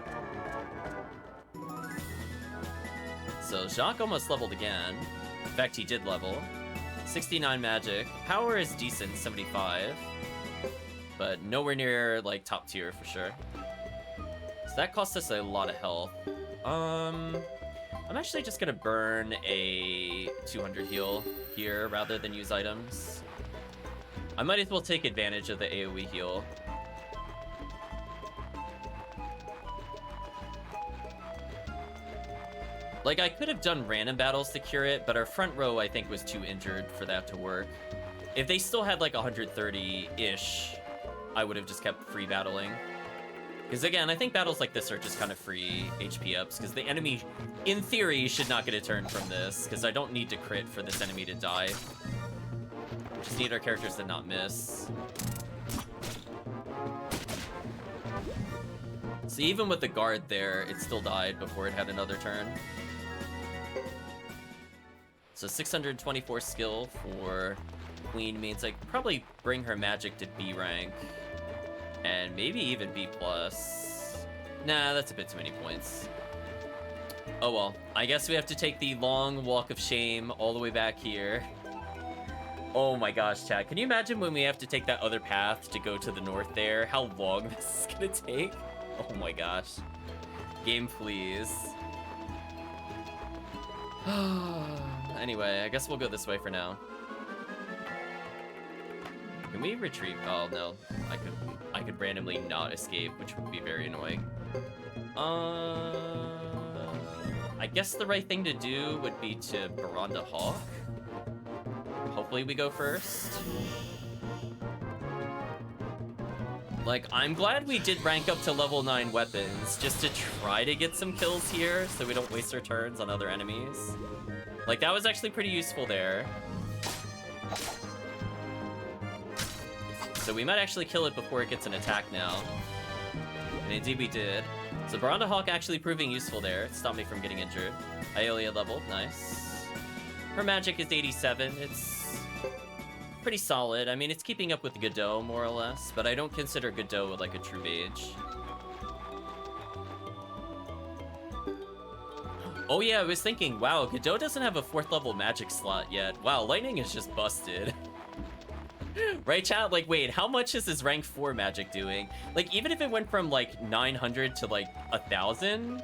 So Jacques almost leveled again. In fact, he did level. 69 magic. Power is decent, 75. But nowhere near, like, top tier for sure. So that cost us a lot of health. I'm actually just gonna burn a 200 heal here rather than use items. I might as well take advantage of the AoE heal. Like, I could have done random battles to cure it, but our front row, I think, was too injured for that to work. If they still had, like, 130-ish, I would have just kept free battling. Because, again, I think battles like this are just kind of free HP ups, because the enemy, in theory, should not get a turn from this, because I don't need to crit for this enemy to die. Just need our characters to not miss. So even with the guard there, it still died before it had another turn. So 624 skill for Queen means I could probably bring her magic to B rank. And maybe even B+. Nah, that's a bit too many points. Oh well, I guess we have to take the long walk of shame all the way back here. Oh my gosh, chat. Can you imagine when we have to take that other path to go to the north there? How long this is gonna take? Oh my gosh. Game, please. Anyway, I guess we'll go this way for now. Can we retreat? Oh no, I could randomly not escape, which would be very annoying. I guess the right thing to do would be to Baranda Hawk. Hopefully we go first. Like, I'm glad we did rank up to level 9 weapons, just to try to get some kills here, so we don't waste our turns on other enemies. Like, that was actually pretty useful there. So we might actually kill it before it gets an attack now. And indeed we did. So Baranda Hawk actually proving useful there. It stopped me from getting injured. Aeolia leveled, nice. Her magic is 87. It's pretty solid. I mean, it's keeping up with Geddoe, more or less. But I don't consider Geddoe like a true mage. Oh yeah, I was thinking, wow, Geddoe doesn't have a 4th level magic slot yet. Wow, lightning is just busted. Right, chat? Like, wait, how much is his rank 4 magic doing? Like, even if it went from, like, 900 to, like, 1,000,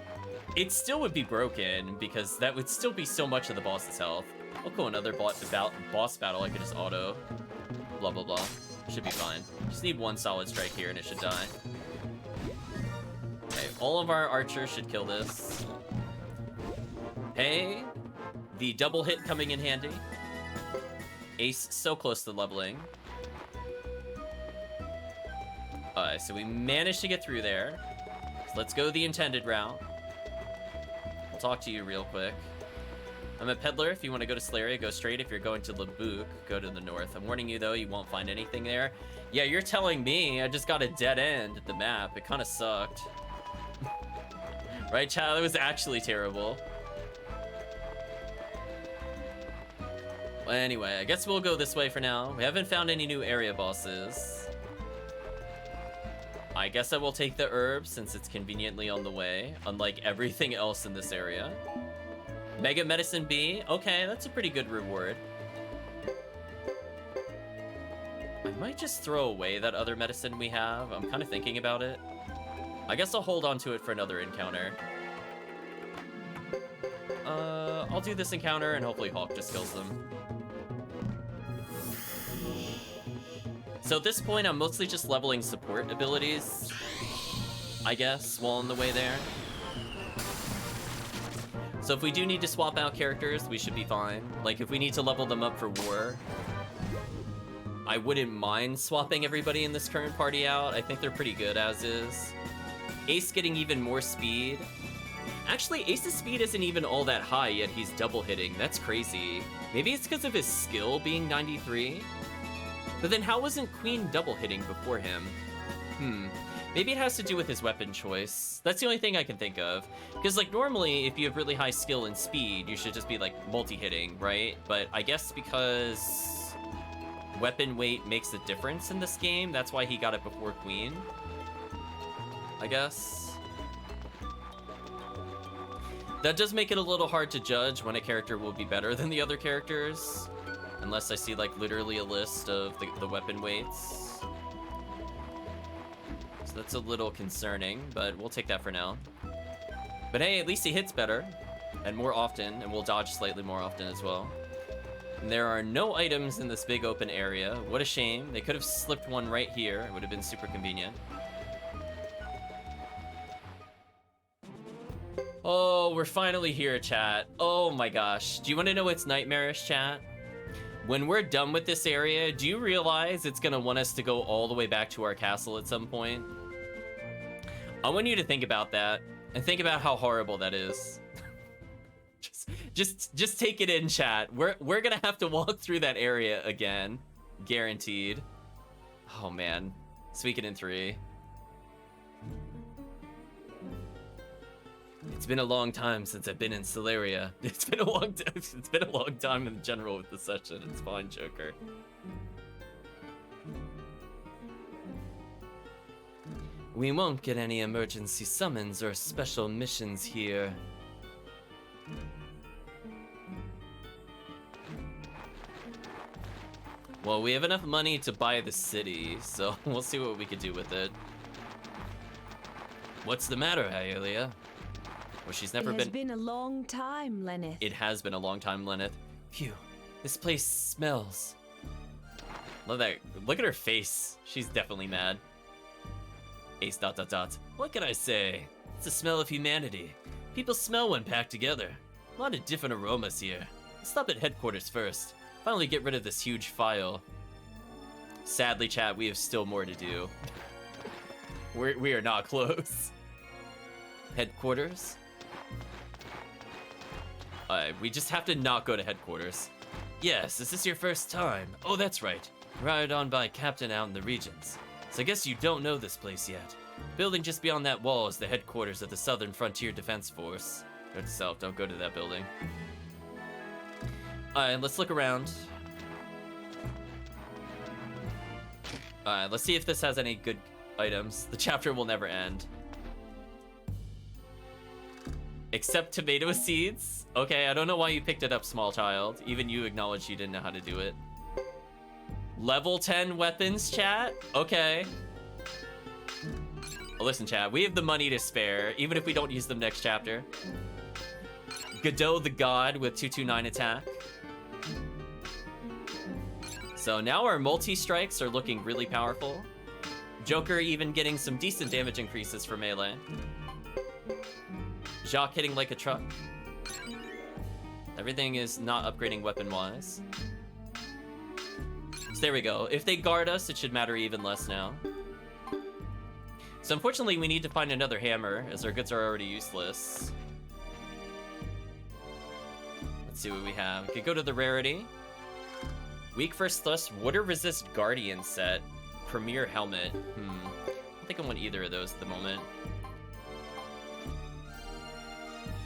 it still would be broken, because that would still be so much of the boss's health. Oh, cool, another boss battle I could just auto. Blah, blah, blah. Should be fine. Just need one solid strike here, and it should die. Okay, all of our archers should kill this. Hey, the double hit coming in handy. Ace so close to leveling. Alright, so we managed to get through there. So let's go the intended route. I'll talk to you real quick. I'm a peddler. If you want to go to Slaria, go straight. If you're going to Labuk, go to the north. I'm warning you, though, you won't find anything there. Yeah, you're telling me. I just got a dead end at the map. It kind of sucked. Right, child? It was actually terrible. Well, anyway, I guess we'll go this way for now. We haven't found any new area bosses. I guess I will take the herb since it's conveniently on the way, unlike everything else in this area. Mega Medicine B. Okay, that's a pretty good reward. I might just throw away that other medicine we have. I'm kind of thinking about it. I guess I'll hold on to it for another encounter. I'll do this encounter and hopefully Hawk just kills them. So at this point, I'm mostly just leveling support abilities, I guess, while on the way there. So if we do need to swap out characters, we should be fine. Like, if we need to level them up for war, I wouldn't mind swapping everybody in this current party out. I think they're pretty good as is. Ace getting even more speed. Actually, Ace's speed isn't even all that high, yet he's double hitting. That's crazy. Maybe it's because of his skill being 93? But then how wasn't Queen double hitting before him? Maybe it has to do with his weapon choice. That's the only thing I can think of. Because, like, normally, if you have really high skill and speed, you should just be, like, multi-hitting, right? But I guess because weapon weight makes a difference in this game, that's why he got it before Queen. I guess. That does make it a little hard to judge when a character will be better than the other characters. Unless I see, like, literally a list of the weapon weights. So that's a little concerning, but we'll take that for now. But hey, at least he hits better. And more often, and we'll dodge slightly more often as well. And there are no items in this big open area. What a shame. They could have slipped one right here. It would have been super convenient. Oh, we're finally here, chat. Oh my gosh. Do you want to know what's nightmarish, chat? When we're done with this area, do you realize it's gonna want us to go all the way back to our castle at some point? I want you to think about that and think about how horrible that is. just take it in, chat. We're gonna have to walk through that area again, guaranteed. Oh man, Suikoden III. It's been a long time since I've been in Stellaria. It's been a long time in general with the session. It's fine, Joker. We won't get any emergency summons or special missions here. Well, we have enough money to buy the city, so we'll see what we can do with it. What's the matter, Aeolia? Well, she's never been... It has been a long time, Lenneth. It has been a long time, Lenneth. Phew, this place smells. Love that. Look at her face. She's definitely mad. Ace ... What can I say? It's the smell of humanity. People smell when packed together. A lot of different aromas here. Let's stop at headquarters first. Finally get rid of this huge file. Sadly, chat, we have still more to do. We are not close. Headquarters? We just have to not go to headquarters. Yes, is this your first time? Oh, that's right. Ride on by Captain out in the regions. So I guess you don't know this place yet. Building just beyond that wall is the headquarters of the Southern Frontier Defense Force. Note to self, don't go to that building. Alright, let's look around. Alright, let's see if this has any good items. The chapter will never end. Except tomato seeds? Okay, I don't know why you picked it up, small child. Even you acknowledged you didn't know how to do it. Level 10 weapons, chat? Okay. Oh, listen, chat, we have the money to spare, even if we don't use them next chapter. Geddoe the God with 229 attack. So now our multi-strikes are looking really powerful. Joker even getting some decent damage increases for melee. Jacques hitting like a truck. Everything is not upgrading weapon-wise. So there we go. If they guard us, it should matter even less now. So unfortunately, we need to find another hammer, as our goods are already useless. Let's see what we have. We could go to the rarity. Weak first thrust, water resist guardian set. Premier helmet. I don't think I want either of those at the moment.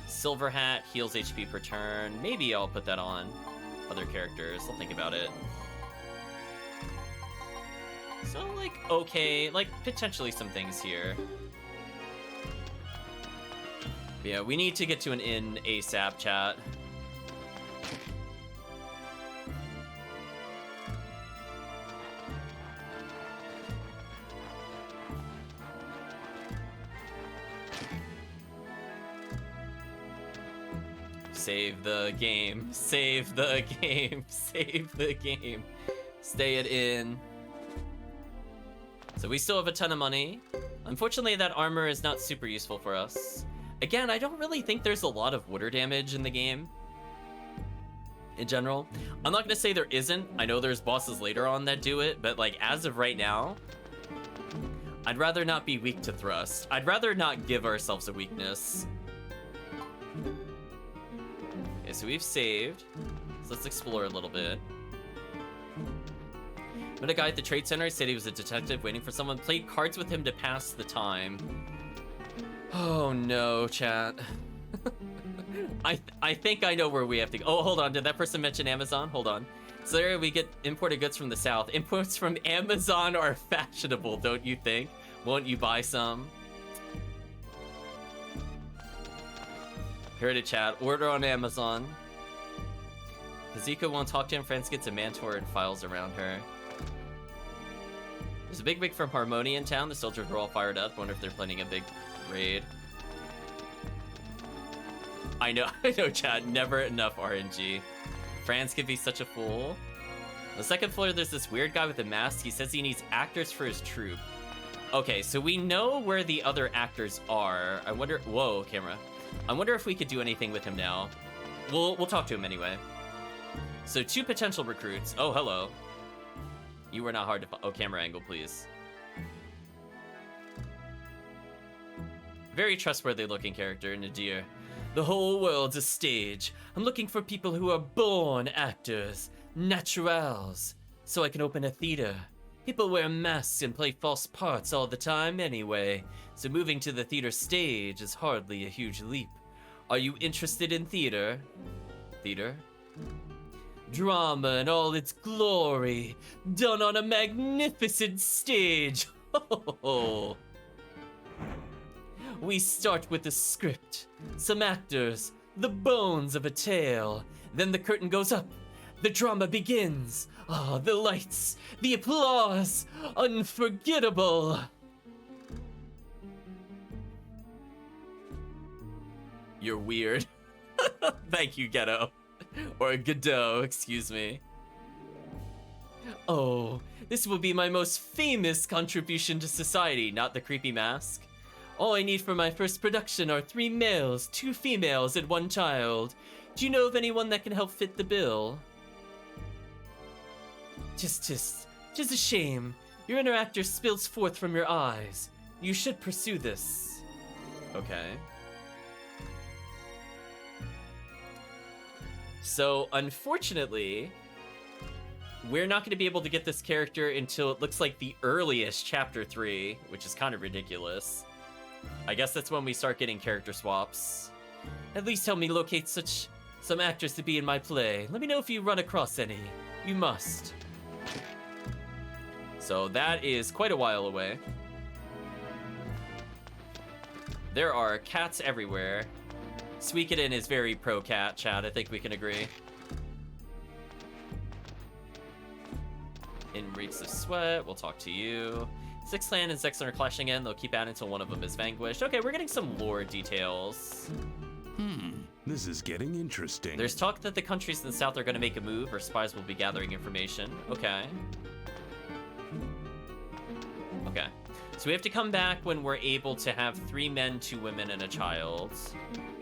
Silver hat, heals HP per turn. Maybe I'll put that on other characters. I'll think about it. So, like, okay, like, potentially some things here. Yeah, we need to get to an inn ASAP, chat. Save the game. Save the game. Save the game. Stay it in. So we still have a ton of money. Unfortunately, that armor is not super useful for us. Again, I don't really think there's a lot of water damage in the game. In general. I'm not gonna say there isn't. I know there's bosses later on that do it, but like as of right now, I'd rather not be weak to thrust. I'd rather not give ourselves a weakness. Okay, so we've saved. So let's explore a little bit. Met a guy at the Trade Center. He said he was a detective waiting for someone. Played cards with him to pass the time. Oh no, chat. I think I know where we have to go. Oh, hold on. Did that person mention Amazon? Hold on. So there we get imported goods from the South. Imports from Amazon are fashionable, don't you think? Won't you buy some? Heard it, chat. Order on Amazon. Kazuko won't talk to him. France gets a Mantor and files around her. There's a big from Harmonia in town. The soldiers are all fired up. Wonder if they're planning a big raid. I know, chat. Never enough RNG. France could be such a fool. On the second floor, there's this weird guy with a mask. He says he needs actors for his troupe. Okay, so we know where the other actors are. I wonder... Whoa, camera. I wonder if we could do anything with him now. We'll talk to him anyway. So 2 potential recruits. Oh, hello. You were not hard to find. Oh, camera angle, please. Very trustworthy looking character, Nadir. The whole world's a stage. I'm looking for people who are born actors, naturals, so I can open a theater. People wear masks and play false parts all the time anyway, so moving to the theater stage is hardly a huge leap. Are you interested in theater? Theater? Drama in all its glory, done on a magnificent stage. We start with a script, some actors, the bones of a tale. Then the curtain goes up, the drama begins. Ah, the lights, the applause, unforgettable. You're weird. Thank you, Geddoe. Or Geddoe, excuse me. Oh, this will be my most famous contribution to society, not the creepy mask. All I need for my first production are 3 males, 2 females, and 1 child. Do you know of anyone that can help fit the bill? Just a shame. Your inner actor spills forth from your eyes. You should pursue this. Okay. So, unfortunately, we're not going to be able to get this character until it looks like the earliest Chapter 3, which is kind of ridiculous. I guess that's when we start getting character swaps. At least help me locate some actors to be in my play. Let me know if you run across any. You must. So that is quite a while away. There are cats everywhere. Suikoden is very pro-cat, chat. I think we can agree. In reeks of sweat, we'll talk to you. Six Clan and Zexon are clashing in. They'll keep at it until one of them is vanquished. Okay, we're getting some lore details. This is getting interesting. There's talk that the countries in the south are going to make a move, or spies will be gathering information. Okay. Okay. So we have to come back when we're able to have 3 men, 2 women, and a child.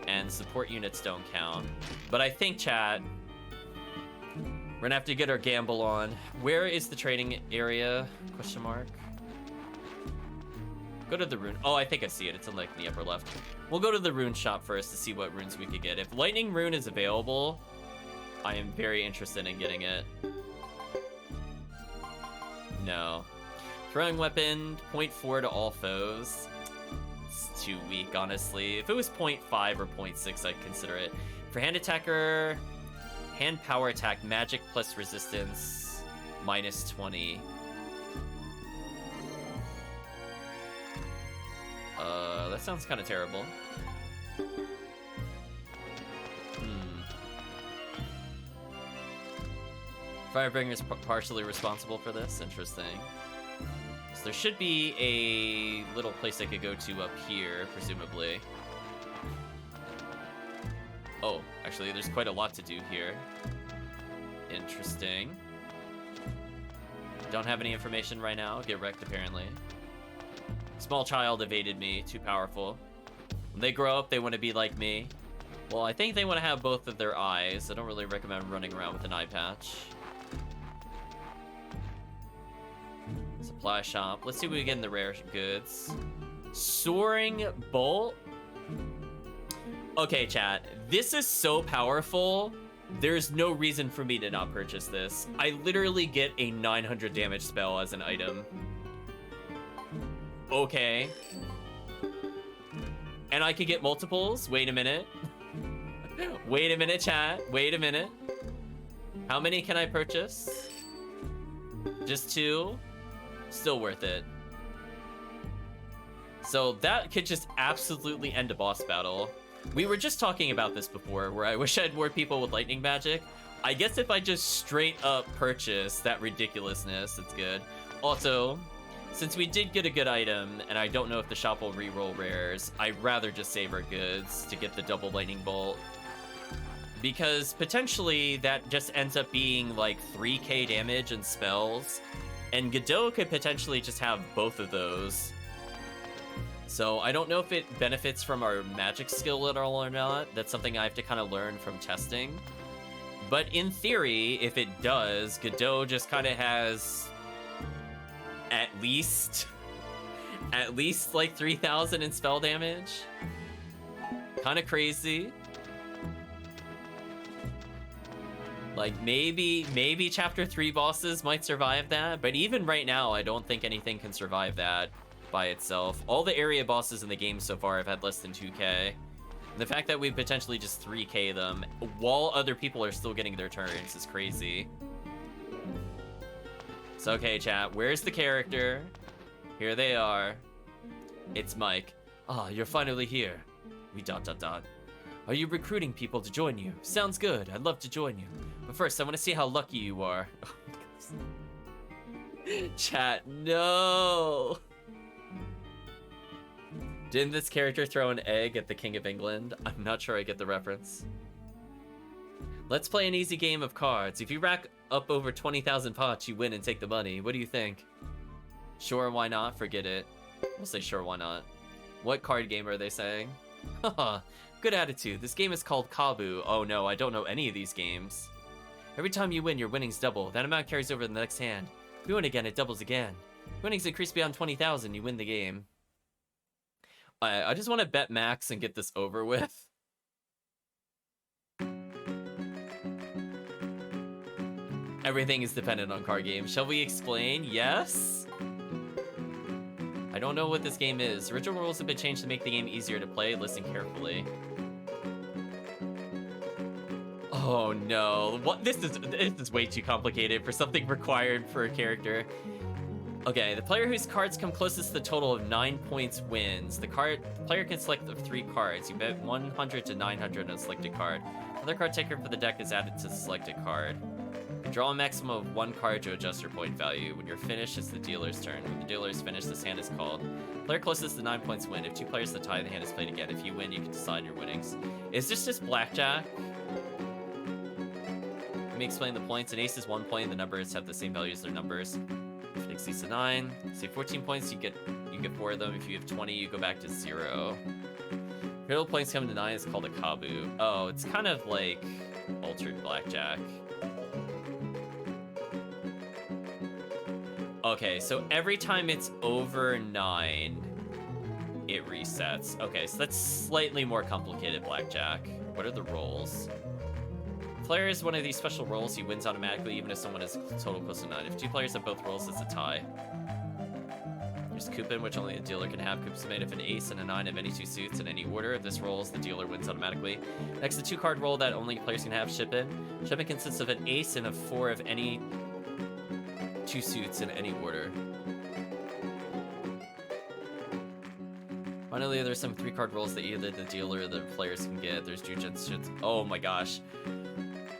And support units don't count. But I think, chat, we're gonna have to get our gamble on. Where is the trading area? Question mark. Go to the rune. Oh, I think I see it. It's in like the upper left. We'll go to the rune shop first to see what runes we could get. If lightning rune is available, I am very interested in getting it. No. Throwing weapon, 0.4 to all foes. It's too weak, honestly. If it was 0.5 or 0.6, I'd consider it. For hand attacker, hand power attack, magic plus resistance, minus 20. That sounds kind of terrible. Firebringer's partially responsible for this. Interesting. So there should be a little place I could go to up here, presumably. Oh, actually, there's quite a lot to do here. Interesting. Don't have any information right now. Get wrecked, apparently. Small child evaded me. Too powerful. When they grow up, they want to be like me. Well, I think they want to have both of their eyes. I don't really recommend running around with an eye patch. Supply shop. Let's see what we get in the rare goods. Soaring bolt. Okay, chat. This is so powerful. There's no reason for me to not purchase this. I literally get a 900 damage spell as an item. Okay. And I could get multiples? Wait a minute. Wait a minute, chat. Wait a minute. How many can I purchase? Just 2? Still worth it. So that could just absolutely end a boss battle. We were just talking about this before, where I wish I had more people with lightning magic. I guess if I just straight up purchase that ridiculousness, it's good. Also, since we did get a good item, and I don't know if the shop will re-roll rares, I'd rather just save our goods to get the double lightning bolt. Because potentially that just ends up being like 3k damage and spells, and Geddoe could potentially just have both of those. So I don't know if it benefits from our magic skill at all or not. That's something I have to kind of learn from testing. But in theory, if it does, Geddoe just kind of has at least like 3,000 in spell damage. Kind of crazy. Like maybe chapter 3 bosses might survive that, but even right now I don't think anything can survive that by itself. All the area bosses in the game so far have had less than 2k. The fact that we potentially just 3k them while other people are still getting their turns is crazy. So okay, chat, where's the character? Here they are. It's Mike. Ah, you're finally here. We ... Are you recruiting people to join you? Sounds good. I'd love to join you. But first, I want to see how lucky you are. Chat, no. Didn't this character throw an egg at the King of England? I'm not sure I get the reference. Let's play an easy game of cards. If you rack up over 20,000 pots, you win and take the money. What do you think? Sure, why not? Forget it. We'll say sure, why not. What card game are they saying? Haha, good attitude. This game is called Kabu. Oh no, I don't know any of these games. Every time you win, your winnings double. That amount carries over to the next hand. If you win again, it doubles again. Winnings increase beyond 20,000, you win the game. I just want to bet max and get this over with. Everything is dependent on card games. Shall we explain? Yes? I don't know what this game is. Original rules have been changed to make the game easier to play. Listen carefully. Oh no. What? This is way too complicated for something required for a character. Okay, the player whose cards come closest to the total of 9 points wins. The player can select 3 cards. You bet 100 to 900 on a selected card. Another card taker for the deck is added to the selected card. You draw a maximum of 1 card to adjust your point value. When you're finished, it's the dealer's turn. When the dealer is finished, this hand is called. Player closest to 9 points win. If 2 players to tie, the hand is played again. If you win, you can decide your winnings. Is this just blackjack? Let me explain the points. An ace is 1 point. The numbers have the same value as their numbers. If it exceeds to 9, say 14 points, you get 4 of them. If you have 20, you go back to 0. If total points come to 9, it's called a Kabu. Oh, it's kind of like altered blackjack. Okay, so every time it's over 9, it resets. Okay, so that's slightly more complicated blackjack. What are the rolls? Player is one of these special rolls. He wins automatically, even if someone is total close to 9. If 2 players have both rolls, it's a tie. There's Coupon, which only a dealer can have. Coupons made of an ace and a 9 of any 2 suits in any order. If this rolls, the dealer wins automatically. Next, the 2-card roll that only players can have. Ship-in. Ship-in consists of an ace and a 4 of any 2 suits in any order. Finally, there's some 3-card rolls that either the dealer or the players can get. There's Jujutsu. Oh my gosh.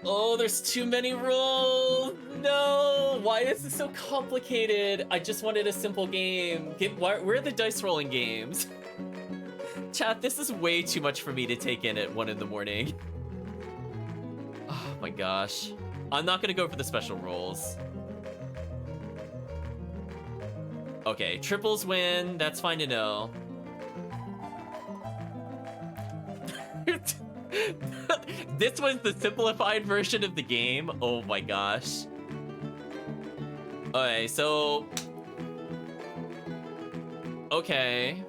Oh, there's too many rolls! No! Why is this so complicated? I just wanted a simple game. Where are the dice rolling games? Chat, this is way too much for me to take in at 1 in the morning. Oh my gosh. I'm not gonna go for the special rolls. Okay, triples win. That's fine to know. This was the simplified version of the game. Oh my gosh. Okay, so... Okay.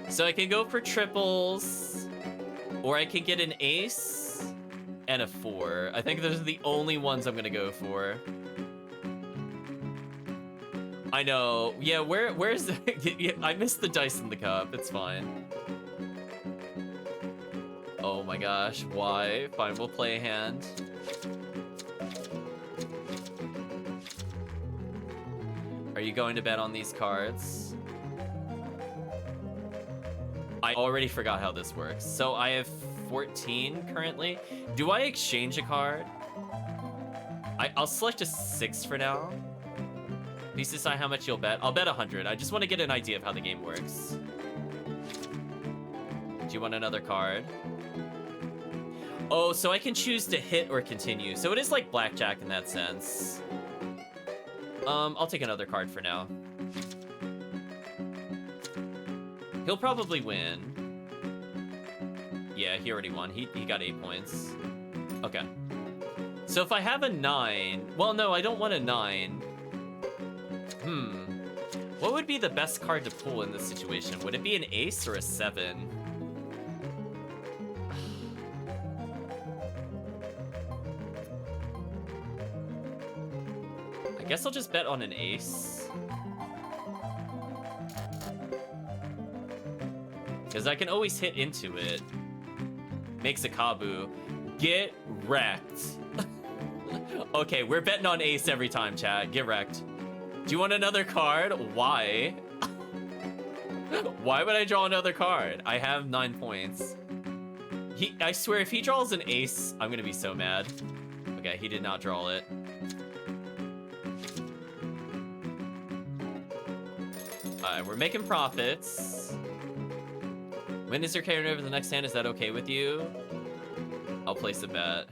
So I can go for triples, or I can get an ace and a 4. I think those are the only ones I'm gonna go for. I know. Yeah, where's the... I missed the dice in the cup. It's fine. Oh my gosh, why? Fine, we'll play a hand. Are you going to bet on these cards? I already forgot how this works. So I have 14 currently. Do I exchange a card? I'll select a 6 for now. Please decide how much you'll bet. I'll bet 100. I just want to get an idea of how the game works. Do you want another card? Oh, so I can choose to hit or continue. So it is like blackjack in that sense. I'll take another card for now. He'll probably win. Yeah, he already won. He got 8 points. Okay. So if I have a 9... Well, no, I don't want a 9. What would be the best card to pull in this situation? Would it be an ace or a 7? I guess I'll just bet on an ace. Because I can always hit into it. Makes a Kabu. Get wrecked. Okay, we're betting on ace every time, chat. Get wrecked. Do you want another card? Why? Why would I draw another card? I have 9 points. I swear, if he draws an ace, I'm gonna be so mad. Okay, he did not draw it. Alright, we're making profits. When is your carried over the next hand? Is that okay with you? I'll place a bet.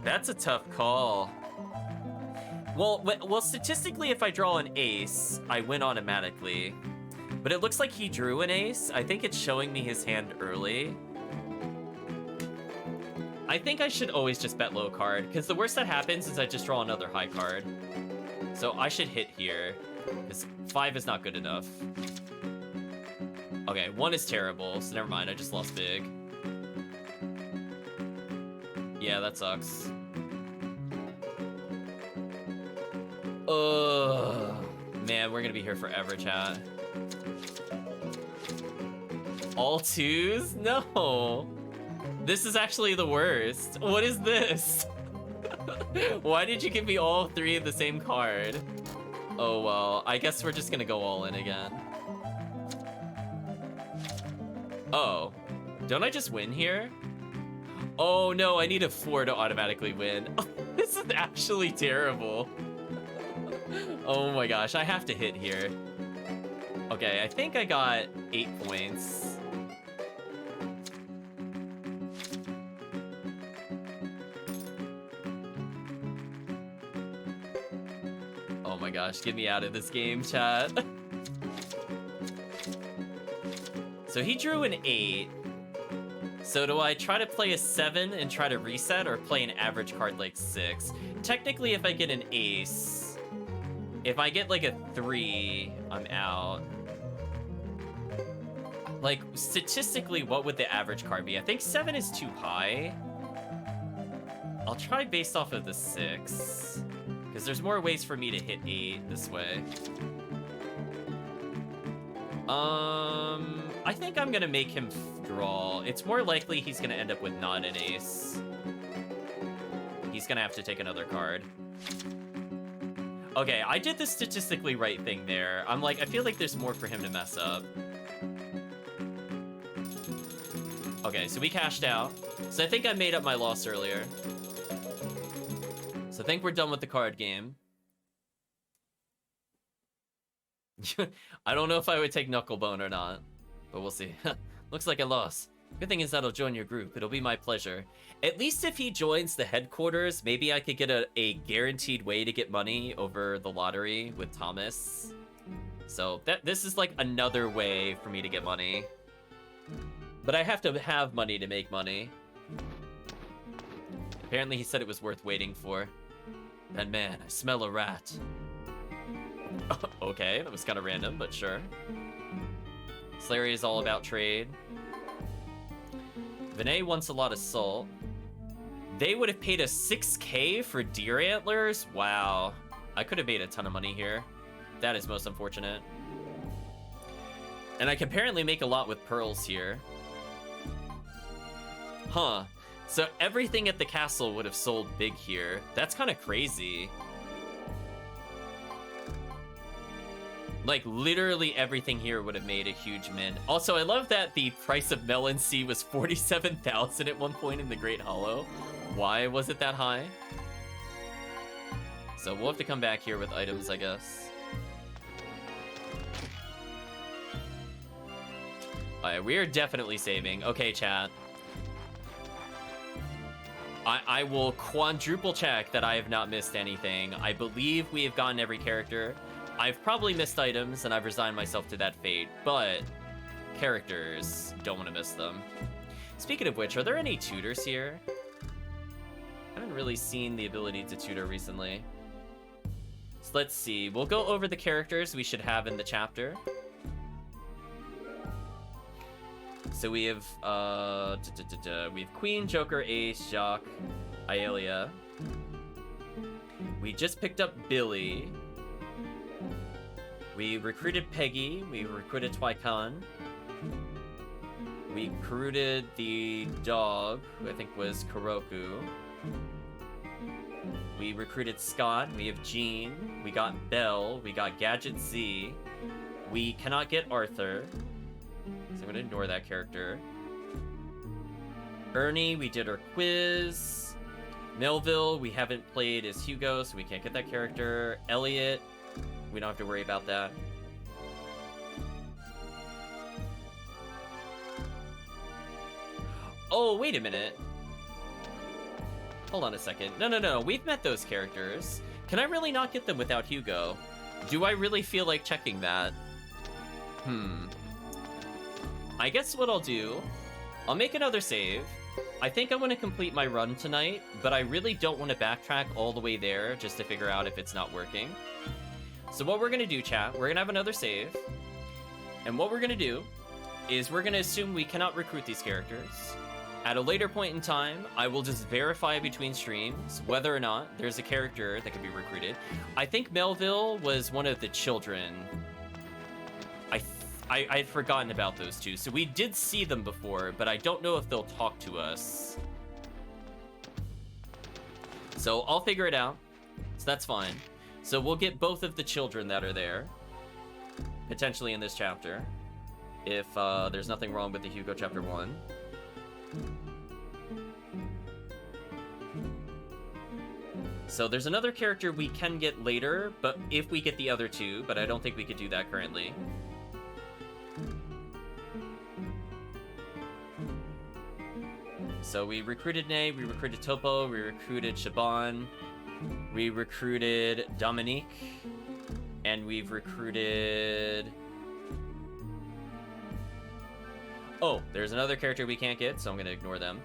That's a tough call. Well, statistically, if I draw an ace, I win automatically. But it looks like he drew an ace. I think it's showing me his hand early. I think I should always just bet low card, because the worst that happens is I just draw another high card. So I should hit here, because 5 is not good enough. Okay, 1 is terrible, so never mind, I just lost big. Yeah, that sucks. Ugh. Man, we're gonna be here forever, chat. All 2s? No. This is actually the worst. What is this? Why did you give me all 3 of the same card? Oh, well, I guess we're just gonna go all in again. Oh, don't I just win here? Oh no, I need a 4 to automatically win. This is actually terrible. Oh my gosh, I have to hit here. Okay, I think I got 8 points. Oh my gosh, get me out of this game, chat. So he drew an 8. So do I try to play a 7 and try to reset, or play an average card like 6? Technically, if I get an ace, if I get like a 3, I'm out. Like, statistically, what would the average card be? I think 7 is too high. I'll try based off of the 6, because there's more ways for me to hit 8 this way. I think I'm gonna make him draw. It's more likely he's gonna end up with not an ace. He's gonna have to take another card. Okay, I did the statistically right thing there. I'm like, I feel like there's more for him to mess up. Okay, so we cashed out. So I think I made up my loss earlier. So I think we're done with the card game. I don't know if I would take Knucklebone or not, but we'll see. Looks like a loss. Good thing is that I'll join your group. It'll be my pleasure. At least if he joins the headquarters, maybe I could get a guaranteed way to get money over the lottery with Thomas. So this is like another way for me to get money. But I have to have money to make money. Apparently he said it was worth waiting for. And man, I smell a rat. Okay, that was kind of random, but sure. Slary is all about trade. Vinay wants a lot of salt. They would have paid us 6K for deer antlers? Wow. I could have made a ton of money here. That is most unfortunate. And I can apparently make a lot with pearls here. Huh. So everything at the castle would have sold big here. That's kind of crazy. Like, literally everything here would have made a huge mint. Also, I love that the price of Melon C was 47,000 at one point in the Great Hollow. Why was it that high? So we'll have to come back here with items, I guess. Alright, we are definitely saving. Okay, chat. I will quadruple check that I have not missed anything. I believe we have gotten every character. I've probably missed items, and I've resigned myself to that fate, but characters, don't want to miss them. Speaking of which, are there any tutors here? I haven't really seen the ability to tutor recently. So let's see. We'll go over the characters we should have in the chapter. So we have Queen, Joker, Ace, Jacques, Aelia. We just picked up Billy. We recruited Peggy. We recruited Twycon. We recruited the dog, who I think was Kuroku. We recruited Scott. We have Jean. We got Belle. We got Gadget Z. We cannot get Arthur, so I'm gonna ignore that character. Ernie, we did our quiz. Melville, we haven't played as Hugo, so we can't get that character. Elliot, we don't have to worry about that. Oh, wait a minute. Hold on a second. No. We've met those characters. Can I really not get them without Hugo? Do I really feel like checking that? I guess what I'll do, I'll make another save. I think I want to complete my run tonight, but I really don't want to backtrack all the way there just to figure out if it's not working. So what we're going to do, chat, we're going to have another save. And what we're going to do is we're going to assume we cannot recruit these characters. At a later point in time, I will just verify between streams whether or not there's a character that can be recruited. I think Melville was one of the children. I'd forgotten about those two. So we did see them before, but I don't know if they'll talk to us. So I'll figure it out. So that's fine. So we'll get both of the children that are there, potentially in this chapter, if there's nothing wrong with the Hugo chapter 1. So there's another character we can get later, but if we get the other two, but I don't think we could do that currently. So we recruited Ney, we recruited Topo, we recruited Shaban, we recruited Dominique, and we've recruited... Oh, there's another character we can't get, so I'm gonna ignore them.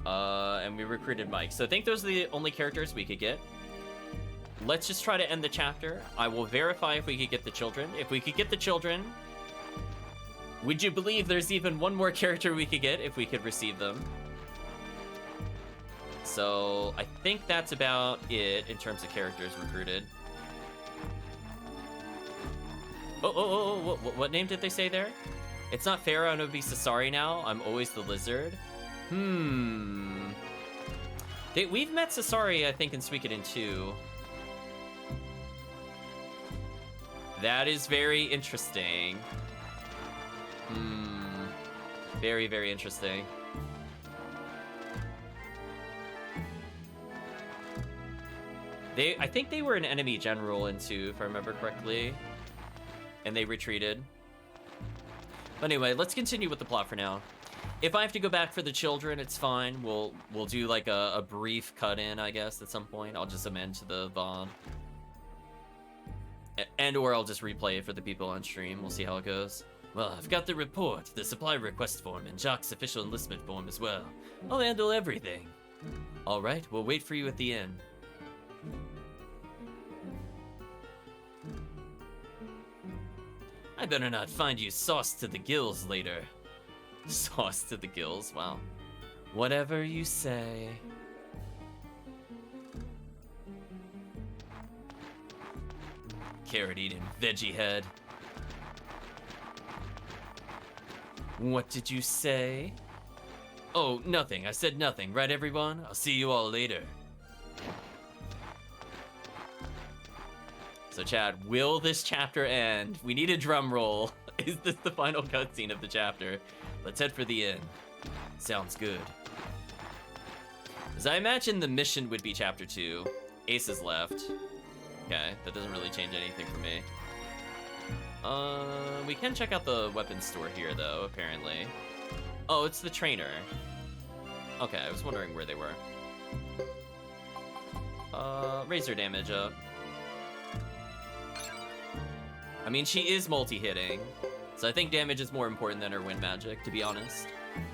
And we recruited Mike. So I think those are the only characters we could get. Let's just try to end the chapter. I will verify if we could get the children. If we could get the children, would you believe there's even one more character we could get if we could receive them? So I think that's about it in terms of characters recruited. What name did they say there? It's not Pharaoh, I'm gonna be Sasari now. I'm always the lizard. We've met Sasari, I think, in Suikoden II. That is very interesting. Very, very interesting. I think they were an enemy general in 2, if I remember correctly. And they retreated. But anyway, let's continue with the plot for now. If I have to go back for the children, it's fine. We'll do like a brief cut-in, I guess, at some point. I'll just amend to the VOD. And/or I'll just replay it for the people on stream. We'll see how it goes. Well, I've got the report, the supply request form, and Jacques' official enlistment form as well. I'll handle everything. All right, we'll wait for you at the inn. I better not find you sauced to the gills later. Sauced to the gills? Wow. Whatever you say. Carrot-eating veggie head. What did you say? Oh, nothing. I said nothing. Right, everyone? I'll see you all later. So, Chad, will this chapter end? We need a drum roll. Is this the final cutscene of the chapter? Let's head for the inn. Sounds good. As I imagine the mission would be chapter 2. Ace is left. Okay, that doesn't really change anything for me. We can check out the weapons store here, though, apparently. Oh, it's the trainer. Okay, I was wondering where they were. Razor damage up. I mean, she is multi-hitting, so I think damage is more important than her wind magic, to be honest.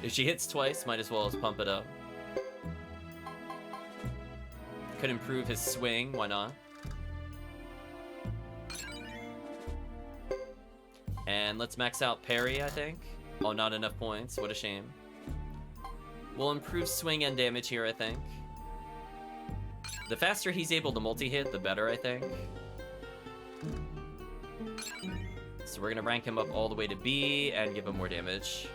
If she hits twice, might as well as pump it up. Could improve his swing, why not? And let's max out parry, I think. Oh, not enough points, what a shame. We'll improve swing and damage here, I think. The faster he's able to multi-hit, the better, I think. So we're gonna rank him up all the way to B and give him more damage.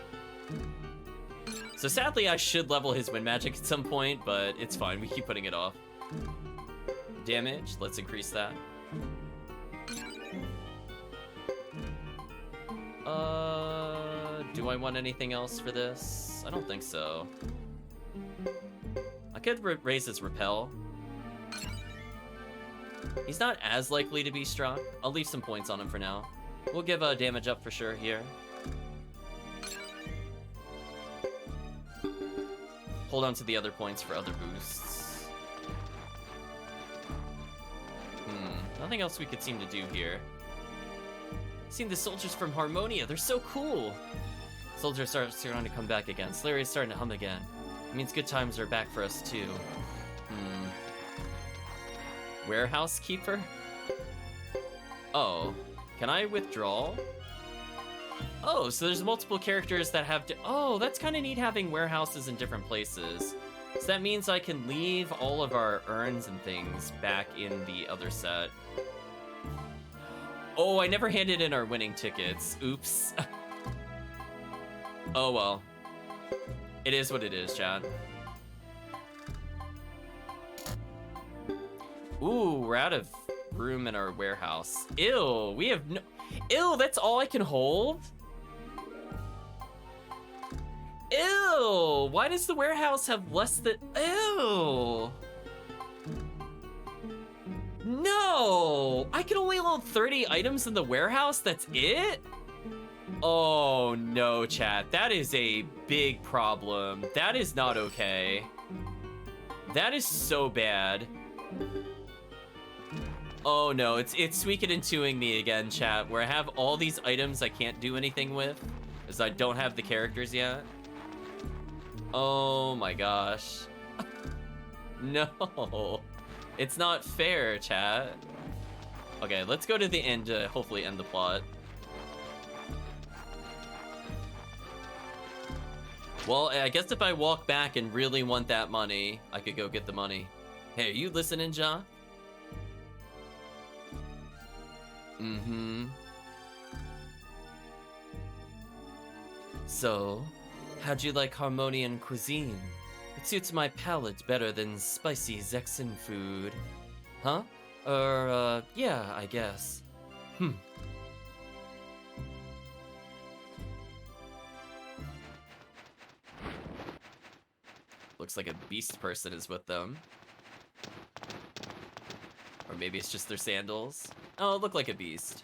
So sadly, I should level his wind magic at some point, but it's fine, we keep putting it off. Damage, let's increase that. Do I want anything else for this? I don't think so. I could raise his repel. He's not as likely to be struck. I'll leave some points on him for now. We'll give a damage up for sure here. Hold on to the other points for other boosts. Nothing else we could seem to do here. Seen the soldiers from Harmonia, they're so cool! Soldiers are starting to come back again. Slaria's starting to hum again. It means good times are back for us too. Warehouse keeper? Oh, can I withdraw? Oh, so there's multiple characters that have oh, that's kind of neat having warehouses in different places. So that means I can leave all of our urns and things back in the other set. Oh, I never handed in our winning tickets. Oops. Oh well. It is what it is, chat. Ooh, we're out of room in our warehouse. Ew, we have no... Ew, that's all I can hold? Ew, why does the warehouse have less than... Ew. No, I can only hold 30 items in the warehouse, that's it? Oh no, chat, that is a big problem. That is not okay. That is so bad. Oh no, it's Suikoden 2ing me again, chat, where I have all these items I can't do anything with, as I don't have the characters yet. Oh my gosh. No. It's not fair, chat. Okay, let's go to the end to hopefully end the plot. Well, I guess if I walk back and really want that money, I could go get the money. Hey, are you listening, John? Mm-hmm. So, how'd you like Harmonian cuisine? It suits my palate better than spicy Zexan food. Huh? Yeah, I guess. Looks like a beast person is with them. Or maybe it's just their sandals. Oh, it looked like a beast.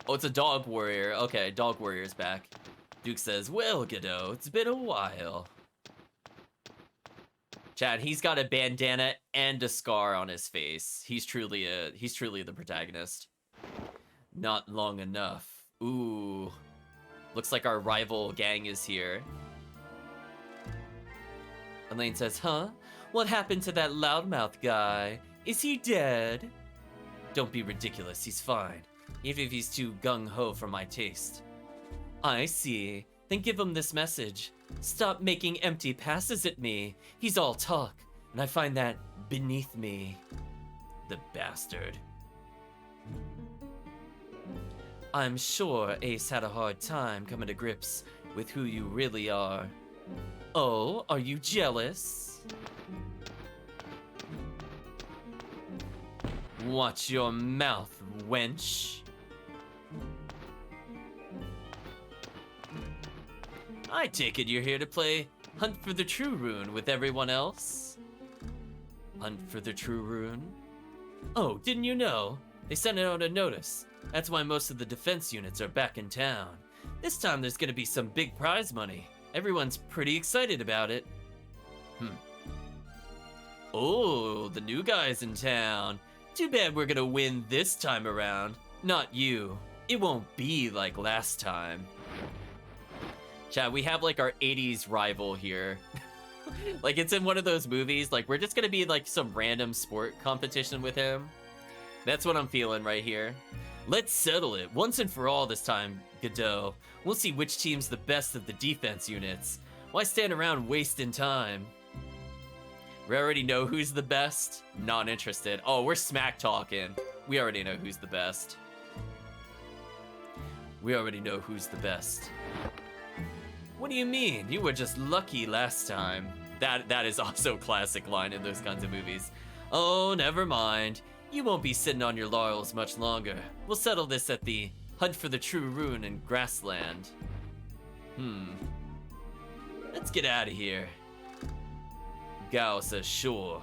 Oh, it's a dog warrior. Okay, dog warrior's back. Duke says, well, Geddoe, it's been a while. Chad, he's got a bandana and a scar on his face. He's truly the protagonist. Not long enough. Ooh. Looks like our rival gang is here. Elaine says, huh? What happened to that loudmouth guy? Is he dead? Don't be ridiculous, he's fine. Even if he's too gung-ho for my taste. I see. Then give him this message. Stop making empty passes at me. He's all talk, and I find that beneath me. The bastard. I'm sure Ace had a hard time coming to grips with who you really are. Oh, are you jealous? Watch your mouth, wench. I take it you're here to play Hunt for the True Rune with everyone else? Hunt for the True Rune? Oh, didn't you know? They sent out a notice. That's why most of the defense units are back in town. This time there's gonna be some big prize money. Everyone's pretty excited about it. Oh, the new guy's in town. Too bad we're gonna win this time around. Not you. It won't be like last time. Chad, we have like our 80s rival here. Like it's in one of those movies, like we're just gonna be like some random sport competition with him. That's what I'm feeling right here. Let's settle it once and for all this time, Geddoe. We'll see which team's the best of the defense units. Why stand around wasting time? We already know who's the best. Not interested. Oh, we're smack talking. We already know who's the best. We already know who's the best. What do you mean? You were just lucky last time. That is also a classic line in those kinds of movies. Oh, never mind. You won't be sitting on your laurels much longer. We'll settle this at the Hunt for the True Rune in Grassland. Let's get out of here. Gao says sure.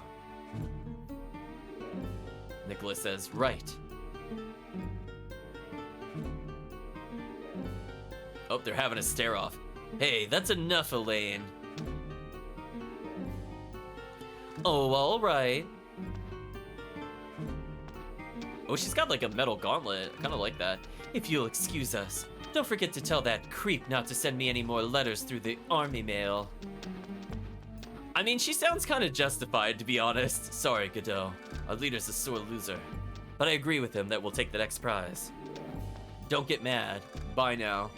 Nicholas says right. Oh, they're having a stare-off. Hey, that's enough, Elaine. Oh, all right. Oh, she's got like a metal gauntlet. I kind of like that. If you'll excuse us, don't forget to tell that creep not to send me any more letters through the army mail. I mean, she sounds kind of justified, to be honest. Sorry, Geddoe. Our leader's a sore loser. But I agree with him that we'll take the next prize. Don't get mad. Bye now.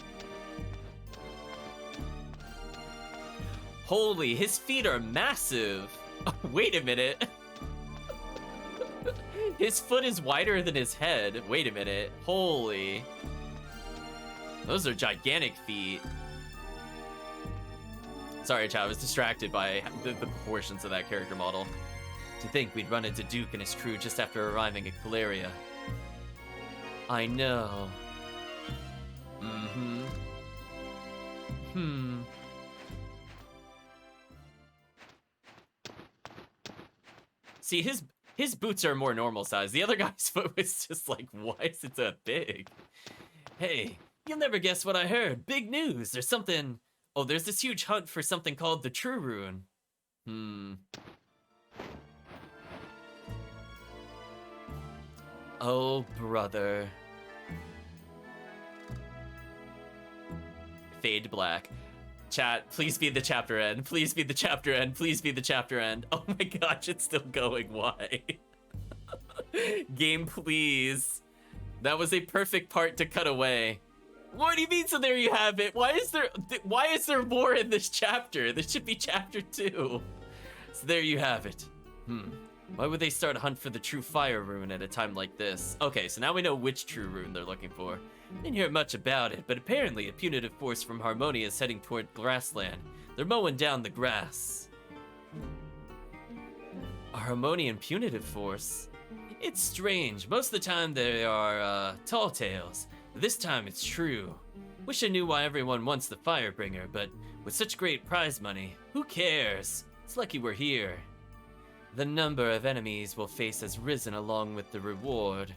Holy, his feet are massive. Oh, wait a minute. His foot is wider than his head. Wait a minute. Holy. Those are gigantic feet. Sorry, chat, I was distracted by the proportions of that character model. To think we'd run into Duke and his crew just after arriving at Caleria. I know. Mm-hmm. See, his boots are more normal size. The other guy's foot was just like, why is it so big? Hey, you'll never guess what I heard. Big news. There's something... Oh, there's this huge hunt for something called the True Rune. Oh, brother. Fade to black. Chat, please be the chapter end. Please be the chapter end. Please be the chapter end. Oh my gosh, it's still going. Why? Game, please. That was a perfect part to cut away. What do you mean? So there you have it. Why is there more in this chapter? This should be chapter 2. So there you have it. Why would they start a hunt for the true fire rune at a time like this? Okay, so now we know which true rune they're looking for. Didn't hear much about it, but apparently a punitive force from Harmonia is heading toward grassland. They're mowing down the grass. A Harmonian punitive force? It's strange. Most of the time they are, tall tales. But this time it's true. Wish I knew why everyone wants the Firebringer, but with such great prize money, who cares? It's lucky we're here. The number of enemies we'll face has risen along with the reward.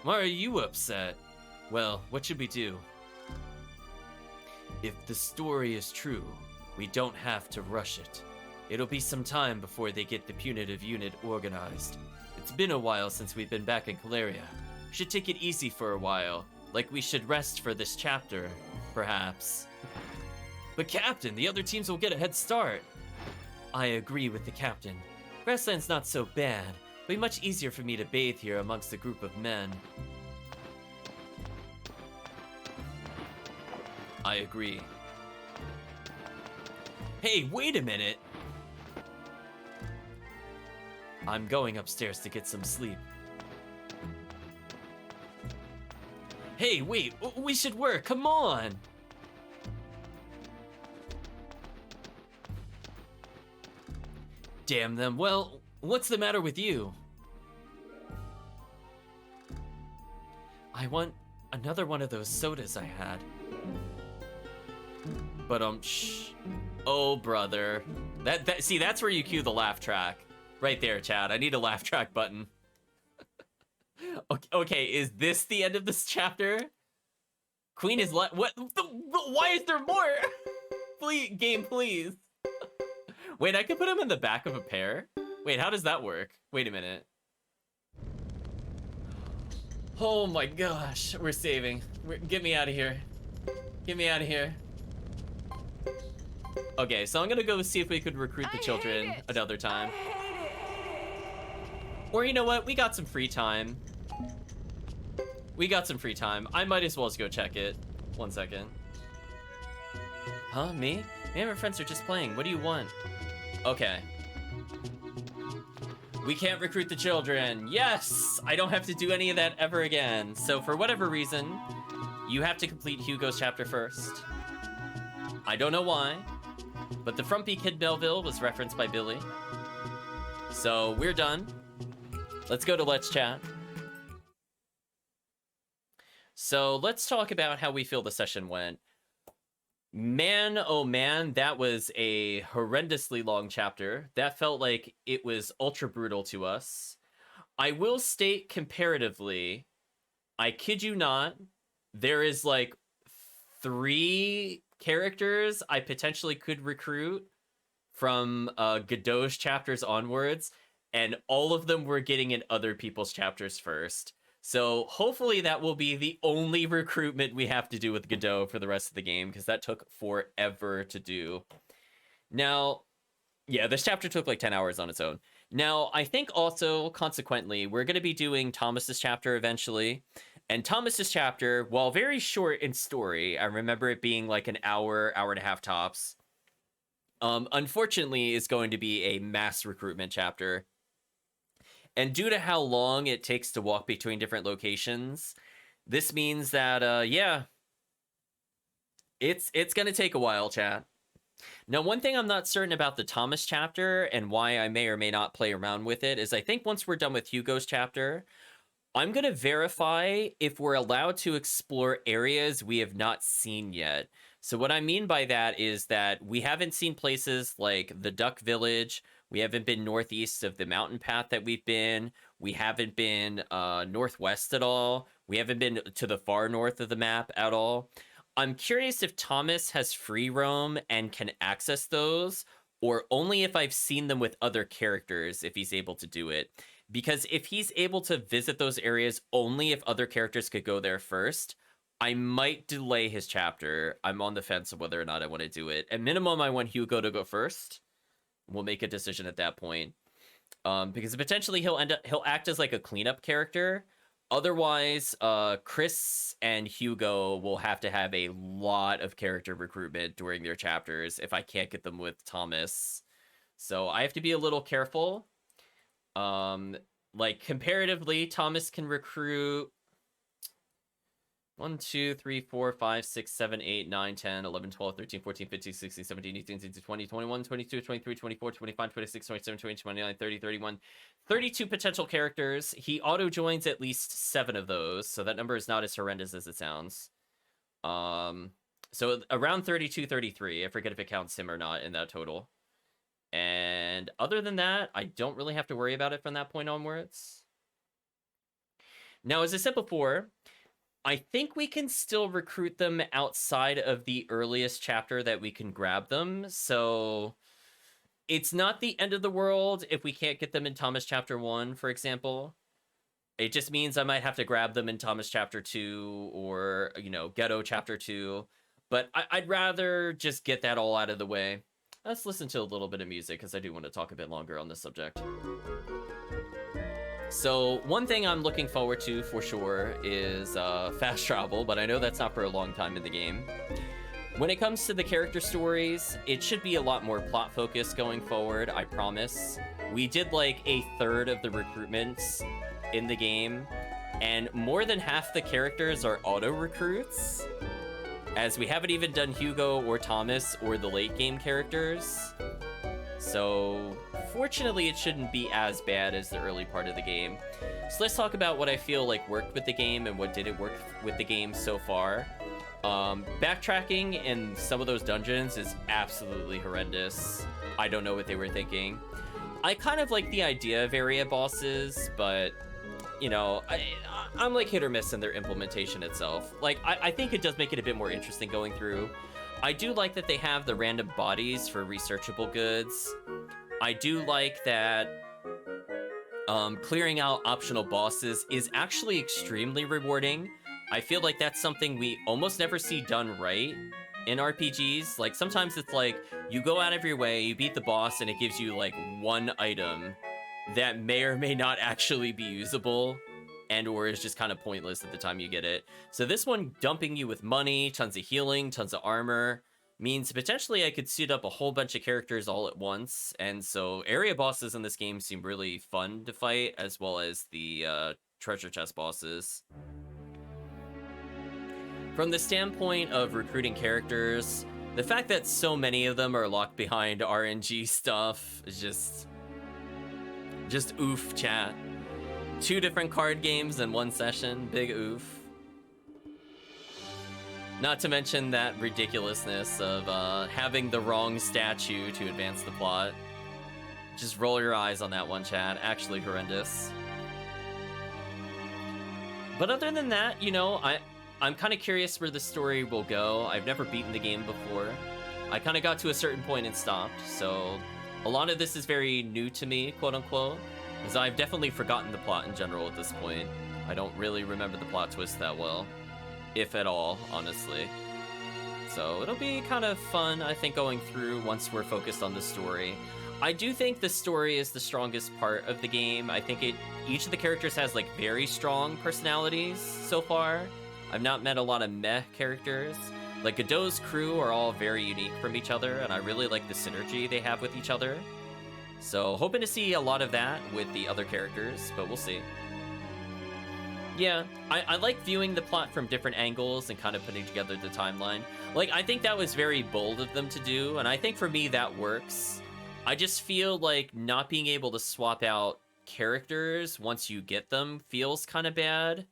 Why are you upset? Well, what should we do? If the story is true, we don't have to rush it. It'll be some time before they get the punitive unit organized. It's been a while since we've been back in Caleria. We should take it easy for a while, like we should rest for this chapter, perhaps. But Captain, the other teams will get a head start. I agree with the Captain. Grassland's not so bad. It'll be much easier for me to bathe here amongst a group of men. I agree. Hey, wait a minute! I'm going upstairs to get some sleep. Hey, wait, we should work, come on! Damn them, well, what's the matter with you? I want another one of those sodas I had. But, shh. Oh, brother. See, that's where you cue the laugh track. Right there, Chad. I need a laugh track button. Okay, is this the end of this chapter? Queen is what? Why is there more? Please, game, please. Wait, I could put him in the back of a pair? Wait, how does that work? Wait a minute. Oh my gosh, we're saving. Get me out of here. Get me out of here. Okay, so I'm gonna go see if we could recruit the children another time. Or you know what? We got some free time. We got some free time. I might as well just go check it. 1 second. Huh? Me? Me and my friends are just playing. What do you want? Okay. We can't recruit the children. Yes! I don't have to do any of that ever again. So for whatever reason, you have to complete Hugo's chapter first. I don't know why, but the frumpy kid Belleville was referenced by Billy. So we're done. Let's go to Let's Chat. So let's talk about how we feel the session went. Man, oh man, that was a horrendously long chapter. That felt like it was ultra brutal to us. I will state comparatively, I kid you not, there is like 3 characters I potentially could recruit from Geddoe's chapters onwards, and all of them were getting in other people's chapters first. So hopefully that will be the only recruitment we have to do with Geddoe for the rest of the game, because that took forever to do. Now, yeah, this chapter took like 10 hours on its own. Now, I think also, consequently, we're going to be doing Thomas's chapter eventually. And Thomas's chapter, while very short in story, I remember it being like an hour, hour and a half tops, unfortunately is going to be a mass recruitment chapter. And due to how long it takes to walk between different locations, this means that, yeah, it's going to take a while, chat. Now, one thing I'm not certain about the Thomas chapter and why I may or may not play around with it is I think once we're done with Hugo's chapter, I'm going to verify if we're allowed to explore areas we have not seen yet. So what I mean by that is that we haven't seen places like the Duck Village. We haven't been northeast of the mountain path that we've been. We haven't been northwest at all. We haven't been to the far north of the map at all. I'm curious if Thomas has free roam and can access those, or only if I've seen them with other characters, if he's able to do it. Because if he's able to visit those areas only if other characters could go there first, I might delay his chapter. I'm on the fence of whether or not I want to do it. At minimum, I want Hugo to go first. We'll make a decision at that point. Because potentially he'll act as like a cleanup character. Otherwise, Chris and Hugo will have to have a lot of character recruitment during their chapters if I can't get them with Thomas. So I have to be a little careful. Like, comparatively, Thomas can recruit 1, 2, 3, 4, 5, 6, 7, 8, 9, 10, 11, 12, 13, 14, 15, 16, 17, 18, 19, 20, 21, 22, 23, 24, 25, 26, 27, 28, 29, 30, 31, 32 potential characters. He auto-joins at least 7 of those, so that number is not as horrendous as it sounds. So around 32, 33. I forget if it counts him or not in that total. And other than that, I don't really have to worry about it from that point onwards. Now, as I said before, I think we can still recruit them outside of the earliest chapter that we can grab them. So it's not the end of the world if we can't get them in Thomas chapter 1, for example. It just means I might have to grab them in Thomas chapter 2 or, you know, Geddoe chapter 2. But I'd rather just get that all out of the way. Let's listen to a little bit of music because I do want to talk a bit longer on this subject. So one thing I'm looking forward to for sure is fast travel, but I know that's not for a long time in the game. When it comes to the character stories, it should be a lot more plot focused going forward, I promise. We did like a third of the recruitments in the game, and more than half the characters are auto recruits, as we haven't even done Hugo or Thomas or the late game characters. So fortunately, it shouldn't be as bad as the early part of the game. So let's talk about what I feel like worked with the game and what didn't work with the game so far. Backtracking in some of those dungeons is absolutely horrendous. I don't know what they were thinking. I kind of like the idea of area bosses, but, you know, I'm like hit or miss in their implementation itself. Like, I think it does make it a bit more interesting going through. I do like that they have the random bodies for researchable goods. I do like that clearing out optional bosses is actually extremely rewarding. I feel like that's something we almost never see done right in RPGs. Like, sometimes it's like, you go out of your way, you beat the boss, and it gives you, like, one item that may or may not actually be usable, and or is just kind of pointless at the time you get it. So this one dumping you with money, tons of healing, tons of armor, means potentially I could suit up a whole bunch of characters all at once. And so area bosses in this game seem really fun to fight, as well as the treasure chest bosses. From the standpoint of recruiting characters, the fact that so many of them are locked behind RNG stuff is just oof, chat. 2 different card games in one session, big oof. Not to mention that ridiculousness of having the wrong statue to advance the plot. Just roll your eyes on that one, chat. Actually horrendous. But other than that, you know, I'm kind of curious where the story will go. I've never beaten the game before. I kind of got to a certain point and stopped, so a lot of this is very new to me, quote unquote. Because I've definitely forgotten the plot in general at this point. I don't really remember the plot twist that well, if at all, honestly. So it'll be kind of fun, I think, going through once we're focused on the story. I do think the story is the strongest part of the game. I think each of the characters has like very strong personalities so far. I've not met a lot of meh characters. Like Geddoe's crew are all very unique from each other, and I really like the synergy they have with each other. So hoping to see a lot of that with the other characters, but we'll see. Yeah, I like viewing the plot from different angles and kind of putting together the timeline. Like, I think that was very bold of them to do, and I think for me that works. I just feel like not being able to swap out characters once you get them feels kind of bad.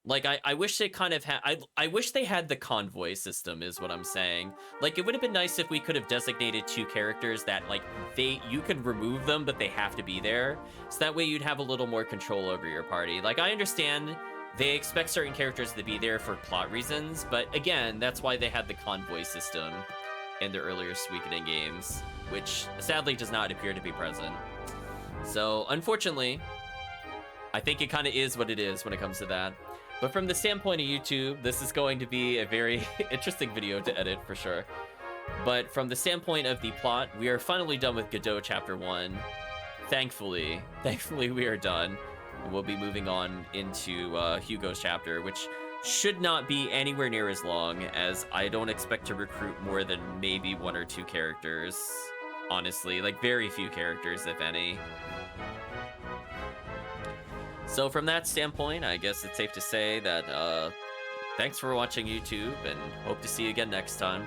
Like, I wish they kind of had... I wish they had the convoy system, is what I'm saying. Like, it would have been nice if we could have designated 2 characters that, like, you can remove them, but they have to be there. So that way you'd have a little more control over your party. Like, I understand they expect certain characters to be there for plot reasons, but again, that's why they had the convoy system in the earlier Suikoden games, which sadly does not appear to be present. So, unfortunately, I think it kind of is what it is when it comes to that. But from the standpoint of YouTube, this is going to be a very interesting video to edit for sure. But from the standpoint of the plot, we are finally done with Geddoe Chapter 1. Thankfully we are done. And we'll be moving on into Hugo's chapter, which should not be anywhere near as long, as I don't expect to recruit more than maybe 1 or 2 characters. Honestly, like very few characters, if any. So from that standpoint, I guess it's safe to say that thanks for watching YouTube, and hope to see you again next time.